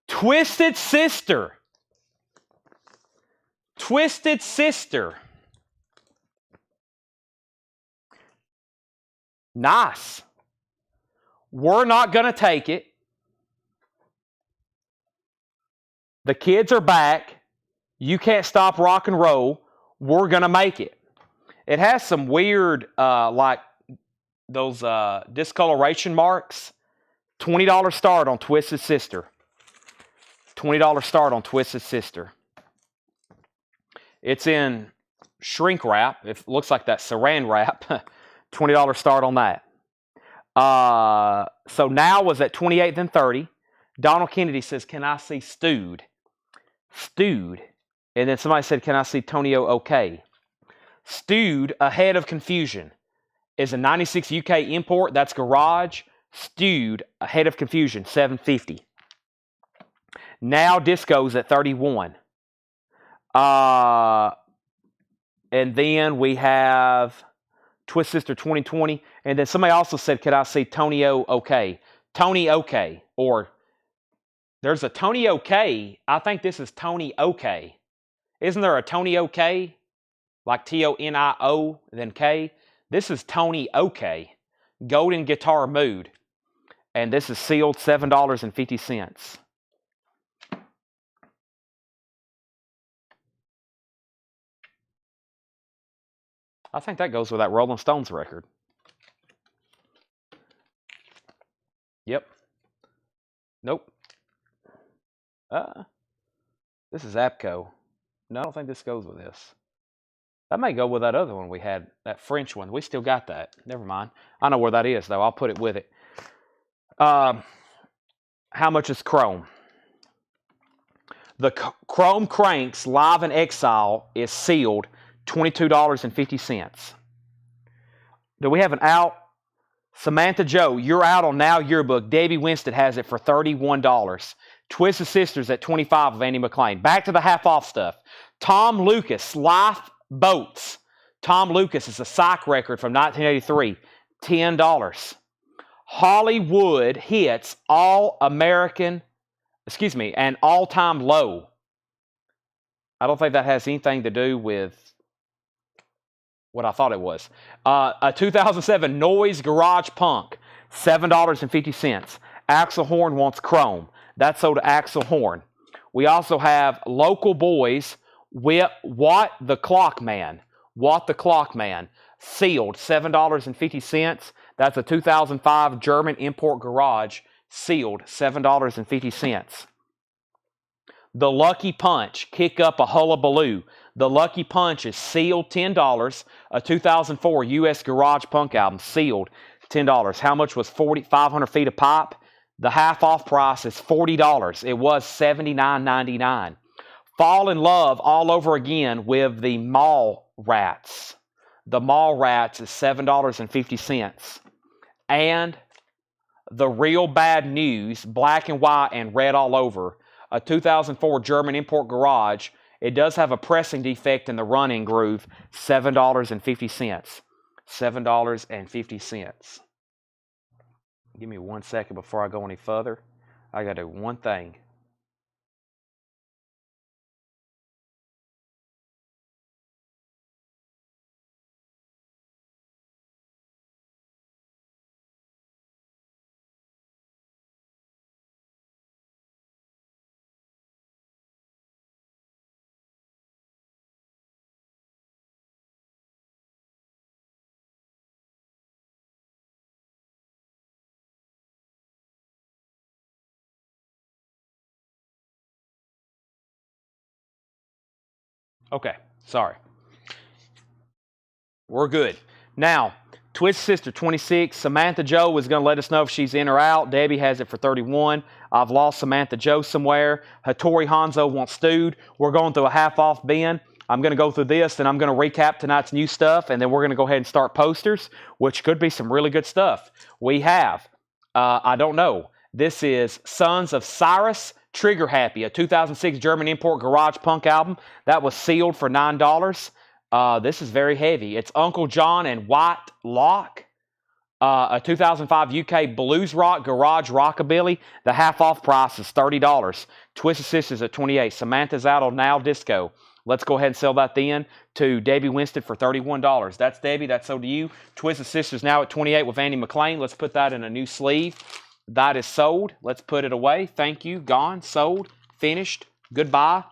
[SPEAKER 1] Twisted Sister. Twisted Sister. Nice. We're not going to take it. The kids are back. You can't stop rock and roll. We're going to make it. It has some weird, like those discoloration marks. $20 start on Twisted Sister. $20 start on Twisted Sister. It's in shrink wrap. It looks like that saran wrap. $20 start on that. So now was at 28 then 30. Donald Kennedy says, can I see Stewed? Stewed. And then somebody said, can I see Tonio OK? Stewed, Ahead of Confusion, is a 96 UK import. That's garage. Stewed, Ahead of Confusion, $7.50. Now Disco's at 31. And then we have Twist Sister 2020. And then somebody also said, could I see Tonio OK? Tony OK. Or there's a Tony OK. I think this is Tony OK. Isn't there a Tony OK? like Tonio, then K. This is Tony OK, Golden Guitar Mood. And this is sealed $7.50. I think that goes with that Rolling Stones record. Yep. Nope. This is APCO. No, I don't think this goes with this. That may go with that other one we had, that French one. We still got that. Never mind. I know where that is, though. I'll put it with it. How much is Chrome? The Chrome Cranks Live in Exile is sealed $22.50. Do we have an out? Samantha Joe, you're out on Now Yearbook. Debbie Winston has it for $31. Twisted Sisters at $25 of Andy McLean. Back to the half-off stuff. Tom Lucas, Life Boats. Tom Lucas is a psych record from 1983. $10. Hollywood Hits All-American, and All-Time Low. I don't think that has anything to do with what I thought it was. A 2007 Noise Garage Punk, $7.50. Axel Horn wants Chrome. That's sold to Axel Horn. We also have Local Boys with What the Clock Man. What the Clock Man. Sealed, $7.50. That's a 2005 German Import Garage. Sealed, $7.50. The Lucky Punch, Kick Up a Hullabaloo. The Lucky Punch is sealed, $10. A 2004 U.S. Garage Punk album, sealed, $10. How much was 500 feet of pipe? The half-off price is $40. It was $79.99. Fall in Love All Over Again with the Mall Rats. The Mall Rats is $7.50. And The Real Bad News, Black and White and Red All Over, a 2004 German Import Garage. It does have a pressing defect in the running groove, $7.50. $7.50. Give me 1 second before I go any further. I got to do one thing. Okay, sorry. We're good. Now, Twisted Sister 26. Samantha Joe is going to let us know if she's in or out. Debbie has it for 31. I've lost Samantha Joe somewhere. Hattori Hanzo wants stewed. We're going through a half-off bin. I'm going to go through this, and I'm going to recap tonight's new stuff, and then we're going to go ahead and start posters, which could be some really good stuff. We have, I don't know, this is Sons of Cyrus, Trigger Happy, a 2006 German Import Garage Punk album. That was sealed for $9. This is very heavy. It's Uncle John and White Lock, a 2005 UK Blues Rock Garage Rockabilly. The half-off price is $30. Twisted Sisters at $28. Samantha's out on Now Disco. Let's go ahead and sell that then to Debbie Winston for $31. That's Debbie. That's sold to you. Twisted Sisters now at $28 with Andy McLean. Let's put that in a new sleeve. That is sold. Let's put it away. Thank you. Gone. Sold. Finished. Goodbye.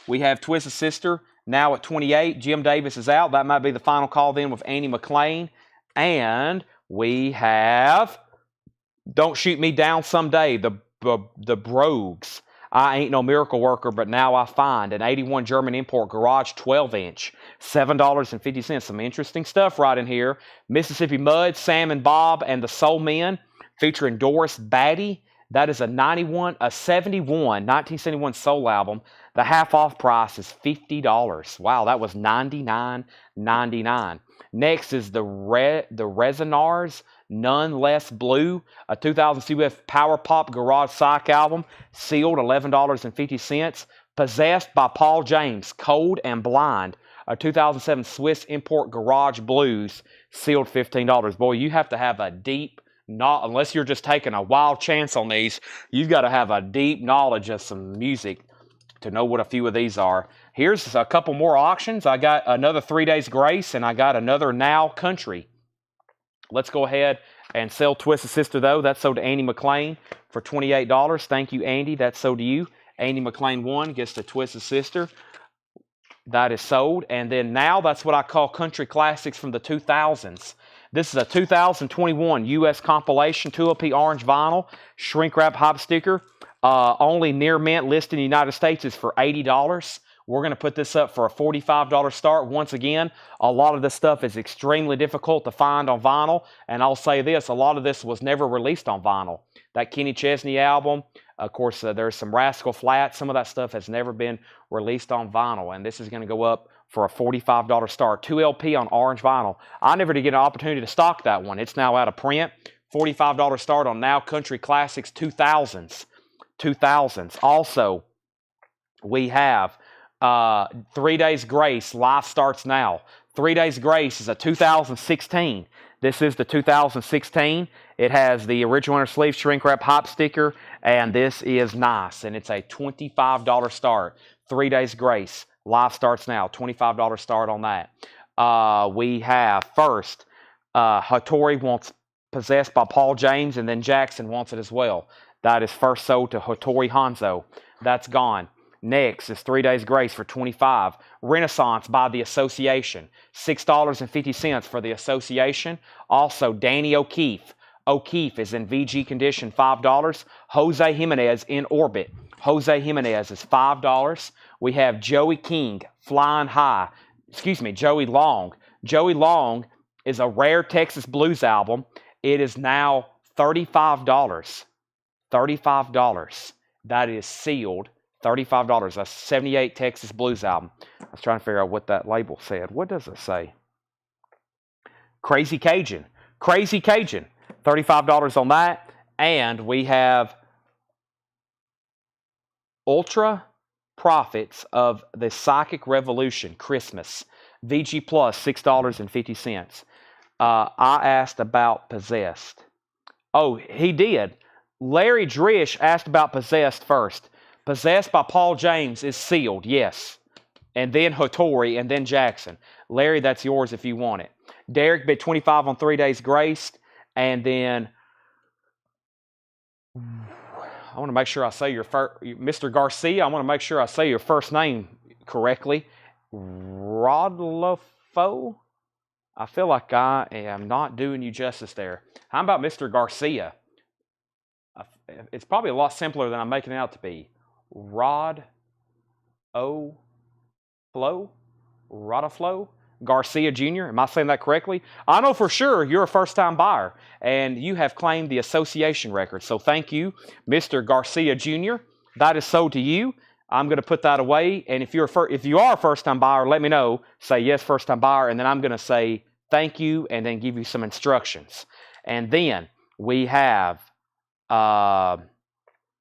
[SPEAKER 1] We have Twisted Sister now at 28. Jim Davis is out. That might be the final call then with Andy McLean. And we have Don't Shoot Me Down Someday, the Brogues. I Ain't No Miracle Worker, but Now I Find. An 81 German Import Garage 12-inch. $7.50. Some interesting stuff right in here. Mississippi Mud, Sam and Bob and the Soul Men, featuring Doris Batty. That is a 1971 soul album. The half-off price is $50. Wow, that was $99.99. Next is the Resonars, None Less Blue, a 2000 CF Power Pop Garage Psych album, sealed $11.50. Possessed by Paul James, Cold and Blind, a 2007 Swiss Import Garage Blues, sealed $15. Boy, you have to have a deep, unless you're just taking a wild chance on these, you've got to have a deep knowledge of some music to know what a few of these are. Here's a couple more auctions. I got another 3 days grace, and I got another Now Country. Let's go ahead and sell Twisted Sister, though. That's sold to Andy McLean for $28. Thank you, Andy. That's sold to you. Andy McLean 1 gets the Twisted Sister. That is sold. And then now that's what I call country classics from the 2000s. This is a 2021 U.S. compilation, 2LP orange vinyl, shrink wrap hop sticker. Only near mint listed in the United States is for $80. We're going to put this up for a $45 start. Once again, a lot of this stuff is extremely difficult to find on vinyl. And I'll say this, a lot of this was never released on vinyl. That Kenny Chesney album, of course, there's some Rascal Flatts. Some of that stuff has never been released on vinyl. And this is going to go up for a $45 start. 2LP on orange vinyl. I never did get an opportunity to stock that one. It's now out of print. $45 start on Now Country Classics 2000s. 2000s. Also, we have 3 Days Grace. Life starts now. 3 Days Grace is a 2016. This is the 2016. It has the original inner sleeve shrink wrap hop sticker, and this is nice. And it's a $25 start. 3 Days Grace. Life starts now. $25 start on that. We have first, Hattori wants Possessed by Paul James, and then Jackson wants it as well. That is first sold to Hattori Hanzo. That's gone. Next is 3 Days Grace for $25. Renaissance by The Association. $6.50 for The Association. Also, Danny O'Keefe. O'Keefe is in VG condition, $5. Jose Jimenez in Orbit. Jose Jimenez is $5. We have Joey King, Flying High. Joey Long. Joey Long is a rare Texas blues album. It is now $35. $35. That is sealed. $35. That's 78 Texas blues album. I was trying to figure out what that label said. What does it say? Crazy Cajun. Crazy Cajun. $35 on that. And we have Ultra Profits of the Psychic Revolution Christmas. VG Plus, $6.50. I asked about Possessed. Oh, he did. Larry Drish asked about Possessed first. Possessed by Paul James is sealed, yes. And then Hattori, and then Jackson. Larry, that's yours if you want it. Derek bid $25 on 3 Days Grace. And then, I want to make sure I say your first, Mr. Garcia, I want to make sure I say your first name correctly. Rodolfo? I feel like I am not doing you justice there. How about Mr. Garcia? It's probably a lot simpler than I'm making it out to be. Rodaflo Garcia Jr. Am I saying that correctly? I know for sure you're a first-time buyer, and you have claimed the association record. So thank you, Mr. Garcia Jr. That is sold to you. I'm going to put that away, and if you are a first-time buyer, let me know. Say yes, first-time buyer, and then I'm going to say thank you, and then give you some instructions. And then we have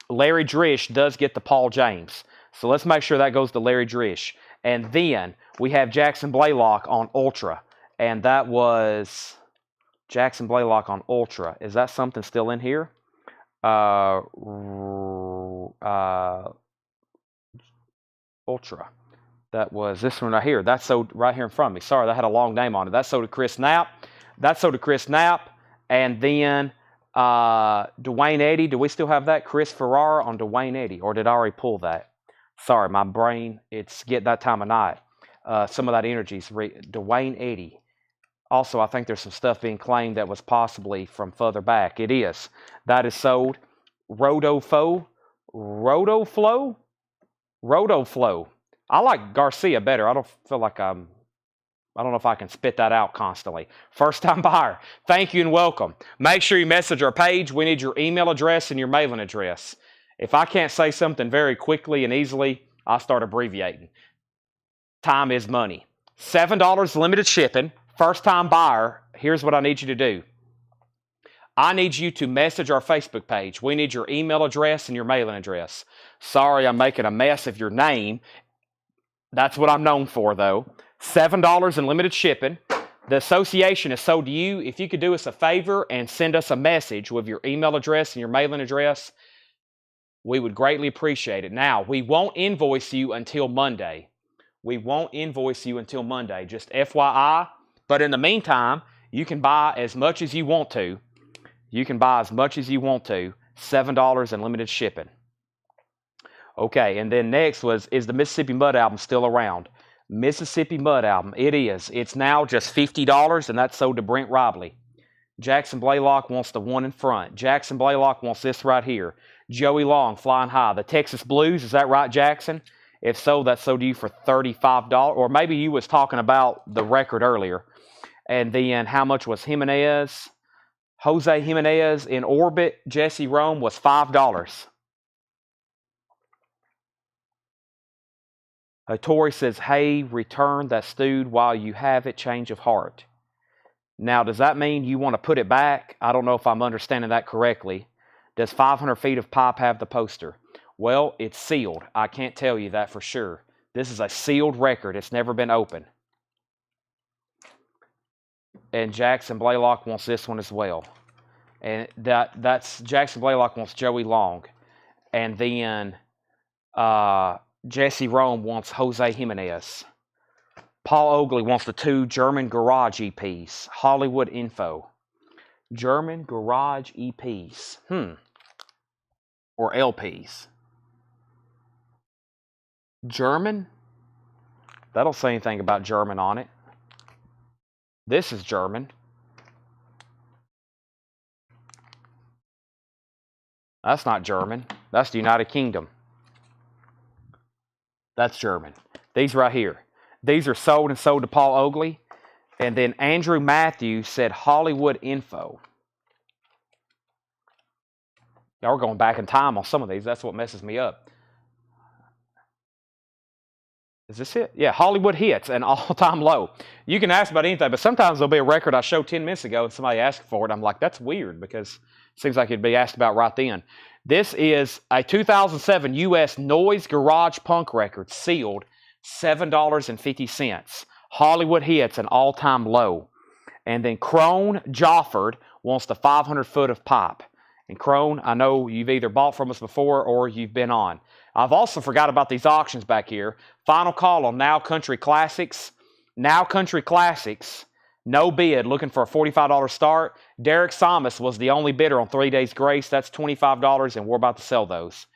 [SPEAKER 1] Larry Drish does get the Paul James. So let's make sure that goes to Larry Drish. And then we have Jackson Blaylock on Ultra. And that was Jackson Blaylock on Ultra. Is that something still in here? Ultra. That was this one right here. That's sold right here in front of me. Sorry, that had a long name on it. That's sold to Chris Knapp. That's sold to Chris Knapp. And then Dwayne Eddy. Do we still have that? Chris Ferrara on Dwayne Eddy. Or did I already pull that? Sorry, my brain, it's getting that time of night. Some of that energy's Dwayne Eddy. Also, I think there's some stuff being claimed that was possibly from further back. It is. That is sold. Rodoflo. I like Garcia better. I don't feel like I don't know if I can spit that out constantly. First-time buyer, thank you and welcome. Make sure you message our page. We need your email address and your mailing address. If I can't say something very quickly and easily, I'll start abbreviating. Time is money. $7 limited shipping. First-time buyer, here's what I need you to do. I need you to message our Facebook page. We need your email address and your mailing address. Sorry, I'm making a mess of your name. That's what I'm known for, though. $7 in limited shipping. The association is sold to you. If you could do us a favor and send us a message with your email address and your mailing address, we would greatly appreciate it. Now, we won't invoice you until Monday. We won't invoice you until Monday. Just FYI. But in the meantime, you can buy as much as you want to. You can buy as much as you want to. $7 and limited shipping. Okay, and then next is the Mississippi Mud album still around? Mississippi Mud album. It is. It's now just $50, and that's sold to Brent Robley. Jackson Blaylock wants the one in front. Jackson Blaylock wants this right here. Joey Long, Flying High. The Texas Blues, is that right, Jackson? If so, that's sold to you for $35. Or maybe you was talking about the record earlier. And then how much was Jimenez? Jose Jimenez in Orbit. Jesse Rome was $5. Tori says, hey, return that stewed while you have it, change of heart. Now, does that mean you want to put it back? I don't know if I'm understanding that correctly. Does 500 Feet of Pipe have the poster? Well, it's sealed. I can't tell you that for sure. This is a sealed record. It's never been opened. And Jackson Blaylock wants this one as well. And that's Jackson Blaylock wants Joey Long. And then Jesse Rome wants Jose Jimenez. Paul Oakley wants the 2 German Garage EPs. Hollywood Info. German Garage EPs. Or LPs. German? That don't say anything about German on it. This is German. That's not German. That's the United Kingdom. That's German. These right here. These are sold and sold to Paul Oakley. And then Andrew Matthews said Hollywood Info. Y'all are going back in time on some of these. That's what messes me up. Is this it? Yeah, Hollywood Hits, an all-time low. You can ask about anything, but sometimes there'll be a record I showed 10 minutes ago and somebody asked for it. I'm like, that's weird because it seems like it'd be asked about right then. This is a 2007 U.S. Noise Garage Punk record, sealed, $7.50. Hollywood Hits, an all-time low. And then Crone Jofford wants the 500 Foot of Pipe. And Crone, I know you've either bought from us before or you've been on. I've also forgot about these auctions back here. Final call on Now Country Classics. Now Country Classics, no bid, looking for a $45 start. Derek Samus was the only bidder on 3 Days Grace. That's $25, and we're about to sell those.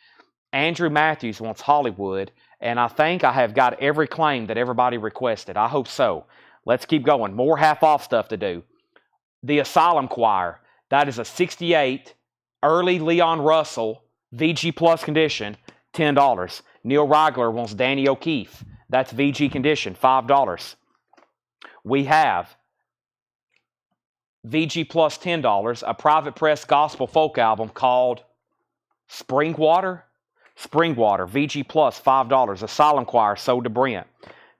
[SPEAKER 1] Andrew Matthews wants Hollywood, and I think I have got every claim that everybody requested. I hope so. Let's keep going. More half-off stuff to do. The Asylum Choir. That is a 68 early Leon Russell VG Plus condition, $10. Neil Rigler wants Danny O'Keefe. That's VG condition, $5. We have VG Plus $10, a private press gospel folk album called Springwater. Springwater, VG Plus $5. Asylum Choir sold to Brent.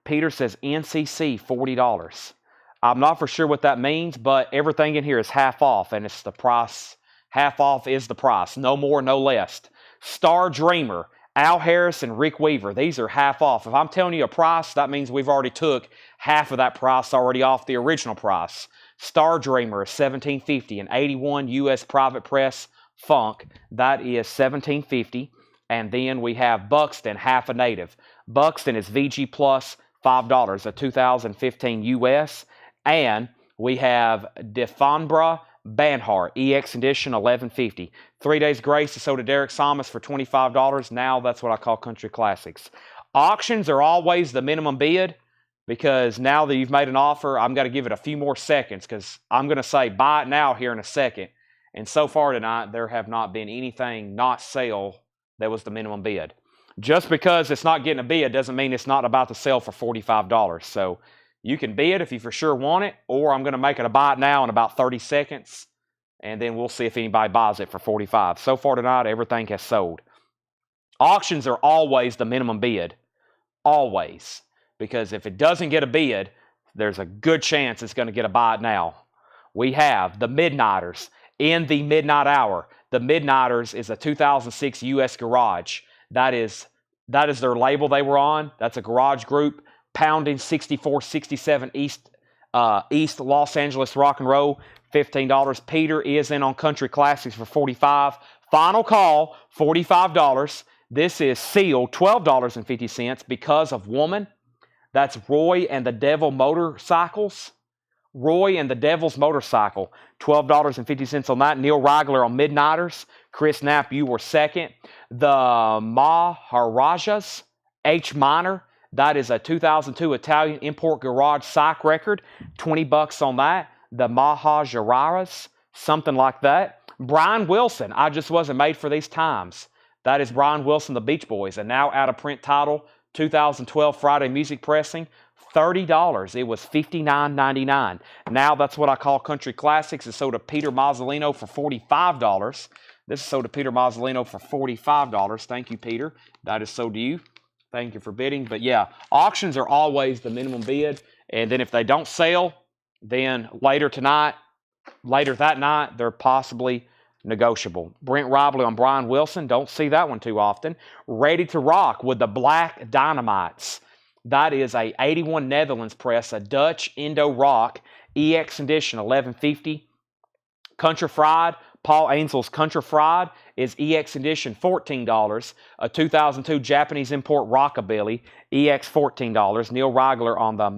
[SPEAKER 1] Peter says NCC $40. I'm not for sure what that means, but everything in here is half off, and it's the price. Half off is the price. No more, no less. Star Dreamer, Al Harris and Rick Weaver. These are half off. If I'm telling you a price, that means we've already took half of that price already off the original price. Star Dreamer is $17.50, an 81 U.S. private press funk. That is $17.50. And then we have Buxton, half a native. Buxton is VG Plus $5, a 2015 U.S. And we have Defanbra Banhart, EX Edition, $11.50. 3 Days Grace is sold to Derek Samus for $25. Now that's what I call country classics. Auctions are always the minimum bid because now that you've made an offer, I'm going to give it a few more seconds because I'm going to say buy it now here in a second. And so far tonight, there have not been anything not sale that was the minimum bid. Just because it's not getting a bid doesn't mean it's not about to sell for $45. So you can bid if you for sure want it, or I'm going to make it a buy it now in about 30 seconds, and then we'll see if anybody buys it for $45. So far tonight, everything has sold. Auctions are always the minimum bid. Always. Because if it doesn't get a bid, there's a good chance it's going to get a buy it now. We have the Midnighters in the midnight hour. The Midnighters is a 2006 U.S. Garage. That is their label they were on. That's a garage group. Pounding 6467 East Los Angeles Rock and Roll, $15. Peter is in on Country Classics for $45. Final call, $45. This is sealed, $12.50 because of Woman. That's Roy and the Devil Motorcycles. Roy and the Devil's Motorcycle, $12.50 on that. Neil Rigler on Midnighters. Chris Knapp, you were second. The Maharajas, H minor. That is a 2002 Italian import garage psych record. $20 on that. The Maharajas, something like that. Brian Wilson, I Just Wasn't Made for These Times. That is Brian Wilson, the Beach Boys. A now out of print title, 2012 Friday music pressing. $30. It was $59.99. Now that's what I call country classics. It's sold to Peter Mazzolino for $45. This is sold to Peter Mazzolino for $45. Thank you, Peter. That is sold to you. Thank you for bidding. But yeah, auctions are always the minimum bid. And then if they don't sell, then later that night, they're possibly negotiable. Brent Robley on Brian Wilson. Don't see that one too often. Ready to Rock with the Black Dynamites. That is a 81 Netherlands press, a Dutch Indo-Rock EX edition 1150. Country Fried, Paul Ainsl's Country Fried is EX edition $14. A 2002 Japanese import Rockabilly, EX $14. Neil Rigler on the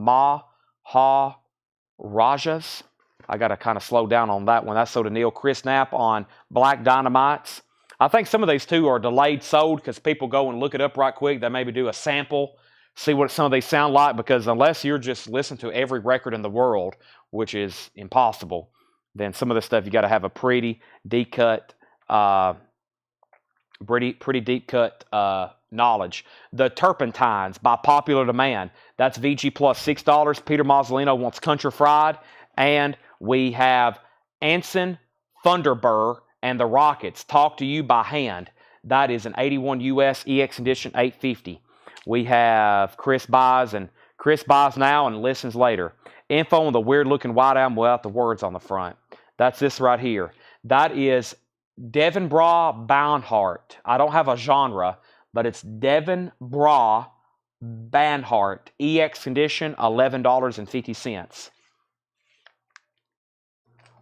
[SPEAKER 1] Maharajas. I got to kind of slow down on that one. That's sold to Neil. Chris Knapp on Black Dynamites. I think some of these two are delayed sold because people go and look it up right quick. They maybe do a sample, see what some of these sound like, because unless you're just listening to every record in the world, which is impossible, then some of this stuff you got to have a pretty deep cut, knowledge. The Turpentines by popular demand. That's VG plus $6. Peter Mazzolino wants Country Fried, and we have Anson Thunderbird and the Rockets. Talk to You by Hand. That is an 81 US EX edition 850. We have Chris buys now and listens later. Info on the weird looking white album without the words on the front. That's this right here. That is Devin Bra Banhart. I don't have a genre, but it's Devin Bra Banhart. EX condition, $11.50.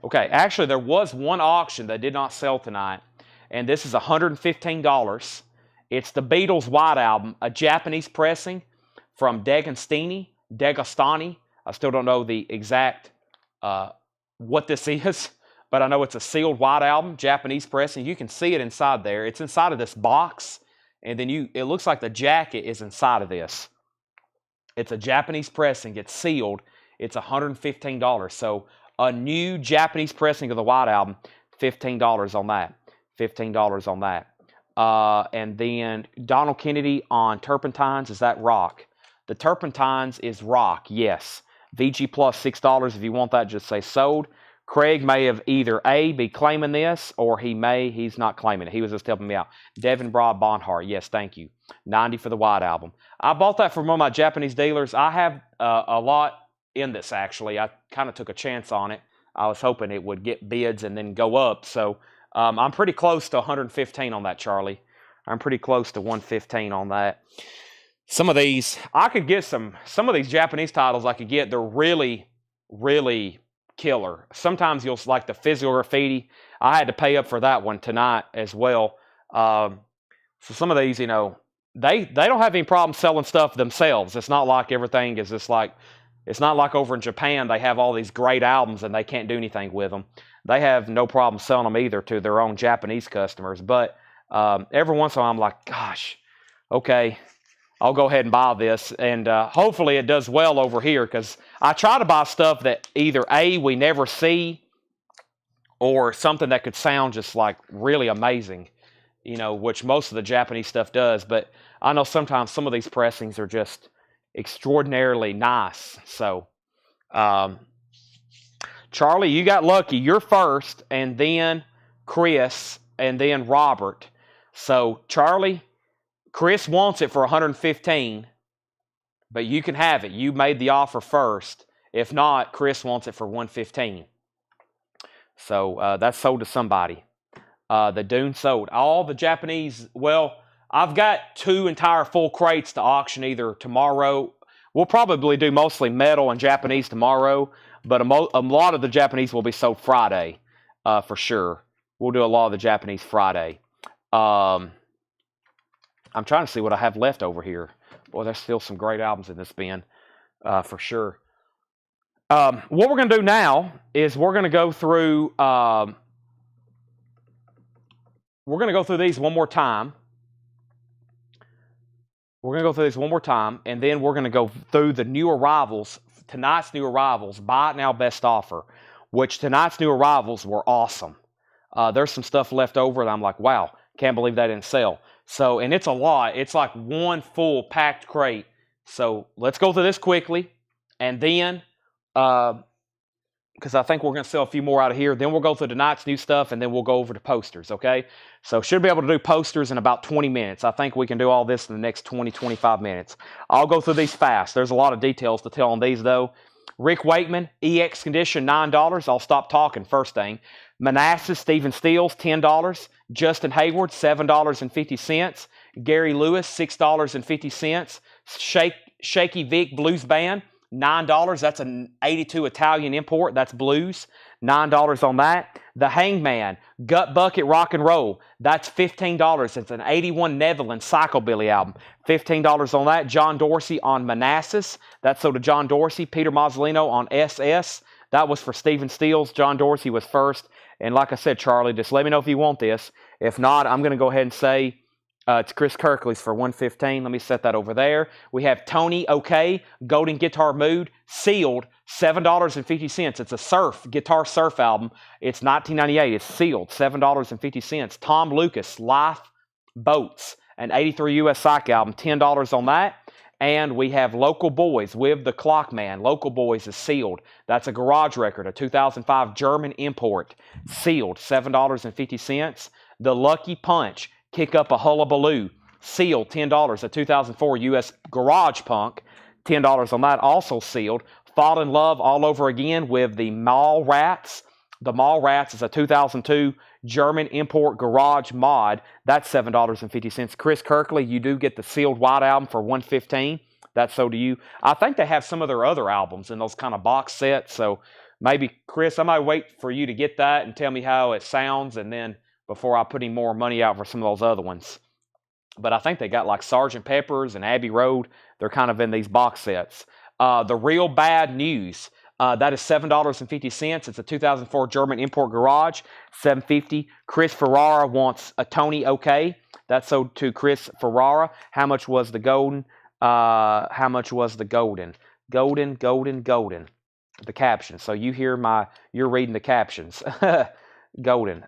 [SPEAKER 1] Okay, actually there was one auction that did not sell tonight, and this is $115. It's the Beatles White Album, a Japanese pressing from Dagestani. I still don't know the exact what this is, but I know it's a sealed white album, Japanese pressing. You can see it inside there. It's inside of this box, and then it looks like the jacket is inside of this. It's a Japanese pressing. It's sealed. It's $115. So a new Japanese pressing of the white album, $15 on that. $15 on that. And then Donald Kennedy on Turpentines. Is that rock? The Turpentines is rock, yes. VG plus $6. If you want that, just say sold. Craig may have either A, be claiming this, or he's not claiming it. He was just helping me out. Devin Broad Bonhart, yes, thank you. 90 for the white album. I bought that from one of my Japanese dealers. I have a lot in this, actually. I kind of took a chance on it. I was hoping it would get bids and then go up. So I'm pretty close to 115 on that, Charlie. I'm pretty close to 115 on that. Some of these, I could get some of these Japanese titles I could get. They're really, really killer. Sometimes you'll like the physical graffiti. I had to pay up for that one tonight as well. So some of these, they don't have any problem selling stuff themselves. It's not like everything is just like, it's not like over in Japan they have all these great albums and they can't do anything with them. They have no problem selling them either to their own Japanese customers. But every once in a while I'm like, gosh, okay, I'll go ahead and buy this. And hopefully it does well over here, because I try to buy stuff that either A, we never see, or something that could sound just like really amazing, which most of the Japanese stuff does. But I know sometimes some of these pressings are just extraordinarily nice. So, Charlie, you got lucky. You're first, and then Chris, and then Robert. So, Charlie, Chris wants it for 115, but you can have it. You made the offer first. If not, Chris wants it for 115. So that's sold to somebody. The Dune sold. All the Japanese, well, I've got 2 entire full crates to auction either tomorrow. We'll probably do mostly metal and Japanese tomorrow, but a lot of the Japanese will be sold Friday for sure. We'll do a lot of the Japanese Friday. I'm trying to see what I have left over here. Boy, there's still some great albums in this bin. for sure. What we're going to do now is we're going to go through these one more time. We're going to go through this one more time, and then we're going to go through the new arrivals, tonight's new arrivals, buy it now, best offer, which tonight's new arrivals were awesome. There's some stuff left over that I'm like, wow, can't believe that didn't sell. So, and it's a lot. It's like one full packed crate. So let's go through this quickly, and then, because I think we're going to sell a few more out of here. Then we'll go through tonight's new stuff, and then we'll go over to posters, okay? So should be able to do posters in about 20 minutes. I think we can do all this in the next 20, 25 minutes. I'll go through these fast. There's a lot of details to tell on these, though. Rick Wakeman, EX Condition, $9. I'll stop talking first thing. Manassas, Stephen Steels, $10. Justin Hayward, $7.50. Gary Lewis, $6.50. Shaky Vic Blues Band, $9. That's an 82 Italian import. That's blues. $9 on that. The Hangman, Gut Bucket Rock and Roll. That's $15. It's an 81 Netherlands Psychobilly album. $15 on that. John Dorsey on Manassas. That's so to John Dorsey. Peter Mazzolino on SS. That was for Stephen Steels. John Dorsey was first. And like I said, Charlie, just let me know if you want this. If not, I'm going to go ahead and say it's Chris Kirkley's for $115. Let me set that over there. We have Tony OK, Golden Guitar Mood, sealed, $7.50. It's a guitar surf album. It's 1998. It's sealed, $7.50. Tom Lucas, Life Boats, an 83 US Psych album, $10 on that. And we have Local Boys with the Clockman. Local Boys is sealed. That's a garage record, a 2005 German import, sealed, $7.50. The Lucky Punch, Kick Up a Hullabaloo, sealed, $10. A 2004 US Garage Punk, $10 on that, also sealed. Fall in Love All Over Again with the Mall Rats. The Mall Rats is a 2002 German import garage mod. That's $7.50. Chris Kirkley, you do get the sealed white album for $115. That's so to you. I think they have some of their other albums in those kind of box sets. So maybe, Chris, I might wait for you to get that and tell me how it sounds, and then before I put any more money out for some of those other ones. But I think they got like Sgt. Pepper's and Abbey Road. They're kind of in these box sets. The Real Bad News. That is $7.50. It's a 2004 German import garage, $7.50. Chris Ferrara wants a Tony OK. That's sold to Chris Ferrara. How much was the golden? How much was the golden? Golden. The caption. So you're reading the captions. Golden.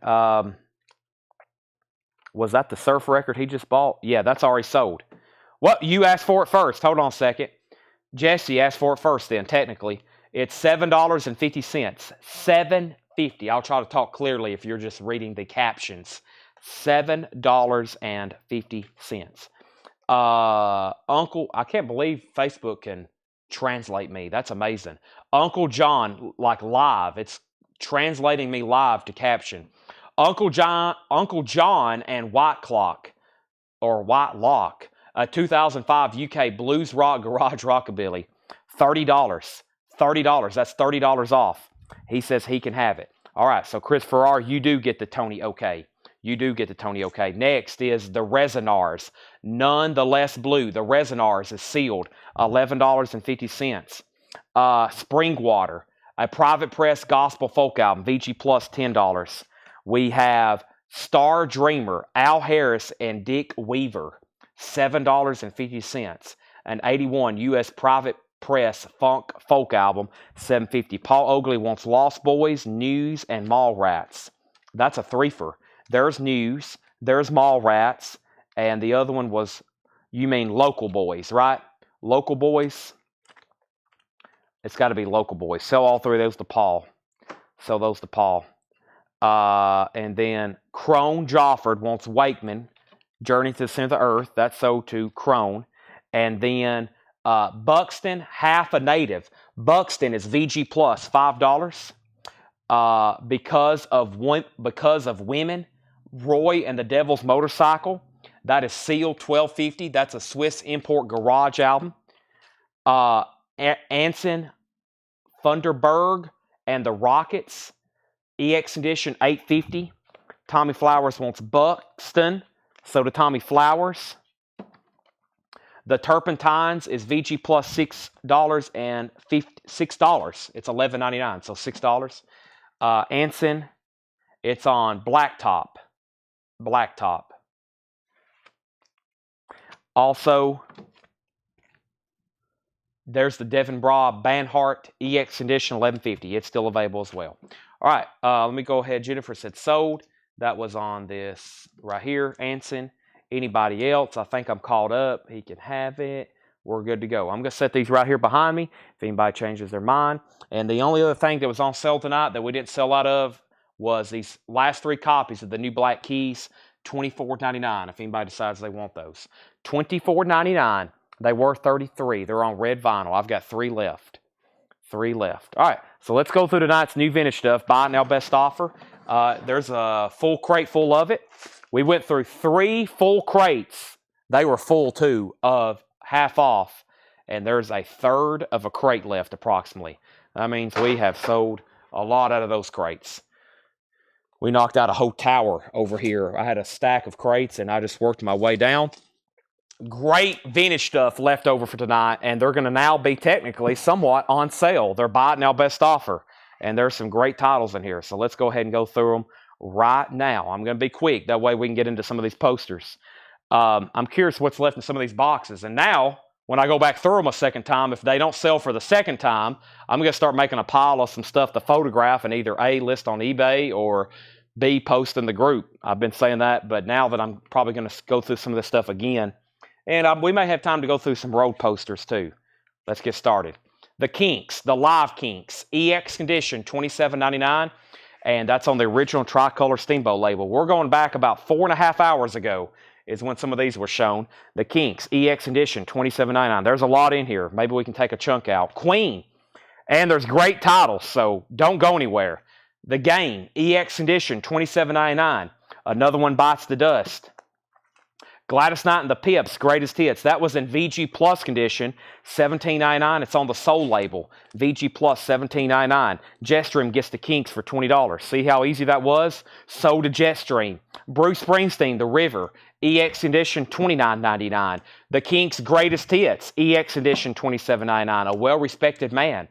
[SPEAKER 1] Was that the surf record he just bought? Yeah, that's already sold. What? You asked for it first. Hold on a second. Jesse asked for it first then, technically. It's $7.50. $7.50. I'll try to talk clearly if you're just reading the captions. $7.50. Uncle, I can't believe Facebook can translate me. That's amazing. Uncle John, like live. It's translating me live to caption. Uncle John and White Clock, or White Lock, a 2005 UK blues rock garage rockabilly, $30. $30. That's $30 off. He says he can have it. All right, so Chris Farrar, you do get the Tony OK. You do get the Tony OK. Next is the Resonars. Nonetheless Blue. The Resonars is sealed. $11.50. Springwater. A private press gospel folk album. VG Plus, $10. We have Star Dreamer. Al Harris and Dick Weaver. $7.50. An 81 U.S. private press funk folk album, $7.50. Paul Oakley wants Lost Boys, News, and Mall Rats. That's a threefer. There's News, there's Mall Rats, and the other one was, you mean Local Boys, right? Local Boys. It's got to be Local Boys. Sell all three of those to Paul. Sell those to Paul. And then Crone Jofford wants Wakeman, Journey to the Center of the Earth. That's sold to Crone. And then Buxton, Half a Native. Buxton is VG Plus, $5. Because of Women, Roy and the Devil's Motorcycle. That is sealed, $12.50. That's a Swiss import garage album. Anson Funderburg and the Rockets, EX edition, $8.50. Tommy Flowers wants Buxton, so to Tommy Flowers. The Turpentines is VG plus $6. It's $11.99, so $6. Anson, it's on Blacktop. Also, there's the Devon Bra Banhart EX Edition 1150. It's still available as well. All right, let me go ahead. Jennifer said sold. That was on this right here, Anson. Anybody else? I think I'm caught up. He can have it. We're good to go. I'm going to set these right here behind me if anybody changes their mind. And the only other thing that was on sale tonight that we didn't sell out of was these last 3 copies of the new black keys, $24.99 if anybody decides they want those. $24.99. They were $33. They're on red vinyl. I've got 3 left. 3 left. All right, so let's go through tonight's new vintage stuff. Buy it now, best offer. There's a full crate full of it. We went through 3 full crates. They were full too, of half off. And there's a third of a crate left approximately. That means we have sold a lot out of those crates. We knocked out a whole tower over here. I had a stack of crates and I just worked my way down. Great vintage stuff left over for tonight, and they're going to now be technically somewhat on sale. They're buy it now best offer, and there's some great titles in here. So let's go ahead and go through them right now. I'm going to be quick. That way we can get into some of these posters. I'm curious what's left in some of these boxes. And now, when I go back through them a second time, if they don't sell for the second time, I'm going to start making a pile of some stuff to photograph and either A, list on eBay, or B, post in the group. I've been saying that, but now that I'm probably going to go through some of this stuff again, and we may have time to go through some road posters too. Let's get started. The Kinks, the Live Kinks, EX Condition, $27.99. And that's on the original Tricolor Steamboat label. We're going back about 4.5 hours ago is when some of these were shown. The Kinks, EX Condition, $27.99. There's a lot in here. Maybe we can take a chunk out. Queen. And there's great titles, so don't go anywhere. The Game, EX Condition, $27.99. Another one bites the dust. Gladys Knight and the Pips, Greatest Hits. That was in VG Plus condition, $17.99. It's on the Soul label. VG Plus, $17.99. Jetstream gets the Kinks for $20. See how easy that was? Sold to Jetstream. Bruce Springsteen, The River, EX Edition, $29.99. The Kinks' Greatest Hits, EX Edition, $27.99. A well-respected man.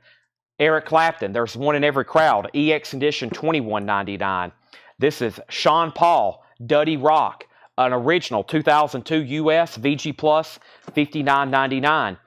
[SPEAKER 1] Eric Clapton, There's One in Every Crowd, EX Edition, $21.99. This is Sean Paul, Duddy Rock. An original 2002 US VG Plus, $59.99.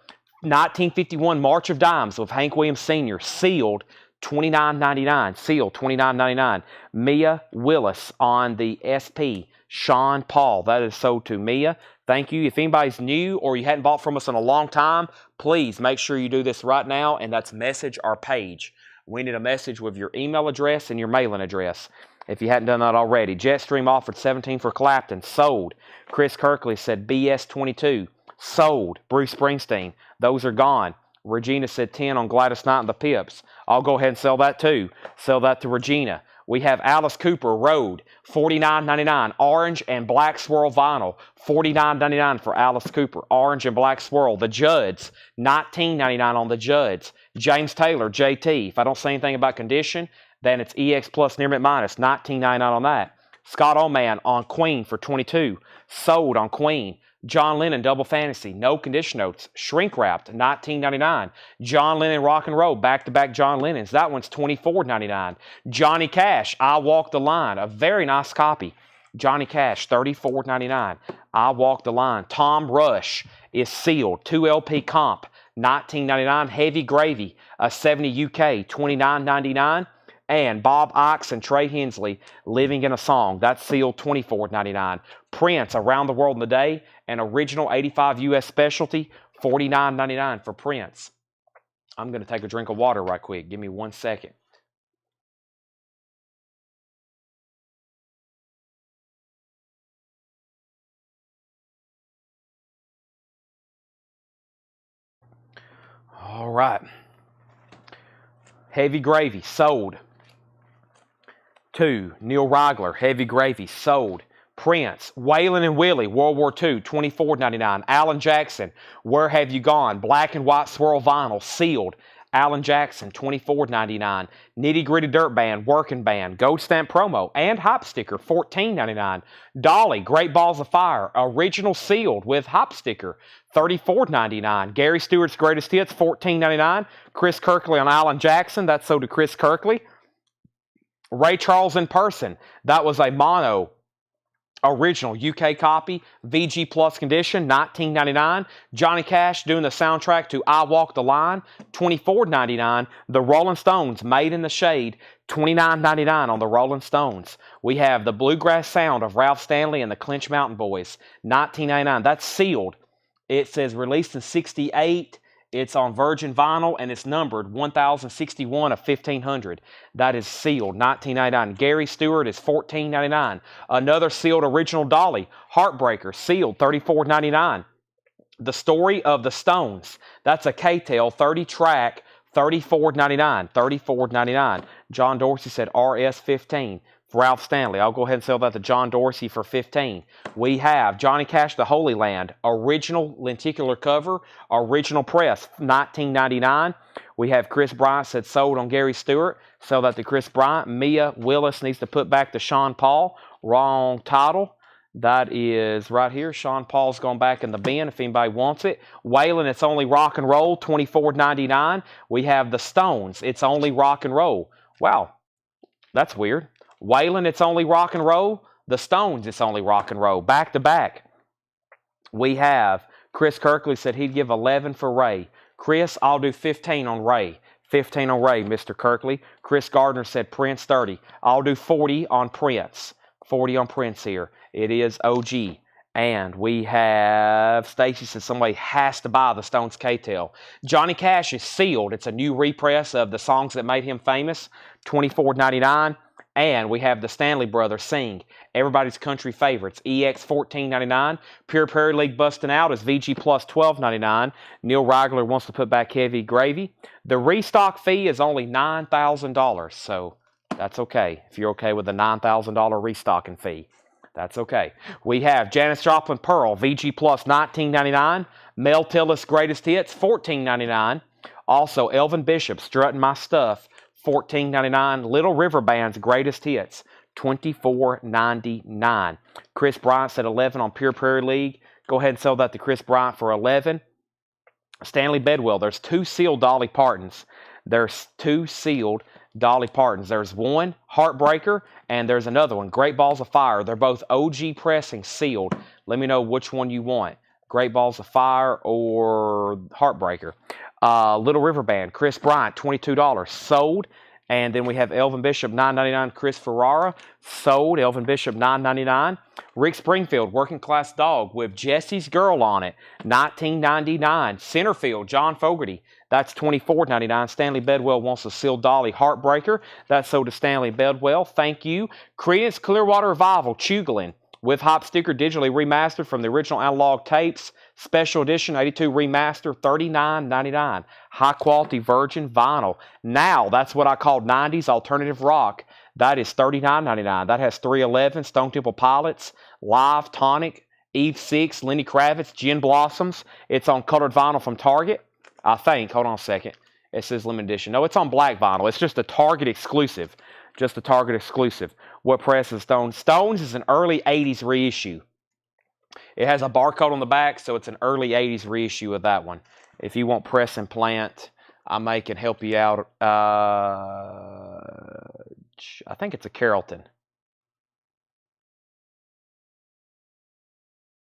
[SPEAKER 1] 1951 March of Dimes with Hank Williams Sr. sealed, $29.99. Sealed, $29.99. Mia Willis on the SP. Sean Paul. That is sold to Mia. Thank you. If anybody's new or you hadn't bought from us in a long time, please make sure you do this right now, and that's message our page. We need a message with your email address and your mailing address. If you hadn't done that already. Jetstream offered 17 for Clapton. Sold. Chris Kirkley said BS22. Sold. Bruce Springsteen. Those are gone. Regina said 10 on Gladys Knight and the Pips. I'll go ahead and sell that too. Sell that to Regina. We have Alice Cooper Road. $49.99. Orange and black swirl vinyl. $49.99 for Alice Cooper. Orange and black swirl. The Judds. $19.99 on the Judds. James Taylor, JT. If I don't say anything about condition, then it's EX Plus near mint minus, $19.99 on that. Scott Oman on Queen for $22. Sold on Queen. John Lennon Double Fantasy, no condition notes. Shrink wrapped, $19.99. John Lennon Rock and Roll, back-to-back John Lennons. That one's $24.99. Johnny Cash, I Walk the Line, a very nice copy. Johnny Cash, $34.99. I Walk the Line. Tom Rush is sealed, 2 LP comp, $19.99. Heavy Gravy, a 70 UK, $29.99. And Bob Ickes and Trey Hensley, Living in a Song. That's sealed, $24.99. Prince, Around the World in a Day, an original 85 US specialty, $49.99 for Prince. I'm going to take a drink of water right quick. Give me 1 second. All right. Heavy Gravy, sold. 2, Neil Rigler, Heavy Gravy, sold. Prince, Waylon and Willie, World War II, $24.99. Alan Jackson, Where Have You Gone, black and white swirl vinyl, sealed, Alan Jackson, $24.99. Nitty Gritty Dirt Band, Working Band, Gold Stamp Promo, and Hop Sticker, $14.99. Dolly, Great Balls of Fire, Original Sealed with Hop Sticker, $34.99. Gary Stewart's Greatest Hits, $14.99. Chris Kirkley on Alan Jackson, that's sold to Chris Kirkley. Ray Charles in Person, that was a mono original UK copy, VG Plus condition, $19.99. Johnny Cash doing the soundtrack to I Walk the Line, $24.99. The Rolling Stones, Made in the Shade, $29.99 on the Rolling Stones. We have the Bluegrass Sound of Ralph Stanley and the Clinch Mountain Boys, $19.99. That's sealed. It says released in '68. It's on virgin vinyl, and it's numbered 1061 of 1500. That is sealed, $19.99. Gary Stewart is $14.99. Another sealed original Dolly, Heartbreaker, sealed, $34.99. The Story of the Stones, that's a K-Tel 30-track, $34.99. $34.99. John Dorsey said RS15. Ralph Stanley. I'll go ahead and sell that to John Dorsey for $15. We have Johnny Cash, The Holy Land, original lenticular cover, original press, $19.99. We have Chris Bryant said sold on Gary Stewart. Sell that to Chris Bryant. Mia Willis needs to put back to Sean Paul. Wrong title. That is right here. Sean Paul's gone back in the bin if anybody wants it. Waylon, It's Only Rock and Roll, $24.99. We have The Stones, It's Only Rock and Roll. Wow, that's weird. Waylon, It's Only Rock and Roll. The Stones, It's Only Rock and Roll. Back to back. We have Chris Kirkley said he'd give 11 for Ray. Chris, I'll do 15 on Ray. 15 on Ray, Mr. Kirkley. Chris Gardner said Prince 30. I'll do 40 on Prince. 40 on Prince here. It is OG. And we have Stacy says somebody has to buy the Stones K-Tel. Johnny Cash is sealed. It's a new repress of the songs that made him famous. $24.99. And we have the Stanley Brothers sing Everybody's Country Favorites, EX $14.99. Pure Prairie League Bustin' Out is VG Plus $12.99. Neil Reigler wants to put back Heavy Gravy. The restock fee is only $9,000, so that's okay. If you're okay with the $9,000 restocking fee, that's okay. We have Janis Joplin Pearl, VG Plus $19.99. Mel Tillis Greatest Hits, $14.99. Also, Elvin Bishop, Strutting My Stuff, $14.99. Little River Band's Greatest Hits, $24.99. Chris Bryant said 11 on Pure Prairie League. Go ahead and sell that to Chris Bryant for 11. Stanley Bedwell, there's two sealed Dolly Partons. There's two sealed Dolly Partons. There's one, Heartbreaker, and there's another one, Great Balls of Fire. They're both OG pressing, sealed. Let me know which one you want, Great Balls of Fire or Heartbreaker. Little River Band, Chris Bryant, $22, sold. And then we have Elvin Bishop, $9.99. Chris Ferrara, sold. Elvin Bishop, $9.99. Rick Springfield, Working Class Dog with Jesse's Girl on it, $19.99. Centerfield, John Fogerty, that's $24.99. Stanley Bedwell wants a sealed Dolly Heartbreaker. That's sold to Stanley Bedwell. Thank you. Creedence Clearwater Revival, Chugolin, with Hop Sticker, digitally remastered from the original analog tapes. Special edition, 82 remaster, $39.99. High quality virgin vinyl. Now, that's what I call 90s alternative rock. That is $39.99. That has 311, Stone Temple Pilots, Live, Tonic, Eve 6, Lenny Kravitz, Gin Blossoms. It's on colored vinyl from Target, I think. Hold on a second. It says limited edition. No, it's on black vinyl. It's just a Target exclusive. Just a Target exclusive. What press is Stones? Stones is an early 80s reissue. It has a barcode on the back, so it's an early 80s reissue of that one. If you want press and plant, I can help you out. I think it's a Carrollton.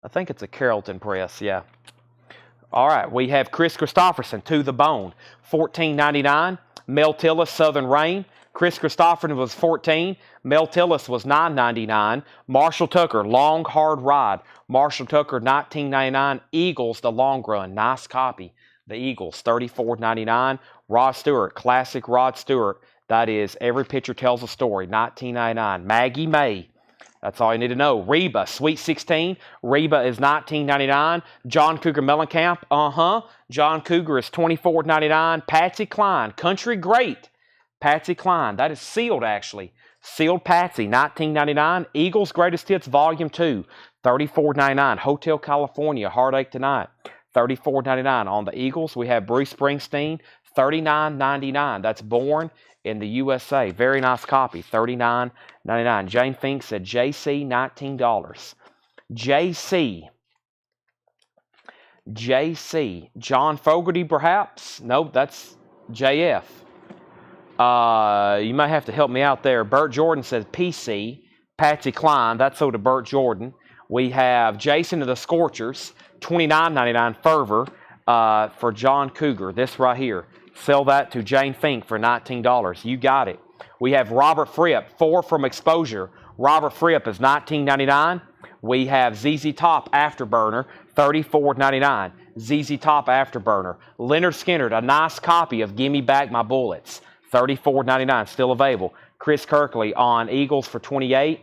[SPEAKER 1] I think it's a Carrollton press, yeah. All right, we have Chris Christopherson, To the Bone, $14.99. Mel Tillis, Southern Rain. Chris Christopherson was $14. Mel Tillis was $9.99. Marshall Tucker, Long Hard Ride. Marshall Tucker, $19.99. Eagles, The Long Run, nice copy. The Eagles, $34.99. Rod Stewart, classic Rod Stewart. That is Every Picture Tells a Story, $19.99. Maggie May, that's all you need to know. Reba, Sweet 16. Reba is $19.99. John Cougar Mellencamp, John Cougar is $24.99. Patsy Cline, Country Great. Patsy Cline, that is sealed actually. Sealed Patsy, $19.99. Eagles Greatest Hits Volume 2, $34.99. Hotel California, Heartache Tonight, $34.99. On the Eagles, we have Bruce Springsteen, $39.99. That's Born in the USA. Very nice copy. $39.99. Jane Fink said JC, $19. JC. John Fogerty, perhaps? Nope, that's JF. You may have to help me out there. Bert Jordan says PC. Patsy Cline, that's so to Bert Jordan. We have Jason of the Scorchers, $29.99 Fervor for John Cougar. This right here. Sell that to Jane Fink for $19. You got it. We have Robert Fripp, 4 from Exposure. Robert Fripp is $19.99. We have ZZ Top Afterburner, $34.99. ZZ Top Afterburner. Leonard Skinner, a nice copy of Gimme Back My Bullets, $34.99, still available. Chris Kirkley on Eagles for $28.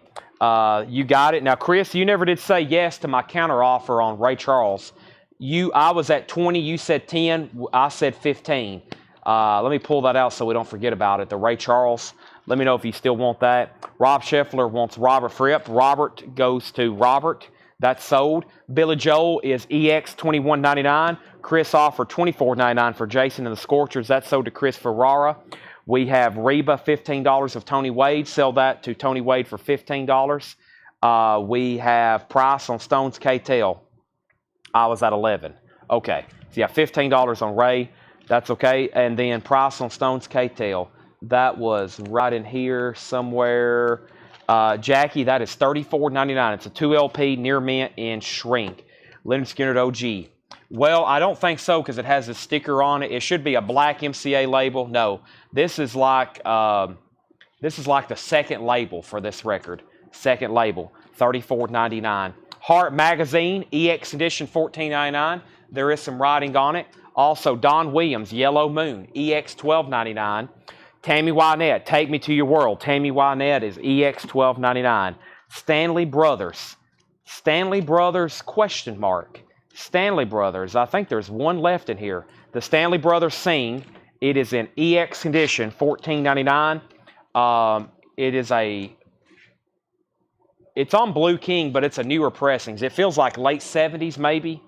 [SPEAKER 1] You got it. Now, Chris, you never did say yes to my counter offer on Ray Charles. I was at 20. You said 10. I said 15. Let me pull that out so we don't forget about it. The Ray Charles. Let me know if you still want that. Rob Scheffler wants Robert Fripp. Robert goes to Robert. That's sold. Billy Joel is EX $21.99. Chris offered $24.99 for Jason and the Scorchers. That's sold to Chris Ferrara. We have Reba, $15 of Tony Wade. Sell that to Tony Wade for $15. We have Price on Stones K-Tail. I was at 11. Okay. So yeah, $15 on Ray. That's okay. And then Price on Stones K-Tail. That was right in here somewhere. Jackie, that is $34.99. It's a 2LP near mint in shrink. Leonard Skinner OG. Well, I don't think so because it has a sticker on it. It should be a black MCA label. No, this is like the second label for this record. Second label, $34.99. Heart Magazine, EX Edition, $14.99. There is some writing on it. Also, Don Williams, Yellow Moon, EX $12.99. Tammy Wynette, Take Me to Your World. Tammy Wynette is EX $12.99. Stanley Brothers, question mark. Stanley Brothers, I think there's one left in here. The Stanley Brothers Sing. It is in EX condition, $14.99. It's on Blue King, but it's a newer pressings. It feels like late 70s, maybe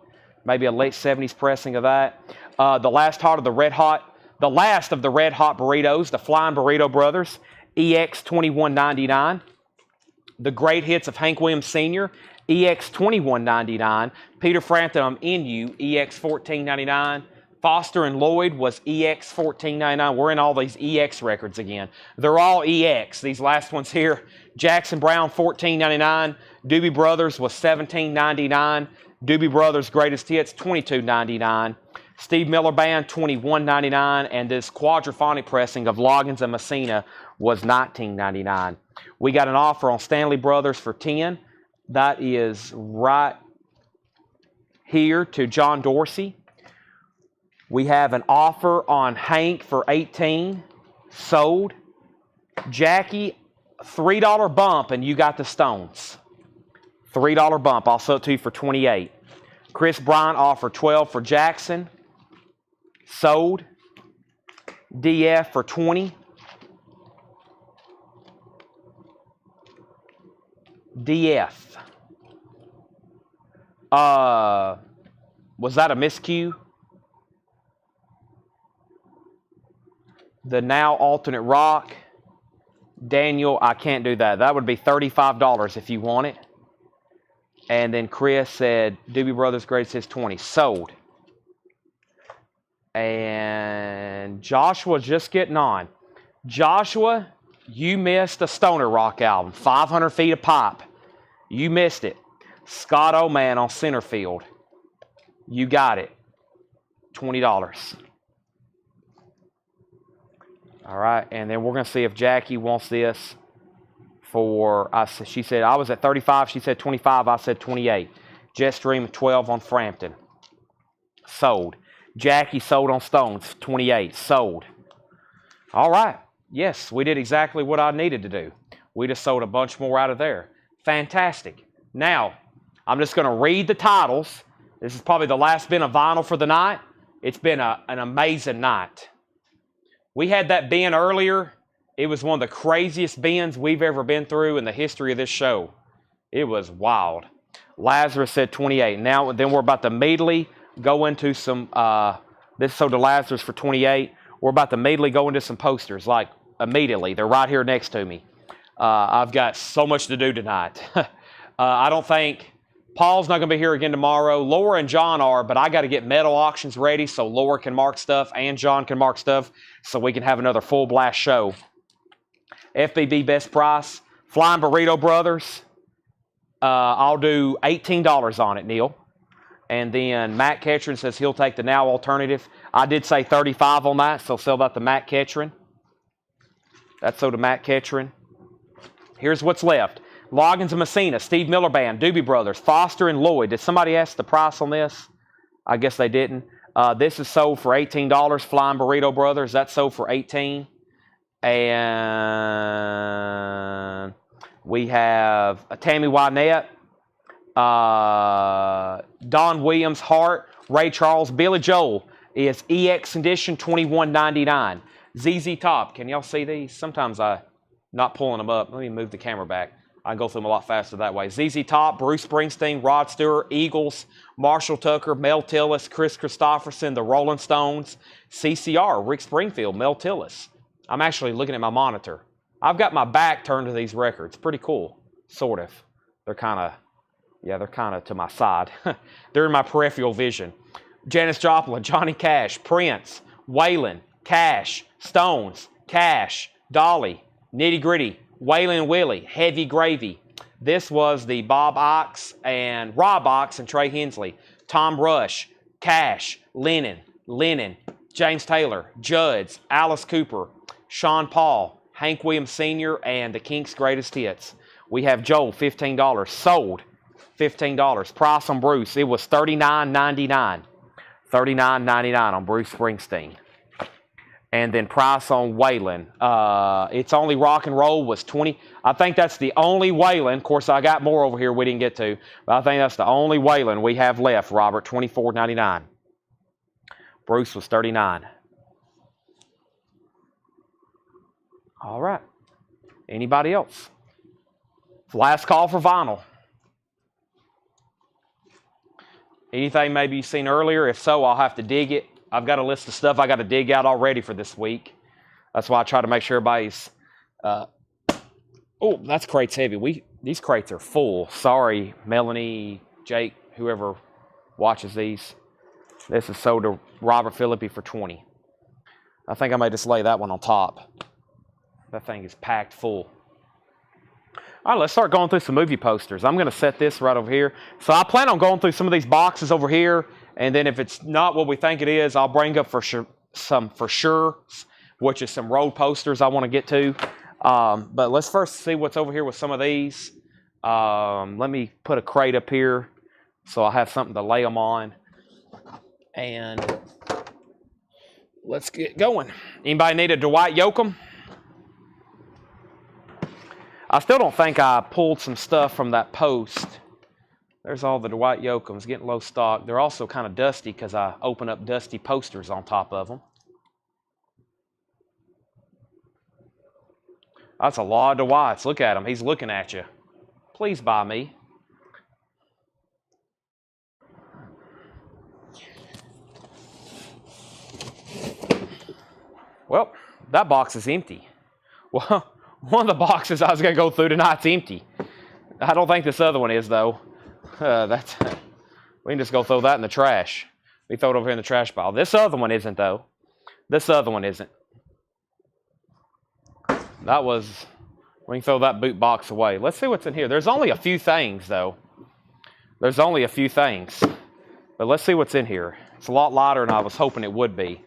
[SPEAKER 1] a late 70s pressing of that. The last of the Red Hot Burritos, the Flying Burrito Brothers, EX $21.99. The Great Hits of Hank Williams Sr., EX $21.99. Peter Frampton, NU, EX $14.99. Foster and Lloyd was EX $14.99. We're in all these EX records again. They're all EX, these last ones here. Jackson Brown, $14.99. Doobie Brothers was $17.99. Doobie Brothers Greatest Hits, $22.99. Steve Miller Band, $21.99. And this quadraphonic pressing of Loggins and Messina was $19.99. We got an offer on Stanley Brothers for $10. That is right here to John Dorsey. We have an offer on Hank for $18. Sold. Jackie, $3 bump, and you got the Stones. $3 bump. I'll sell it to you for $28. Chris Bryant offered $12 for Jackson. Sold. DF for $20. DF. Was that a miscue? The Now Alternate Rock. Daniel, I can't do that. That would be $35 if you want it. And then Chris said, Doobie Brothers Greatest Hits 20. Sold. And Joshua just getting on. Joshua, you missed a Stoner Rock album. 500 Feet of Pipe. You missed it. Scott Oman on Centerfield. You got it. $20. All right, and then we're going to see if Jackie wants this for, she said, I was at 35, she said 25, I said 28. Jetstream 12 on Frampton. Sold. Jackie sold on Stones, 28. Sold. All right, yes, we did exactly what I needed to do. We just sold a bunch more out of there. Fantastic. Now, I'm just going to read the titles. This is probably the last bin of vinyl for the night. It's been an amazing night. We had that bin earlier. It was one of the craziest bins we've ever been through in the history of this show. It was wild. Lazarus said 28. Now, then we're about to immediately go into some, this sold to Lazarus for 28. we're about to immediately go into some posters, like immediately. They're right here next to me. I've got so much to do tonight. I don't think Paul's not going to be here again tomorrow. Laura and John are, but I got to get metal auctions ready so Laura can mark stuff and John can mark stuff so we can have another full blast show. FBB best price. Flying Burrito Brothers. I'll do $18 on it, Neil. And then Matt Ketchrin says he'll take the Now alternative. I did say 35 on that, so sell that to Matt Ketchrin. That's so to Matt Ketchrin. Here's what's left. Loggins and Messina, Steve Miller Band, Doobie Brothers, Foster and Lloyd. Did somebody ask the price on this? I guess they didn't. This is sold for $18. Flying Burrito Brothers, that's sold for $18. And we have a Tammy Wynette, Don Williams, Hart, Ray Charles, Billy Joel is EX Edition $21.99. ZZ Top, can y'all see these? Sometimes I'm not pulling them up. Let me move the camera back. I can go through them a lot faster that way. ZZ Top, Bruce Springsteen, Rod Stewart, Eagles, Marshall Tucker, Mel Tillis, Chris Christopherson, the Rolling Stones, CCR, Rick Springfield, Mel Tillis. I'm actually looking at my monitor. I've got my back turned to these records. Pretty cool, sort of. They're kind of to my side. They're in my peripheral vision. Janis Joplin, Johnny Cash, Prince, Waylon, Cash, Stones, Cash, Dolly, Nitty Gritty, Waylon Willie, Heavy Gravy. This was the Bob Ox and Rob Ox and Trey Hensley. Tom Rush, Cash, Lennon, James Taylor, Judds, Alice Cooper, Sean Paul, Hank Williams Sr., and the Kinks' Greatest Hits. We have Joel, $15. Sold, $15. Price on Bruce, it was $39.99. $39.99 on Bruce Springsteen. And then price on Waylon. It's Only Rock and Roll was $20. I think that's the only Waylon. Of course, I got more over here we didn't get to. But I think that's the only Waylon we have left, Robert. $24.99. Bruce was $39. All right. Anybody else? Last call for vinyl. Anything maybe you've seen earlier? If so, I'll have to dig it. I've got a list of stuff I got to dig out already for this week. That's why I try to make sure everybody's... oh, that's crates heavy. These crates are full. Sorry, Melanie, Jake, whoever watches these. This is sold to Robert Philippi for $20. I think I may just lay that one on top. That thing is packed full. All right, let's start going through some movie posters. I'm going to set this right over here. So I plan on going through some of these boxes over here. And then if it's not what we think it is, I'll bring up some for sure, which is some road posters I want to get to. But let's first see what's over here with some of these. Let me put a crate up here so I'll have something to lay them on. And let's get going. Anybody need a Dwight Yoakam? I still don't think I pulled some stuff from that post. There's all the Dwight Yoakams getting low stock. They're also kind of dusty because I open up dusty posters on top of them. That's a lot of Dwights. Look at him. He's looking at you. Please buy me. Well, that box is empty. Well, one of the boxes I was going to go through tonight's empty. I don't think this other one is, though. We can just go throw that in the trash. We throw it over here in the trash pile. This other one isn't, though. This other one isn't. That was... We can throw that boot box away. Let's see what's in here. There's only a few things, though. There's only a few things. But let's see what's in here. It's a lot lighter than I was hoping it would be.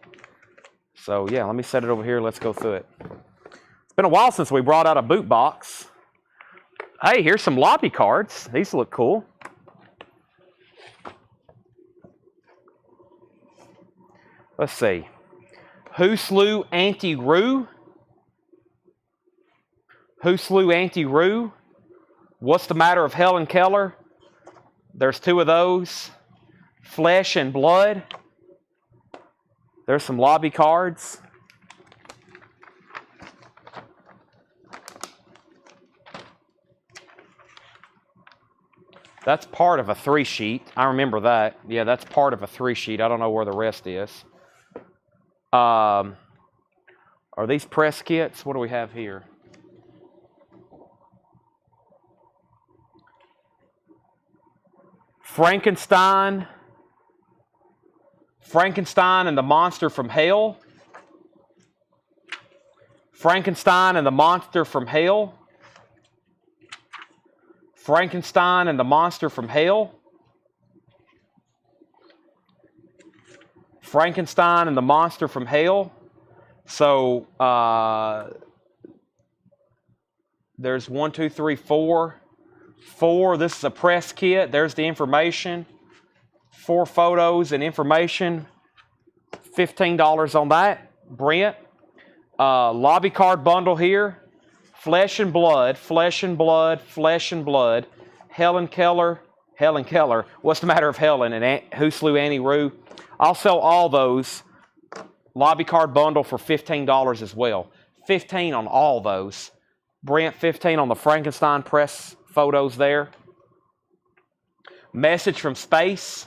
[SPEAKER 1] So, yeah, let me set it over here. Let's go through it. It's been a while since we brought out a boot box. Hey, here's some lobby cards. These look cool. Let's see. Who Slew Auntie Roo? Who Slew Auntie Roo? What's the Matter of Helen Keller? There's two of those. Flesh and Blood. There's some lobby cards. That's part of a 3-sheet. I remember that. Yeah, that's part of a 3-sheet. I don't know where the rest is. Are these press kits? What do we have here? Frankenstein and the Monster from Hell. Frankenstein and the Monster from Hell. Frankenstein and the Monster from Hell. Frankenstein and the Monster from Hell. So there's 1, 2, 3, 4. 4. This is a press kit. There's the information. 4 photos and information. $15 on that. Brent. Lobby card bundle here. Flesh and Blood. Flesh and Blood. Flesh and Blood. Helen Keller. What's the matter of Helen? And Who Slew Annie Rue? I'll sell all those. Lobby card bundle for $15 as well. 15 on all those. Brent, 15 on the Frankenstein press photos there. Message from Space.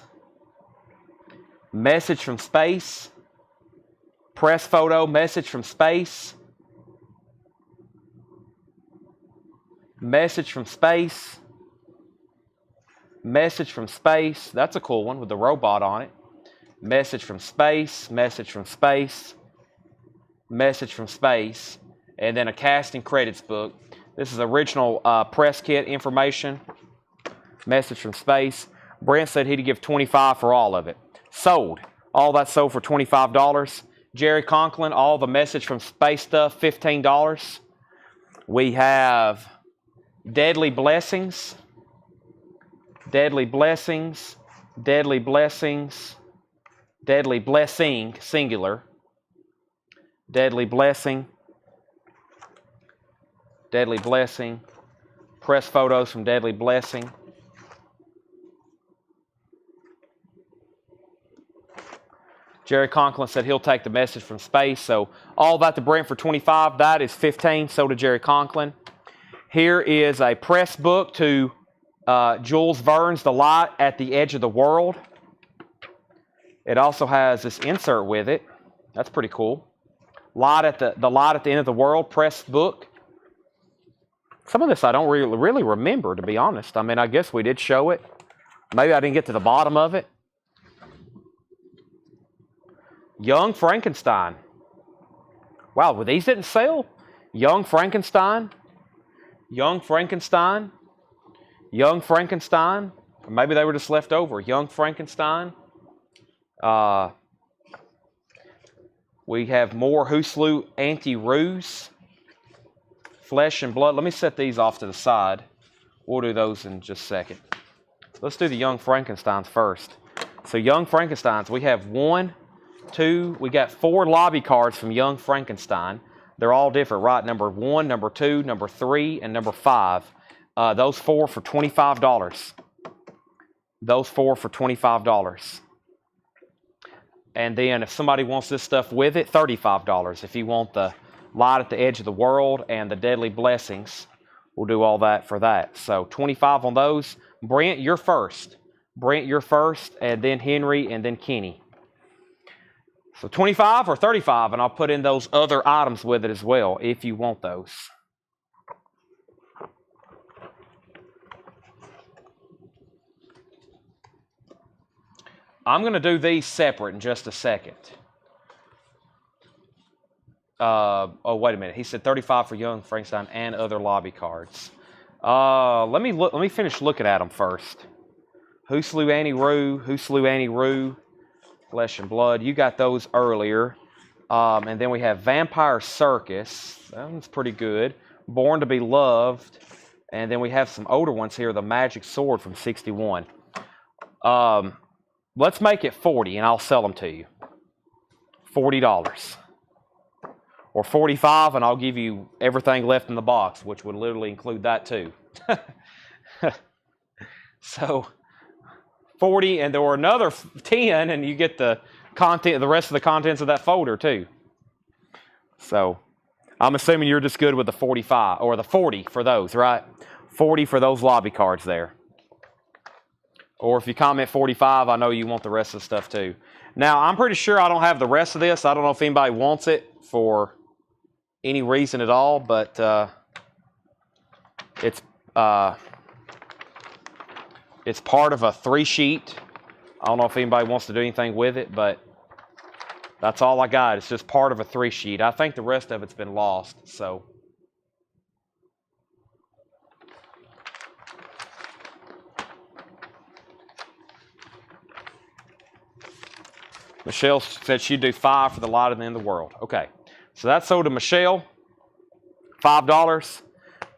[SPEAKER 1] Message from Space. Press photo, Message from Space. Message from Space. Message from Space. That's a cool one with the robot on it. Message from Space. Message from Space. Message from Space. And then a casting credits book. This is original press kit information. Message from Space. Brent said he'd give $25 for all of it. Sold. All that sold for $25. Jerry Conklin, all the Message from Space stuff, $15. We have Deadly Blessings. Deadly Blessings. Deadly Blessings. Deadly Blessing, singular. Deadly Blessing. Deadly Blessing. Press photos from Deadly Blessing. Jerry Conklin said he'll take the Message from Space. So all that to Brent for $25. That is $15. So to Jerry Conklin. Here is a press book to Jules Verne's The Light at the Edge of the World. It also has this insert with it. That's pretty cool. The Light at the End of the World press book. Some of this I don't really remember, to be honest. I mean, I guess we did show it. Maybe I didn't get to the bottom of it. Young Frankenstein. Wow, well, these didn't sell? Young Frankenstein. Young Frankenstein. Young Frankenstein. Or maybe they were just left over. Young Frankenstein. We have more Who Slew Auntie Rue's. Flesh and Blood. Let me set these off to the side. We'll do those in just a second. Let's do the Young Frankensteins first. So Young Frankensteins, we have 1, 2, we got 4 lobby cards from Young Frankenstein. They're all different, right? Number 1, number 2, number 3, and number 5. Those 4 for $25. Those 4 for $25. And then if somebody wants this stuff with it, $35. If you want the Light at the Edge of the World and the Deadly Blessings, we'll do all that for that. So $25 on those. Brent, you're first. Brent, you're first, and then Henry, and then Kenny. So $25 or $35, and I'll put in those other items with it as well, if you want those. I'm going to do these separate in just a second. Oh, wait a minute. He said $35 for Young Frankenstein and other lobby cards. Let me finish looking at them first. Who Slew Annie Rue? Who Slew Annie Rue? Flesh and Blood. You got those earlier. And then we have Vampire Circus. That one's pretty good. Born to be Loved. And then we have some older ones here. The Magic Sword from '61. Let's make it $40 and I'll sell them to you. $40. Or $45 and I'll give you everything left in the box, which would literally include that too. So $40 and there were another 10 and you get the content, the rest of the contents of that folder too. So I'm assuming you're just good with the 45 or the 40 for those, right? 40 for those lobby cards there. Or if you comment 45, I know you want the rest of the stuff too. Now, I'm pretty sure I don't have the rest of this. I don't know if anybody wants it for any reason at all, but it's part of a 3-sheet. I don't know if anybody wants to do anything with it, but that's all I got. It's just part of a 3-sheet. I think the rest of it's been lost. So Michelle said she'd do $5 for the light at the end of the world. Okay, so that's sold to Michelle, $5,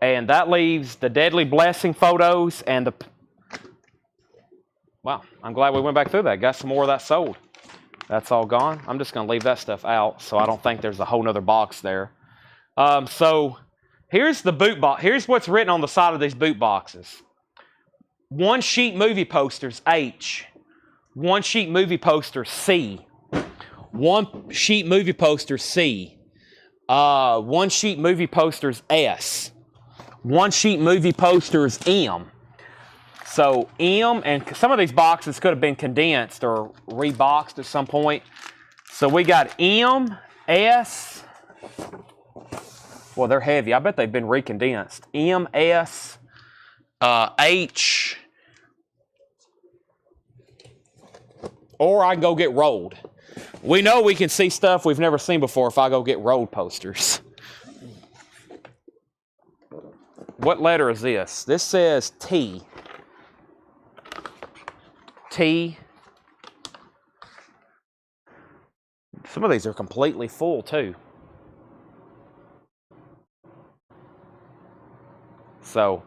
[SPEAKER 1] and that leaves the Deadly Blessing photos and the. Wow, I'm glad we went back through that. Got some more of that sold. That's all gone. I'm just going to leave that stuff out, so I don't think there's a whole nother box there. So here's the boot box. Here's what's written on the side of these boot boxes. 1-sheet movie posters, H. 1-sheet movie poster, C. 1-sheet movie poster, C. 1-sheet movie posters, S. 1-sheet movie posters, M. So M, and some of these boxes could have been condensed or reboxed at some point. So we got M, S. Well, they're heavy. I bet they've been recondensed. M, S, H. Or I can go get rolled. We know we can see stuff we've never seen before if I go get rolled posters. What letter is this? This says T. T. Some of these are completely full too. So,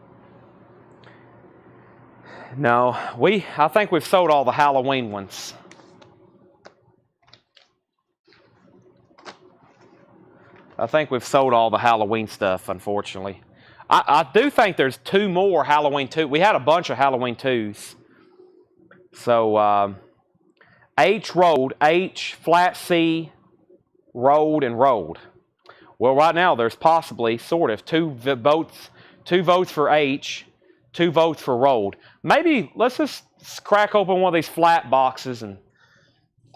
[SPEAKER 1] no, I think we've sold all the Halloween ones. I think we've sold all the Halloween stuff, unfortunately. I do think there's 2 more Halloween 2. We had a bunch of Halloween 2s. So, H rolled, H, flat C, rolled, and rolled. Well, right now there's possibly, sort of, 2 votes for H, 2 votes for rolled. Maybe let's just crack open one of these flat boxes and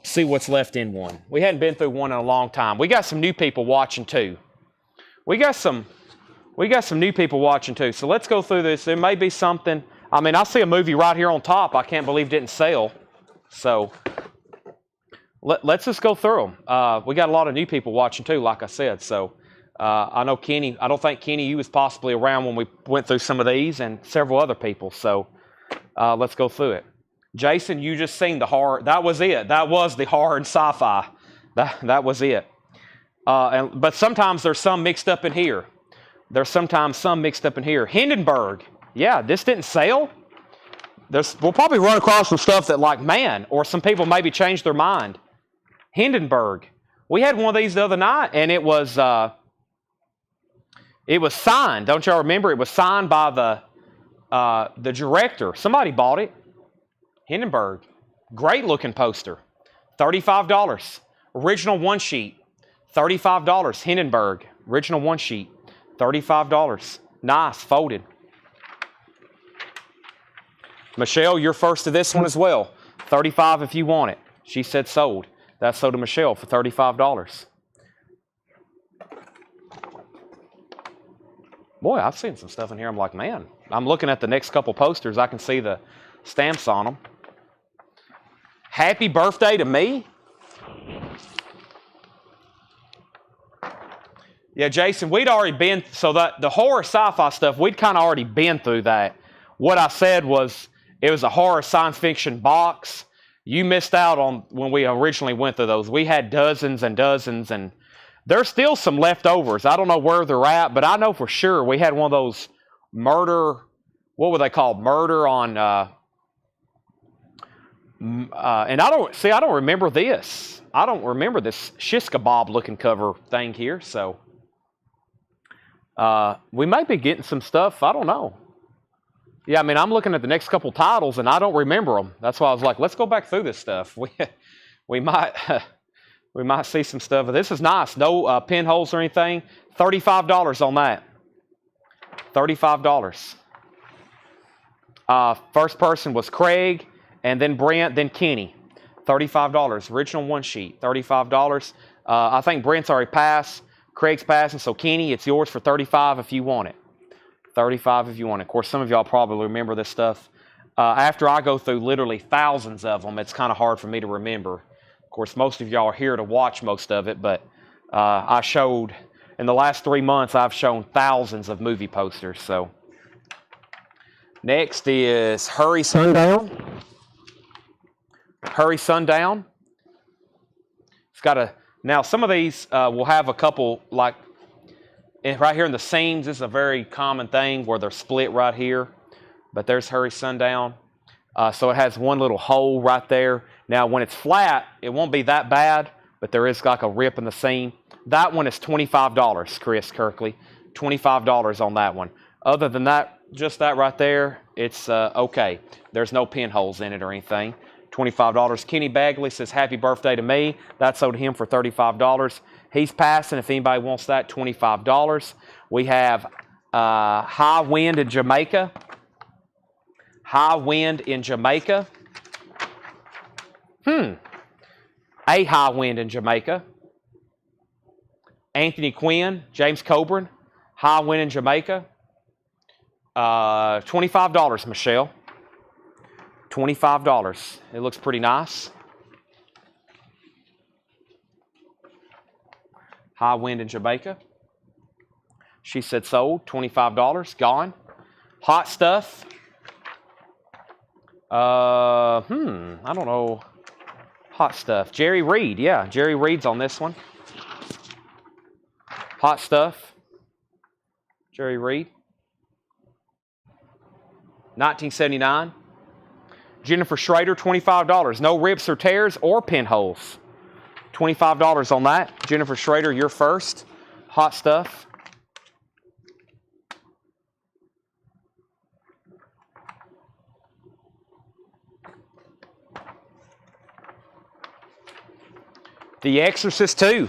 [SPEAKER 1] see what's left in one. We hadn't been through one in a long time. We got some new people watching too. We got some new people watching too. So let's go through this. There may be something. I mean, I see a movie right here on top I can't believe didn't sell. So let's just go through them. We got a lot of new people watching too, like I said. So I know Kenny, I don't think Kenny, you was possibly around when we went through some of these, and several other people. So let's go through it. Jason, you just seen the horror. That was it. That was the horror and sci-fi. That was it. But sometimes there's some mixed up in here. There's sometimes some mixed up in here. Hindenburg. Yeah, this didn't sell. We'll probably run across some stuff that like, man, or some people maybe changed their mind. Hindenburg. We had one of these the other night, and it was signed. Don't y'all remember? It was signed by the director. Somebody bought it. Hindenburg. Great looking poster. $35. Original 1-sheet. $35. Hindenburg. Original 1-sheet. $35. Nice. Folded. Michelle, you're first to this one as well. $35 if you want it. She said sold. That's sold to Michelle for $35. Boy, I've seen some stuff in here. I'm like, man, I'm looking at the next couple posters. I can see the stamps on them. Happy birthday to me. Yeah, Jason, we'd already been, so that the horror sci-fi stuff, we'd kind of already been through that. What I said was, it was a horror science fiction box. You missed out on when we originally went through those. We had dozens and dozens, and there's still some leftovers. I don't know where they're at, but I know for sure we had one of those murder, what were they called? Murder on, and I don't remember this. I don't remember this shish kebab looking cover thing here, so we might be getting some stuff. I don't know. Yeah, I mean, I'm looking at the next couple titles, and I don't remember them. That's why I was like, let's go back through this stuff. We might see some stuff. This is nice. No pinholes or anything. $35 on that. $35. First person was Craig, and then Brent, then Kenny. $35. Original 1-sheet. $35. I think Brent's already passed. Craig's passing, so Kenny, it's yours for $35 if you want it. $35 if you want it. Of course, some of y'all probably remember this stuff. After I go through literally thousands of them, it's kind of hard for me to remember. Of course, most of y'all are here to watch most of it, but I showed, in the last 3 months, I've shown thousands of movie posters. So next is Hurry Sundown. Hurry Sundown. It's got a, now some of these will have a couple, like right here in the seams, this is a very common thing where they're split right here. But there's Hurry Sundown. So it has one little hole right there. Now when it's flat, it won't be that bad, but there is like a rip in the seam. That one is $25, Chris Kirkley. $25 on that one. Other than that, just that right there, it's okay. There's no pinholes in it or anything. $25. Kenny Bagley says, happy birthday to me. That's owed him for $35. He's passing. If anybody wants that, $25. We have High Wind in Jamaica. High Wind in Jamaica. A High Wind in Jamaica. Anthony Quinn, James Coburn. High Wind in Jamaica. $25, Michelle. $25. It looks pretty nice. High Wind in Jamaica. She said sold. $25. Gone. Hot Stuff. I don't know. Hot Stuff. Jerry Reed. Yeah, Jerry Reed's on this one. Hot Stuff. Jerry Reed. 1979. Jennifer Schrader, $25. No rips or tears or pinholes. $25 on that. Jennifer Schrader, you're first. Hot Stuff. The Exorcist 2.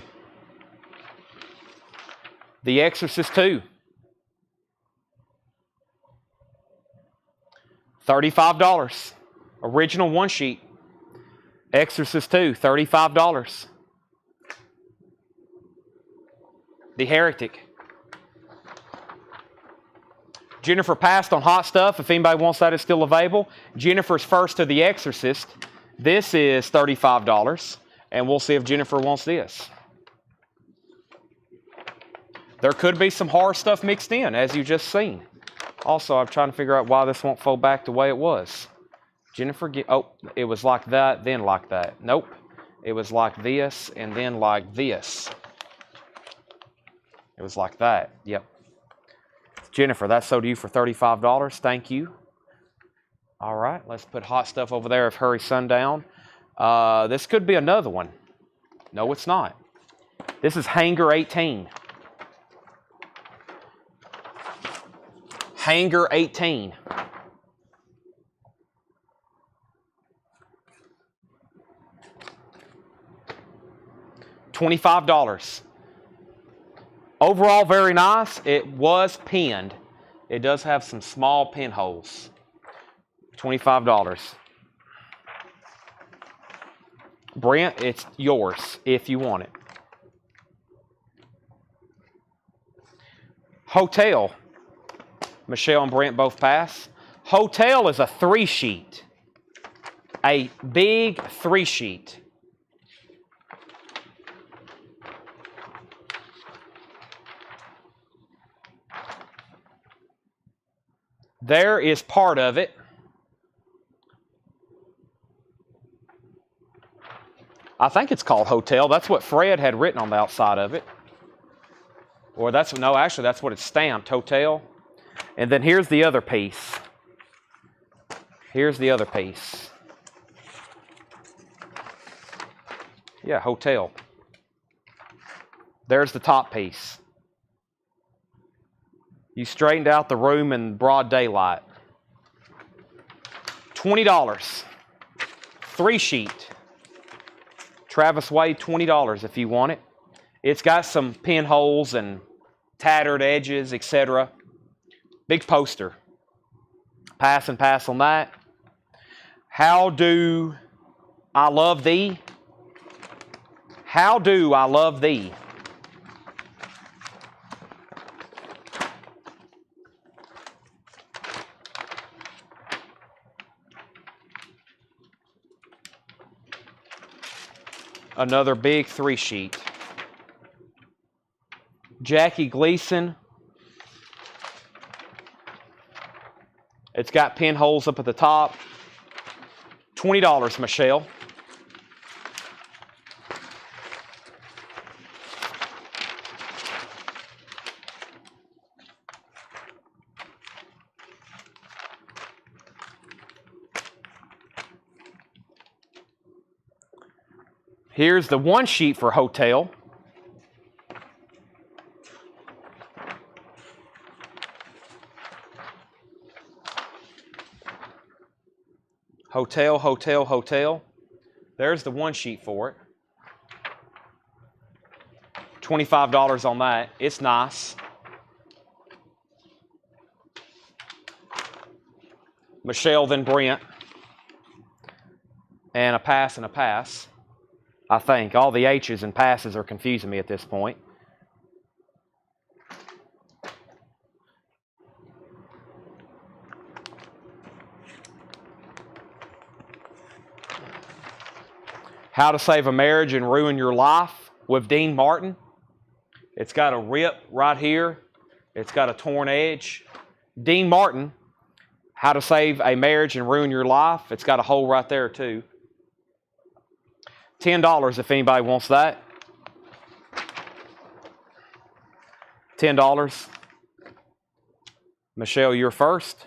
[SPEAKER 1] The Exorcist 2. $35. Original one sheet. Exorcist 2, $35. The Heretic. Jennifer passed on Hot Stuff. If anybody wants that, it's still available. Jennifer's first to The Exorcist. This is $35. And we'll see if Jennifer wants this. There could be some horror stuff mixed in, as you just seen. Also, I'm trying to figure out why this won't fold back the way it was. Jennifer, oh, it was like that, then like that. Nope. It was like this, and then like this. It was like that. Yep. Jennifer, that's sold to you for $35. Thank you. All right, let's put Hot Stuff over there of Hurry Sundown. This could be another one. No, it's not. This is Hanger 18. Hanger 18. $25. Overall, very nice. It was pinned. It does have some small pinholes. $25. Brent, it's yours if you want it. Hotel. Michelle and Brent both pass. Hotel is a 3-sheet. A big 3-sheet. There is part of it. I think it's called Hotel. That's what Fred had written on the outside of it. Or that's, no, actually that's what it's stamped, Hotel. And then here's the other piece. Here's the other piece. Yeah, Hotel. There's the top piece. You straightened out the room in broad daylight. $20. 3-sheet. Travis Wade, $20 if you want it. It's got some pinholes and tattered edges, etc. Big poster. Pass and pass on that. How do I love thee? How do I love thee? Another big 3-sheet. Jackie Gleason. It's got pinholes up at the top. $20, Michelle. Here's the 1 sheet for hotel. Hotel, hotel, hotel. There's the 1 sheet for it. $25 on that. It's nice. Michelle, then Brent. And a pass and a pass. I think all the H's and passes are confusing me at this point. How to Save a Marriage and Ruin Your Life with Dean Martin. It's got a rip right here. It's got a torn edge. Dean Martin, How to Save a Marriage and Ruin Your Life. It's got a hole right there too. $10 if anybody wants that. $10. Michelle, you're first.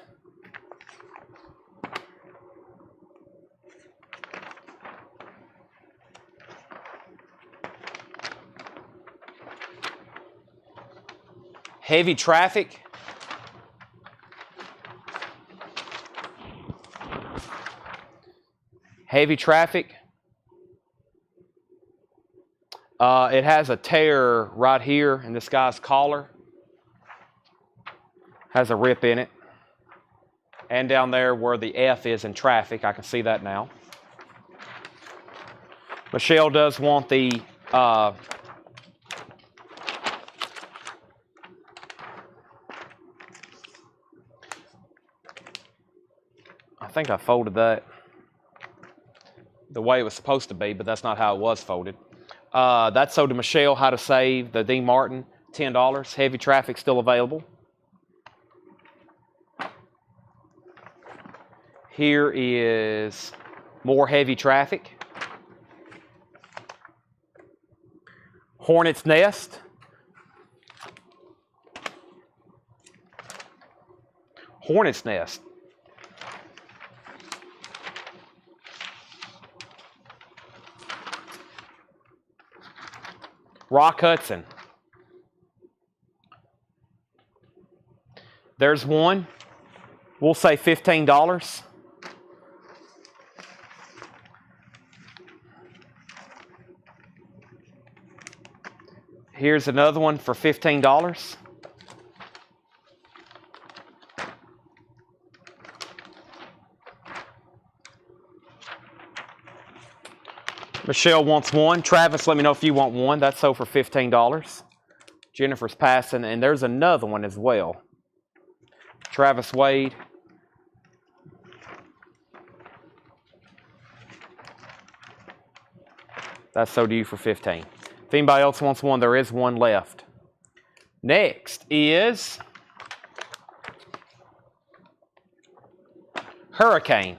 [SPEAKER 1] Heavy Traffic. Heavy Traffic. It has a tear right here in this guy's collar. Has a rip in it. And down there where the F is in traffic. I can see that now. Michelle does want the I think I folded that the way it was supposed to be, but that's not how it was folded. That's so to Michelle, How to Save the Dean Martin, $10. Heavy Traffic still available. Here is more Heavy Traffic. Hornet's Nest. Hornet's Nest. Rock Hudson. There's one. We'll say $15. Here's another one for $15. Michelle wants one. Travis, let me know if you want one. That's sold for $15. Jennifer's passing, and there's another one as well. Travis Wade. That's sold to you for $15. If anybody else wants one, there is one left. Next is Hurricane.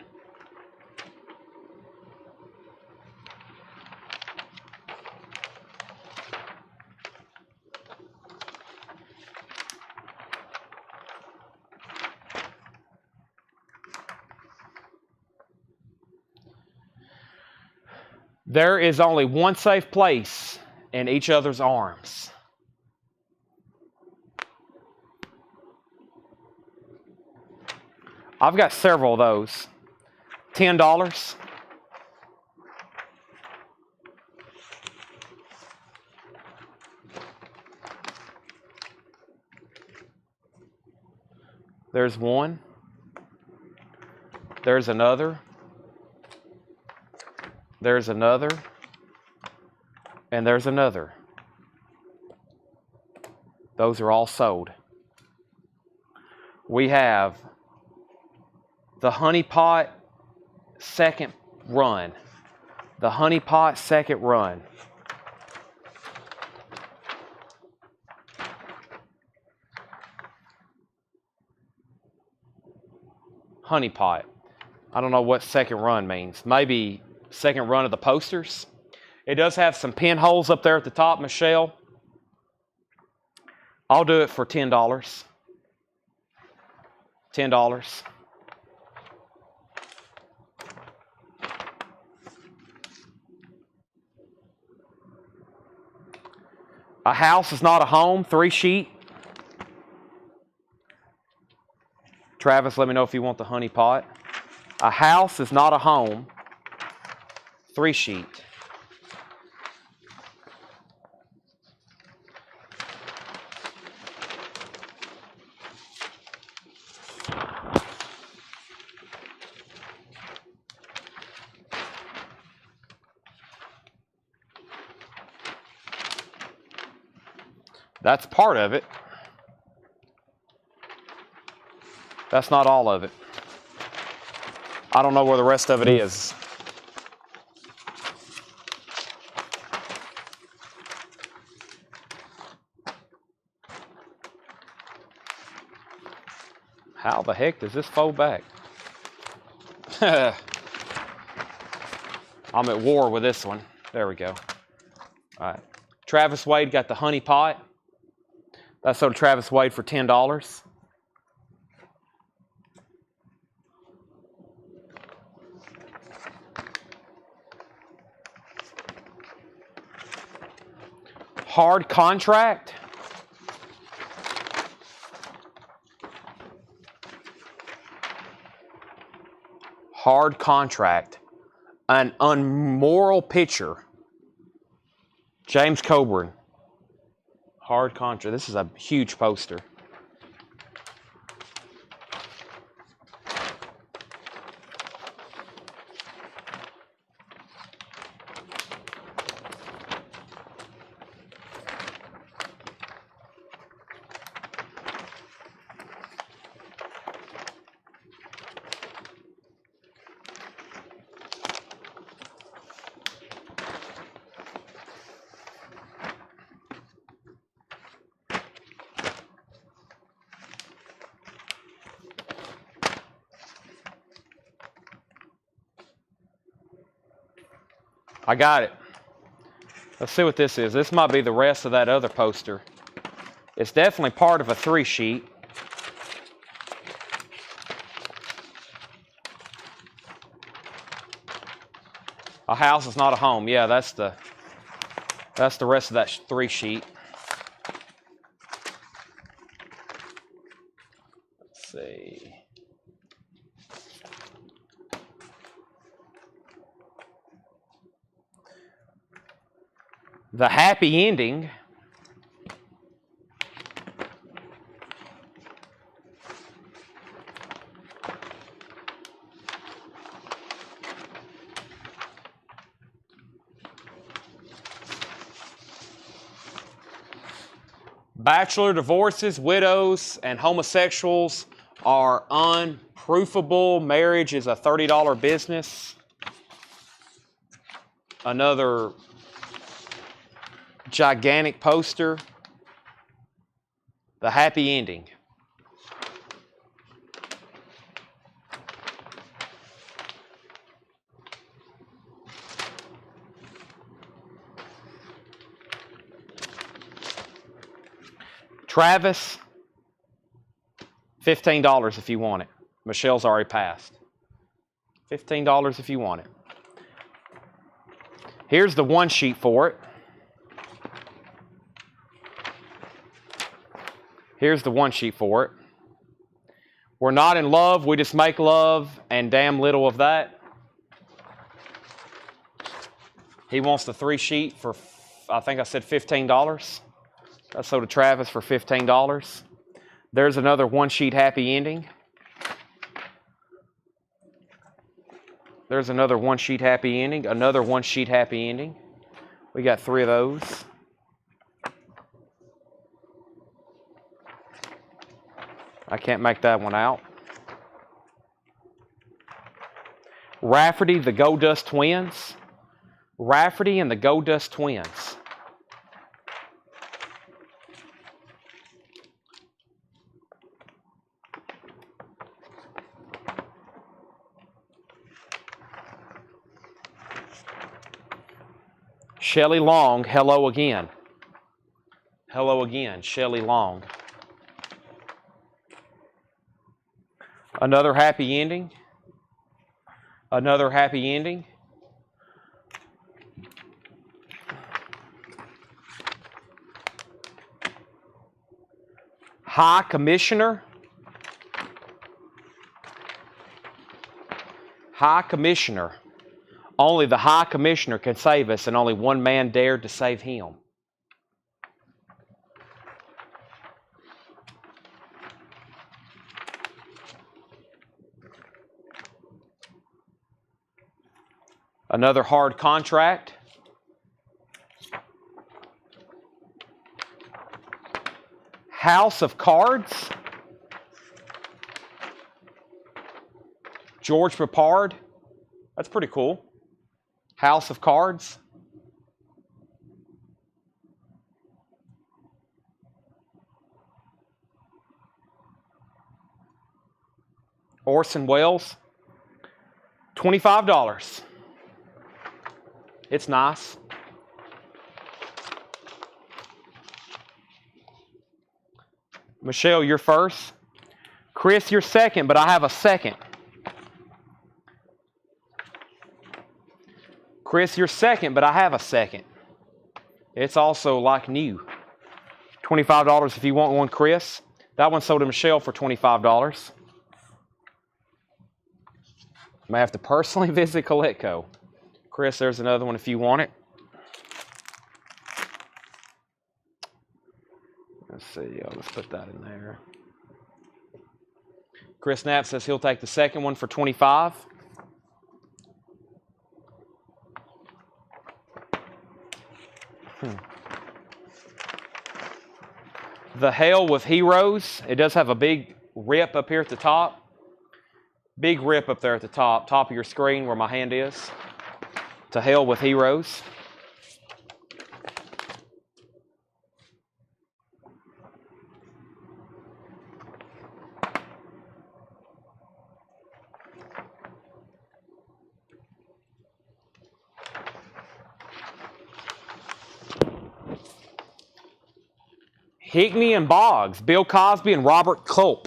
[SPEAKER 1] There is only one safe place in each other's arms. I've got several of those. $10. There's one. There's another. There's another. And there's another. Those are all sold. We have the Honey Pot second run. The Honey Pot second run. Honey Pot. I don't know what second run means. Maybe second run of the posters. It does have some pinholes up there at the top, Michelle. I'll do it for $10. $10. A house is not a home, 3 sheet. Travis, let me know if you want the Honey Pot. A house is not a home, 3 sheet. That's part of it. That's not all of it. I don't know where the rest of it is. How the heck does this fold back? I'm at war with this one. There we go. All right. Travis Wade got the Honey Pot. That's sold Travis Wade for $10. Hard Contract. Hard Contract. An Unmoral Picture. James Coburn. Hard Contract. This is a huge poster. I got it. Let's see what this is. This might be the rest of that other poster. It's definitely part of a 3 sheet. A house is not a home. Yeah, that's the rest of that 3 sheet. Let's see. The Happy Ending. Bachelor divorces, widows, and homosexuals are unproofable. Marriage is a $30 business. Another gigantic poster. The Happy Ending. Travis, $15 if you want it. Michelle's already passed. $15 if you want it. Here's the 1 sheet for it. Here's the 1 sheet for it. We're not in love, we just make love, and damn little of that. He wants the 3 sheet for, I think I said $15. That's sold to Travis for $15. There's another 1 sheet Happy Ending. There's another 1 sheet Happy Ending. Another 1 sheet Happy Ending. We got 3 of those. I can't make that one out. Rafferty, the Gold Dust Twins. Rafferty and the Gold Dust Twins. Shelley Long, hello again. Hello again, Shelley Long. Another happy ending. Another happy ending. High Commissioner. High Commissioner. Only the High Commissioner can save us, and only one man dared to save him. Another hard contract. House of Cards. George Papard. That's pretty cool. House of Cards. Orson Welles. $25. It's nice. Michelle, you're first. Chris, you're second, but I have a second. Chris, you're second, but I have a second. It's also like new. $25 if you want one, Chris. That one sold to Michelle for $25. May have to personally visit Coletco. Chris, there's another one if you want it. Let's see. Let's put that in there. Chris Knapp says he'll take the second one for $25. The Hell with Heroes. It does have a big rip up here at the top. Big rip up there at the top of your screen where my hand is. To Hell with Heroes. Hickney and Boggs. Bill Cosby and Robert Culp.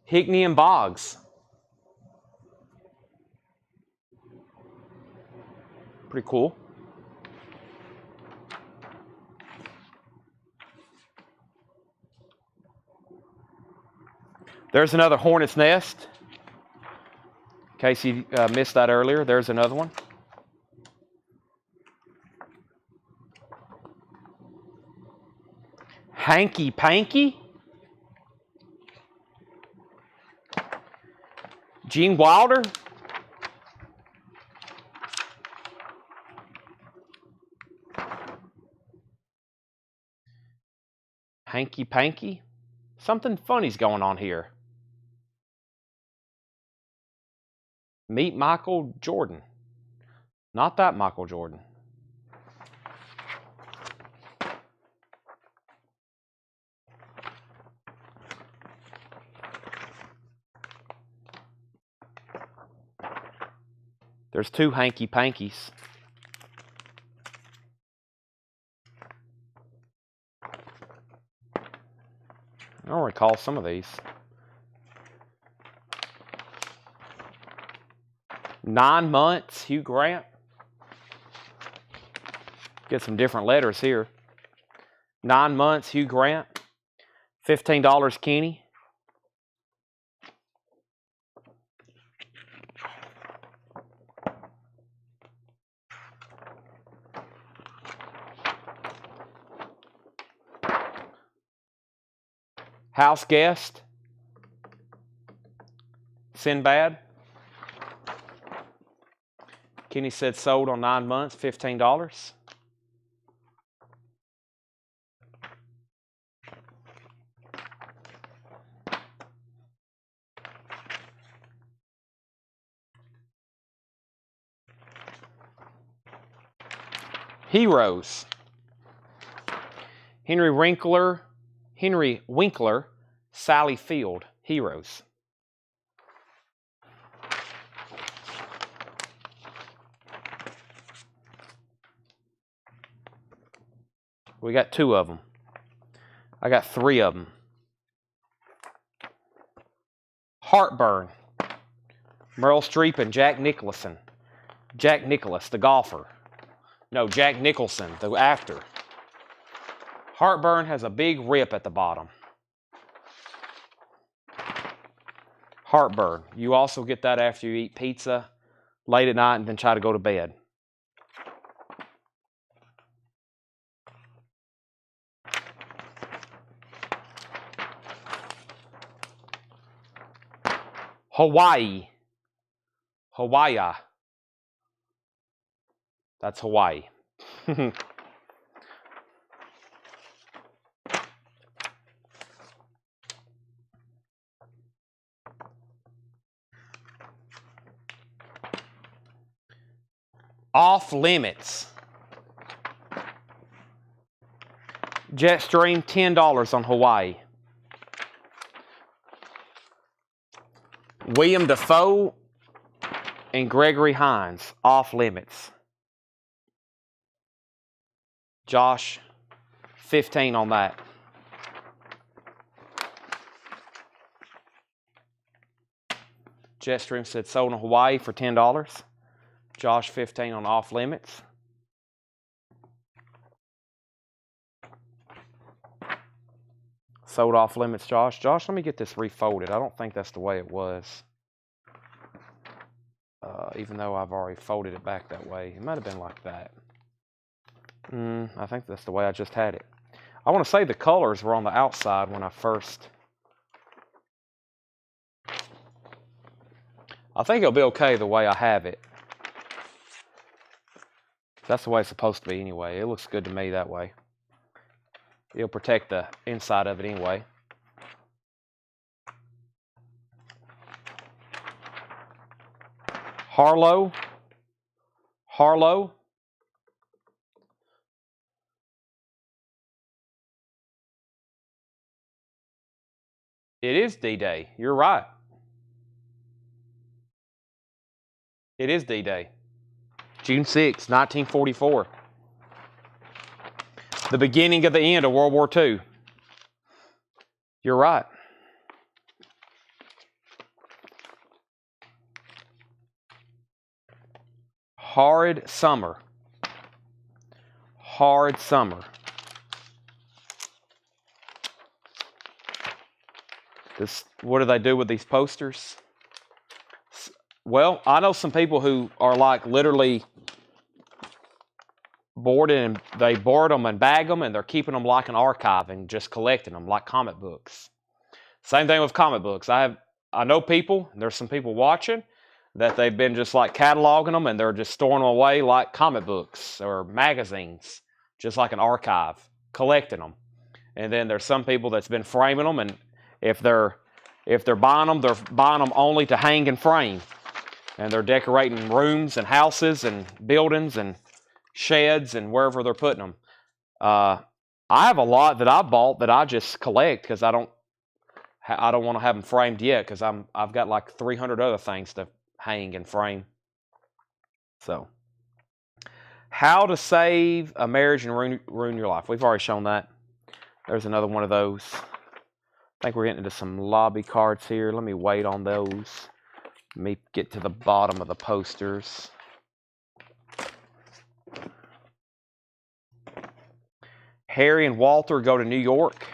[SPEAKER 1] Hickney and Boggs. Pretty cool. There's another Hornet's Nest. In case you missed that earlier, there's another one. Hanky Panky. Gene Wilder. Hanky Panky. Something funny's going on here. Meet Michael Jordan. Not that Michael Jordan. There's two Hanky Pankies. I don't recall some of these. 9 months, Hugh Grant. Get some different letters here. 9 months, Hugh Grant. $15, Kenny. House Guest. Sinbad. Kenny said sold on 9 months, $15. Heroes. Henry Winkler, Sally Field. Heroes. We got 2 of them. I got 3 of them. Heartburn. Meryl Streep and Jack Nicholson. Jack Nicklaus, the golfer. No, Jack Nicholson, the actor. Heartburn has a big rip at the bottom. Heartburn. You also get that after you eat pizza late at night and then try to go to bed. Hawaii. Hawaii. That's Hawaii. Off limits. Jetstream, $10 on Hawaii. William Dafoe and Gregory Hines, off limits. Josh, 15 on that. Jetstream said sold in Hawaii for $10. Josh, 15 on off limits. Sold off limits, Josh. Josh, let me get this refolded. I don't think that's the way it was. Even though I've already folded it back that way. It might have been like that. I think that's the way I just had it. I want to say the colors were on the outside when I first... I think it'll be okay the way I have it. That's the way it's supposed to be anyway. It looks good to me that way. It'll protect the inside of it anyway. Harlow. Harlow. It is D-Day. You're right. It is D-Day. June 6, 1944. The beginning of the end of World War II. You're right. Horrid summer. Horrid summer. What do they do with these posters? Well, I know some people who are like literally boarded and they board them and bag them and they're keeping them like an archive and just collecting them like comic books. Same thing with comic books. I know people, there's some people watching that they've been just like cataloging them and they're just storing them away like comic books or magazines, just like an archive, collecting them. And then there's some people that's been framing them, and if they're buying them, they're buying them only to hang and frame. And they're decorating rooms and houses and buildings and sheds and wherever they're putting them. I have a lot that I bought that I just collect because I don't want to have them framed yet because I've got like 300 other things to hang and frame. So, how to save a marriage and ruin your life. We've already shown that. There's another one of those. I think we're getting into some lobby cards here. Let me wait on those. Let me get to the bottom of the posters. Harry and Walter go to New York.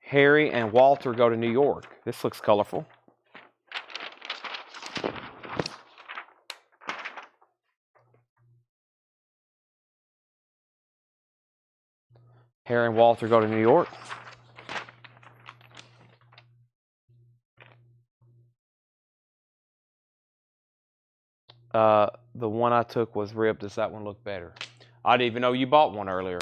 [SPEAKER 1] Harry and Walter go to New York. This looks colorful. Harry and Walter go to New York. The one I took was ripped. Does that one look better? I didn't even know you bought one earlier.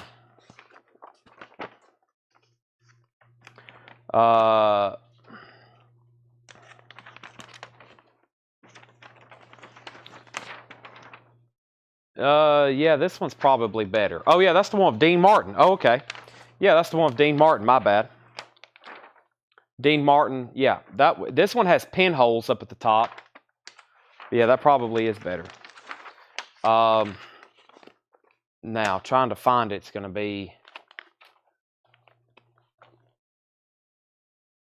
[SPEAKER 1] Yeah, this one's probably better. Oh, yeah, that's the one with Dean Martin. Oh, okay. Yeah, that's the one with Dean Martin. My bad. Dean Martin. Yeah, this one has pinholes up at the top. Yeah, that probably is better. Now, trying to find it's going to be...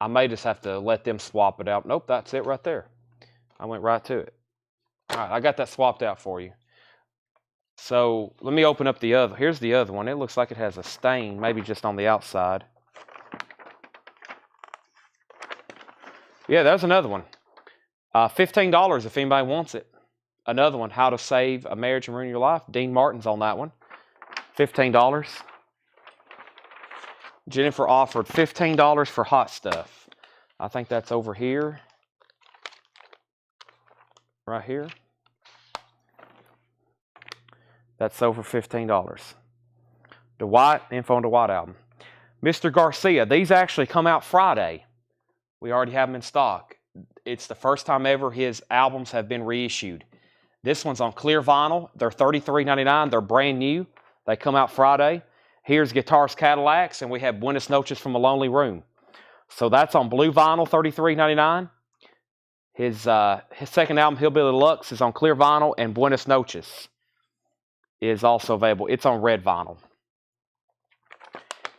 [SPEAKER 1] I may just have to let them swap it out. Nope, that's it right there. I went right to it. All right, I got that swapped out for you. So let me open up the other. Here's the other one. It looks like it has a stain, maybe just on the outside. Yeah, there's another one. $15 if anybody wants it. Another one, How to Save a Marriage and Ruin Your Life. Dean Martin's on that one. $15. Jennifer offered $15 for hot stuff. I think that's over here. Right here. That's over $15. Dwight, info on the Dwight album. Mr. Garcia, these actually come out Friday. We already have them in stock. It's the first time ever his albums have been reissued. This one's on clear vinyl. They're $33.99. They're brand new. They come out Friday. Here's Guitars Cadillacs, and we have Buenas Noches from a Lonely Room. So that's on blue vinyl, $33.99. His second album, Hillbilly Deluxe, is on clear vinyl, and Buenas Noches is also available. It's on red vinyl.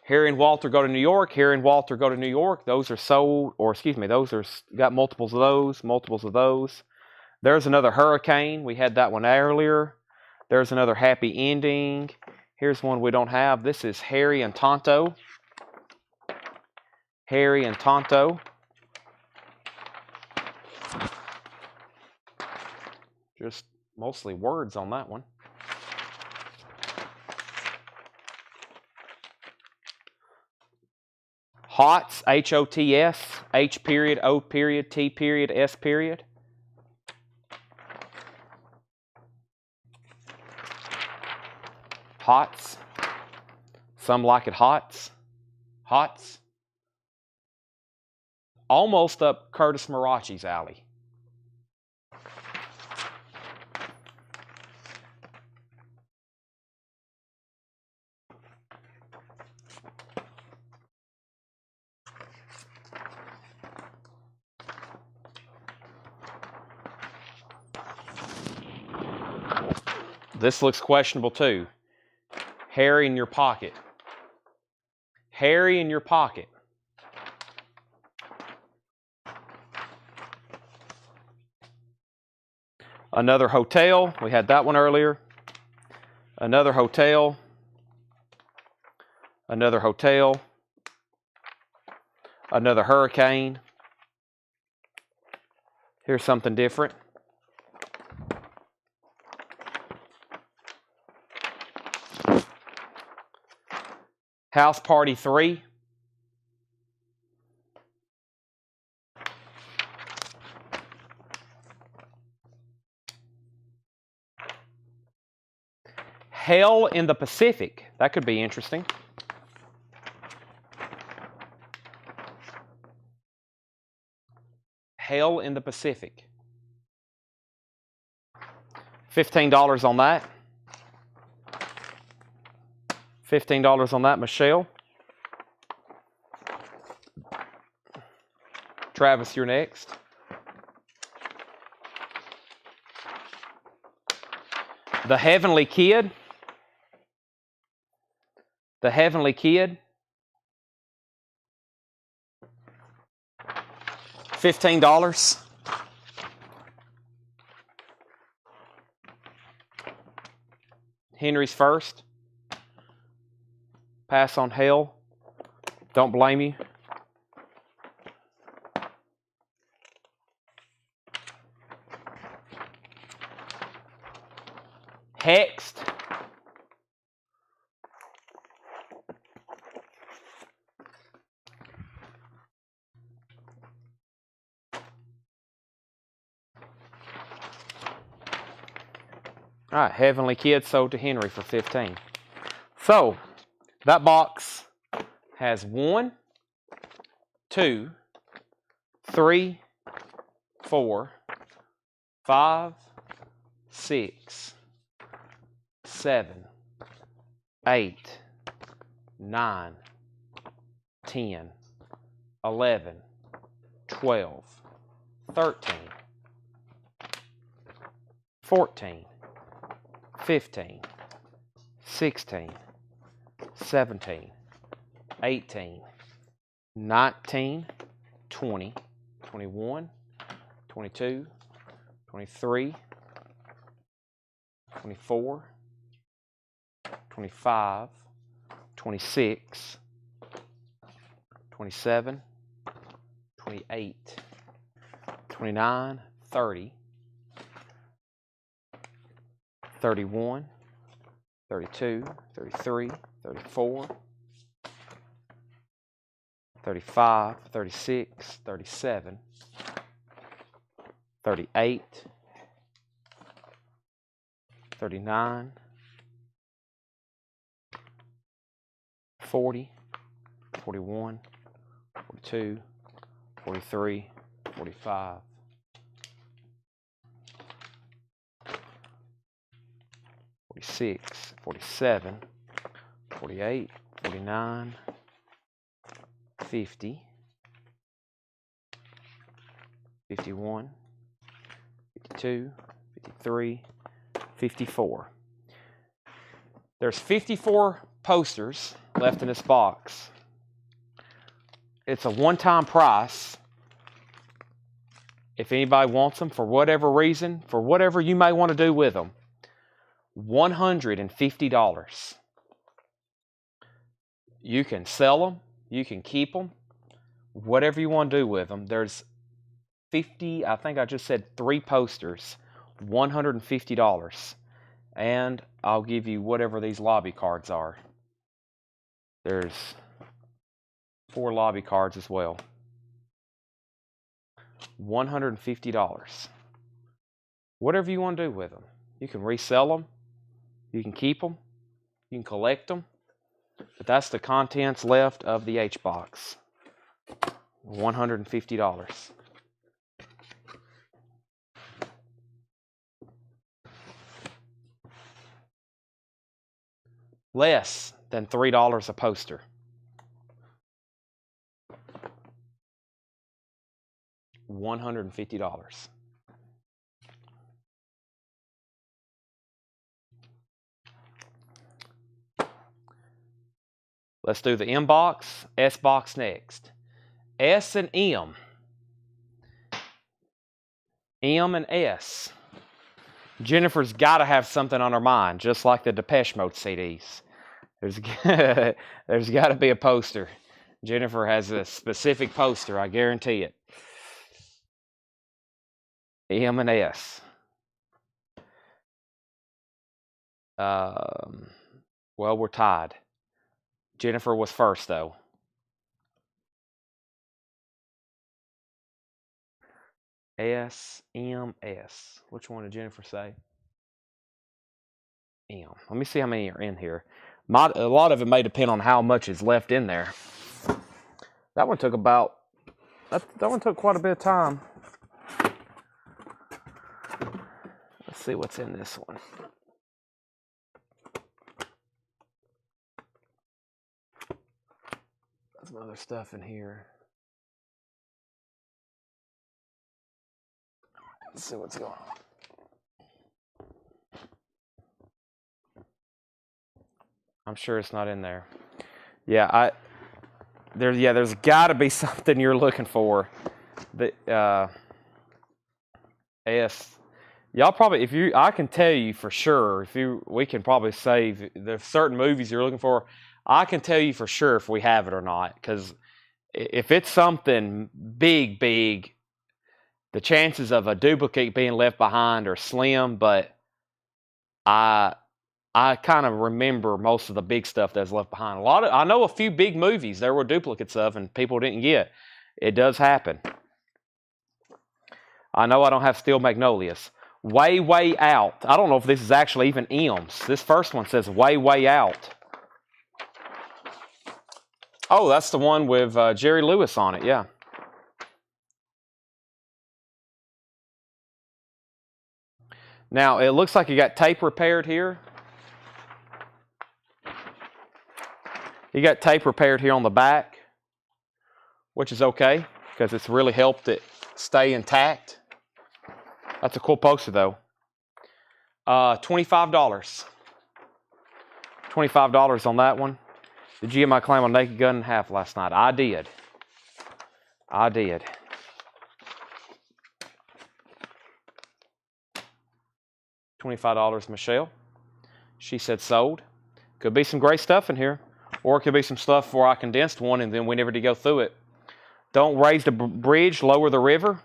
[SPEAKER 1] Harry and Walter Go to New York. Harry and Walter Go to New York. Those are sold, or excuse me, those are got multiples of those. There's another Hurricane. We had that one earlier. There's another Happy Ending. Here's one we don't have. This is Harry and Tonto. Harry and Tonto. Just mostly words on that one. HOTS, H-O-T-S, H period, O period, T period, S period. HOTS. Some like it HOTS. HOTS. Almost up Curtis Marachi's alley. This looks questionable too. Harry in your pocket. Harry in your pocket. Another hotel. We had that one earlier. Another hotel. Another hotel. Another hurricane. Here's something different. House Party 3. Hell in the Pacific. That could be interesting. Hell in the Pacific. $15 on that. $15 on that, Michelle. Travis, you're next. The Heavenly Kid. The Heavenly Kid. $15. Henry's First. Pass on Hell. Don't blame you. Hexed. All right, Heavenly Kid sold to Henry for $15. So, that box has 1, 2, 3, 4, 5, 6, 7, 8, 9, 10, 11, 12, 13, 14, 15, 16, 17, 18, 19, 20, 21, 22, 23, 24, 25, 26, 27, 28, 29, 30, 31, 32, 33, 34, 35, 36, 37, 38, 39, 40, 41, 42, 43, 45, 46, 47, 48, 49, 50, 51, 52, 53, 54. There's 54 posters left in this box. It's a one-time price. If anybody wants them for whatever reason, for whatever you may want to do with them, $150. You can sell them, you can keep them, whatever you want to do with them. There's 50, I think I just said 3 posters, $150. And I'll give you whatever these lobby cards are. There's 4 lobby cards as well. $150. Whatever you want to do with them. You can resell them. You can keep them. You can collect them. But that's the contents left of the H box. $150. Less than $3 a poster. $150. Let's do the M box, S box next. S and M. M and S. Jennifer's got to have something on her mind, just like the Depeche Mode CDs. There's got to be a poster. Jennifer has a specific poster, I guarantee it. M and S. Well, we're tied. Jennifer was first, though. S, M, S. Which one did Jennifer say? M. Let me see how many are in here. A lot of it may depend on how much is left in there. That one took quite a bit of time. Let's see what's in this one. There's some other stuff in here. Let's see what's going on. I'm sure it's not in there. Yeah, there's got to be something you're looking for. The S. Y'all probably, I can tell you for sure. We can probably say there's certain movies you're looking for. I can tell you for sure if we have it or not. Because if it's something big, the chances of a duplicate being left behind are slim. But I kind of remember most of the big stuff that's left behind. I know a few big movies there were duplicates of and people didn't get. It does happen. I know I don't have Steel Magnolias. Way, Way Out. I don't know if this is actually even M's. This first one says Way, Way Out. Oh, that's the one with Jerry Lewis on it, yeah. Now, it looks like you got tape repaired here. You got tape repaired here on the back, which is okay because it's really helped it stay intact. That's a cool poster though. $25. $25 on that one. Did you get my claim on Naked Gun in half last night? I did. I did. $25, Michelle. She said sold. Could be some great stuff in here. Or it could be some stuff where I condensed one and then we never did go through it. Don't raise the bridge, lower the river.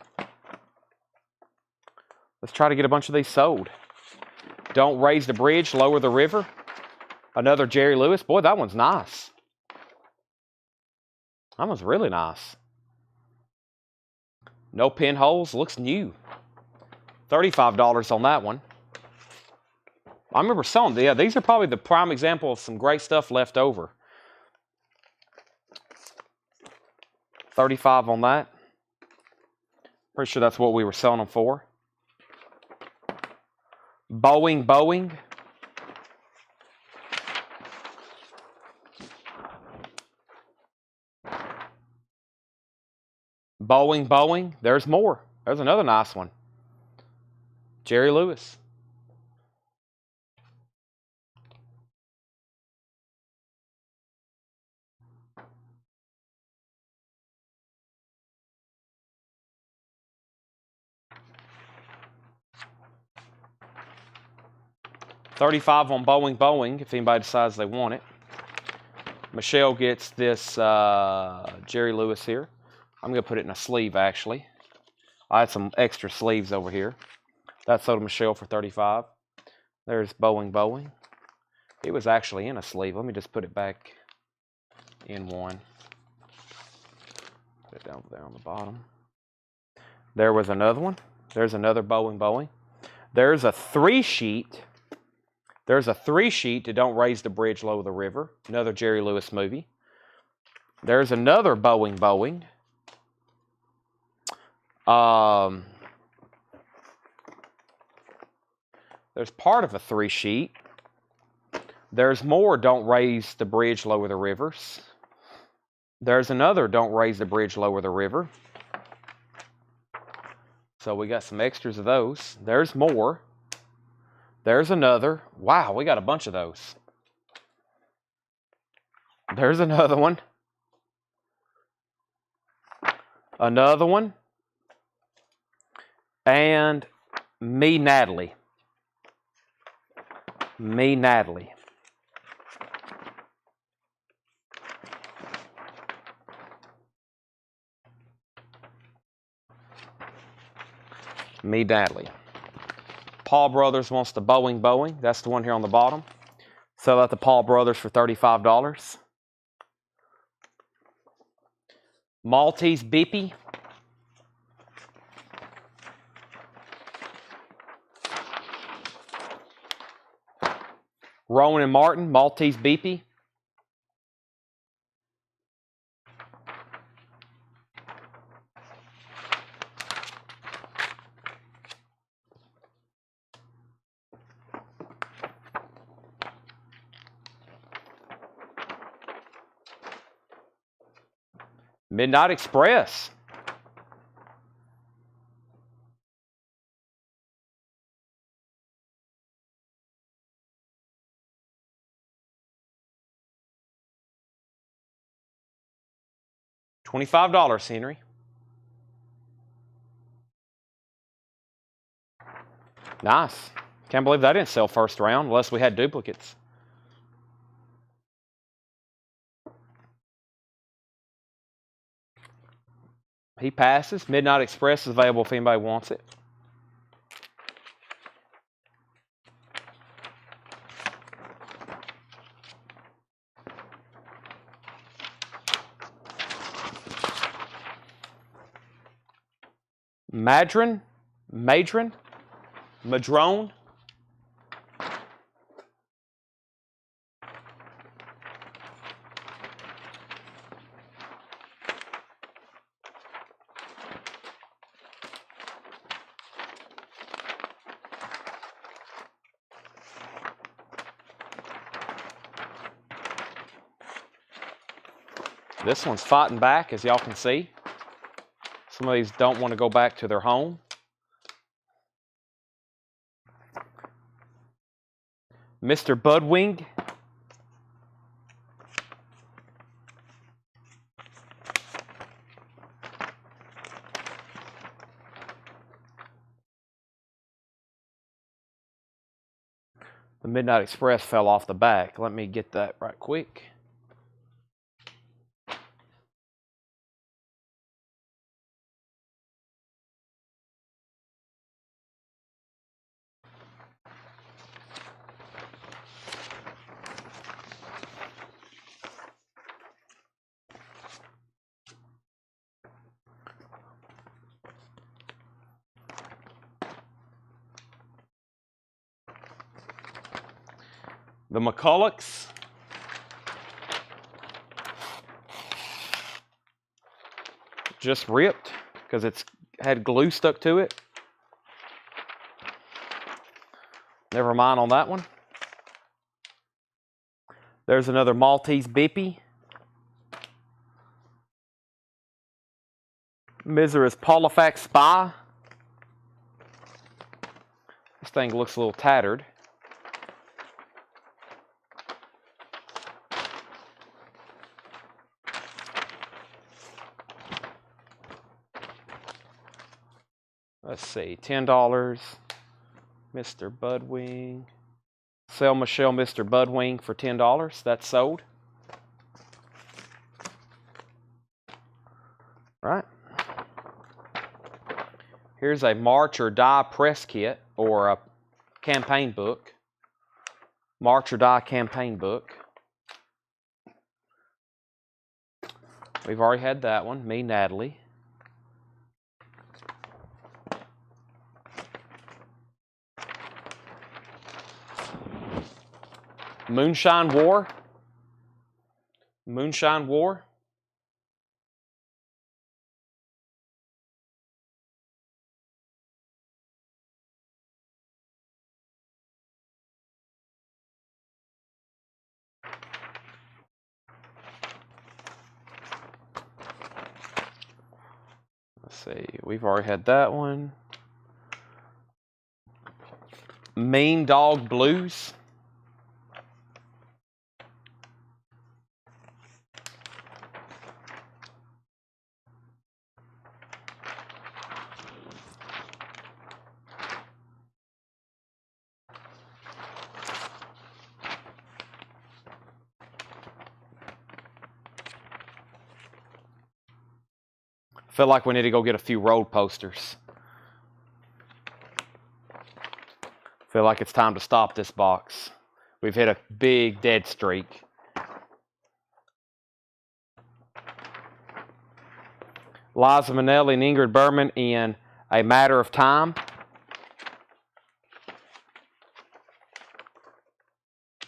[SPEAKER 1] Let's try to get a bunch of these sold. Don't raise the bridge, lower the river. Another Jerry Lewis. Boy, that one's nice. That one's really nice. No pinholes. Looks new. $35 on that one. I remember selling. Yeah, these are probably the prime example of some great stuff left over. $35 on that. Pretty sure that's what we were selling them for. Boeing. Boeing. There's more. There's another nice one. Jerry Lewis. $35 on Boeing, if anybody decides they want it. Michelle gets this Jerry Lewis here. I'm going to put it in a sleeve, actually. I had some extra sleeves over here. That sold to Michelle for $35. There's Boeing. It was actually in a sleeve. Let me just put it back in one. Put it down there on the bottom. There was another one. There's another Boeing. There's a 3-sheet. There's a 3-sheet to Don't Raise the Bridge, Lower the River. Another Jerry Lewis movie. There's another Boeing. There's part of a 3-sheet. There's more Don't Raise the Bridge, Lower the Rivers. There's another Don't Raise the Bridge, Lower the River. So we got some extras of those. There's more. There's another. Wow, we got a bunch of those. There's another one. Another one. And Me, Natalie. Me, Natalie. Me, Natalie. Paul Brothers wants the Boeing. That's the one here on the bottom. Sell that to Paul Brothers for $35. Maltese Beepy. Rowan and Martin, Maltese Beepy. Midnight Express. $25, Henry. Nice. Can't believe that didn't sell first round unless we had duplicates. He passes. Midnight Express is available if anybody wants it. Madron. This one's fighting back, as y'all can see. Some of these don't want to go back to their home. Mr. Budwing. The Midnight Express fell off the back. Let me get that right quick. The McCullochs. Just ripped because it's had glue stuck to it. Never mind on that one. There's another Maltese Bippy. Misery's Polyfax Spy. This thing looks a little tattered. Let's see, $10. Mr. Budwing. Sell Michelle Mr. Budwing for $10. That's sold. Right. Here's a March or Die press kit or a campaign book. March or Die campaign book. We've already had that one. Me, Natalie. Moonshine War. Moonshine War. Let's see, we've already had that one. Mean Dog Blues. Feel like we need to go get a few road posters. Feel like it's time to stop this box. We've hit a big dead streak. Liza Minnelli and Ingrid Bergman in A Matter of Time.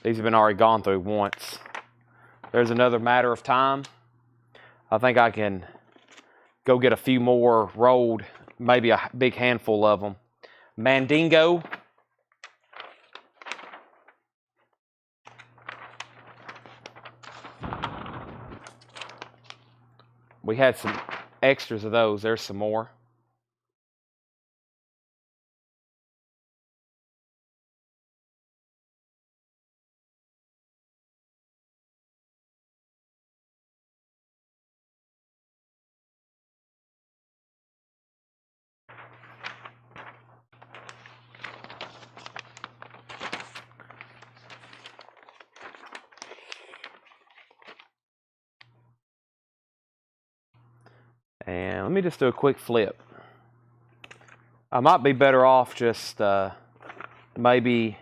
[SPEAKER 1] These have been already gone through once. There's another Matter of Time. I think I can go get a few more rolled, maybe a big handful of them. Mandingo. We had some extras of those. There's some more. And let me just do a quick flip. I might be better off just maybe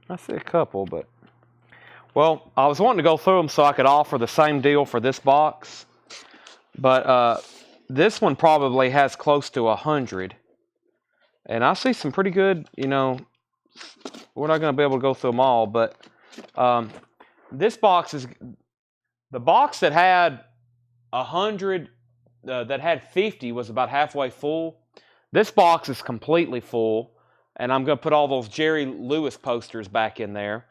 [SPEAKER 1] I see a couple, but well, I was wanting to go through them so I could offer the same deal for this box. But this one probably has close to 100. And I see some pretty good, you know, we're not going to be able to go through them all, but this box is, The box that had 100, that had 50 was about halfway full. This box is completely full, and I'm going to put all those Jerry Lewis posters back in there,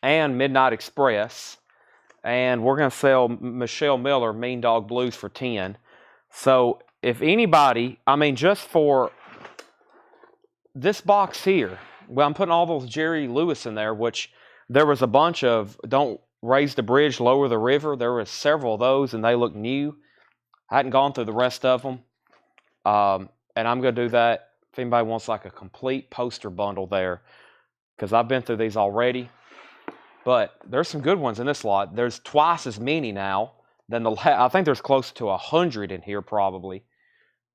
[SPEAKER 1] and Midnight Express, and we're going to sell Michelle Miller Mean Dog Blues for 10. So if anybody, I mean, just for this box here, well, I'm putting all those Jerry Lewis in there, which there was a bunch of Don't Raise the Bridge, Lower the River. There was several of those, and they look new. I hadn't gone through the rest of them. And I'm going to do that if anybody wants like a complete poster bundle there, because I've been through these already. But there's some good ones in this lot. There's twice as many now than I think there's close to 100 in here probably.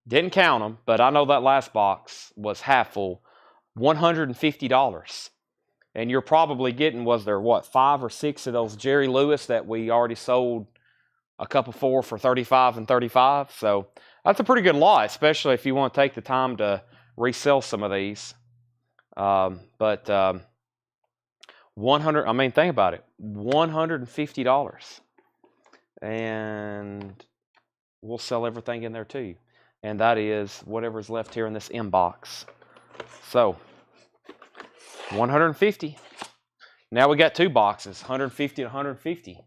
[SPEAKER 1] Didn't count them, but I know that last box was half full. $150. And you're probably getting, was there what, 5 or 6 of those Jerry Lewis that we already sold a couple for $35 and $35. So that's a pretty good lot, especially if you want to take the time to resell some of these. 100, I mean, think about it, $150. And we'll sell everything in there too. And that is whatever's left here in this inbox. So, 150. Now we got 2 boxes, 150 and 150.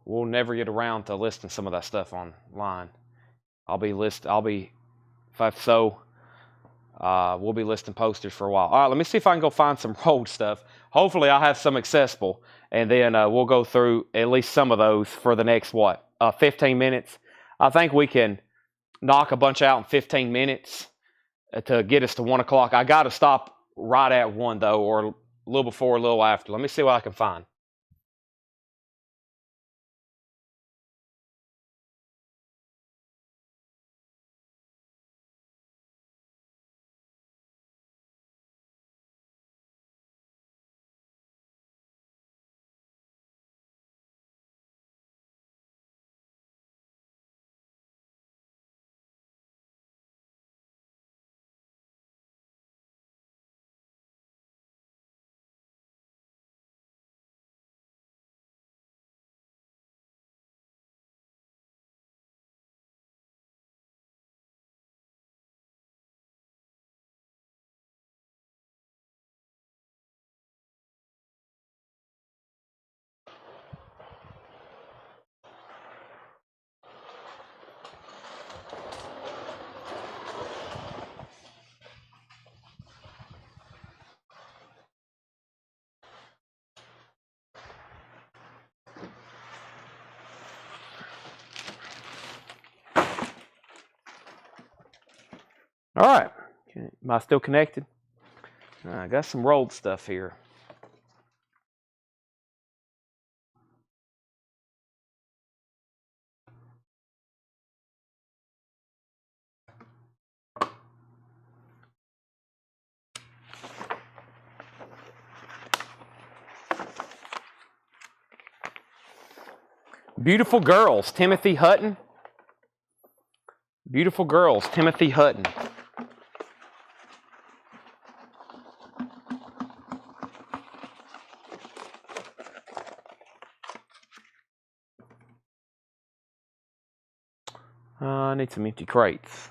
[SPEAKER 1] We'll never get around to listing some of that stuff online. We'll be listing posters for a while. All right, let me see if I can go find some rolled stuff. Hopefully I'll have some accessible, and then we'll go through at least some of those for the next, 15 minutes. I think we can knock a bunch out in 15 minutes to get us to 1 o'clock. I got to stop right at 1, though, or a little before, a little after. Let me see what I can find. All right, am I still connected? I got some rolled stuff here. Beautiful Girls, Timothy Hutton. Beautiful Girls, Timothy Hutton. I need some empty crates.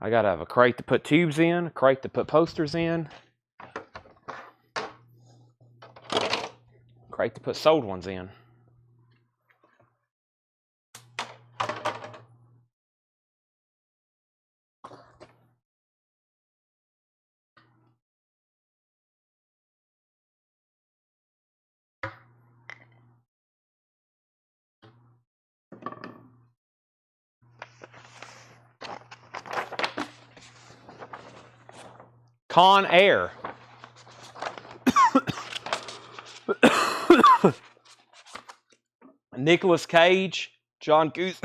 [SPEAKER 1] I gotta have a crate to put tubes in, a crate to put posters in, a crate to put sold ones in. Con Air. Nicolas Cage, John Goose.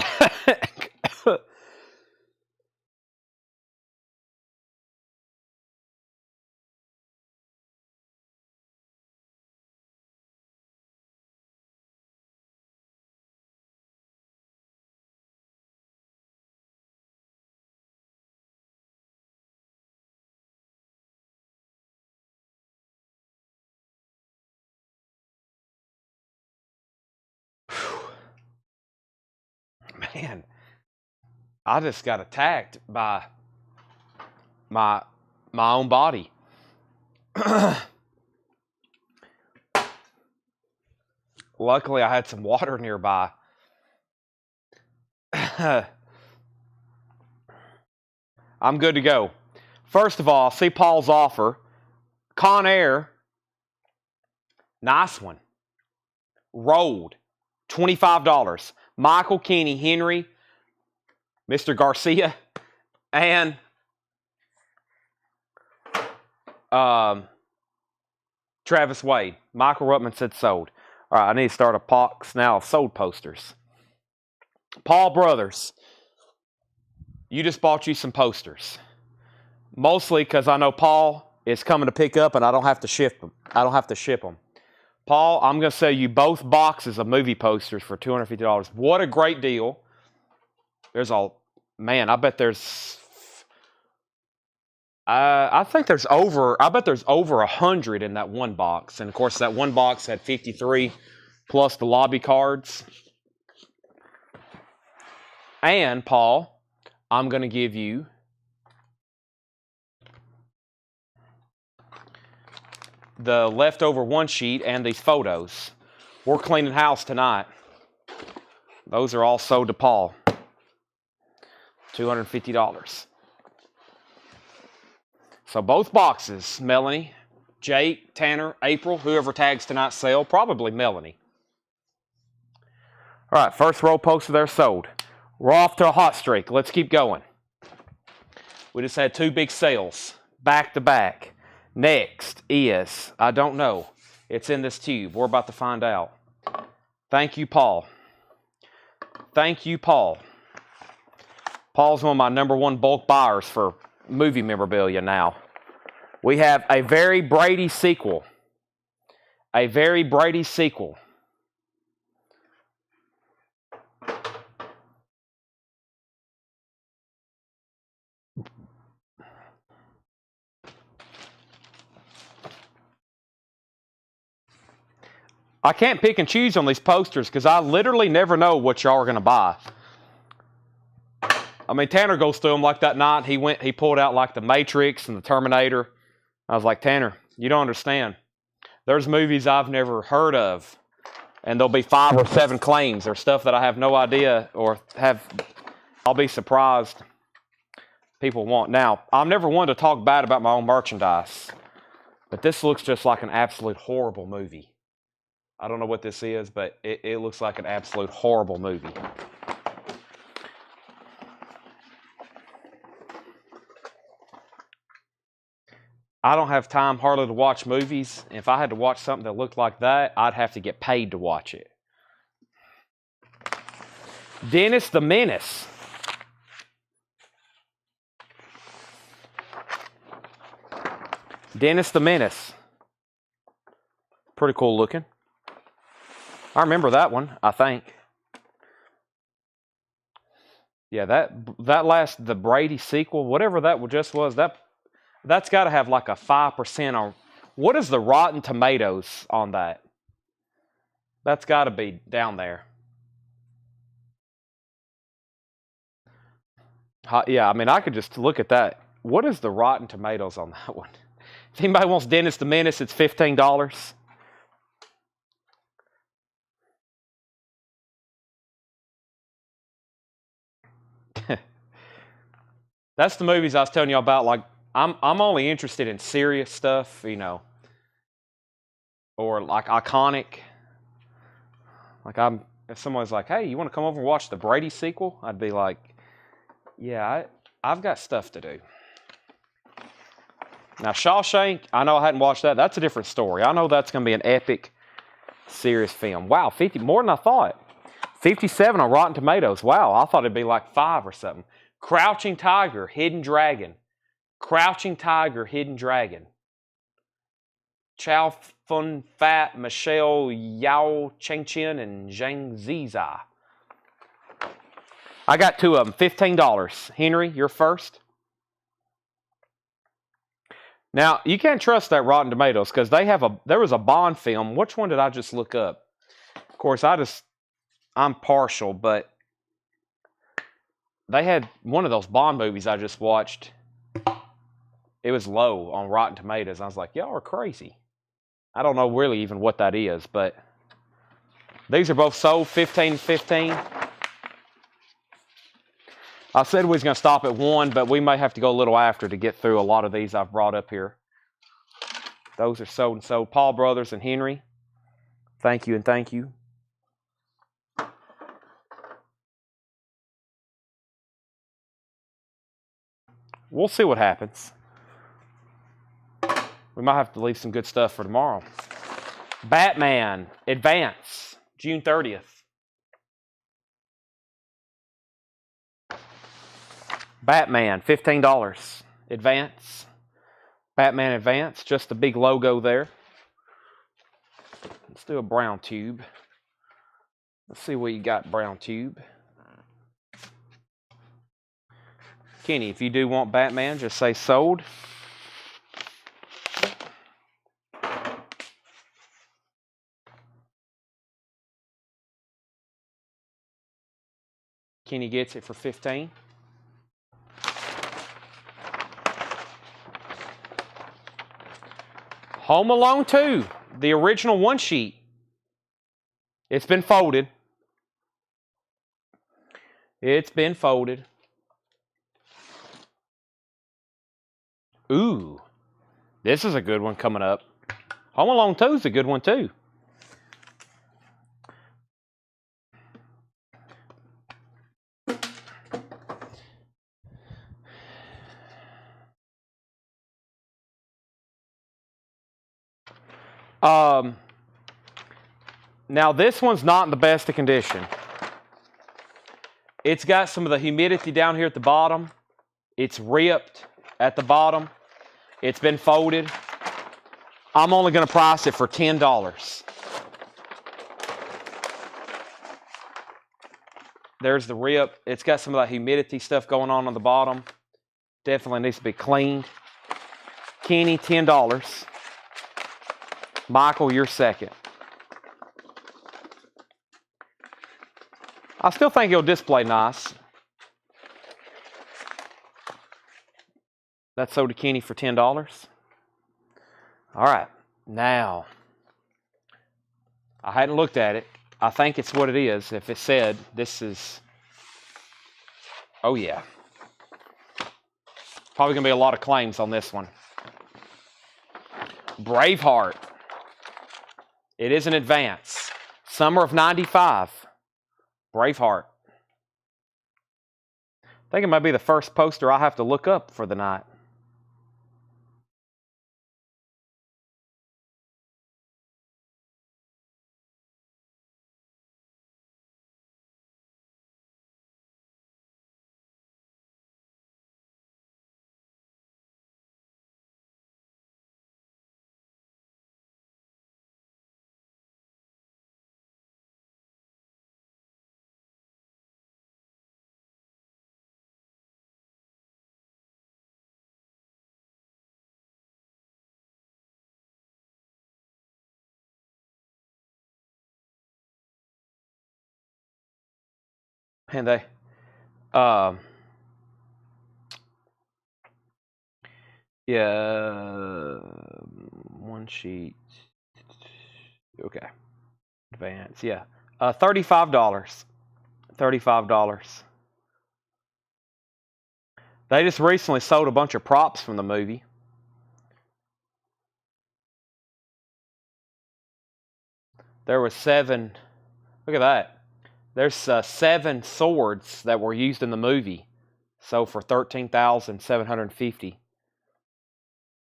[SPEAKER 1] Man, I just got attacked by my own body. Luckily, I had some water nearby. I'm good to go. First of all, see Paul's offer. Con Air, nice one. Rolled, $25. Michael, Kenny, Henry, Mr. Garcia, and Travis Wade. Michael Ruttman said sold. All right, I need to start a box now of sold posters. Paul Brothers, you just bought you some posters. Mostly because I know Paul is coming to pick up and I don't have to ship them. Paul, I'm going to sell you both boxes of movie posters for $250. What a great deal. I bet there's I bet there's over 100 in that one box. And of course, that one box had 53 plus the lobby cards. And Paul, I'm going to give you the leftover one sheet and these photos. We're cleaning house tonight. Those are all sold to Paul. $250. So both boxes, Melanie, Jake, Tanner, April, whoever tags tonight's sale, probably Melanie. All right, first row poster there sold. We're off to a hot streak. Let's keep going. We just had 2 big sales back to back. Next is, I don't know. It's in this tube. We're about to find out. Thank you, Paul. Thank you, Paul. Paul's one of my number 1 bulk buyers for movie memorabilia now. We have a very Brady sequel. A very Brady sequel. I can't pick and choose on these posters because I literally never know what y'all are going to buy. I mean, Tanner goes through them like that night. He pulled out like The Matrix and The Terminator. I was like, Tanner, you don't understand. There's movies I've never heard of, and there'll be 5 or 7 claims or stuff that I have no idea I'll be surprised people want. Now, I'm never one to talk bad about my own merchandise, but this looks just like an absolute horrible movie. I don't know what this is, but it looks like an absolute horrible movie. I don't have time hardly to watch movies. If I had to watch something that looked like that, I'd have to get paid to watch it. Dennis the Menace. Dennis the Menace. Pretty cool looking. I remember that one, I think. Yeah, the Brady sequel, whatever that just was, that's got to have like a 5% on. What is the Rotten Tomatoes on that? That's got to be down there. Yeah, I mean, I could just look at that. What is the Rotten Tomatoes on that one? If anybody wants Dennis the Menace, it's $15. That's the movies I was telling you about. Like, I'm only interested in serious stuff, or like iconic. Like if someone's like, "Hey, you want to come over and watch the Brady sequel?" I'd be like, "Yeah, I've got stuff to do." Now, Shawshank, I know I hadn't watched that. That's a different story. I know that's going to be an epic, serious film. Wow, 50 more than I thought. 57 on Rotten Tomatoes. Wow, I thought it'd be like 5 or something. Crouching Tiger, Hidden Dragon. Crouching Tiger, Hidden Dragon. Chow Fun Fat, Michelle Yao Cheng Chen, and Zhang Ziza. I got 2 of them, $15. Henry, you're first. Now, you can't trust that Rotten Tomatoes because there was a Bond film. Which one did I just look up? Of course, I'm partial, but they had one of those Bond movies I just watched. It was low on Rotten Tomatoes. I was like, y'all are crazy. I don't know really even what that is, but these are both sold $15.15. I said we was going to stop at 1, but we may have to go a little after to get through a lot of these I've brought up here. Those are sold and sold. Paul Brothers and Henry. Thank you and thank you. We'll see what happens. We might have to leave some good stuff for tomorrow. Batman Advance, June 30th. Batman, $15. Advance. Batman Advance, just the big logo there. Let's do a brown tube. Let's see what you got, brown tube. Kenny, if you do want Batman, just say sold. Kenny gets it for 15. Home Alone 2, the original one sheet. It's been folded. It's been folded. Ooh, this is a good one coming up. Home Alone 2 is a good one too. Now this one's not in the best of condition. It's got some of the humidity down here at the bottom. It's ripped at the bottom. It's been folded. I'm only going to price it for $10. There's the rip. It's got some of that humidity stuff going on the bottom. Definitely needs to be cleaned. Kenny, $10. Michael, you're second. I still think it'll display nice. That's sold to Kenny for $10. All right, now, I hadn't looked at it. I think it's what it is. If it said this is, oh yeah. Probably going to be a lot of claims on this one. Braveheart. It is an advance. Summer of 95. Braveheart. I think it might be the first poster I have to look up for the night. And they, yeah, one sheet. Okay, advance. Yeah, $35. $35. They just recently sold a bunch of props from the movie. There was 7. Look at that. There's 7 swords that were used in the movie. So for $13,750.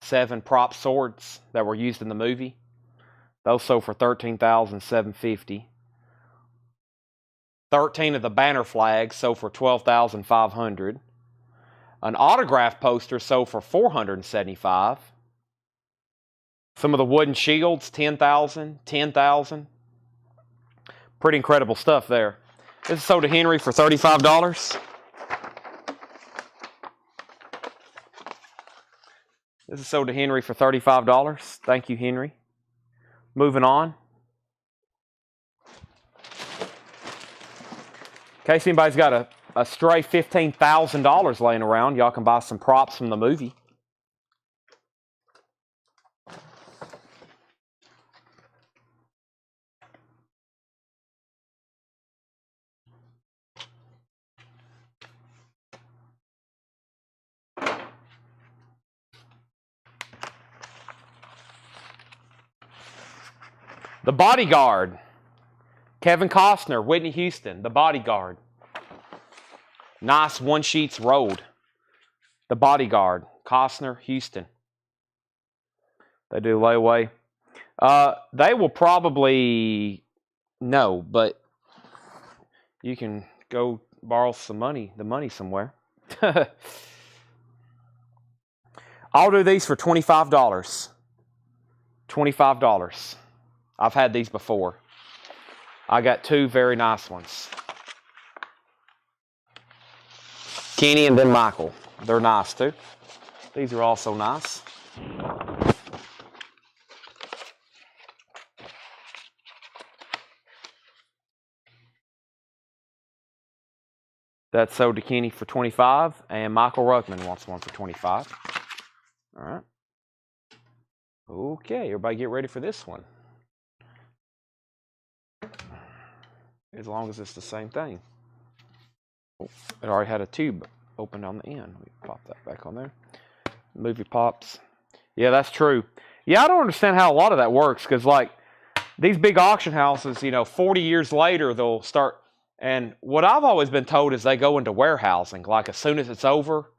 [SPEAKER 1] 7 prop swords that were used in the movie. Those sold for $13,750. 13 of the banner flags sold for $12,500. An autograph poster sold for $475. Some of the wooden shields, $10,000, $10,000. Pretty incredible stuff there. This is sold to Henry for $35. This is sold to Henry for $35. Thank you, Henry. Moving on. In case anybody's got a a stray $15,000 laying around. Y'all can buy some props from the movie. The Bodyguard. Kevin Costner, Whitney Houston, The Bodyguard. Nice one sheets rolled. The Bodyguard, Costner, Houston. They do layaway. They will probably no, but you can go borrow some money, the money somewhere. I'll do these for $25. $25. I've had these before. I got two very nice ones. Kenny and then Michael. They're nice too. These are also nice. That's sold to Kenny for $25, and Michael Ruckman wants one for $25. All right. Okay, everybody get ready for this one. As long as it's the same thing. Oh, it already had a tube opened on the end. We pop that back on there. Movie pops. Yeah, that's true. Yeah, I don't understand how a lot of that works, because like these big auction houses, 40 years later they'll start, and what I've always been told is they go into warehousing, like as soon as it's over.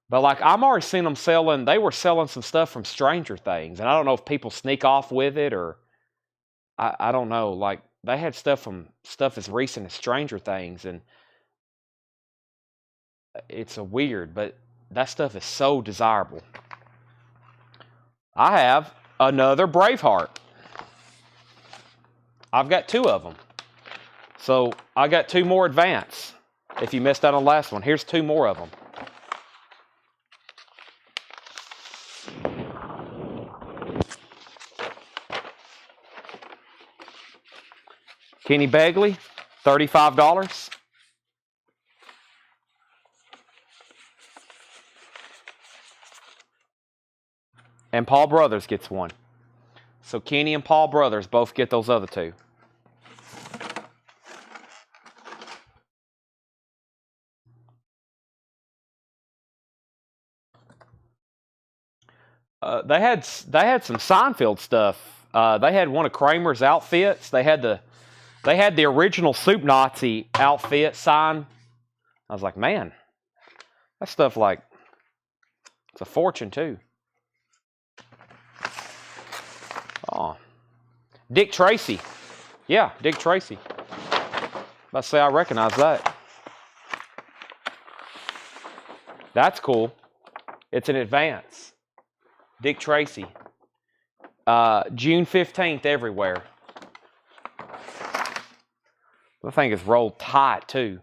[SPEAKER 1] But like I'm already seeing them selling, they were selling some stuff from Stranger Things, and I don't know if people sneak off with it or I don't know, like they had stuff as recent as Stranger Things, and it's a weird, but that stuff is so desirable. I have another Braveheart. I've got two of them. So I got two more advance. If you missed out on the last one, here's two more of them. Kenny Begley, $35. And Paul Brothers gets one. So Kenny and Paul Brothers both get those other two. They had some Seinfeld stuff. They had one of Kramer's outfits. They had the original Soup Nazi outfit sign. I was like, man, that stuff it's a fortune too. Oh, Dick Tracy. Yeah, Dick Tracy. Let's say I recognize that. That's cool. It's an advance. Dick Tracy. June 15th everywhere. The thing is rolled tight too.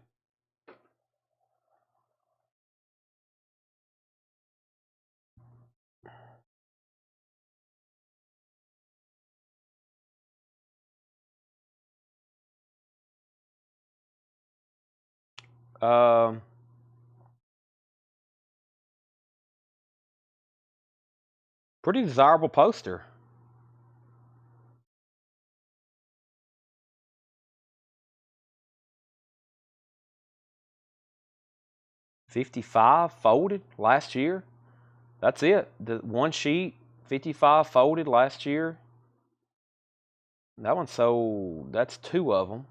[SPEAKER 1] Pretty desirable poster. $55 folded last year. That's it. The one sheet, $55 folded last year. That one sold. That's two of them.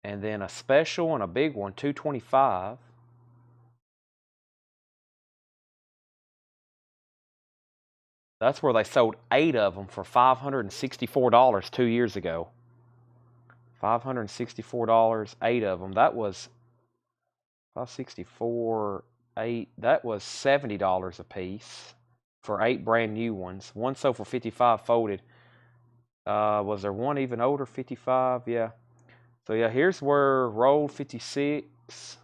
[SPEAKER 1] And then a special and a big one, $225. That's where they sold 8 of them for $564 2 years ago. $564, 8 of them. That was 564, 8. That was $70 a piece for 8 brand new ones. One sold for $55 folded. Was there one even older, $55? Yeah. So yeah, here's where rolled $56. This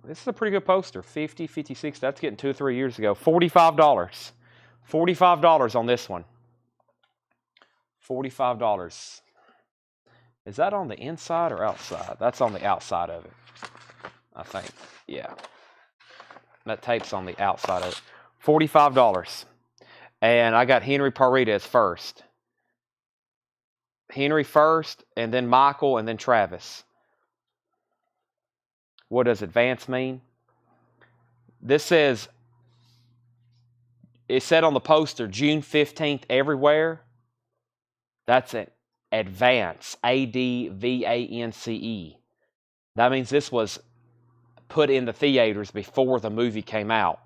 [SPEAKER 1] is a pretty good poster. $50, $56. That's getting 2 or 3 years ago. $45. $45 on this one. $45. Is that on the inside or outside? That's on the outside of it, I think. Yeah. That tape's on the outside of it. $45. And I got Henry Paredes first. Henry first, and then Michael, and then Travis. What does advance mean? This says, it said on the poster, June 15th everywhere. That's it. Advance. ADVANCE. That means this was put in the theaters before the movie came out.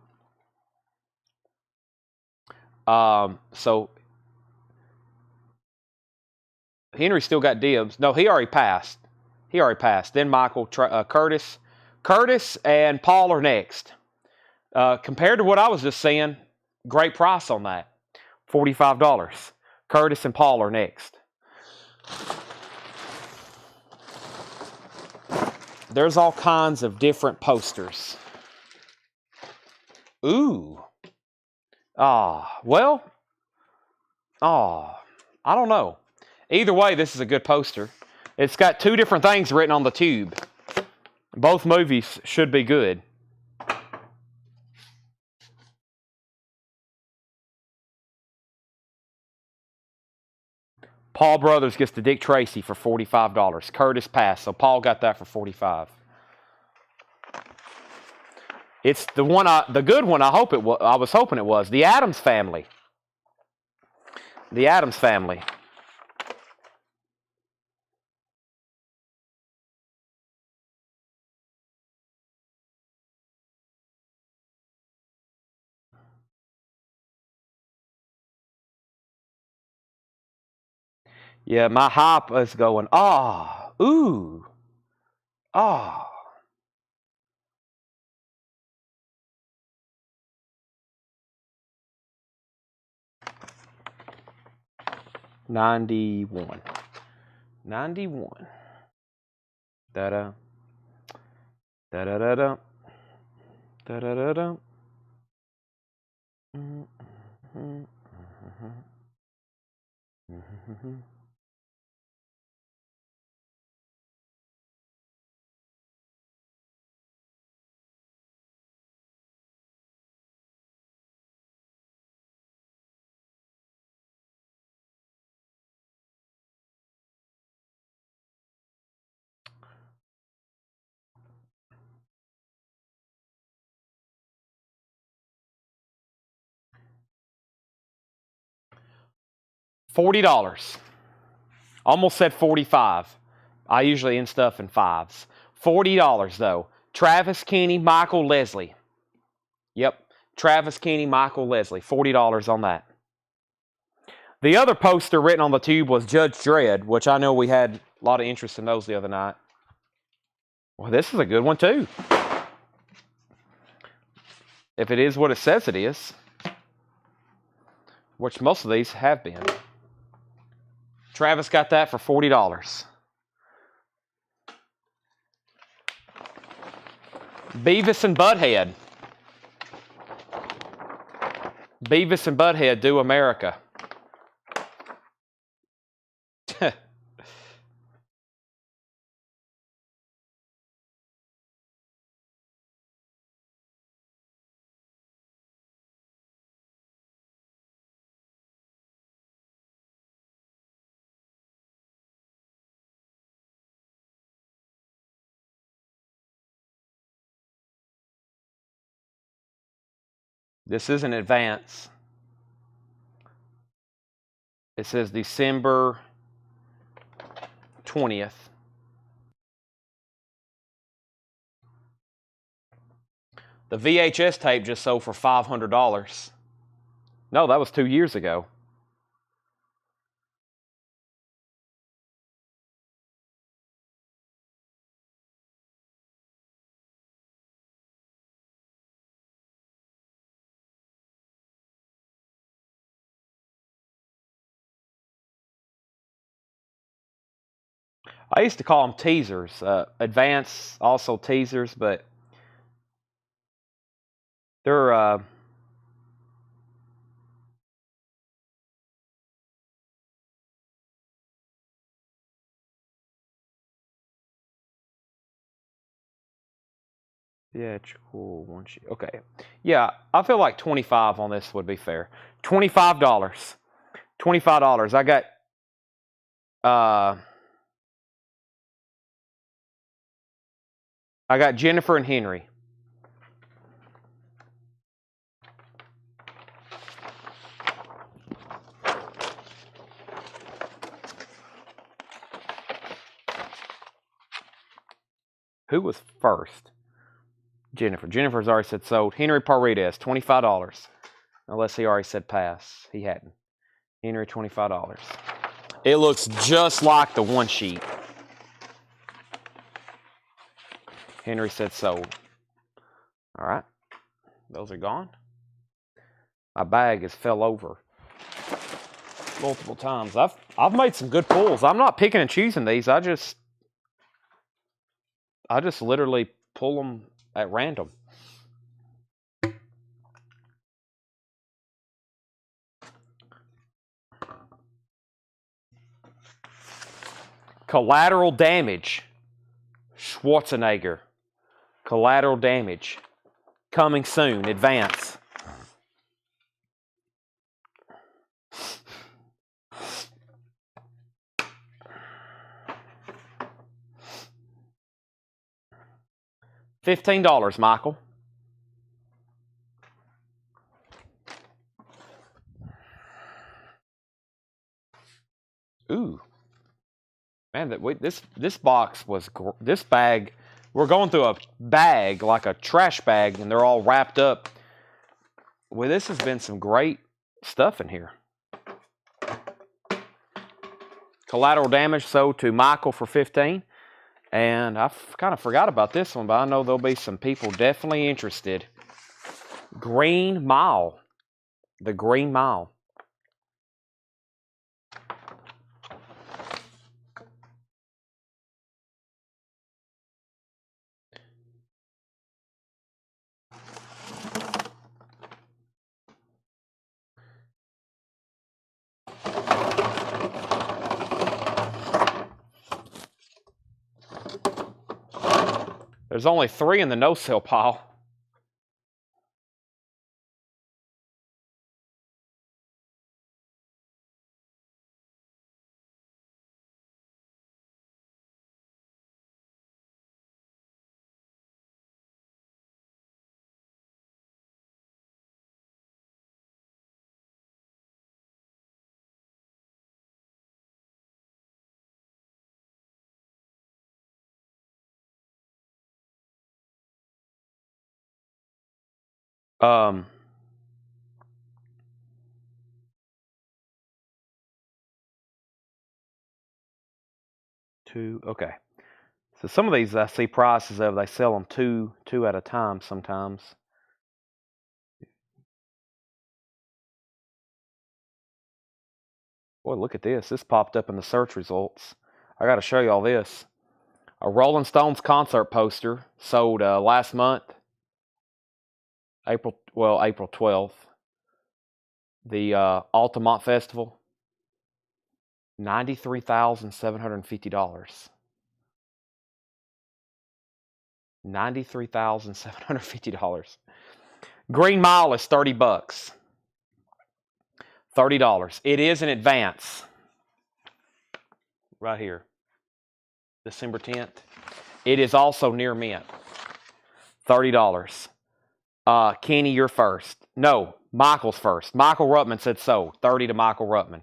[SPEAKER 1] So Henry still got dibs. No, he already passed. Then Michael, Curtis and Paul are next. Compared to what I was just saying, great price on that. $45. Curtis and Paul are next. There's all kinds of different posters. Ooh. I don't know. Either way, this is a good poster. It's got two different things written on the tube. Both movies should be good. Paul Brothers gets to Dick Tracy for $45. Curtis passed, so Paul got that for $45. It's the one, the good one. I was hoping it was the Addams Family. The Addams Family. Yeah, my hype is going, ooh, ah. 91. 91. Da-da. Da-da-da-da. Da-da-da-da. $40. Almost said 45. I usually end stuff in fives. $40 though. Travis, Kenny, Michael, Leslie. Yep. Travis, Kenny, Michael, Leslie. $40 on that. The other poster written on the tube was Judge Dredd, which I know we had a lot of interest in those the other night. Well, this is a good one too. If it is what it says it is. Which most of these have been. Travis got that for $40. Beavis and Butthead. Beavis and Butthead Do America. This is an advance. It says December 20th. The VHS tape just sold for $500. No, that was 2 years ago. I used to call them teasers. Advance, also teasers, but they're Theatrical one sheet. Okay. Yeah, I feel like 25 on this would be fair. $25. $25. I got Jennifer and Henry. Who was first? Jennifer. Jennifer's already said sold. Henry Paredes, $25. Unless he already said pass. He hadn't. Henry, $25. It looks just like the one sheet. Henry said sold. All right. Those are gone. My bag has fell over multiple times. I've made some good pulls. I'm not picking and choosing these. I just literally pull them at random. Collateral damage. Schwarzenegger. Collateral damage. Coming soon. Advance. $15, Michael. Ooh. Man, this box was this bag. We're going through a bag like a trash bag, and they're all wrapped up. Well, this has been some great stuff in here. Collateral damage sold to Michael for $15, and I kind of forgot about this one, but I know there'll be some people definitely interested. Green Mile, the Green Mile. There's only 3 in the no-sale pile. Two. Okay. So some of these I see prices of. They sell them two at a time sometimes. Boy, look at this. This popped up in the search results. I got to show you all this. A Rolling Stones concert poster sold last month, April 12th. The Altamont Festival, $93,750. $93,750. Green Mile is $30. $30. It is in advance. Right here. December 10th. It is also near mint. $30. Kenny, you're first. No, Michael's first. Michael Ruttman said so. 30 to Michael Ruttman.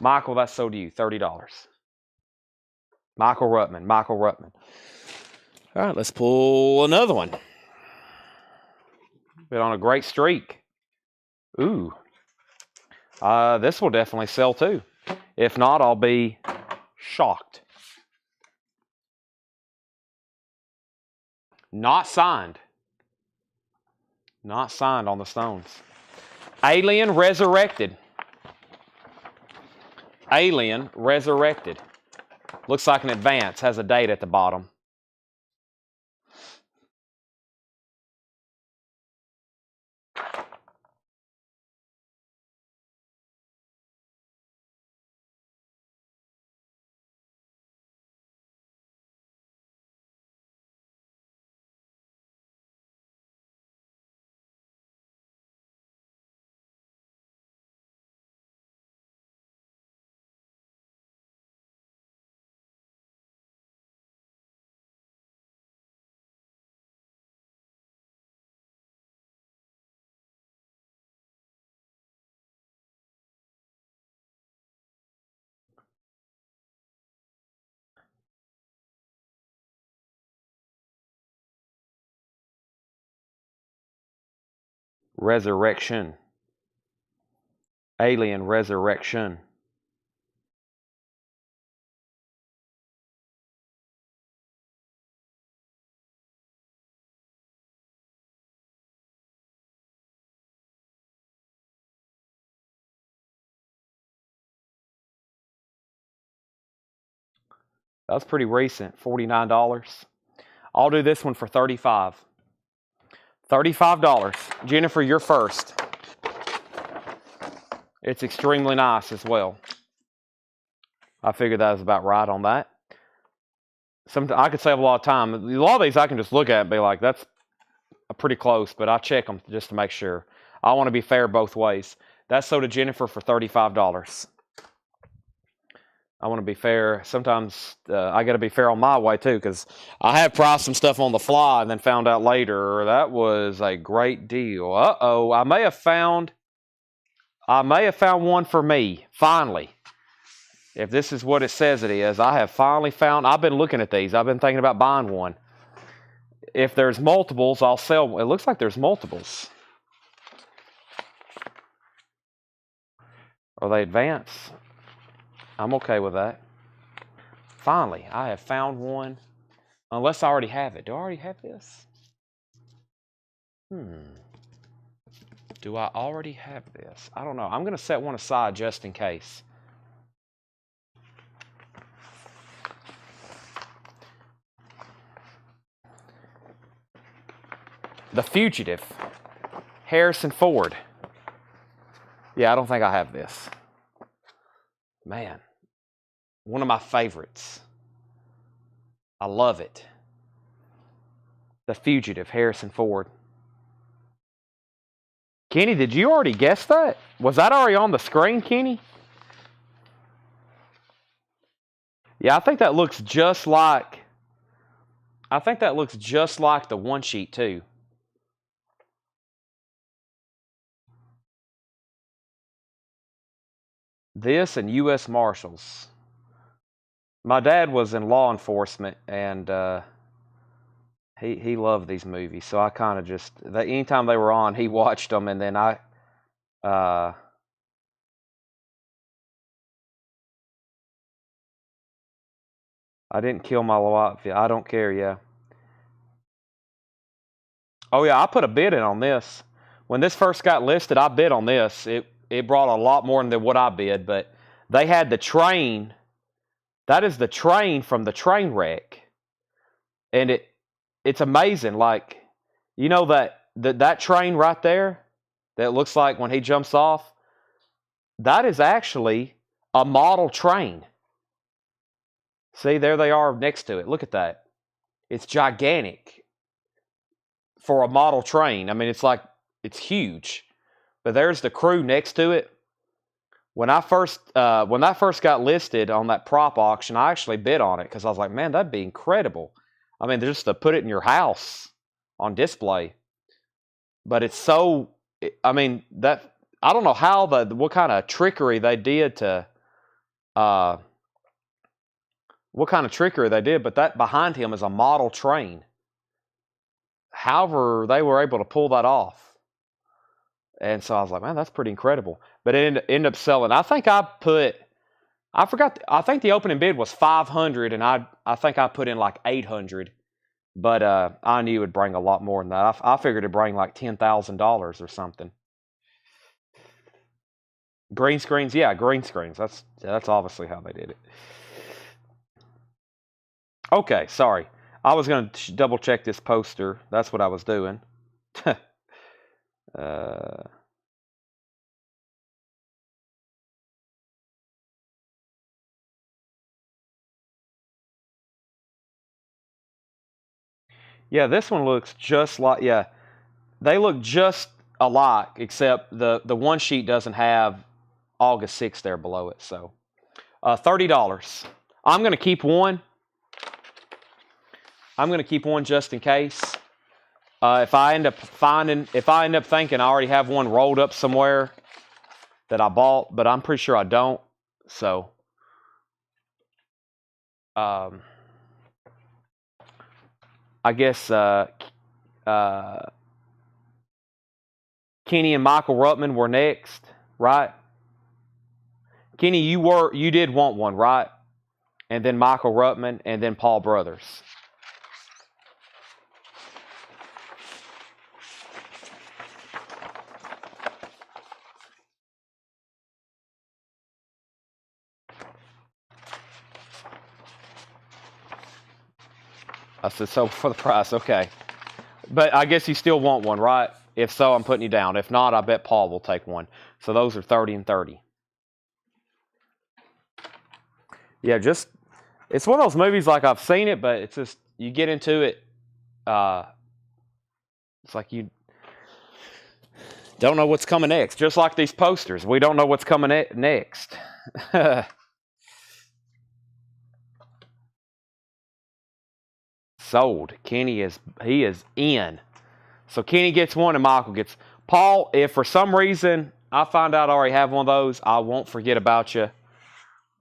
[SPEAKER 1] Michael, that's sold to you. $30. Michael Ruttman. Michael Ruttman. All right, let's pull another one. Been on a great streak. Ooh. This will definitely sell too. If not, I'll be shocked. Not signed. Not signed on the Stones. Alien Resurrected. Alien Resurrected. Looks like an advance. Has a date at the bottom. Resurrection. Alien Resurrection. That's pretty recent. $49. I'll do this one for $35. $35. Jennifer, you're first. It's extremely nice as well. I figured that was about right on that. I could save a lot of time. A lot of these I can just look at and be like, that's pretty close, but I check them just to make sure. I want to be fair both ways. That's sold to Jennifer for $35. I want to be fair. Sometimes I got to be fair on my way too, because I have priced some stuff on the fly and then found out later that was a great deal. Uh-oh, I may have found one for me, finally. If this is what it says it is, I have finally found. I've been looking at these. I've been thinking about buying one. If there's multiples, I'll sell. It looks like there's multiples. Are they advance? I'm okay with that. Finally, I have found one. Unless I already have it. Do I already have this? Do I already have this? I don't know. I'm going to set one aside just in case. The Fugitive. Harrison Ford. Yeah, I don't think I have this. Man. One of my favorites. I love it. The Fugitive, Harrison Ford. Kenny, did you already guess that? Was that already on the screen, Kenny? Yeah, I think that looks just like the one sheet too. This and U.S. Marshals. My dad was in law enforcement, and he loved these movies. So I kind of just anytime they were on, he watched them, and then I didn't kill my wife. I don't care. Yeah. Oh yeah, I put a bid in on this. When this first got listed, I bid on this. It brought a lot more than what I bid, but they had the train. That is the train from the train wreck. And it's amazing. Like, you know that train right there that looks like when he jumps off, that is actually a model train. See, there they are next to it. Look at that. It's gigantic for a model train. I mean, it's huge. But there's the crew next to it. When that first got listed on that prop auction, I actually bid on it because I was like, man, that'd be incredible. I mean, just to put it in your house on display. But it's so, I mean, that I don't know what kind of trickery they did but that behind him is a model train. However, they were able to pull that off. And so I was like, man, that's pretty incredible. But it ended up selling. I think the opening bid was $500, and I think I put in like $800. But I knew it would bring a lot more than that. I figured it'd bring like $10,000 or something. Green screens, yeah, green screens. That's obviously how they did it. Okay, sorry. I was going to double check this poster. That's what I was doing. Yeah, this one looks just like, yeah, they look just alike, except the one sheet doesn't have August 6th there below it. So $30. I'm going to keep one. I'm going to keep one just in case. If I end up thinking I already have one rolled up somewhere that I bought, but I'm pretty sure I don't. So, I guess Kenny and Michael Ruttman were next, right? Kenny, you did want one, right? And then Michael Ruttman, and then Paul Brothers. I said, so for the price, okay. But I guess you still want one, right? If so, I'm putting you down. If not, I bet Paul will take one. So those are 30 and 30. Yeah, it's one of those movies like I've seen it, but it's just, you get into it, it's like you don't know what's coming next. Just like these posters. We don't know what's coming next. Sold. Kenny is in. So Kenny gets one and Michael gets. Paul, if for some reason I find out I already have one of those, I won't forget about you.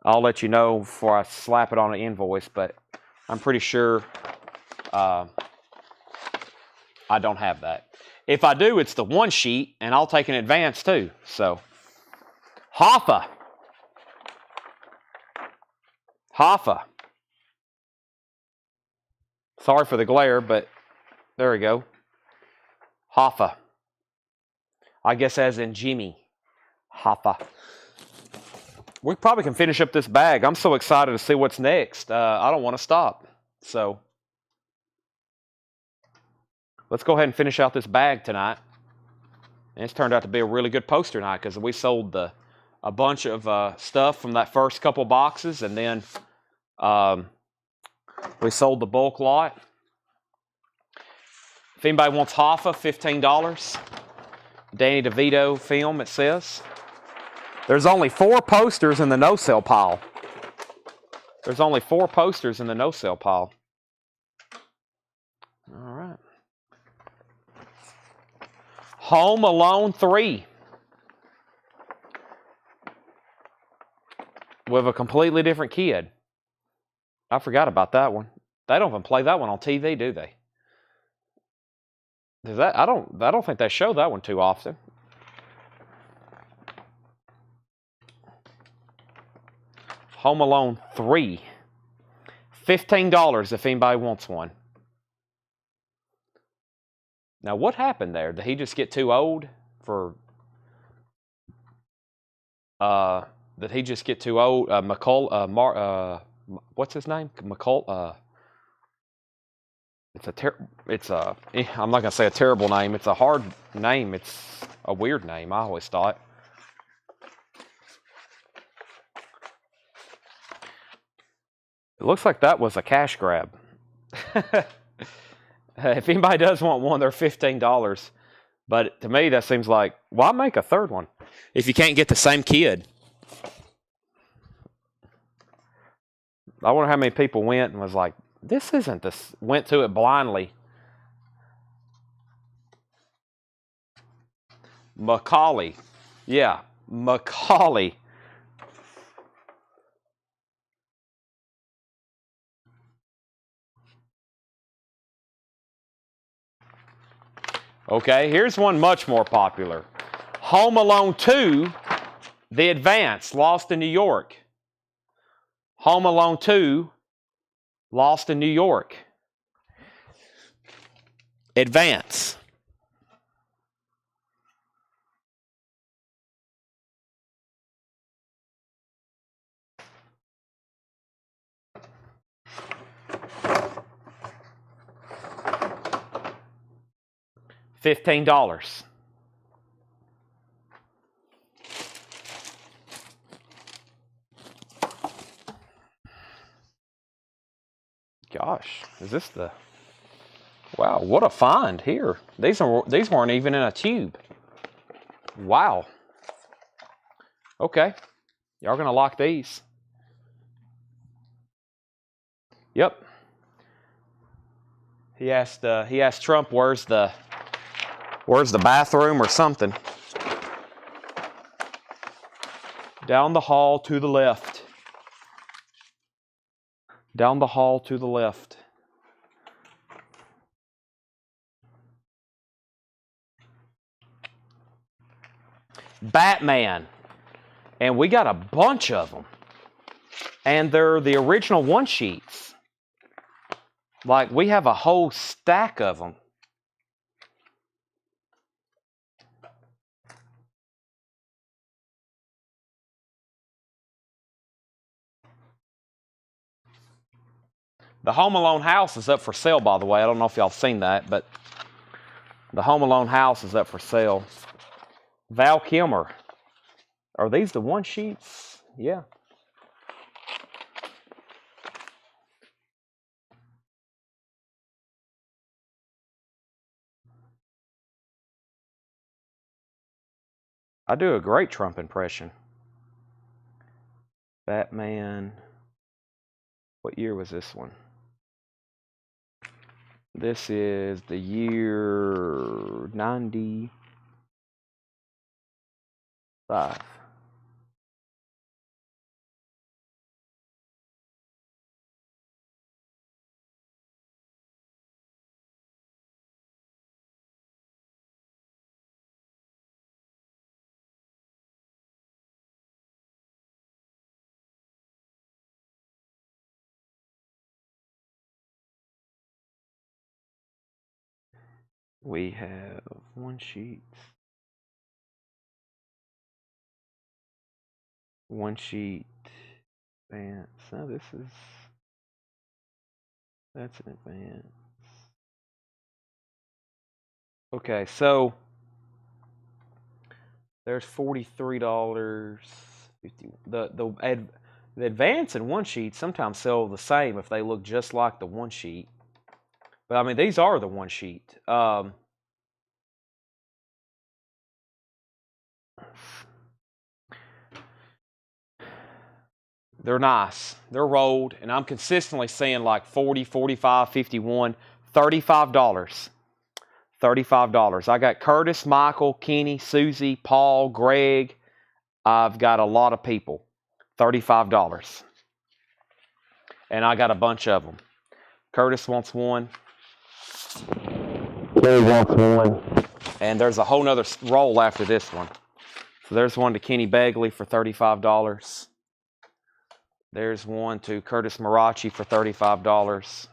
[SPEAKER 1] I'll let you know before I slap it on an invoice, but I'm pretty sure I don't have that. If I do, it's the one sheet, and I'll take an advance too. So, Hoffa. Sorry for the glare, but there we go. Hoffa. I guess as in Jimmy. Hoffa. We probably can finish up this bag. I'm so excited to see what's next. I don't want to stop. So let's go ahead and finish out this bag tonight. And it's turned out to be a really good poster night because we sold a bunch of stuff from that first couple boxes, and then we sold the bulk lot. If anybody wants Hoffa, $15. Danny DeVito film, it says. There's only 4 posters in the no-sale pile. There's only 4 posters in the no-sale pile. All right. Home Alone 3. With a completely different kid. I forgot about that one. They don't even play that one on TV, do they? I don't think they show that one too often. Home Alone 3. $15 if anybody wants one. Now, what happened there? Did he just get too old for... did he just get too old? What's his name? I'm not going to say a terrible name. It's a hard name. It's a weird name, I always thought. It looks like that was a cash grab. If anybody does want one, they're $15. But to me, that seems like, why make a third one if you can't get the same kid? I wonder how many people went and was like, this isn't this. Went to it blindly. Macaulay. Yeah, Macaulay. Okay, here's one much more popular. Home Alone 2, The Advance, Lost in New York. Home Alone 2, Lost in New York. Advance. $15. Gosh, is this the... Wow, what a find here. These weren't even in a tube. Wow. Okay. Y'all gonna lock these. Yep. He asked Trump where's the bathroom or something. Down the hall to the left. Down the hall to the left. Batman. And we got a bunch of them. And they're the original one sheets. Like, we have a whole stack of them. The Home Alone house is up for sale, by the way. I don't know if y'all seen that, but the Home Alone house is up for sale. Val Kilmer. Are these the one sheets? Yeah. I do a great Trump impression. Batman. What year was this one? This is the year 95. We have one sheet. One sheet. Advance. Now this is. That's an advance. Okay, so there's $43. The advance and one sheet sometimes sell the same if they look just like the one sheet. But I mean, these are the one sheet. They're nice. They're rolled, and I'm consistently seeing like 40, 45, 51, $35. $35. I got Curtis, Michael, Kenny, Susie, Paul, Greg. I've got a lot of people. $35. And I got a bunch of them. Curtis wants one. Greg wants one. And there's a whole nother roll after this one. So there's one to Kenny Begley for $35. There's one to Curtis Marachi for $35.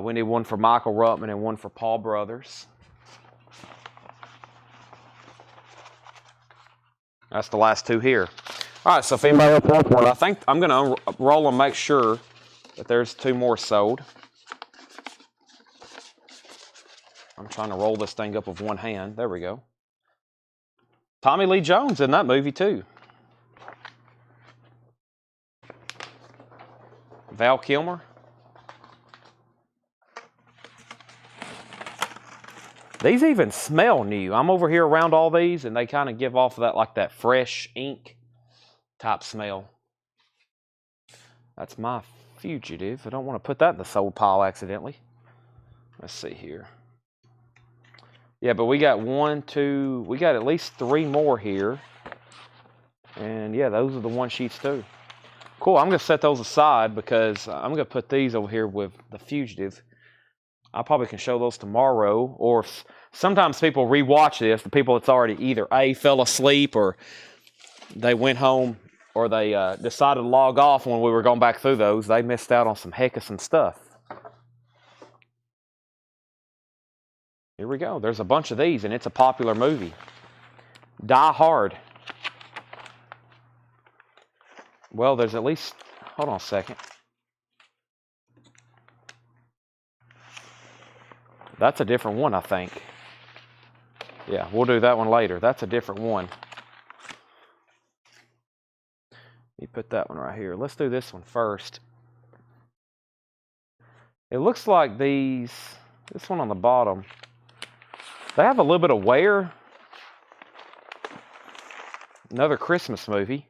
[SPEAKER 1] We need one for Michael Ruttman and one for Paul Brothers. That's the last two here. All right, so if anybody else wants one, I think I'm going to roll and make sure that there's two more sold. I'm trying to roll this thing up with one hand. There we go. Tommy Lee Jones in that movie too. Val Kilmer. These even smell new. I'm over here around all these, and they kind of give off of that, like that fresh ink type smell. That's my fugitive. I don't want to put that in the sold pile accidentally. Let's see here. Yeah, but we got one, two, we got at least three more here. And yeah, those are the one sheets too. Cool, I'm going to set those aside because I'm going to put these over here with the fugitive. I probably can show those tomorrow, or sometimes people rewatch this, the people that's already either A, fell asleep, or they went home, or they decided to log off when we were going back through those. They missed out on some heck of some stuff. Here we go. There's a bunch of these, and it's a popular movie. Die Hard. Well, there's at least, hold on a second. That's a different one, I think. Yeah, we'll do that one later. That's a different one. Let me put that one right here. Let's do this one first. It looks like this one on the bottom, they have a little bit of wear. Another Christmas movie.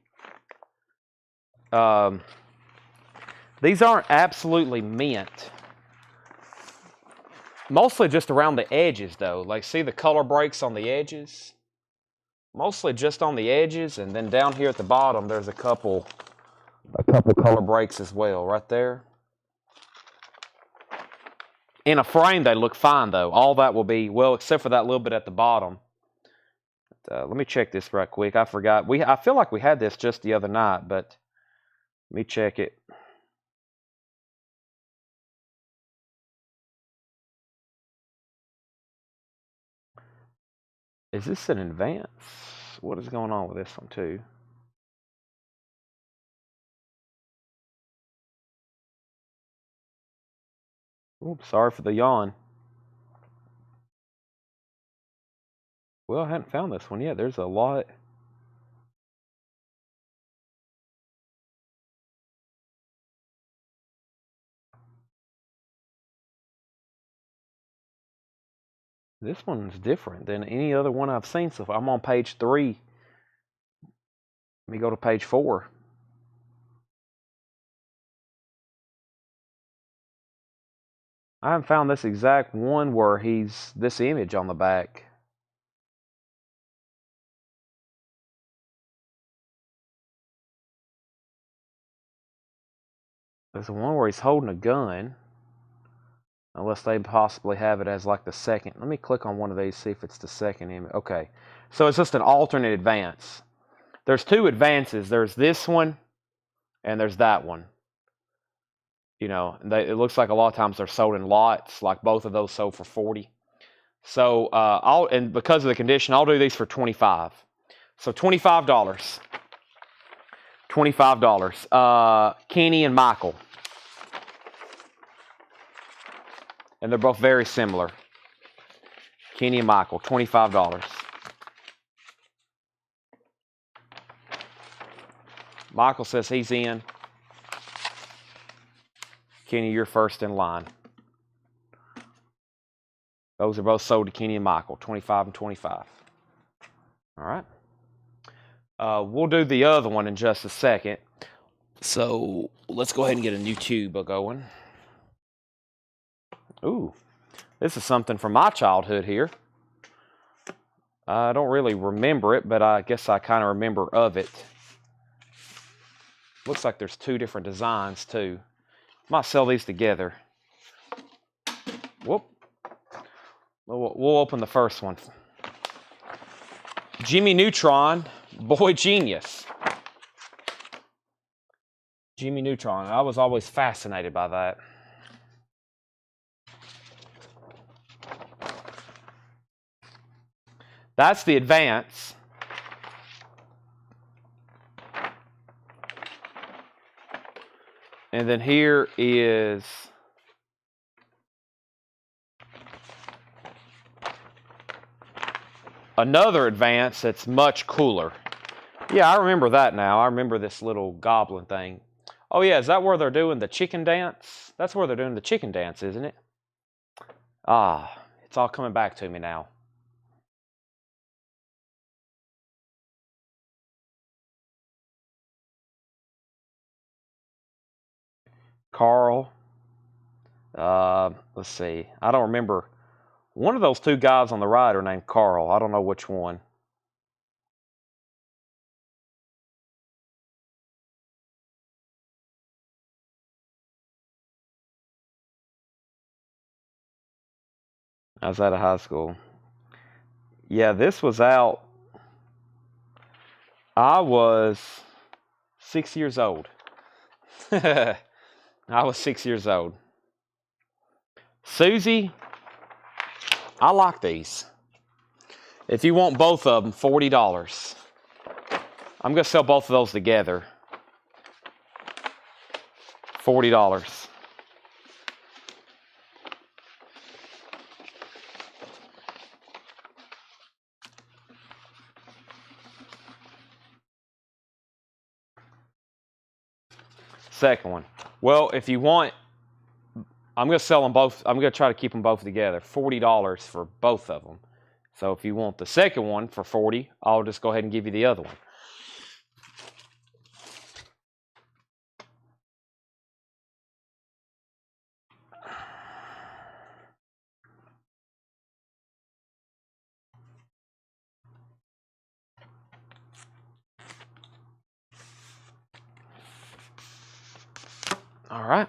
[SPEAKER 1] These aren't absolutely mint. Mostly just around the edges, though. Like, see the color breaks on the edges? Mostly just on the edges, and then down here at the bottom, there's a couple color breaks as well, right there. In a frame, they look fine, though. All that will be, well, except for that little bit at the bottom. Let me check this right quick. I forgot. I feel like we had this just the other night, but let me check it. Is this an advance? What is going on with this one, too? Oops, sorry for the yawn. Well, I hadn't found this one yet. There's a lot. This one's different than any other one I've seen so far. I'm on page 3. Let me go to page 4. I haven't found this exact one where he's this image on the back. There's one where he's holding a gun. Unless they possibly have it as like the second. Let me click on one of these, see if it's the second image. Okay. So it's just an alternate advance. There's 2 advances. There's this one and there's that one. You know, it looks like a lot of times they're sold in lots, like both of those sold for 40. So and because of the condition, I'll do these for 25. So $25. $25. Kenny and Michael. And they're both very similar. Kenny and Michael, $25. Michael says he's in. Kenny, you're first in line. Those are both sold to Kenny and Michael, 25 and 25. All right. We'll do the other one in just a second. So let's go ahead and get a new tube going. Ooh, this is something from my childhood here. I don't really remember it, but I guess I kind of remember of it. Looks like there's 2 different designs too. Might sell these together. Whoop. We'll open the first one. Jimmy Neutron, Boy Genius. Jimmy Neutron. I was always fascinated by that. That's the advance. And then here is another advance that's much cooler. Yeah, I remember that now. I remember this little goblin thing. Oh yeah, is that where they're doing the chicken dance? That's where they're doing the chicken dance, isn't it? Ah, it's all coming back to me now. Carl. Let's see. I don't remember. One of those 2 guys on the right are named Carl. I don't know which one. I was out of high school. Yeah, this was out. I was 6 years old. I was 6 years old. Susie, I like these. If you want both of them, $40. I'm going to sell both of those together. $40. Second one. Well, if you want, I'm going to sell them both. I'm going to try to keep them both together. $40 for both of them. So if you want the second one for $40, I'll just go ahead and give you the other one. All right.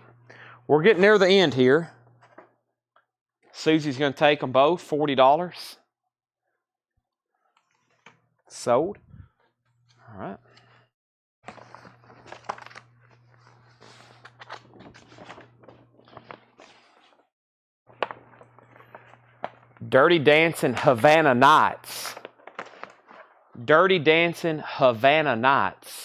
[SPEAKER 1] We're getting near the end here. Susie's going to take them both, $40. Sold. All right. Dirty Dancing Havana Nights. Dirty Dancing Havana Nights.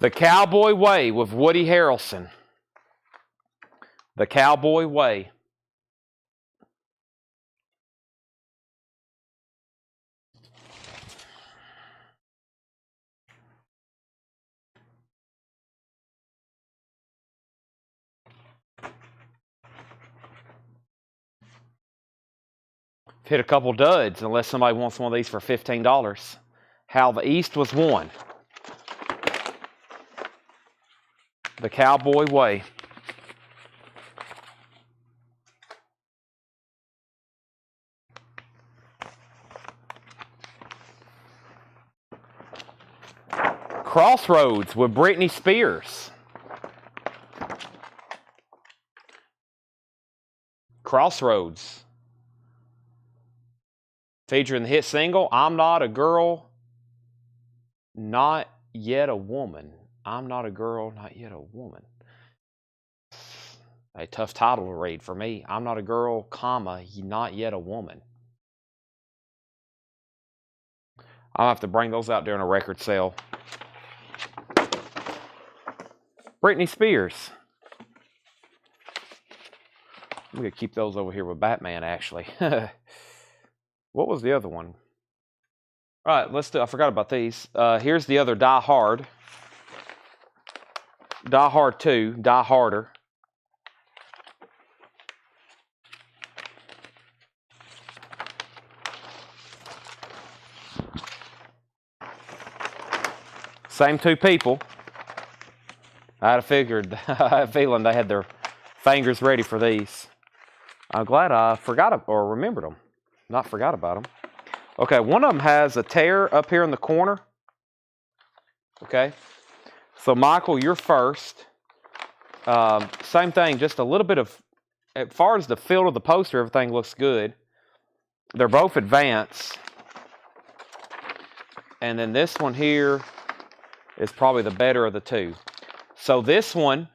[SPEAKER 1] The Cowboy Way with Woody Harrelson. The Cowboy Way. Hit a couple duds unless somebody wants one of these for $15. How the East was won. The Cowboy Way. Crossroads with Britney Spears. Crossroads. Featuring the hit single, I'm Not a Girl, Not Yet a Woman. I'm Not a Girl, Not Yet a Woman. A tough title to read for me. I'm not a girl, comma, not yet a woman. I'll have to bring those out during a record sale. Britney Spears. I'm going to keep those over here with Batman, actually. What was the other one? All right, let's do. I forgot about these. Here's the other Die Hard. Die Hard 2, Die Harder. Same two people. I had figured, I had a feeling they had their fingers ready for these. I'm glad I forgot or remembered them. Not forgot about them. Okay, one of them has a tear up here in the corner. Okay, so Michael, you're first. Same thing, just a little bit of, as far as the feel of the poster, everything looks good. They're both advanced. And then this one here is probably the better of the two. So this one,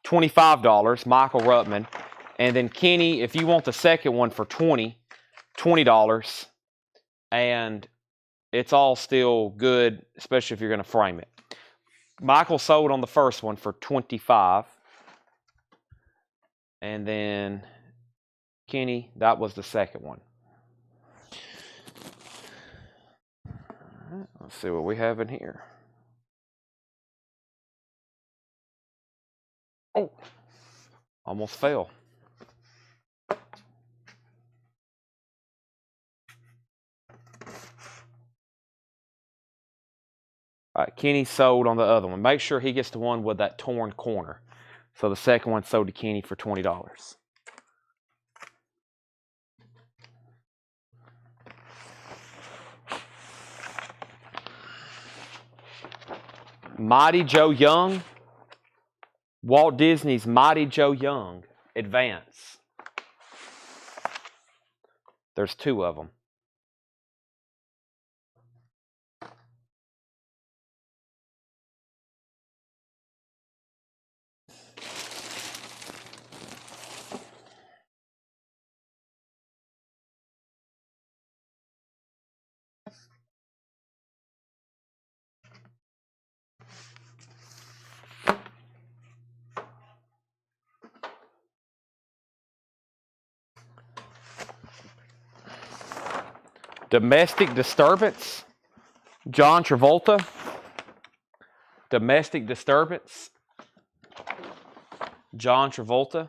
[SPEAKER 1] $25, Michael Ruttman. And then Kenny, if you want the second one for $20. And it's all still good, especially if you're going to frame it. Michael sold on the first one for $25. And then Kenny, that was the second one. All right, let's see what we have in here. Oh, almost fell. All right, Kenny sold on the other one. Make sure he gets the one with that torn corner. So the second one sold to Kenny for $20. Mighty Joe Young. Walt Disney's Mighty Joe Young Advance. There's two of them. Domestic disturbance. John Travolta. Domestic disturbance. John Travolta.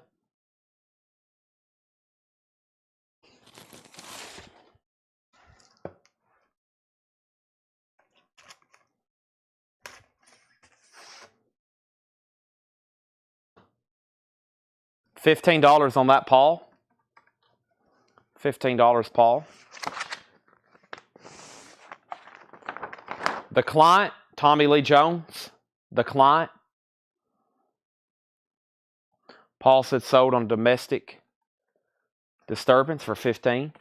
[SPEAKER 1] $15 on that, Paul. $15, Paul. The Client, Tommy Lee Jones. The Client. Paul said sold on domestic disturbance for 15.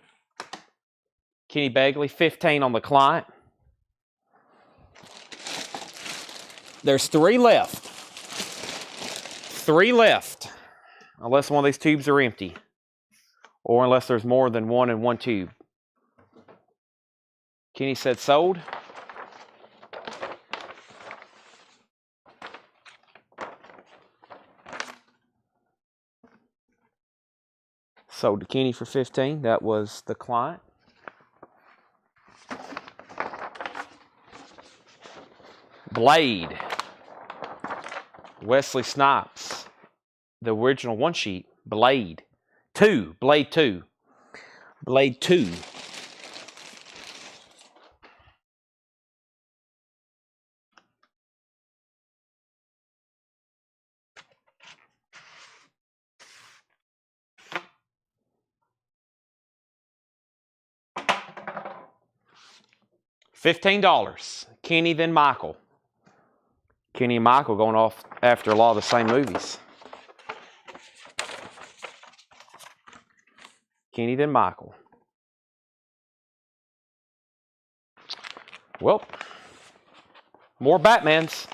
[SPEAKER 1] Kenny Begley, 15 on The Client. There's 3 left. 3 left. Unless one of these tubes are empty. Or unless there's more than one in one tube. Kenny said sold. Sold to Kenny for 15. That was The Client. Blade. Wesley Snipes. The original one sheet. Blade. 2. Blade 2. Blade 2. $15. Kenny, then Michael. Kenny and Michael going off after a lot of the same movies. Kenny, then Michael. Well, more Batmans.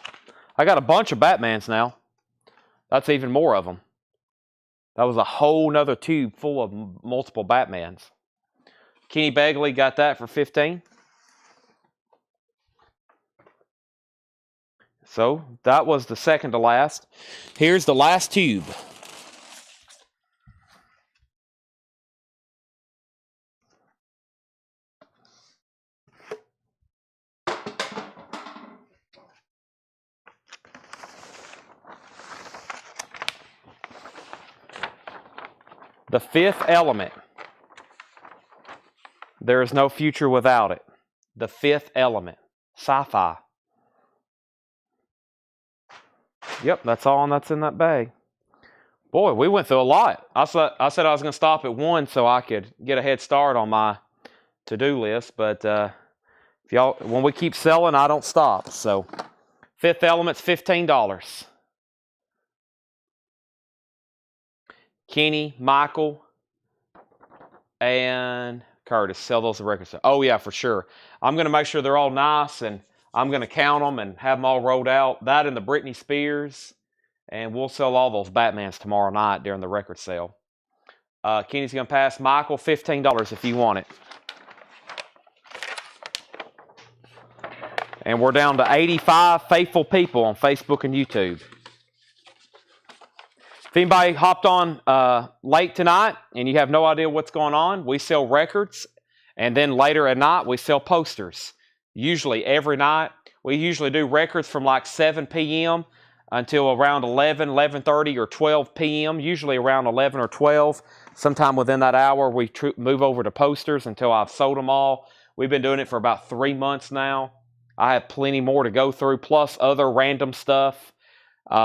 [SPEAKER 1] I got a bunch of Batmans now. That's even more of them. That was a whole nother tube full of multiple Batmans. Kenny Begley got that for 15. So that was the second to last. Here's the last tube. The Fifth Element. There is no future without it. The Fifth Element. Sci-fi. Yep, that's all and that's in that bag. Boy, we went through a lot. I said I was going to stop at 1 so I could get a head start on my to-do list. But if y'all, when we keep selling, I don't stop. So, Fifth Element's $15. Kenny, Michael, and Curtis. Sell those at record sale. Oh, yeah, for sure. I'm going to make sure they're all nice, and I'm going to count them and have them all rolled out. That and the Britney Spears. And we'll sell all those Batmans tomorrow night during the record sale. Kenny's going to pass Michael $15 if you want it. And we're down to 85 faithful people on Facebook and YouTube. If anybody hopped on late tonight and you have no idea what's going on, we sell records. And then later at night, we sell posters. Usually every night. We usually do records from like 7 p.m. until around 11, 11:30 or 12 p.m. Usually around 11 or 12. Sometime within that hour, we move over to posters until I've sold them all. We've been doing it for about 3 months now. I have plenty more to go through, plus other random stuff.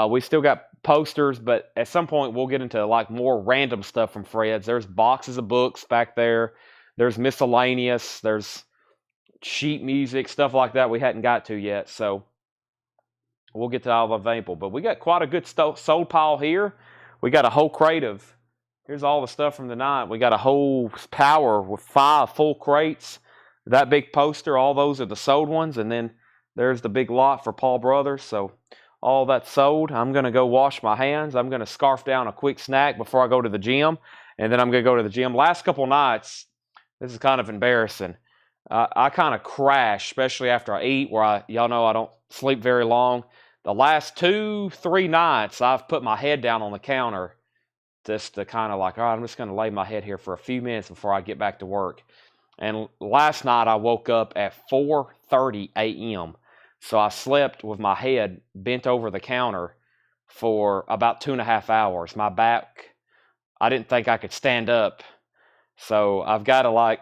[SPEAKER 1] We still got posters, but at some point we'll get into like more random stuff from Fred's. There's boxes of books back there. There's miscellaneous. There's sheet music, stuff like that we hadn't got to yet. So we'll get to all the available. But we got quite a good sold pile here. We got a whole crate of, here's all the stuff from tonight. We got a whole tower with 5 full crates. That big poster, all those are the sold ones. And then there's the big lot for Paul Brothers. So all that's sold. I'm going to go wash my hands. I'm going to scarf down a quick snack before I go to the gym. And then I'm going to go to the gym. Last couple nights, this is kind of embarrassing. I kind of crash, especially after I eat, where y'all know I don't sleep very long. The last 2-3 nights, I've put my head down on the counter just to kind of like, all right, I'm just going to lay my head here for a few minutes before I get back to work. And last night I woke up at 4:30 a.m. So I slept with my head bent over the counter for about 2.5 hours. My back, I didn't think I could stand up. So I've got to like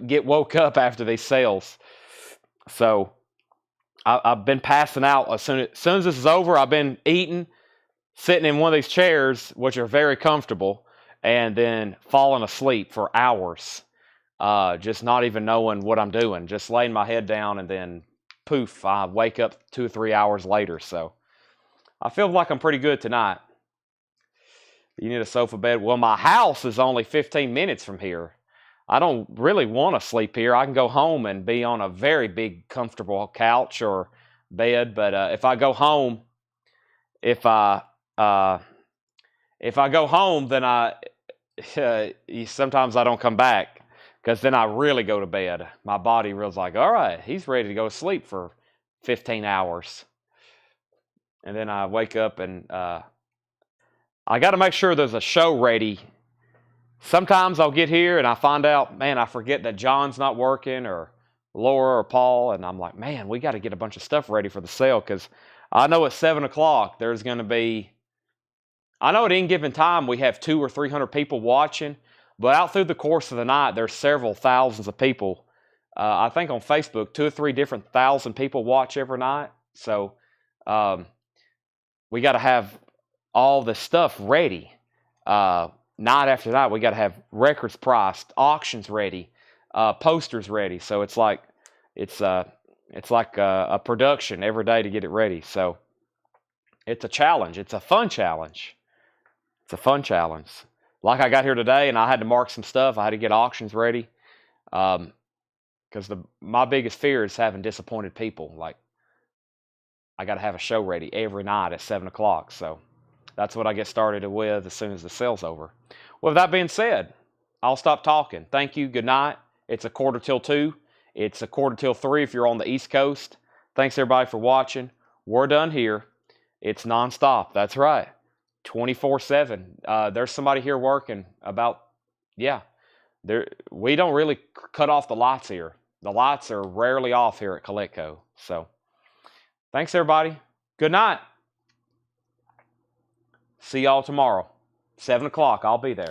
[SPEAKER 1] get woke up after these sales. So I've been passing out as soon as this is over. I've been eating, sitting in one of these chairs, which are very comfortable, and then falling asleep for hours. Just not even knowing what I'm doing, just laying my head down, and then poof, I wake up 2 or 3 hours later. So I feel like I'm pretty good tonight. You need a sofa bed. Well, my house is only 15 minutes from here. I don't really want to sleep here. I can go home and be on a very big, comfortable couch or bed. But if I go home, if I go home, then sometimes I don't come back, because then I really go to bed. My body feels like, all right, he's ready to go to sleep for 15 hours. And then I wake up and I got to make sure there's a show ready. Sometimes I'll get here and I find out, man, I forget that John's not working, or Laura or Paul, and I'm like, man, we got to get a bunch of stuff ready for the sale, because I know at 7 o'clock there's going to be, I know at any given time we have 200 or 300 people watching, but out through the course of the night there's several thousands of people. I think on Facebook 2 or 3 different thousand people watch every night. So we got to have all the stuff ready. Night after night, we got to have records priced, auctions ready, posters ready. So it's like a production every day to get it ready. So it's a challenge. It's a fun challenge. It's a fun challenge. Like I got here today and I had to mark some stuff. I had to get auctions ready, because my biggest fear is having disappointed people. Like, I got to have a show ready every night at 7 o'clock. So that's what I get started with as soon as the sale's over. Well, with that being said, I'll stop talking. Thank you. Good night. It's 1:45. It's 1:45 if you're on the East Coast. Thanks, everybody, for watching. We're done here. It's nonstop. That's right. 24/7. There's somebody here working about, yeah. We don't really cut off the lights here. The lights are rarely off here at Coletco. So thanks, everybody. Good night. See y'all tomorrow. 7 o'clock. I'll be there.